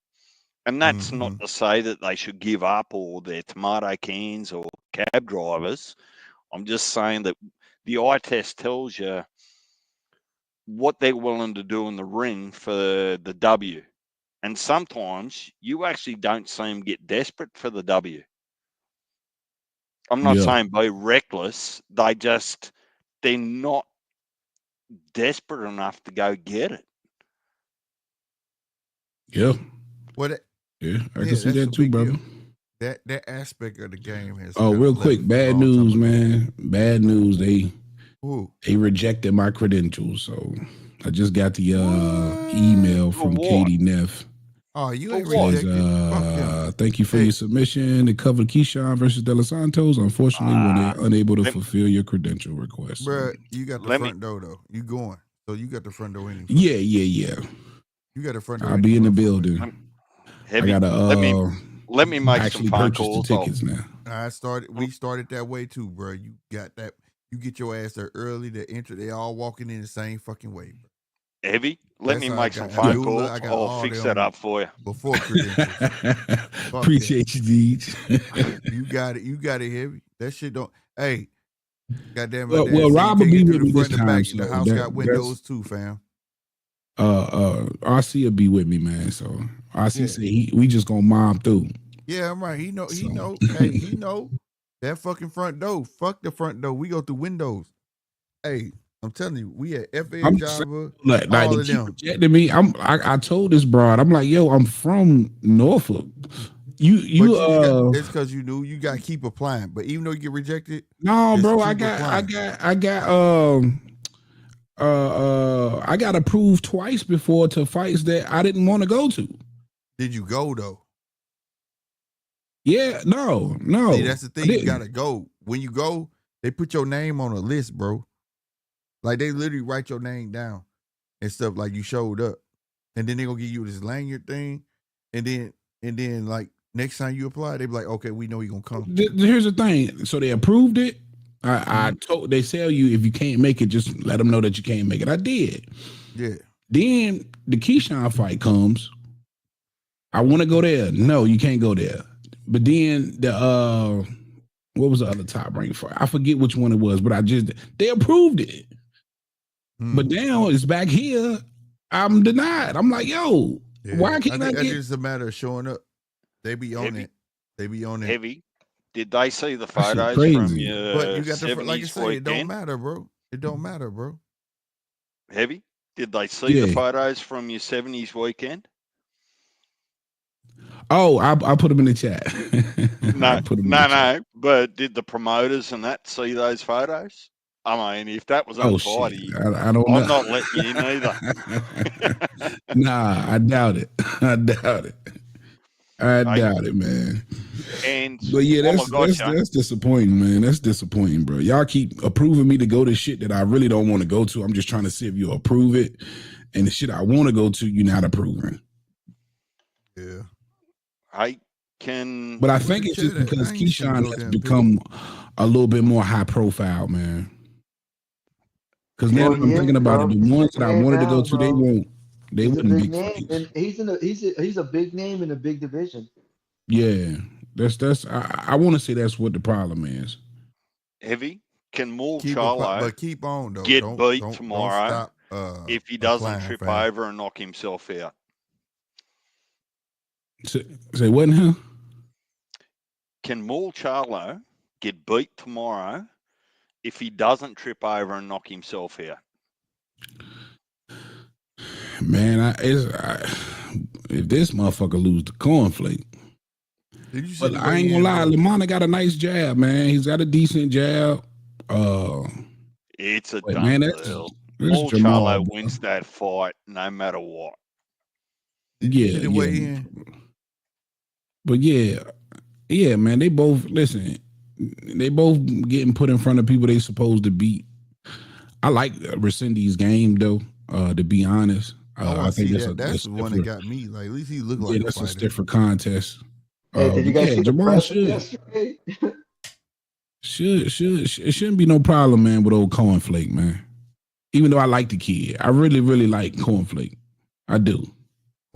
And that's not to say that they should give up or they're tomato cans or cab drivers. I'm just saying that the eye test tells you what they're willing to do in the ring for the W. And sometimes you actually don't see them get desperate for the W. I'm not saying be reckless. They're not desperate enough to go get it. Yeah. I can see that too, brother. That aspect of the game has. Oh, real quick, bad news, man. Bad news. They rejected my credentials, so I just got the email from Katie Neff. Oh, you ain't rejected. Thank you for your submission. It covered Keyshawn versus De Los Santos. Unfortunately, when they're unable to fulfill your credential request. Bruh, you got the front door, though. You going. So you got the front door anyway. Yeah. You got the front door. I'll be in the building. I gotta let me make some phone calls. The tickets now. We started that way too, bro. You got that. You get your ass there early. The entry, they all walking in the same fucking way, bro. Heavy. Let me make some phone calls. I'll fix that up for you. Before credentials. Appreciate you, Deej. You got it. You got it, Heavy. That shit don't. Hey, goddamn it. Well, Rob will be with me this time. The house got windows too, fam. RC will be with me, man. So RC Yeah. said we just gonna mob through. Yeah, I'm right. He know. He So. know. Hey, he know that fucking front door. Fuck the front door. We go through windows. Hey, I'm telling you, we at FA I'm Java. like all they of keep them. rejecting me. I told this broad, I'm like, yo, I'm from Norfolk. It's because you knew you got to keep applying. But even though you get rejected, no, just bro, keep I got approved twice before to fights that I didn't want to go to. Did you go though? Yeah, no. See, that's the thing. You gotta go. When you go, they put your name on a list, bro. Like they literally write your name down and stuff. Like you showed up, and then they gonna give you this lanyard thing, and then like next time you apply, they be like, okay, we know you gonna come. Here's the thing. So they approved it. I told they tell you if you can't make it, just let them know that you can't make it. I did. Yeah. Then the Keyshawn fight comes. I want to go there. No, you can't go there. But then the what was the other top rank fight? I forget which one it was, but they approved it. But now it's back here. I'm denied. I'm like, yo, why can't I get? It's just a matter of showing up. They be on it. They be on it. Heavy. Did they see the photos from your But you got 70s like I say, weekend? it don't matter, bro. It don't matter, bro. Heavy. Did they see the photos from your 70s weekend? Oh, I put them in the chat. No. But did the promoters and that see those photos? I mean, if that was untidy, I don't know. I'm not letting you in either. Nah, I doubt it. I doubt it, man. But yeah, that's disappointing, man. That's disappointing, bro. Y'all keep approving me to go to shit that I really don't want to go to. I'm just trying to see if you approve it. And the shit I want to go to, you're not approving. Yeah. But I think it's just because Keyshawn has become a little bit more high profile, man. Because now I'm thinking about it, the ones that I wanted to go to, they won't. They wouldn't be name, and he's a big name in a big division. Yeah, that's. I want to say that's what the problem is. Heavy. Can Moralde but keep on though. get beat tomorrow if he doesn't trip fam. over and knock himself out? Say what now? Can Moralde get beat tomorrow if he doesn't trip over and knock himself out? Man, if this motherfucker lose the cornflake. But I ain't gonna lie, Lamont got a nice jab, man. He's got a decent jab. It's a done deal. Moralde wins that fight no matter what. Yeah. But yeah, man. They both getting put in front of people they supposed to beat. I like Rescindi's game though. To be honest, I think that's the one that got me. Like at least he looked like that's a stiffer contest. Hey, did you guys see Jamal yesterday? It shouldn't be no problem, man, with old Cornflake, man. Even though I like the kid, I really, really like Cornflake. I do.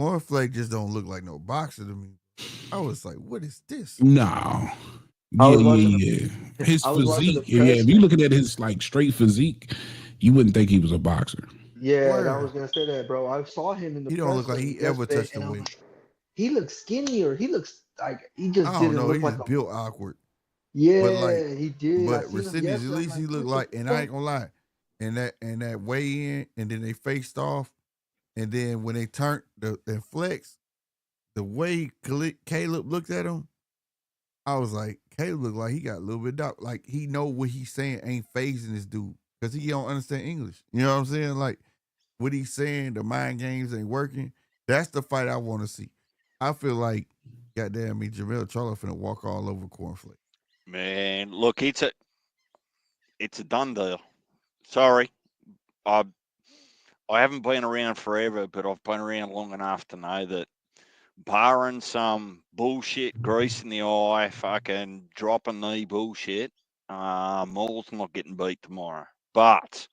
Cornflake just don't look like no boxer to me. I was like, what is this? No. Yeah. His physique. If you looking at his like straight physique, you wouldn't think he was a boxer. Yeah, I was gonna say that, bro. I saw him in the. He don't look like he ever touched the weight. He looks skinnier. He looks like he just I don't didn't know. look He like just built awkward. Yeah, but he did. But Rescindi's at least he looked like, and I ain't gonna lie, and that weigh in, and then they faced off, and then when they turned and flexed, the way Caleb looked at him, I was like, Caleb looked like he got a little bit dark. Like he know what he's saying ain't phasing this dude because he don't understand English. You know what I'm saying? Like what he's saying, the mind games ain't working. That's the fight I want to see. I feel like, goddamn me, Jamel Charlo finna walk all over Cornflake. Man, look, it's a done deal. Sorry, I haven't been around forever, but I've been around long enough to know that, barring some bullshit, grease in the eye, fucking drop a knee bullshit, Maul's not getting beat tomorrow. But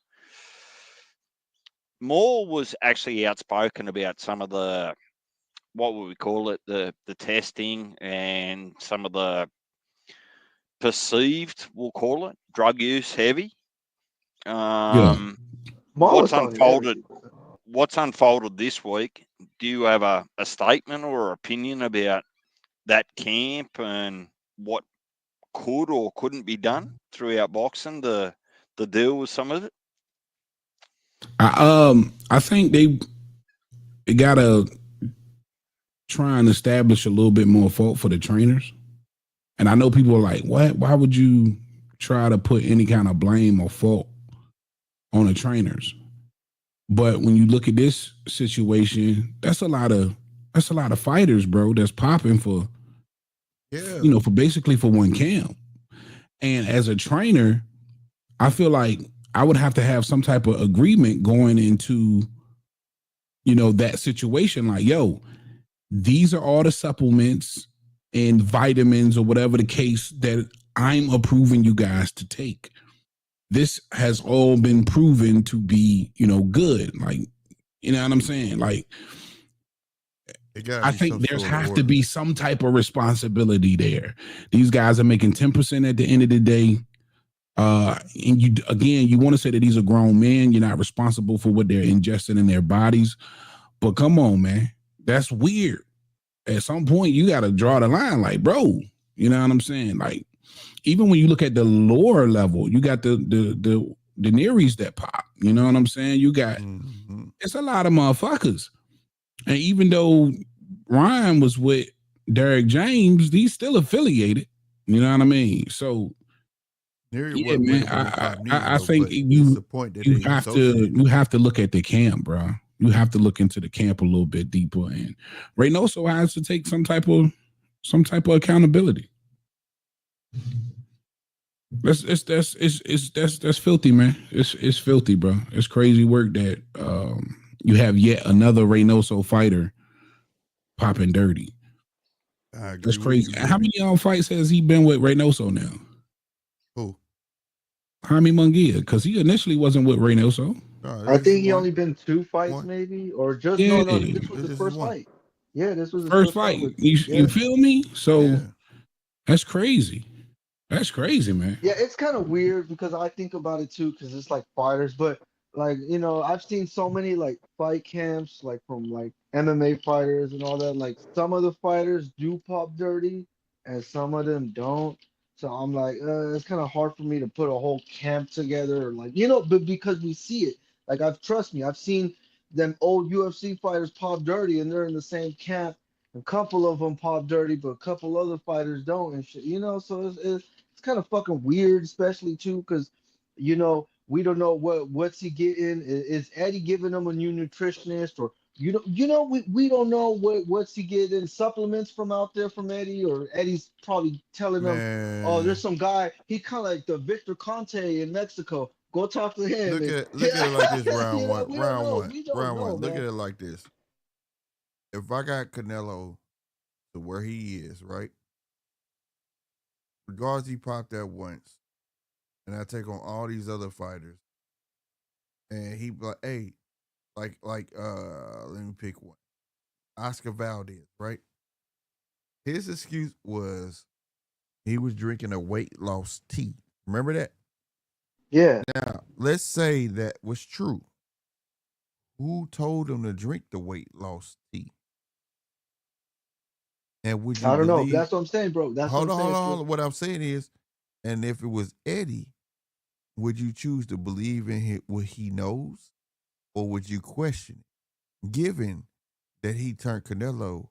Maul was actually outspoken about some of the, what would we call it, the testing and some of the perceived, we'll call it, drug use heavy. What's unfolded what's unfolded this week, do you have a statement or opinion about that camp and what could or couldn't be done throughout boxing to deal with some of it? I think they gotta try and establish a little bit more fault for the trainers. And I know people are like, what? Why would you try to put any kind of blame or fault on the trainers? But when you look at this situation, that's a lot of fighters, bro, that's popping for for basically for one camp. And as a trainer, I feel like I would have to have some type of agreement going into that situation. Like, yo, these are all the supplements and vitamins or whatever the case that I'm approving you guys to take. This has all been proven to be, good. Like, you know what I'm saying? Like, I think there's have to be some type of responsibility there. These guys are making 10% at the end of the day. And you want to say that these are grown men. You're not responsible for what they're ingesting in their bodies. But come on, man. That's weird. At some point, you got to draw the line. Like, bro, you know what I'm saying? Like, even when you look at the lower level, you got the Neries that pop. You know what I'm saying? You got it's a lot of motherfuckers. And even though Ryan was with Derek James, he's still affiliated. You know what I mean? So yeah, man, I think you have to look at the camp, bro. You have to look into the camp a little bit deeper, and Reynoso has to take some type of accountability. That's filthy, man. It's filthy, bro. It's crazy work that you have yet another Reynoso fighter popping dirty. That's crazy. How many fights has he been with Reynoso now? Who? Jaime Munguia, because he initially wasn't with Reynoso. I think he only been 2 fights, maybe, or just no. This was the first fight. Yeah, this was the first fight. You feel me? So that's crazy. That's crazy, man. Yeah, it's kind of weird because I think about it too, because it's like fighters, but like I've seen so many like fight camps, like from like MMA fighters and all that. Like some of the fighters do pop dirty, and some of them don't. So I'm like, it's kind of hard for me to put a whole camp together, like but because we see it. Like trust me, I've seen them old UFC fighters pop dirty, and they're in the same camp. A couple of them pop dirty, but a couple other fighters don't, and shit. So it's kind of fucking weird, especially too, because we don't know what's he getting. Is Eddie giving him a new nutritionist, or we don't know what's he getting supplements from out there from Eddie, or Eddie's probably telling him, oh, there's some guy. He kind of like the Victor Conte in Mexico. Go talk to him. Look at it like this. Round one. Look at it like this. If I got Canelo to where he is, right? Regardless, he popped that once, and I take on all these other fighters, and he like, hey, like, let me pick one. Oscar Valdez, right? His excuse was he was drinking a weight loss tea. Remember that? Yeah. Now, let's say that was true. Who told him to drink the weight loss tea? And would you I don't know. That's what I'm saying, bro. That's hold what I'm on, saying. hold on. What I'm saying is, and if it was Eddie, would you choose to believe in what he knows, or would you question it, given that he turned Canelo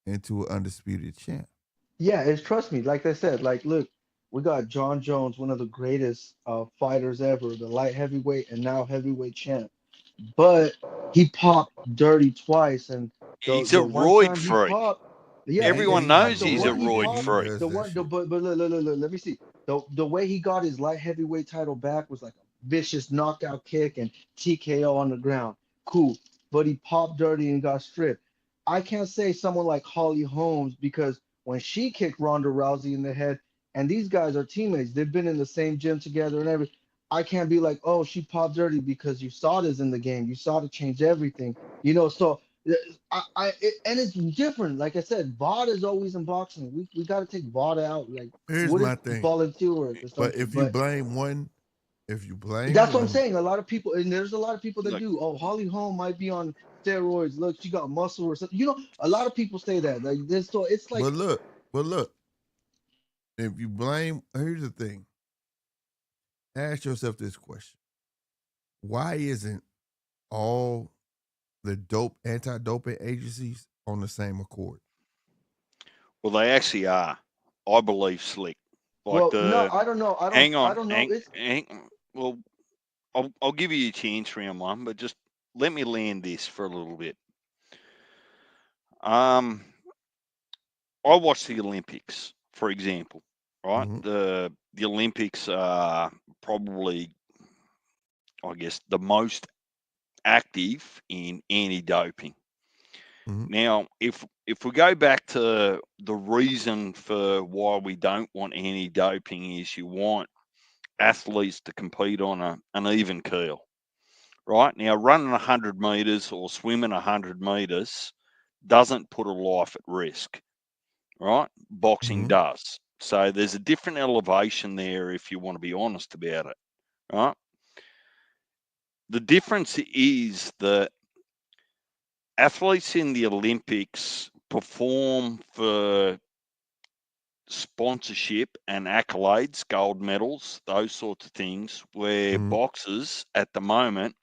into an undisputed champ? Yeah, trust me. Like I said, like look, we got John Jones, one of the greatest fighters ever, the light heavyweight and now heavyweight champ. But he popped dirty twice, and He's the a one roid time he freak. popped, yeah, Everyone knows he's a roid freak. But look, let me see. The way he got his light heavyweight title back was like a vicious knockout kick and TKO on the ground. Cool. But he popped dirty and got stripped. I can't say someone like Holly Holmes because when she kicked Ronda Rousey in the head, and these guys are teammates, they've been in the same gym together and everything. I can't be like, oh, she popped dirty because you saw this in the game. You saw it change everything. So and it's different. Like I said, VOD is always in boxing. We got to take VOD out. Like, here's what my if thing. volunteer work or something? But if you blame one If you blame That's what I'm one, saying. A lot of people, and there's a lot of people that Look, do. Oh, Holly Holm might be on steroids. Look, she got muscle or something. A lot of people say that. Like this, so it's like, but look, if you blame, here's the thing. Ask yourself this question: why isn't all the anti-doping agencies on the same accord? well, they actually are, I believe, slick. Like well, no, I don't know. hang I on, don't know. It's well, I'll give you a chance round one, but just let me land this for a little bit. I watch the Olympics, for example, right? Mhm. The Olympics are probably, I guess, the most active in anti-doping. Mhm. Now, if we go back to the reason for why we don't want anti-doping is you want athletes to compete on an even keel, right? Now, running 100 meters or swimming 100 meters doesn't put a life at risk, right? Boxing Mhm. does. So there's a different elevation there if you want to be honest about it, right? The difference is that athletes in the Olympics perform for sponsorship and accolades, gold medals, those sorts of things, where Mhm. boxers at the moment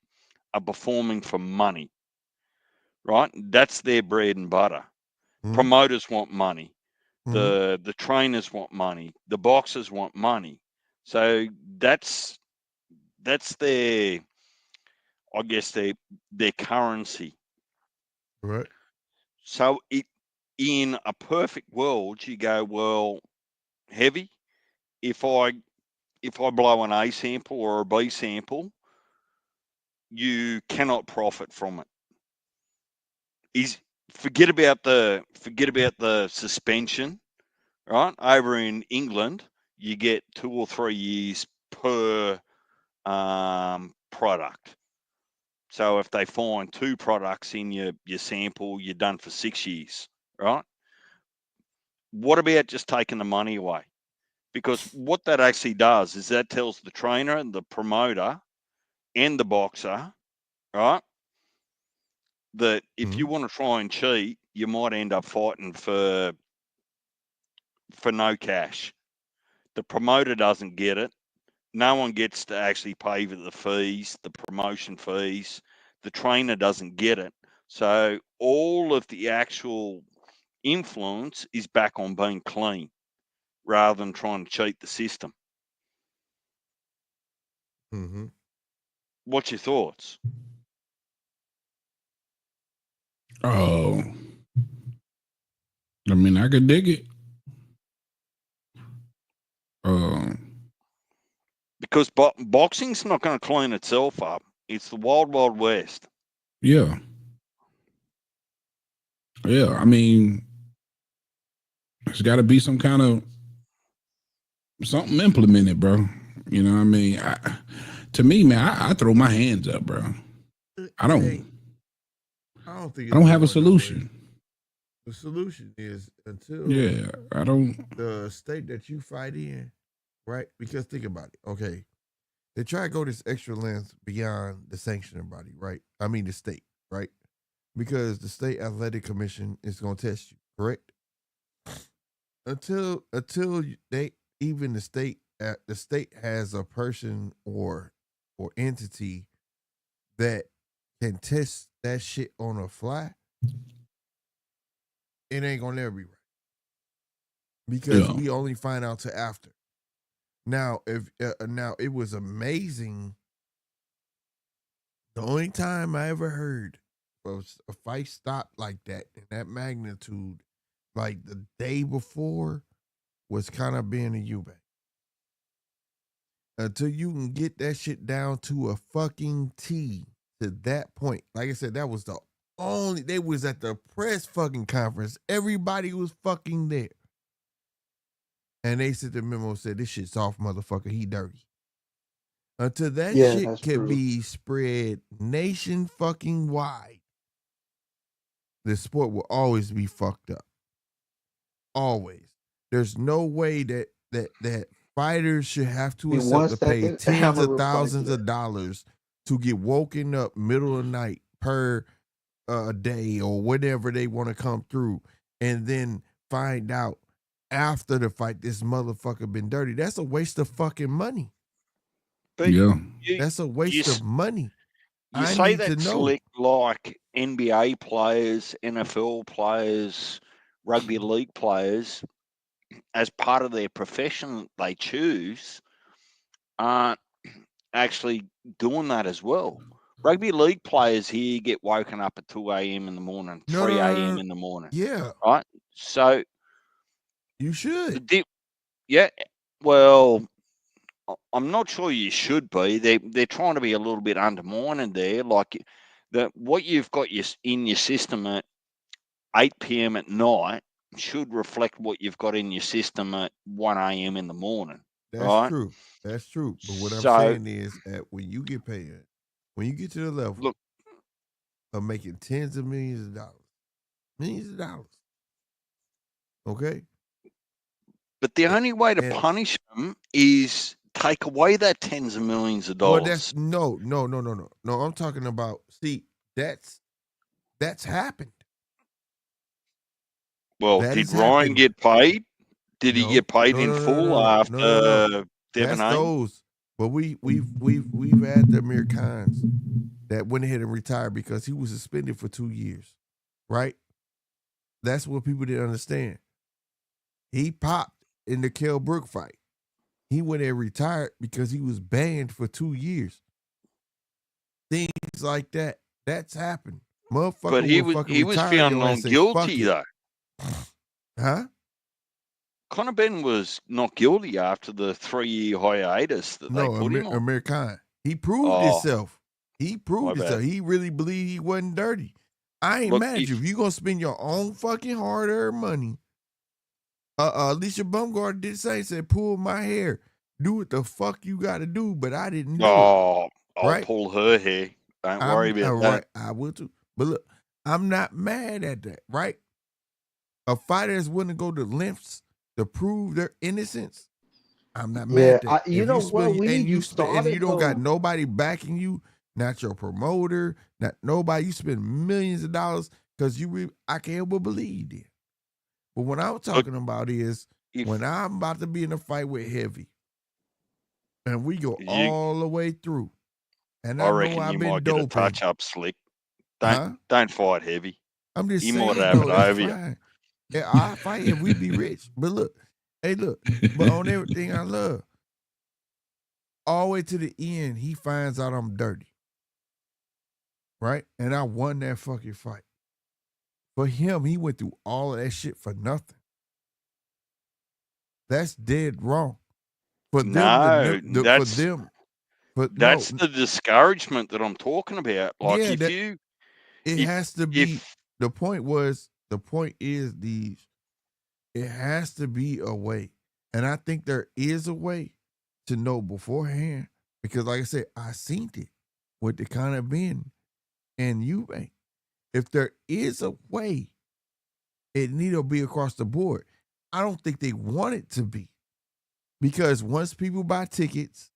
are performing for money, right? That's their bread and butter. Mhm. Promoters want money. Mhm. The trainers want money. The boxers want money. So that's their, I guess, their currency. Right. So in a perfect world, you go, well, heavy. If I blow an A sample or a B sample, you cannot profit from it. Is forget about the suspension, right? Over in England, you get 2 or 3 years per product. So if they find 2 products in your sample, you're done for 6 years, right? What about just taking the money away? Because what that actually does is that tells the trainer, the promoter, and the boxer, right, that if you Mhm. want to try and cheat, you might end up fighting for no cash. The promoter doesn't get it. No one gets to actually pay for the fees, the promotion fees. The trainer doesn't get it. So all of the actual influence is back on being clean rather than trying to cheat the system. Mhm. What's your thoughts? Oh, I mean, I could dig it. Um, Because boxing's not going to clean itself up. It's the wild, wild west. yeah, yeah. I mean, there's got to be some kind of something implemented, bro. You know what I mean? To me, man, I throw my hands up, bro. I It ain't. don't. I don't think I it's don't have a going nowhere. solution. The solution is until Yeah, I don't. the state that you fight in, right? Because think about it. Okay, they try to go this extra length beyond the sanctioning body, right? I mean the state, right? Because the state athletic commission is going to test you, correct? They even the state has a person or entity that can test that shit on a fly, it ain't gonna never be right because Yeah. we only find out till after. Now, if now it was amazing. The only time I ever heard of a fight stop like that in that magnitude, like the day before, was kind of being a Eubank. Until you can get that shit down to a fucking T to that point. Like I said, that was the only they was at the press fucking conference. Everybody was fucking there. And they sent the memo and said, this shit's off, motherfucker. He dirty. Until that yeah, shit that's can true. be spread nation fucking wide, the sport will always be fucked up. Always. There's no way that Fighters should have to Give me accept 1 to pay second. tens I'm gonna of reply to thousands that. of dollars to get woken up middle of the night per day or whatever they want to come through, and then find out after the fight this motherfucker been dirty. That's a waste of fucking money. But Yeah. you, That's a you, waste s- of money. you I say need to that know. slick like NBA players, NFL players, rugby league players, as part of their profession they choose, aren't actually doing that as well. Rugby league players here get woken up at 2 a.m. in the morning, No, 3 no, no, a.m. no. in the morning, Yeah, right? So, you should. yeah, well, I'm not sure you should be. They're trying to be a little bit undermining there. Like what you've got in your system at 8 p.m. at night should reflect what you've got in your system at 1 a.m. in the morning, That's right? true. That's true. But what I'm So saying is that when you get paid, when you get to the level look, of making tens of millions of dollars, okay? but the A- only way to And punish them is take away that tens of millions of well, that's dollars. no. I'm talking about. See, that's happened. Well, That did has Ryan happened. get paid? Did he No, get paid no, in no, no, full no, no, no, no, no. after That's 7-8? those. But we've had the Americans that went ahead and retired because he was suspended for 2 years, right? That's what people didn't understand. He popped in the Kell Brook fight. He went and retired because he was banned for 2 years. Things like that. That's happened. But Motherfucker he will fucking was retire found your ass not and say, fuck guilty it. though. Huh? Conor Benn was not guilty after the 3-year hiatus that they No, put him on. American. He proved Oh, himself. He my proved himself. bad. He really believed he wasn't dirty. I ain't Look, mad at you. If you're going to spend your own fucking hard-earned money, Alicia Bumgarner did say, said, pull my hair. Do what the fuck you got to do, but I didn't do it. I'll Right? pull her hair. Don't worry about that. Right. I will too. But look, I'm not mad at that, right? A fighter is willing to go to lengths to prove their innocence. I'm not mad Yeah, at that. you If know you what? spend We and you and you started don't got though. nobody backing you, not your promoter, not nobody, you spend millions of dollars because I can't help but believe you did. But what I'm Look, talking about is if when I'm about to be in a fight with Heavy and we go you, all the way through, and I I know reckon I've you been might get a doping, touch up slick. huh? Don't fight Heavy. I'm just He might saying have it though, that's over you. fine. Yeah, I fight if we be rich. But look, but on everything I love, all the way to the end, he finds out I'm dirty. Right? And I won that fucking fight. For him, he went through all of that shit for nothing. That's dead wrong. For them No, for them, but no, that's the discouragement that I'm talking about. Like yeah, if it has to be. if The point is it has to be a way. And I think there is a way to know beforehand. Because like I said, I seen it with the kind of Ben and you ain't. If there is a way, it need to be across the board. I don't think they want it to be. Because once people buy tickets,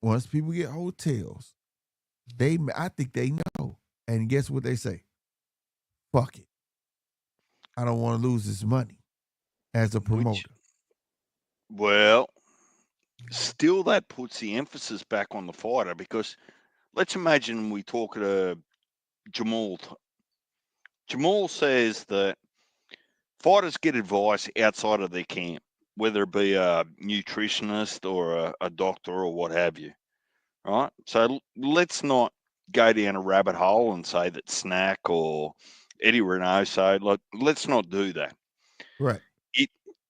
once people get hotels, I think they know. And guess what they say? Fuck it. I don't want to lose this money as a promoter. well, still that puts the emphasis back on the fighter because let's imagine we talk to Jamal. Jamal says that fighters get advice outside of their camp, whether it be a nutritionist or a doctor or what have you. Right? So let's not go down a rabbit hole and say that Snack or Eddie Reynoso, like, let's not do that. Right.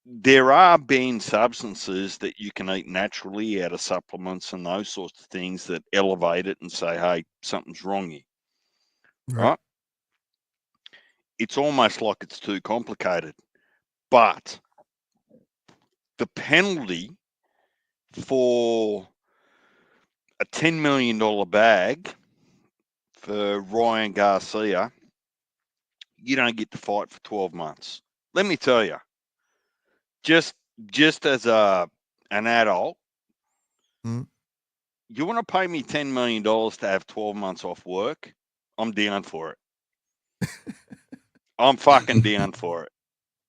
There are being substances that you can eat naturally out of supplements and those sorts of things that elevate it and say, hey, something's wrong here. Right? It's almost like it's too complicated. But the penalty for a $10 million bag for Ryan Garcia, you don't get to fight for 12 months. Let me tell you, just as a an adult, Hmm? you want to pay me $10 million to have 12 months off work? I'm down for it. I'm fucking down for it.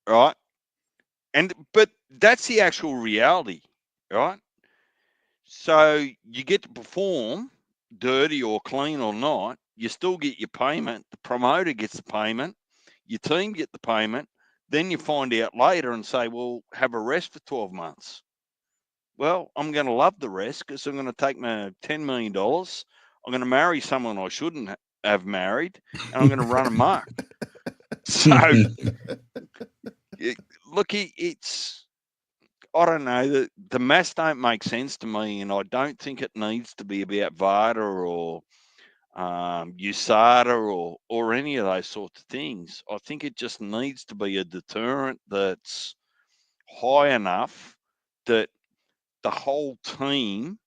Right? But that's the actual reality, right? So you get to perform, dirty or clean or not, you still get your payment. The promoter gets the payment. Your team get the payment. Then you find out later and say, well, have a rest for 12 months. Well, I'm going to love the rest because I'm going to take my $10 million. I'm going to marry someone I shouldn't have married, and I'm going to run amok. So, look, it's, I don't know, the maths don't make sense to me, and I don't think it needs to be about VADA or USADA or any of those sorts of things. I think it just needs to be a deterrent that's high enough that the whole team,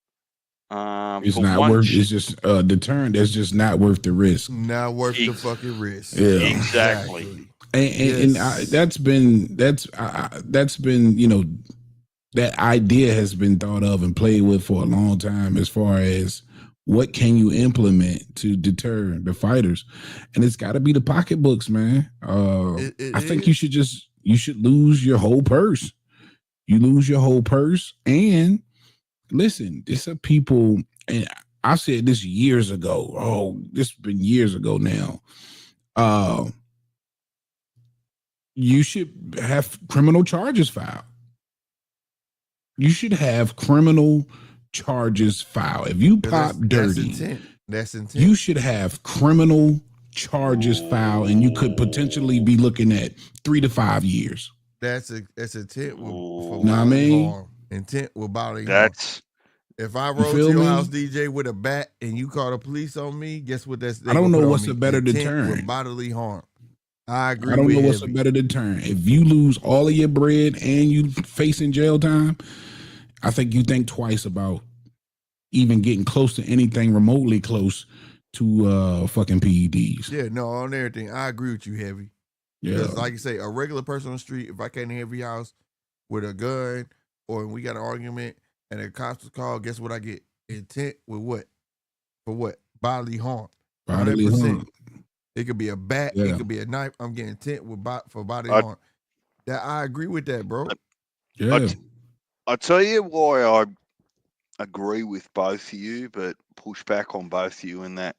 It's for not one, worth. It's just a deterrent. That's just not worth the risk. Not worth the fucking risk. Yeah, exactly. And that's been that idea has been thought of and played with for a long time as far as what can you implement to deter the fighters, and it's got to be the pocketbooks, man. I think you should lose your whole purse. You lose your whole purse, and listen, this are people, and I said this years ago. Oh, this has been years ago now. You should have criminal charges filed. You should have criminal charges filed. If you pop dirty, that's intent. You should have criminal charges filed, and you could potentially be looking at 3 to 5 years. That's intent for bodily harm. Intent with bodily harm. If I rode to your house, DJ, with a bat, and you call the police on me, guess what? I don't know what's a better deterrent. With bodily harm. I agree. I don't know what's a better deterrent. If you lose all of your bread and you facing jail time, I think you think twice about even getting close to anything remotely close to fucking PEDs. Yeah, no, on everything. I agree with you, Heavy. Yeah. Because like you say, a regular person on the street, if I came to Heavy house with a gun or we got an argument and the cops was called, guess what I get? Intent with what? For what? Bodily harm. Bodily 100%. harm. It could be a bat. Yeah. It could be a knife. I'm getting intent for bodily harm. That I agree with that, bro. Yeah. I tell you why I agree with both of you, but push back on both of you in that.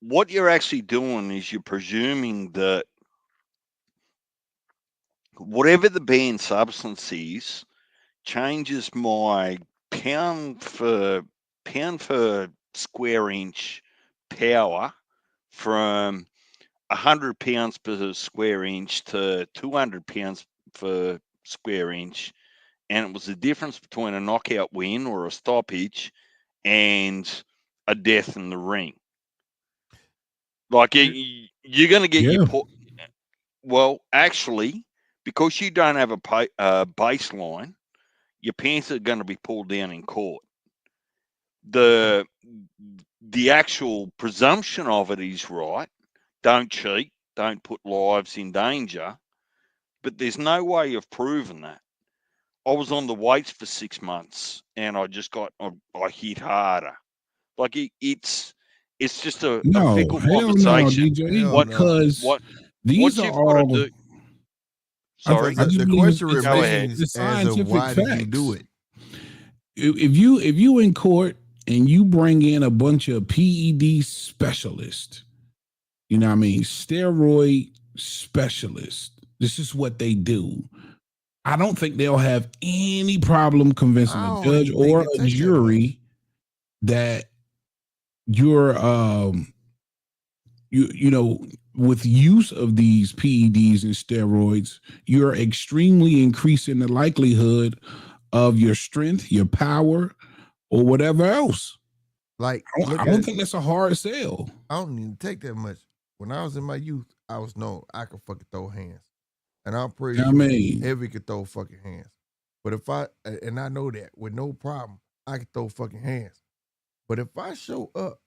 What you're actually doing is you're presuming that whatever the banned substance is changes my pound for square inch power from 100 pounds per square inch to 200 pounds per square inch. And it was the difference between a knockout win or a stoppage and a death in the ring. Like you're going to get your well, actually, because you don't have a baseline, your pants are going to be pulled down in court. The actual presumption of it is right. Don't cheat. Don't put lives in danger. But there's no way of proving that. I was on the weights for 6 months, and I just I hit harder. Like it's just a fickle conversation. Because these are all. Do, sorry, the question remains as of why did you do it? If you in court and you bring in a bunch of PED specialists, you know what I mean, steroid specialists, this is what they do. I don't think they'll have any problem convincing a judge or a jury that you're you know, with use of these PEDs and steroids, you're extremely increasing the likelihood of your strength, your power, or whatever else. Like I don't think that's a hard sell. I don't even take that much. When I was in my youth, I was known I could fucking throw hands. And I'm pretty sure Heavy could throw fucking hands. But if I know that with no problem, I could throw fucking hands. But if I show up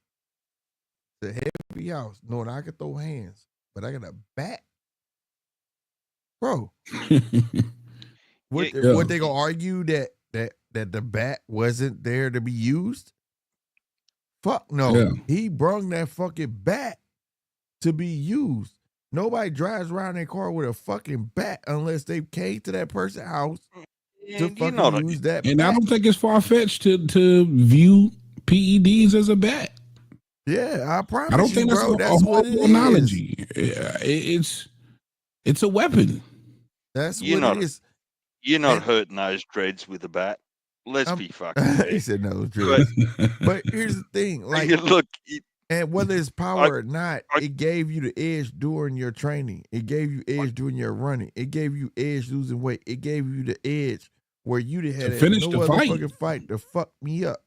to Heavy house knowing I could throw hands, but I got a bat, bro. What Yeah. what they gonna argue that the bat wasn't there to be used? Fuck no. Yeah. He brung that fucking bat to be used. Nobody drives around their car with a fucking bat unless they came to that person's house to And you know, fucking use that And I bat. don't think it's far fetched to view PEDs as a bat. Yeah, I promise I don't you, think that's bro. a That's what it horrible is. analogy. It's a weapon. That's you're what not it is. you're not And- hurting those dreads with a bat. Let's be fucking he fair. said no, But Drew. But here's the thing, like, look, and whether it's power or not, it gave you the edge during your training. It gave you edge during your running. It gave you edge losing weight. It gave you the edge where you had finish no the other fight. fucking fight to fuck me up.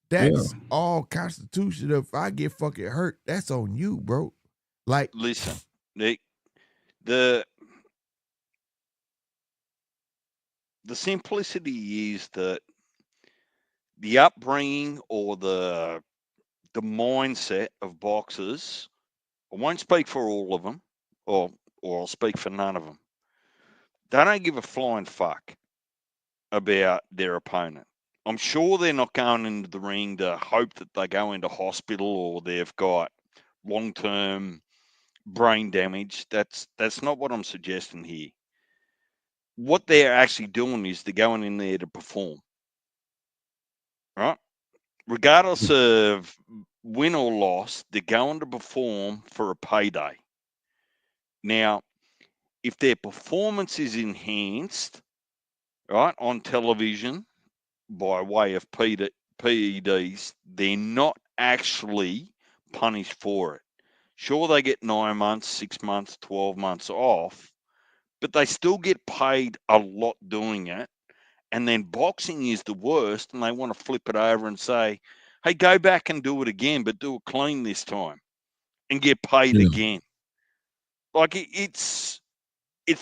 That's all constitution. If I get fucking hurt, that's on you, bro. Like, listen, Nick, the simplicity is that the upbringing or the mindset of boxers. I won't speak for all of them, or I'll speak for none of them. They don't give a flying fuck about their opponent. I'm sure they're not going into the ring to hope that they go into hospital or they've got long-term brain damage. That's not what I'm suggesting here. What they're actually doing is they're going in there to perform, right? Regardless of win or loss, they're going to perform for a payday. Now, if their performance is enhanced, right, on television by way of PEDs, they're not actually punished for it. Sure, they get 9 months, 6 months, 12 months off, but they still get paid a lot doing it. And then boxing is the worst, and they want to flip it over and say, hey, go back and do it again, but do it clean this time and get paid again. Like, it's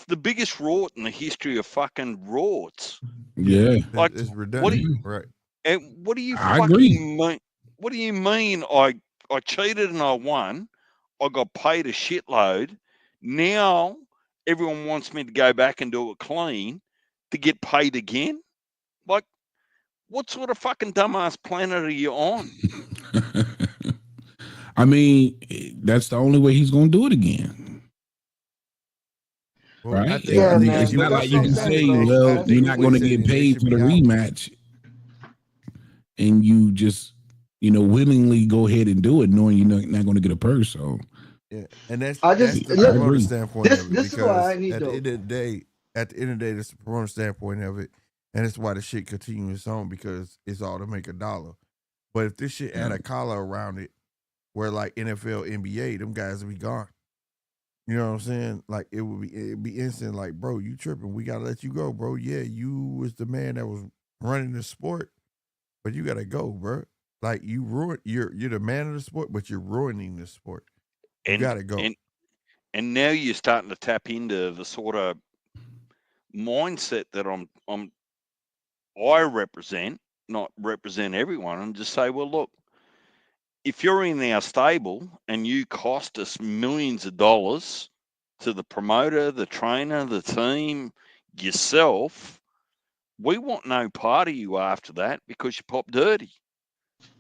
the biggest rort in the history of fucking rorts. Yeah. Like, it's redundant, right? And what do you I fucking agree. mean? What do you mean I cheated and I won? I got paid a shitload. Now everyone wants me to go back and do it clean to get paid again? Like, what sort of fucking dumbass planet are you on? I mean, that's the only way he's going to do it again. Well, Right? I think, Yeah, I think man, It's he- not but like that's you what can I'm saying, say, bro. I well, think you're what not he going to said get is it paid should for the be out. rematch. And you just, willingly go ahead and do it, knowing you're not going to get a purse. So, Yeah, and that's I that's just the look. promoter agree. standpoint This of it, this is because what I need at the though. end of the day, that's the promoter standpoint of it, and it's why the shit continues on, because it's all to make $1. But if this shit had a collar around it, where like NFL, NBA, them guys would be gone. You know what I'm saying? Like it'd be instant. Like, bro, you tripping? We gotta let you go, bro. Yeah, you was the man that was running the sport, but you gotta go, bro. Like you're the man of the sport, but you're ruining the sport. You gotta go. And now you're starting to tap into the sort of mindset that I represent, not represent everyone, and just say, well, look, if you're in our stable and you cost us millions of dollars to the promoter, the trainer, the team, yourself, we want no part of you after that because you pop dirty.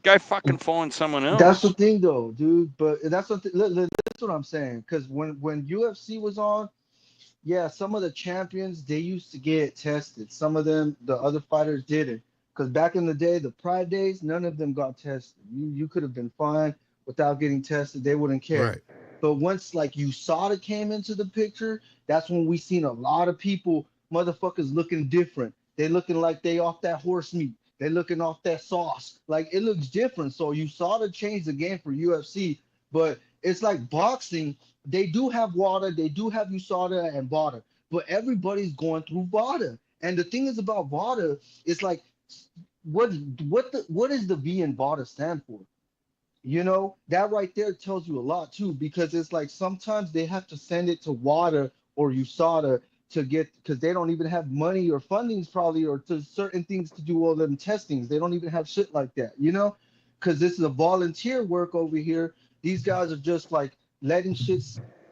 Go fucking find someone That's the else. thing, though, dude. But that's what that's what I'm saying. Because when UFC was on, yeah, some of the champions they used to get tested. Some of them, the other fighters didn't. Because back in the day, the Pride days, none of them got tested. You could have been fine without getting tested. They wouldn't care. Right. But once like USADA came into the picture, that's when we seen a lot of people, motherfuckers looking different. They looking like they off that horse meat. They looking off that sauce. Like it looks different. So USADA changed the game for UFC. But it's like boxing. They do have WADA, they do have USADA and VADA, but everybody's going through VADA. And the thing is about VADA, it's like what is the V in VADA stand for? You know, that right there tells you a lot too, because it's like sometimes they have to send it to WADA or USADA to get, because they don't even have money or fundings probably, or to certain things to do all them testings. They don't even have shit like that, you know, because this is a volunteer work over here. These guys are just like letting shit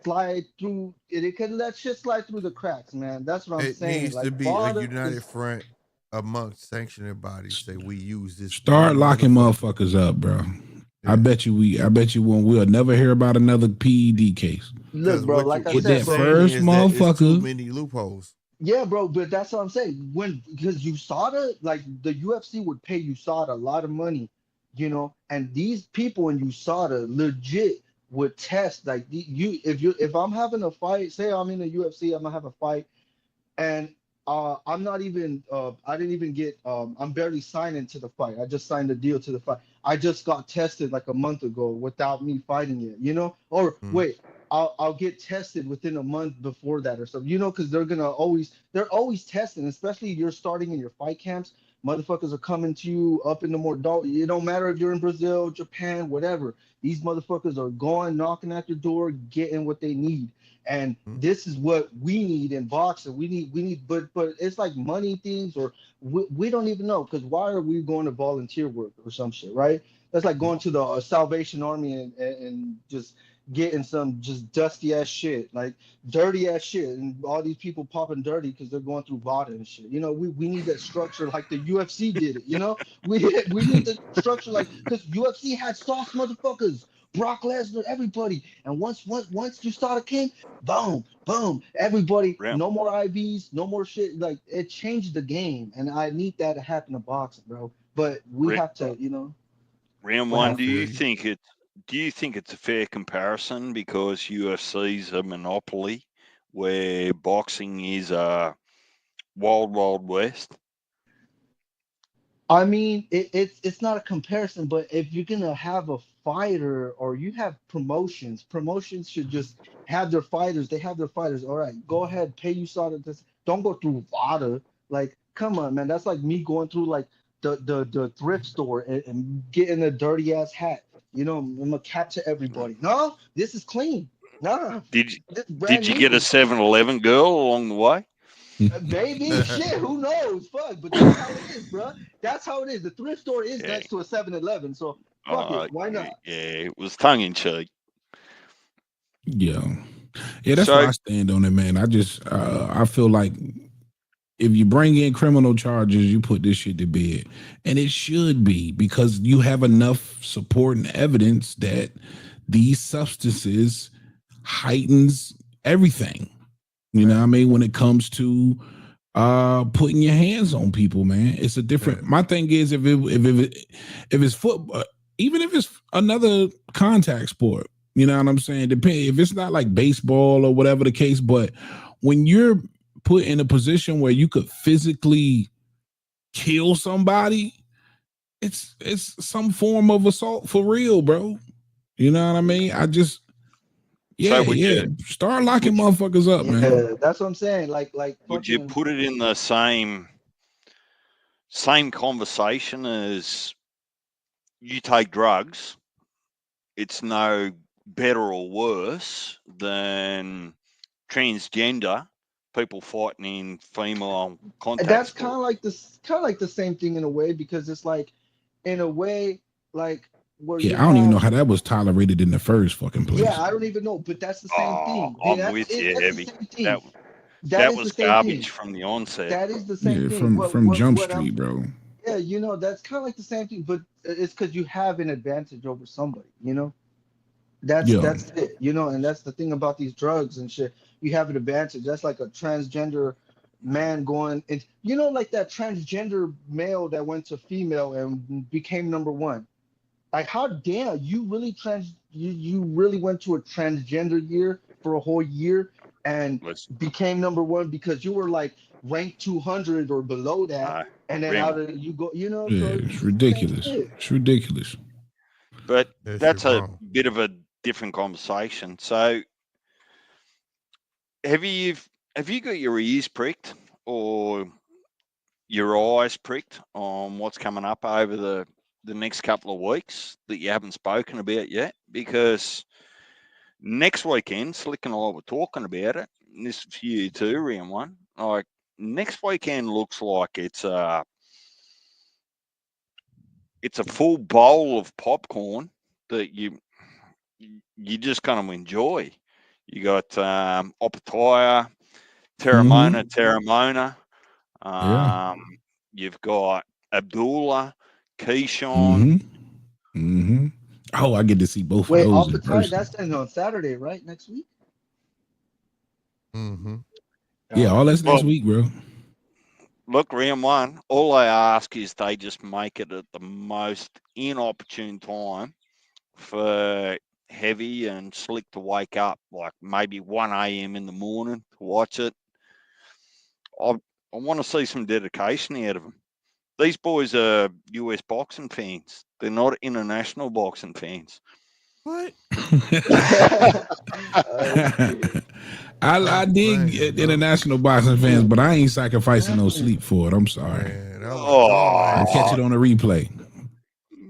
slide through. It can let shit slide through the cracks, man. That's what I'm It saying. needs to Like be a VADA united is front amongst sanctioning bodies. Say we use this Start one locking motherfucker. motherfuckers up, bro. Yeah. I bet you we'll never hear about another PED case. look, bro. Like I Get said, that bro. first Is that it's too motherfucker. many loopholes. Yeah, bro, but that's what I'm saying. Because USADA, like the UFC would pay USADA a lot of money, and these people in USADA legit would test like if I'm having a fight, say I'm in the UFC, I'm gonna have a fight, and I'm not even I didn't even get I'm barely signing to the fight. I just signed a deal to the fight. I just got tested like a month ago without me fighting yet. Or wait, I'll get tested within a month before that or something, because they're always testing, especially you're starting in your fight camps. Motherfuckers are coming to you up in the more it don't matter if you're in Brazil, Japan, whatever. These motherfuckers are going, knocking at your door, getting what they need. And this is what we need in boxing. We need, but it's like money things, or we don't even know, because why are we going to volunteer work or some shit, right? That's like going to the Salvation Army and just getting some just dusty ass shit, like dirty ass shit, and all these people popping dirty because they're going through VADA and shit. We need that structure like the UFC did it. We need the structure like, because UFC had soft motherfuckers. Brock Lesnar, everybody, and once you started came, boom, boom, everybody, Round, no more IVs, no more shit. Like it changed the game, and I need that to happen in boxing, bro. But we ra- have to, round what one. I happened? feel you. Do you think it's a fair comparison because UFC's a monopoly, where boxing is a wild west? I mean, it's not a comparison, but if you're gonna have a fighter or you have promotions should just have their fighters. They have their fighters. All right, go ahead, pay you saw this. Don't go through VADA. Like, come on, man. That's like me going through like the thrift store and getting a dirty ass hat. I'm gonna capture everybody. No, this is clean. Nah, Did you, this is did brand you get a new. 7-Eleven girl along the way? Maybe shit, who knows? Fuck, but that's how it is, bro. That's how it is. The thrift store is Yeah. next to a 7-Eleven, so fuck it. Why not? Yeah, it was tongue in cheek. Yeah. Yeah, that's where So I stand on it, man. I feel like if you bring in criminal charges, you put this shit to bed. And it should be, because you have enough support and evidence that these substances heightens everything. You know what I mean? When it comes to putting your hands on people, man. It's a different my thing is if it's football, even if it's another contact sport, you know what I'm saying? Depend if it's not like baseball or whatever the case, but when you're put in a position where you could physically kill somebody, it's some form of assault for real, bro. You know what I mean? so would Yeah. you Start locking would you, motherfuckers up, man. Yeah, that's what I'm saying. Like would you fucking put it in the same conversation as you take drugs? It's no better or worse than transgender people fighting in female contact that's sport. kind of like the same thing in a way, because it's like in a way like where you Yeah, I don't even know have. how that was tolerated in the first fucking Yeah, place. I don't even know, but that's the same Oh, thing. I'm with you, That's the Heavy. same thing. That That that is the was same thing. garbage from the onset. That is the same Yeah, thing. from Jump What I'm Street, bro. Yeah, that's kind of like the same thing, but it's because you have an advantage over somebody. Yeah. That's it, and that's the thing about these drugs and shit. You have an advantage. That's like a transgender man going and like that transgender male that went to female and became number one. Like, how dare you really you really went to a transgender year for a whole year and Listen, became number one because you were like ranked 200 or below that, no, and then Rim. out of you go, Yeah, so it's it's the same ridiculous. shit. It's ridiculous. But That shit that's a wrong. bit of a different conversation. So have you have you got your ears pricked or your eyes pricked on what's coming up over the next couple of weeks that you haven't spoken about yet? Because next weekend, Slick and I were talking about it, and this is for you too, round one. Like, next weekend looks like it's a full bowl of popcorn that you just kind of enjoy. You got Opataya, Terramona. Yeah. You've got Abdullah, Keyshawn. Oh, I get to see both of Wait, those off in the time, person. that's on Saturday, right? Next week? Mm-hmm. Yeah, all that's next Well, week, bro. look, round one, all I ask is they just make it at the most inopportune time for Heavy and Slick to wake up, like maybe 1 a.m. in the morning to watch it. I want to see some dedication out of them. These boys are US boxing fans. They're not international boxing fans. What? I dig Playing, bro. international boxing fans, but I ain't sacrificing no sleep for it. I'm sorry. Man, that was dog I'll ass catch shit. it on the replay.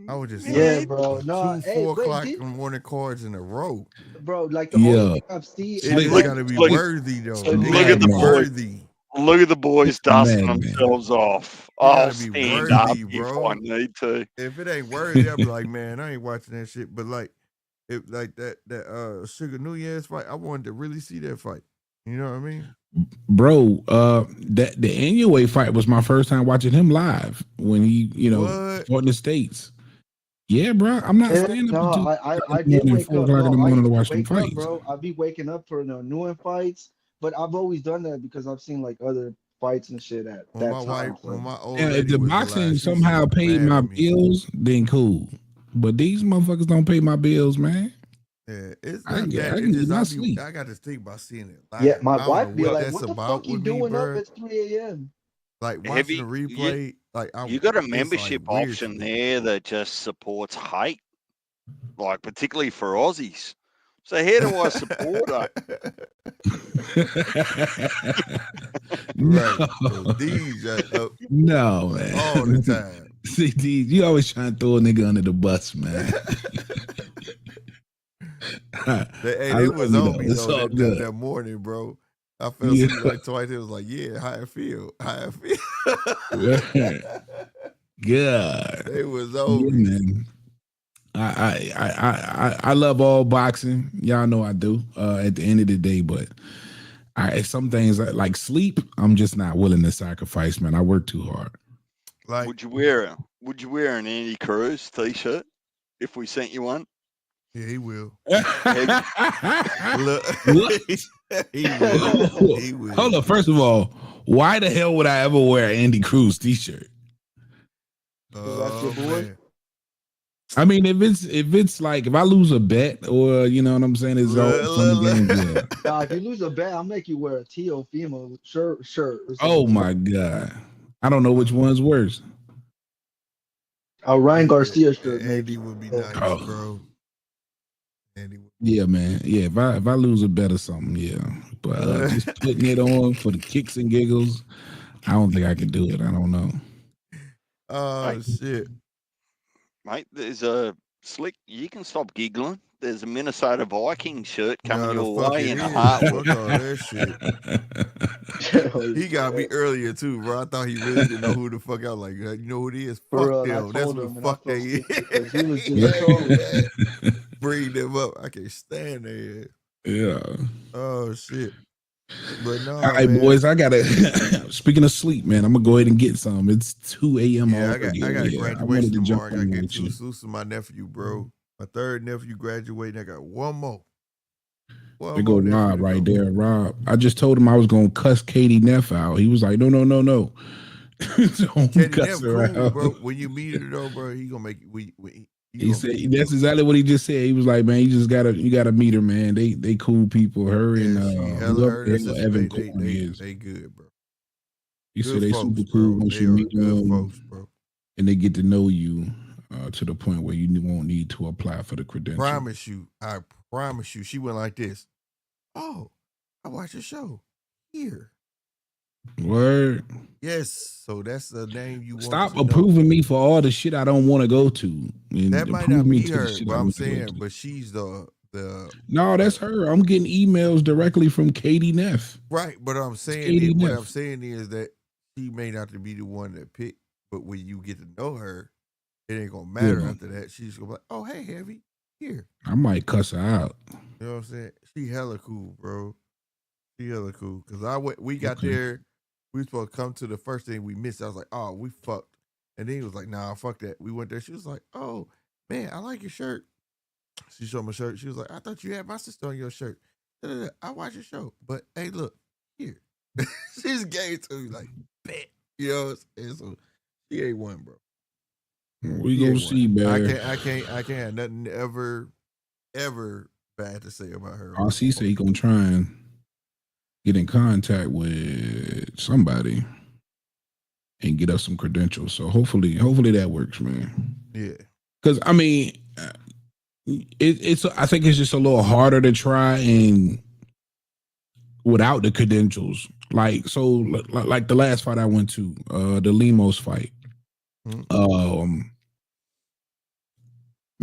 I was just Yeah, like bro. No, 2 hey, 4 wait, o'clock in the morning cards in a row. bro, like the only Yeah. thing I've seen, It just Look- gotta be look- worthy though. look It Look gotta at the be man. boys. worthy. Look at the boys dusting Man. themselves off. It gotta I'll be stand up worthy, if bro. I need to. If it ain't worthy, I'll be like, man, I ain't watching that shit. But like, if like that Sugar Nunez fight, I wanted to really see that fight. You know what I mean? Bro, that the Inoue fight was my first time watching him live when he, What? fought in the States. Yeah, bro. I'm not Yeah, staying up no, until I did wake 4 up. o'clock in the No, I morning to used to watch them wake up, fights. bro. I'd be waking up for the new fights, but I've always done that because I've seen like other fights and shit at When that my wife, time. when my old Yeah, if lady the was boxing alive, she somehow used to paid mad my at me. bills, then cool. But these motherfuckers don't pay my bills, man. Yeah, it's I not can that. I It's can get just my sleep. I got to think about seeing it live. Yeah, my I don't know wife be what like, that's "What the about fuck you with me, doing up bro. at 3 a.m.?" Like watching Heavy, the replay, like you got a it's membership like weird to option me. there that just supports hate, like particularly for Aussies. So how do I support Right. No, So these no, man. all the time. See, these, you always trying to throw a nigga under the bus, man. They was on me It's though all that good. morning, bro. I fell Yeah. asleep like twice. It was like, yeah, how I feel. Good. They was Yeah, on me. man. I love all boxing. Y'all know I do. At the end of the day, but some things like sleep, I'm just not willing to sacrifice, man. I work too hard. Like, would you wear an Andy Cruz t-shirt if we sent you one? yeah, he will. Look, He will. He will. hold up. First of all, why the hell would I ever wear an Andy Cruz t-shirt? That's your boy? Man. I mean, if it's like if I lose a bet or you know what I'm saying, it's all fun and games. Yeah. Nah, if you lose a bet, I'll make you wear a Teofimo shirt. Or Oh something. my god, I don't know which one's worse. A Ryan Garcia shirt, Andy maybe. would be nice, Oh. bro. Andy would. Yeah, man. Yeah, if I lose a bet or something, yeah. But just putting it on for the kicks and giggles, I don't think I can do it. I don't know. Oh shit. Mate, there's a Slick. You can stop giggling. There's a Minnesota Vikings shirt coming No, the your fuck way it in a is. heartbeat. Fuck all that shit. He got me earlier too, bro. I thought he really didn't know who the fuck I was like. You know who it is? For Fuck real, I them. That's told who him the and I fuck felt they is. stupid because he was just trolling. Bring them up. I can't stand their ass. Yeah. Oh shit. But no, All right, man. boys. I gotta. Speaking of sleep, man, I'm gonna go ahead and get some. It's 2 a.m. Yeah, already. I got a I graduation wanted to jump tomorrow. I gotta on get with to you. Susa, my nephew, bro. My third nephew graduating. I got one more. There go Rob right there. Rob, I just told him I was gonna cuss Katie Neff out. He was like, no. Don't Katie cuss Neff her cool, out. bro. When you meet her though, bro, he gonna make He said that's exactly what he just said. He was like, man, you gotta meet her, man. They cool people. Her and Evan Corn is. They good, bro. He Good said they folks, super cool bro. once They you are meet good them, folks, bro. and they get to know you to the point where you won't need to apply for the credential. I promise you. She went like this. Oh, I watched your show here. Word. Yes, so that's the name you want. Stop to approving me for all the shit I don't want to go to. And that might approve not me be to the her, shit but I I'm want to go saying, to. but she's the No, that's her. I'm getting emails directly from Katie Neff. right. But I'm saying Katie what Neff. I'm saying is that she may not be the one that picked, but when you get to know her, it ain't gonna matter Yeah. after that. She's gonna be like, oh hey, Heavy, here. I might cuss her out. You know what I'm saying? She hella cool, bro. She hella cool. Cause we got Okay. there. We was supposed to come to the first thing we missed. I was like, oh, we fucked. And then he was like, nah, fuck that. We went there. She was like, oh, man, I like your shirt. She showed my shirt. She was like, I thought you had my sister on your shirt. I watch your show. But hey, look, here. She just gave it to me like, bet. You know what I'm saying? So she ain't one, bro. We gonna see, man. I can't have nothing ever bad to say about her. RC said he gonna try and get in contact with somebody and get us some credentials. So hopefully that works, man. Yeah. Because I mean, it's I think it's just a little harder to try and without the credentials. Like the last fight I went to, the Limos fight.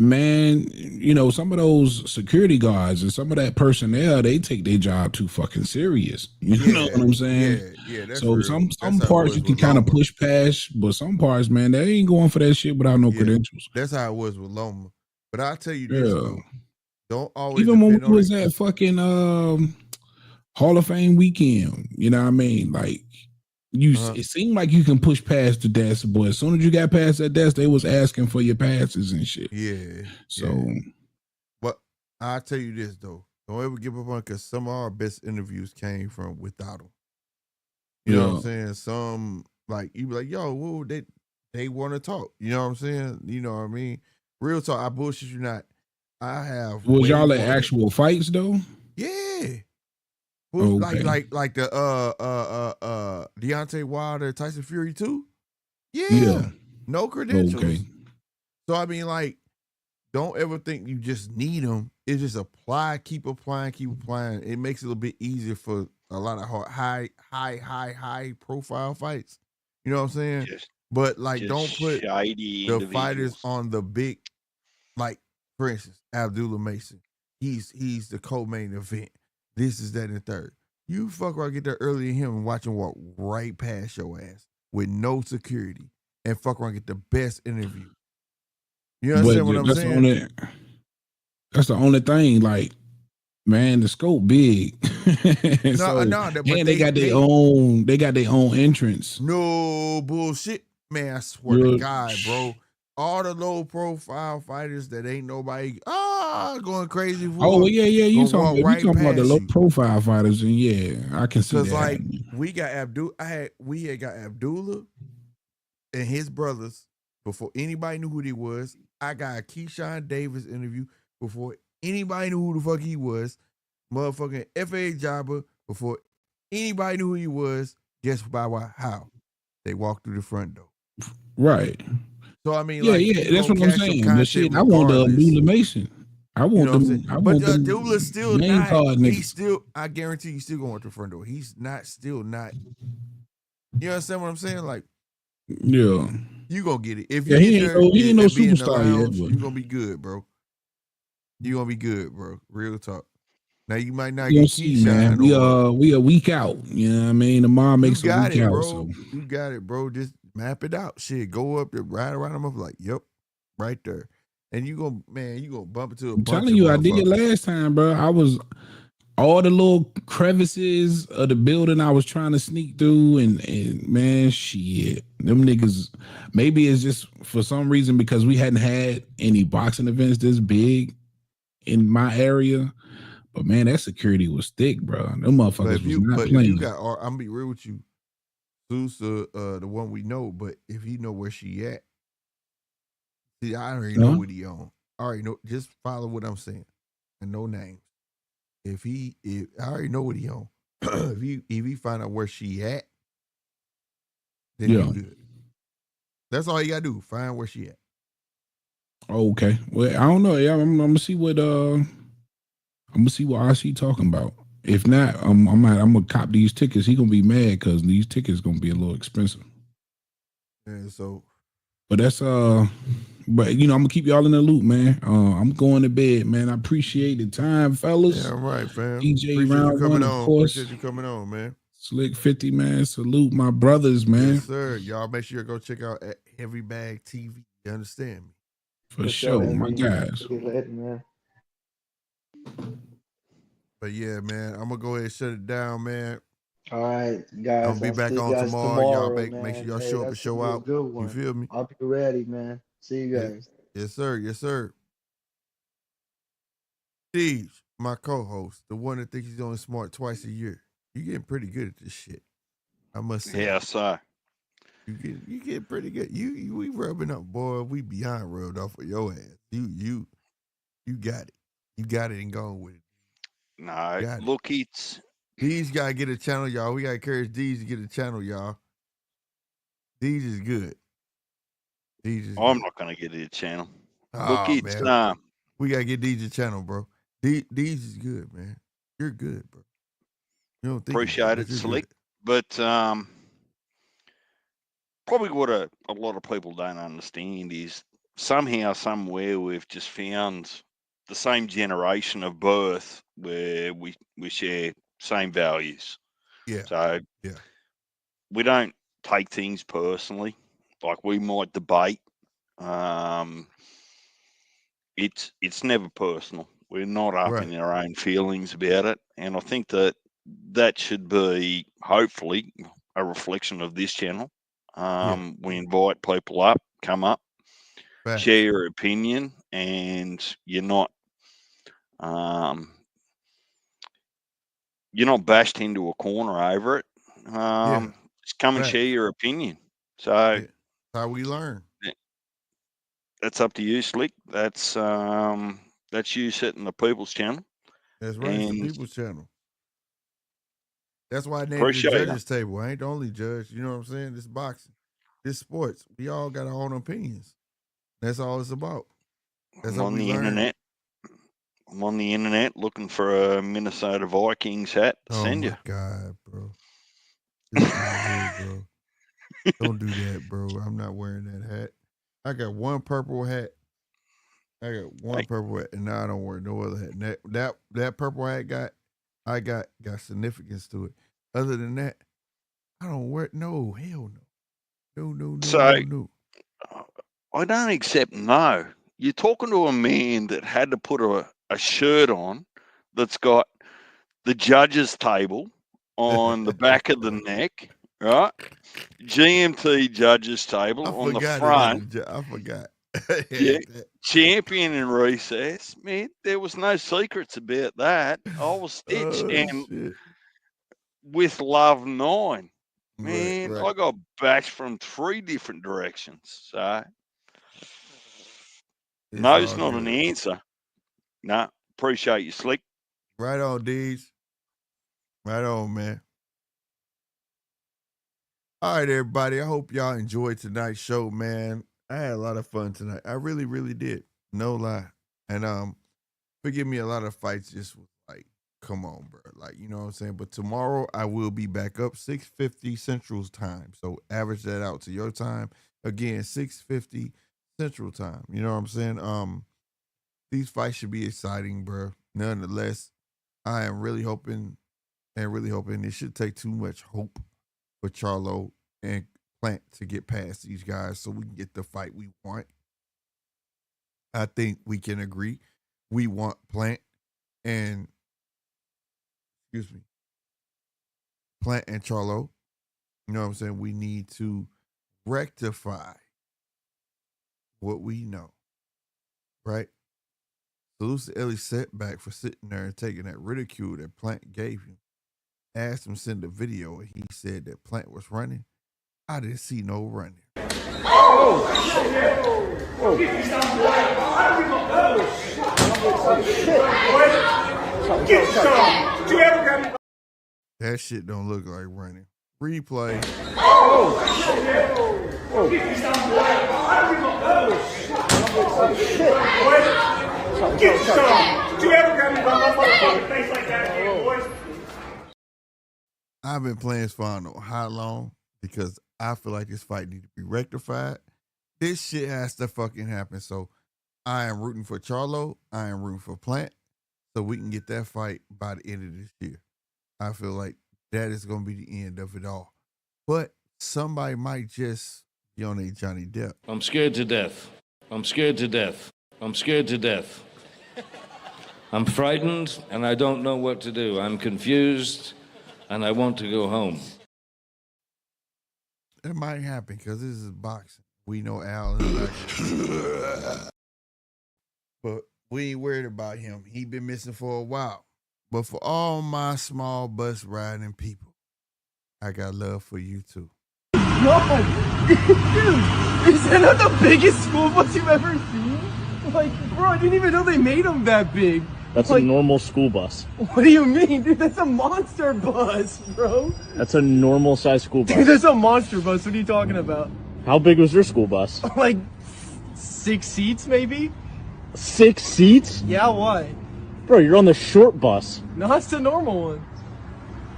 Man, you know, some of those security guards and some of that personnel, they take their job too fucking serious. You know what I'm saying? Yeah, that's so real. some That's parts you can kind of push past, but some parts, man, they ain't going for that shit without no credentials. That's how it was with Loma. But I'll tell you this though. Don't always even when we was at fucking Hall of Fame weekend, you know what I mean? Like it seemed like you can push past the desk, but as soon as you got past that desk, they was asking for your passes and shit. Yeah. So but I'll tell you this though. Don't ever give up on it because some of our best interviews came from without them. You know what I'm saying? Some like you be like, yo, whoa, they want to talk. You know what I'm saying? You know what I mean? Real talk, I bullshit you not. I have was y'all at actual fights though? Yeah. Okay. Like the Deontay Wilder, Tyson Fury too? Yeah. No credentials. Okay. So I mean, like, don't ever think you just need them. It's just apply, keep applying. It makes it a little bit easier for a lot of high profile fights. You know what I'm saying? But like, don't put the fighters on the big, like, for instance, Abdullah Mason. He's the co-main event. This is that and third. You fuck around, get there early than him and watch him walk right past your ass with no security and fuck around, get the best interview. You understand what I'm saying? That's the only thing. Like, man, the scope big. They got their own entrance. No bullshit, man. I swear to God, bro. All the low profile fighters that ain't nobody going crazy for. Oh yeah. You talking about the low profile fighters, and I can see that. Because like we had got Abdullah and his brothers before anybody knew who he was. I got a Keyshawn Davis interview before anybody knew who the fuck he was. Motherfucking F.A. Jabba before anybody knew who he was. Guess how? They walked through the front door. Right. So I mean, that's what I'm saying. But shit, I want the Abdullah Mason. I want them. But Abdullah's still not. He's still. I guarantee you, still going to the front door. He's still not. You understand what I'm saying? Like, yeah, you gonna get it. If he ain't no superstar yet. You gonna be good, bro. You gonna be good, bro. Real talk. Now you might not get Keyshawn, man. We a week out. You know what I mean? The mom makes a week out. Bro. So you got it, bro. Just map it out. Shit, go up there, ride around them up like, yep, right there. And you gonna bump into a bunch. I'm telling you, I did it last time, bro. I was all the little crevices of the building I was trying to sneak through, and man, shit, them niggas. Maybe it's just for some reason because we hadn't had any boxing events this big in my area. But man, that security was thick, bro. Them motherfuckers was not playing. I'm gonna be real with you. Zeus, the one we know, but if you know where she at, see, I already know what he on. I already know. Just follow what I'm saying, and no names. If I already know what he on. if he find out where she at, then you good. That's all you gotta do. Find where she at. Okay. Well, I don't know. Yeah, I'm gonna see what RC talking about. If not, I'm gonna cop these tickets. He gonna be mad because these tickets gonna be a little expensive. Yeah. So. But that's but you know, I'm gonna keep y'all in the loop, man. I'm going to bed, man. I appreciate the time, fellas. Yeah, right, fam. DJ appreciate Round you coming 1, on. of course. Appreciate you coming on, man. Slick 50, man. Salute my brothers, man. Yes, sir. Y'all make sure you go check out Heavy Bag TV. You understand me? For sure, my guys. Later, man. But yeah, man, I'm gonna go ahead and shut it down, man. All right, I'm guys. gonna be I'll back see you on guys tomorrow. Y'all tomorrow, make sure man. y'all Hey, show up and that should show be a out. good You one. feel me? I'll be ready, man. See you Yeah. guys. Yes, sir. Yes, sir. Steve, my co-host, the one that thinks he's only smart twice a year. You getting pretty good at this shit. I must say. Yeah, so You get pretty good. We rubbing up, boy. We beyond rubbed off of your ass. You got it. You got it and going with it. no, Got it. look, it's D's gotta get a channel, y'all. We gotta encourage D's to get a channel, y'all. D's is good. D's is I'm good. not gonna get it a channel. Look, Oh it's man. We gotta get D's a channel, bro. D's is good, man. You're good, bro. You don't think appreciate it, you're Slick. good. But probably what a lot of people don't understand is somehow, somewhere, we've just found the same generation of birth where we share same values. Yeah. So Yeah. we don't take things personally. Like we might debate. It's never personal. We're not up Right. in our own feelings about it, and I think that should be hopefully a reflection of this channel. We invite people up, come up, Facts. share your opinion, and you're not bashed into a corner over it. Just come and Facts. share your opinion. So Yeah. How we learn. that's up to you, Slick. That's you setting the people's channel. That's right. It's the And people's channel. That's why I named it the appreciate it. judges table. I ain't the only judge. You know what I'm saying? This boxing, this sports. We all got our own opinions. That's all it's about. That's I'm how on we the learn. internet. I'm on the internet looking for a Minnesota Vikings hat to Oh send my you. God, bro. This guy here, bro. Don't do that, bro. I'm not wearing that hat. I got one purple hat. I got one purple hat, and now I don't wear no other hat. And that purple hat got significance to it. Other than that, I don't wear no. Hell no. No. So I don't accept no. You're talking to a man that had to put a shirt on that's got the judges table on the back of the neck, right? GMT judges table on the front. I forgot. Yeah, champion in recess. Man, there was no secrets about that. I was stitched and Shit. with love 9. Man, Right. I got bashed from 3 different directions. So no's not an answer. No, appreciate you, Slick. Right on, D's. Right on, man. All right, everybody. I hope y'all enjoyed tonight's show, man. I had a lot of fun tonight. I really, really did. No lie. And forgive me, a lot of fights just was like, come on, bro. Like, you know what I'm saying? But tomorrow I will be back up 6:50 Central Time. So average that out to your time. Again, 6:50 Central Time. You know what I'm saying? These fights should be exciting, bro. Nonetheless, I am really hoping it should take too much hope for Charlo and Plant to get past these guys so we can get the fight we want. I think we can agree. We want Plant and Charlo. You know what I'm saying? We need to rectify what we know. Right? Salute to Ellie setback for sitting there and taking that ridicule that Plant gave him. Asked him to send a video and he said that Plant was running. I didn't see no running. That shit don't look like running. Replay. I've been playing this for I don't know how long because I feel like this fight needs to be rectified. This shit has to fucking happen. So I am rooting for Charlo. I am rooting for Plant so we can get that fight by the end of this year. I feel like that is going to be the end of it all. But somebody might just be on a Johnny Depp. I'm scared to death. I'm scared to death. I'm scared to death. I'm frightened and I don't know what to do. I'm confused and I want to go home. It might happen because this is boxing. We know Al is like, but we ain't worried about him. He been missing for a while. But for all my small bus riding people, I got love for you too. God, dude, is that not the biggest school bus you've ever seen? Like, bro, I didn't even know they made them that big. That's like, a normal school bus. What do you mean, dude? That's a monster bus, bro. That's a normal size school bus. Dude, that's a monster bus. What are you talking about? How big was your school bus? Like 6 seats, maybe? 6 seats? Yeah, why? Bro, you're on the short bus. No, that's the normal one.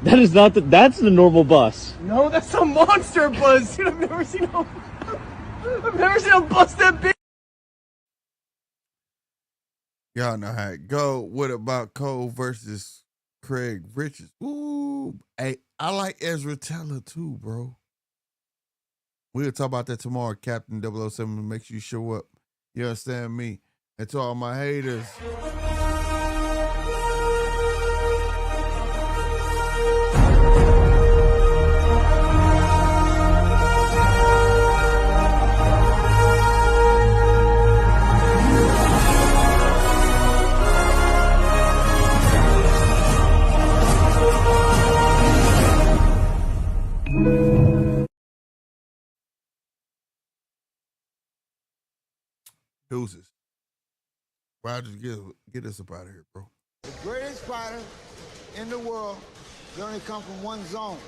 That is not the. That's the normal bus. No, that's a monster bus, dude. I've never seen a bus that big. Y'all know how it go. What about Cole versus Craig Richards? Ooh, hey, I like Ezra Teller too, bro. We'll talk about that tomorrow, Captain 007. Make sure you show up. You understand me? And to all my haters. Deuces. Rogers, get us up out of here, bro. The greatest fighter in the world, they only come from one zone.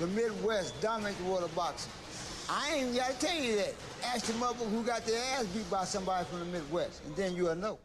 The Midwest dominates the world of boxing. I ain't even got to tell you that. Ask the motherfucker who got their ass beat by somebody from the Midwest, and then you'll know.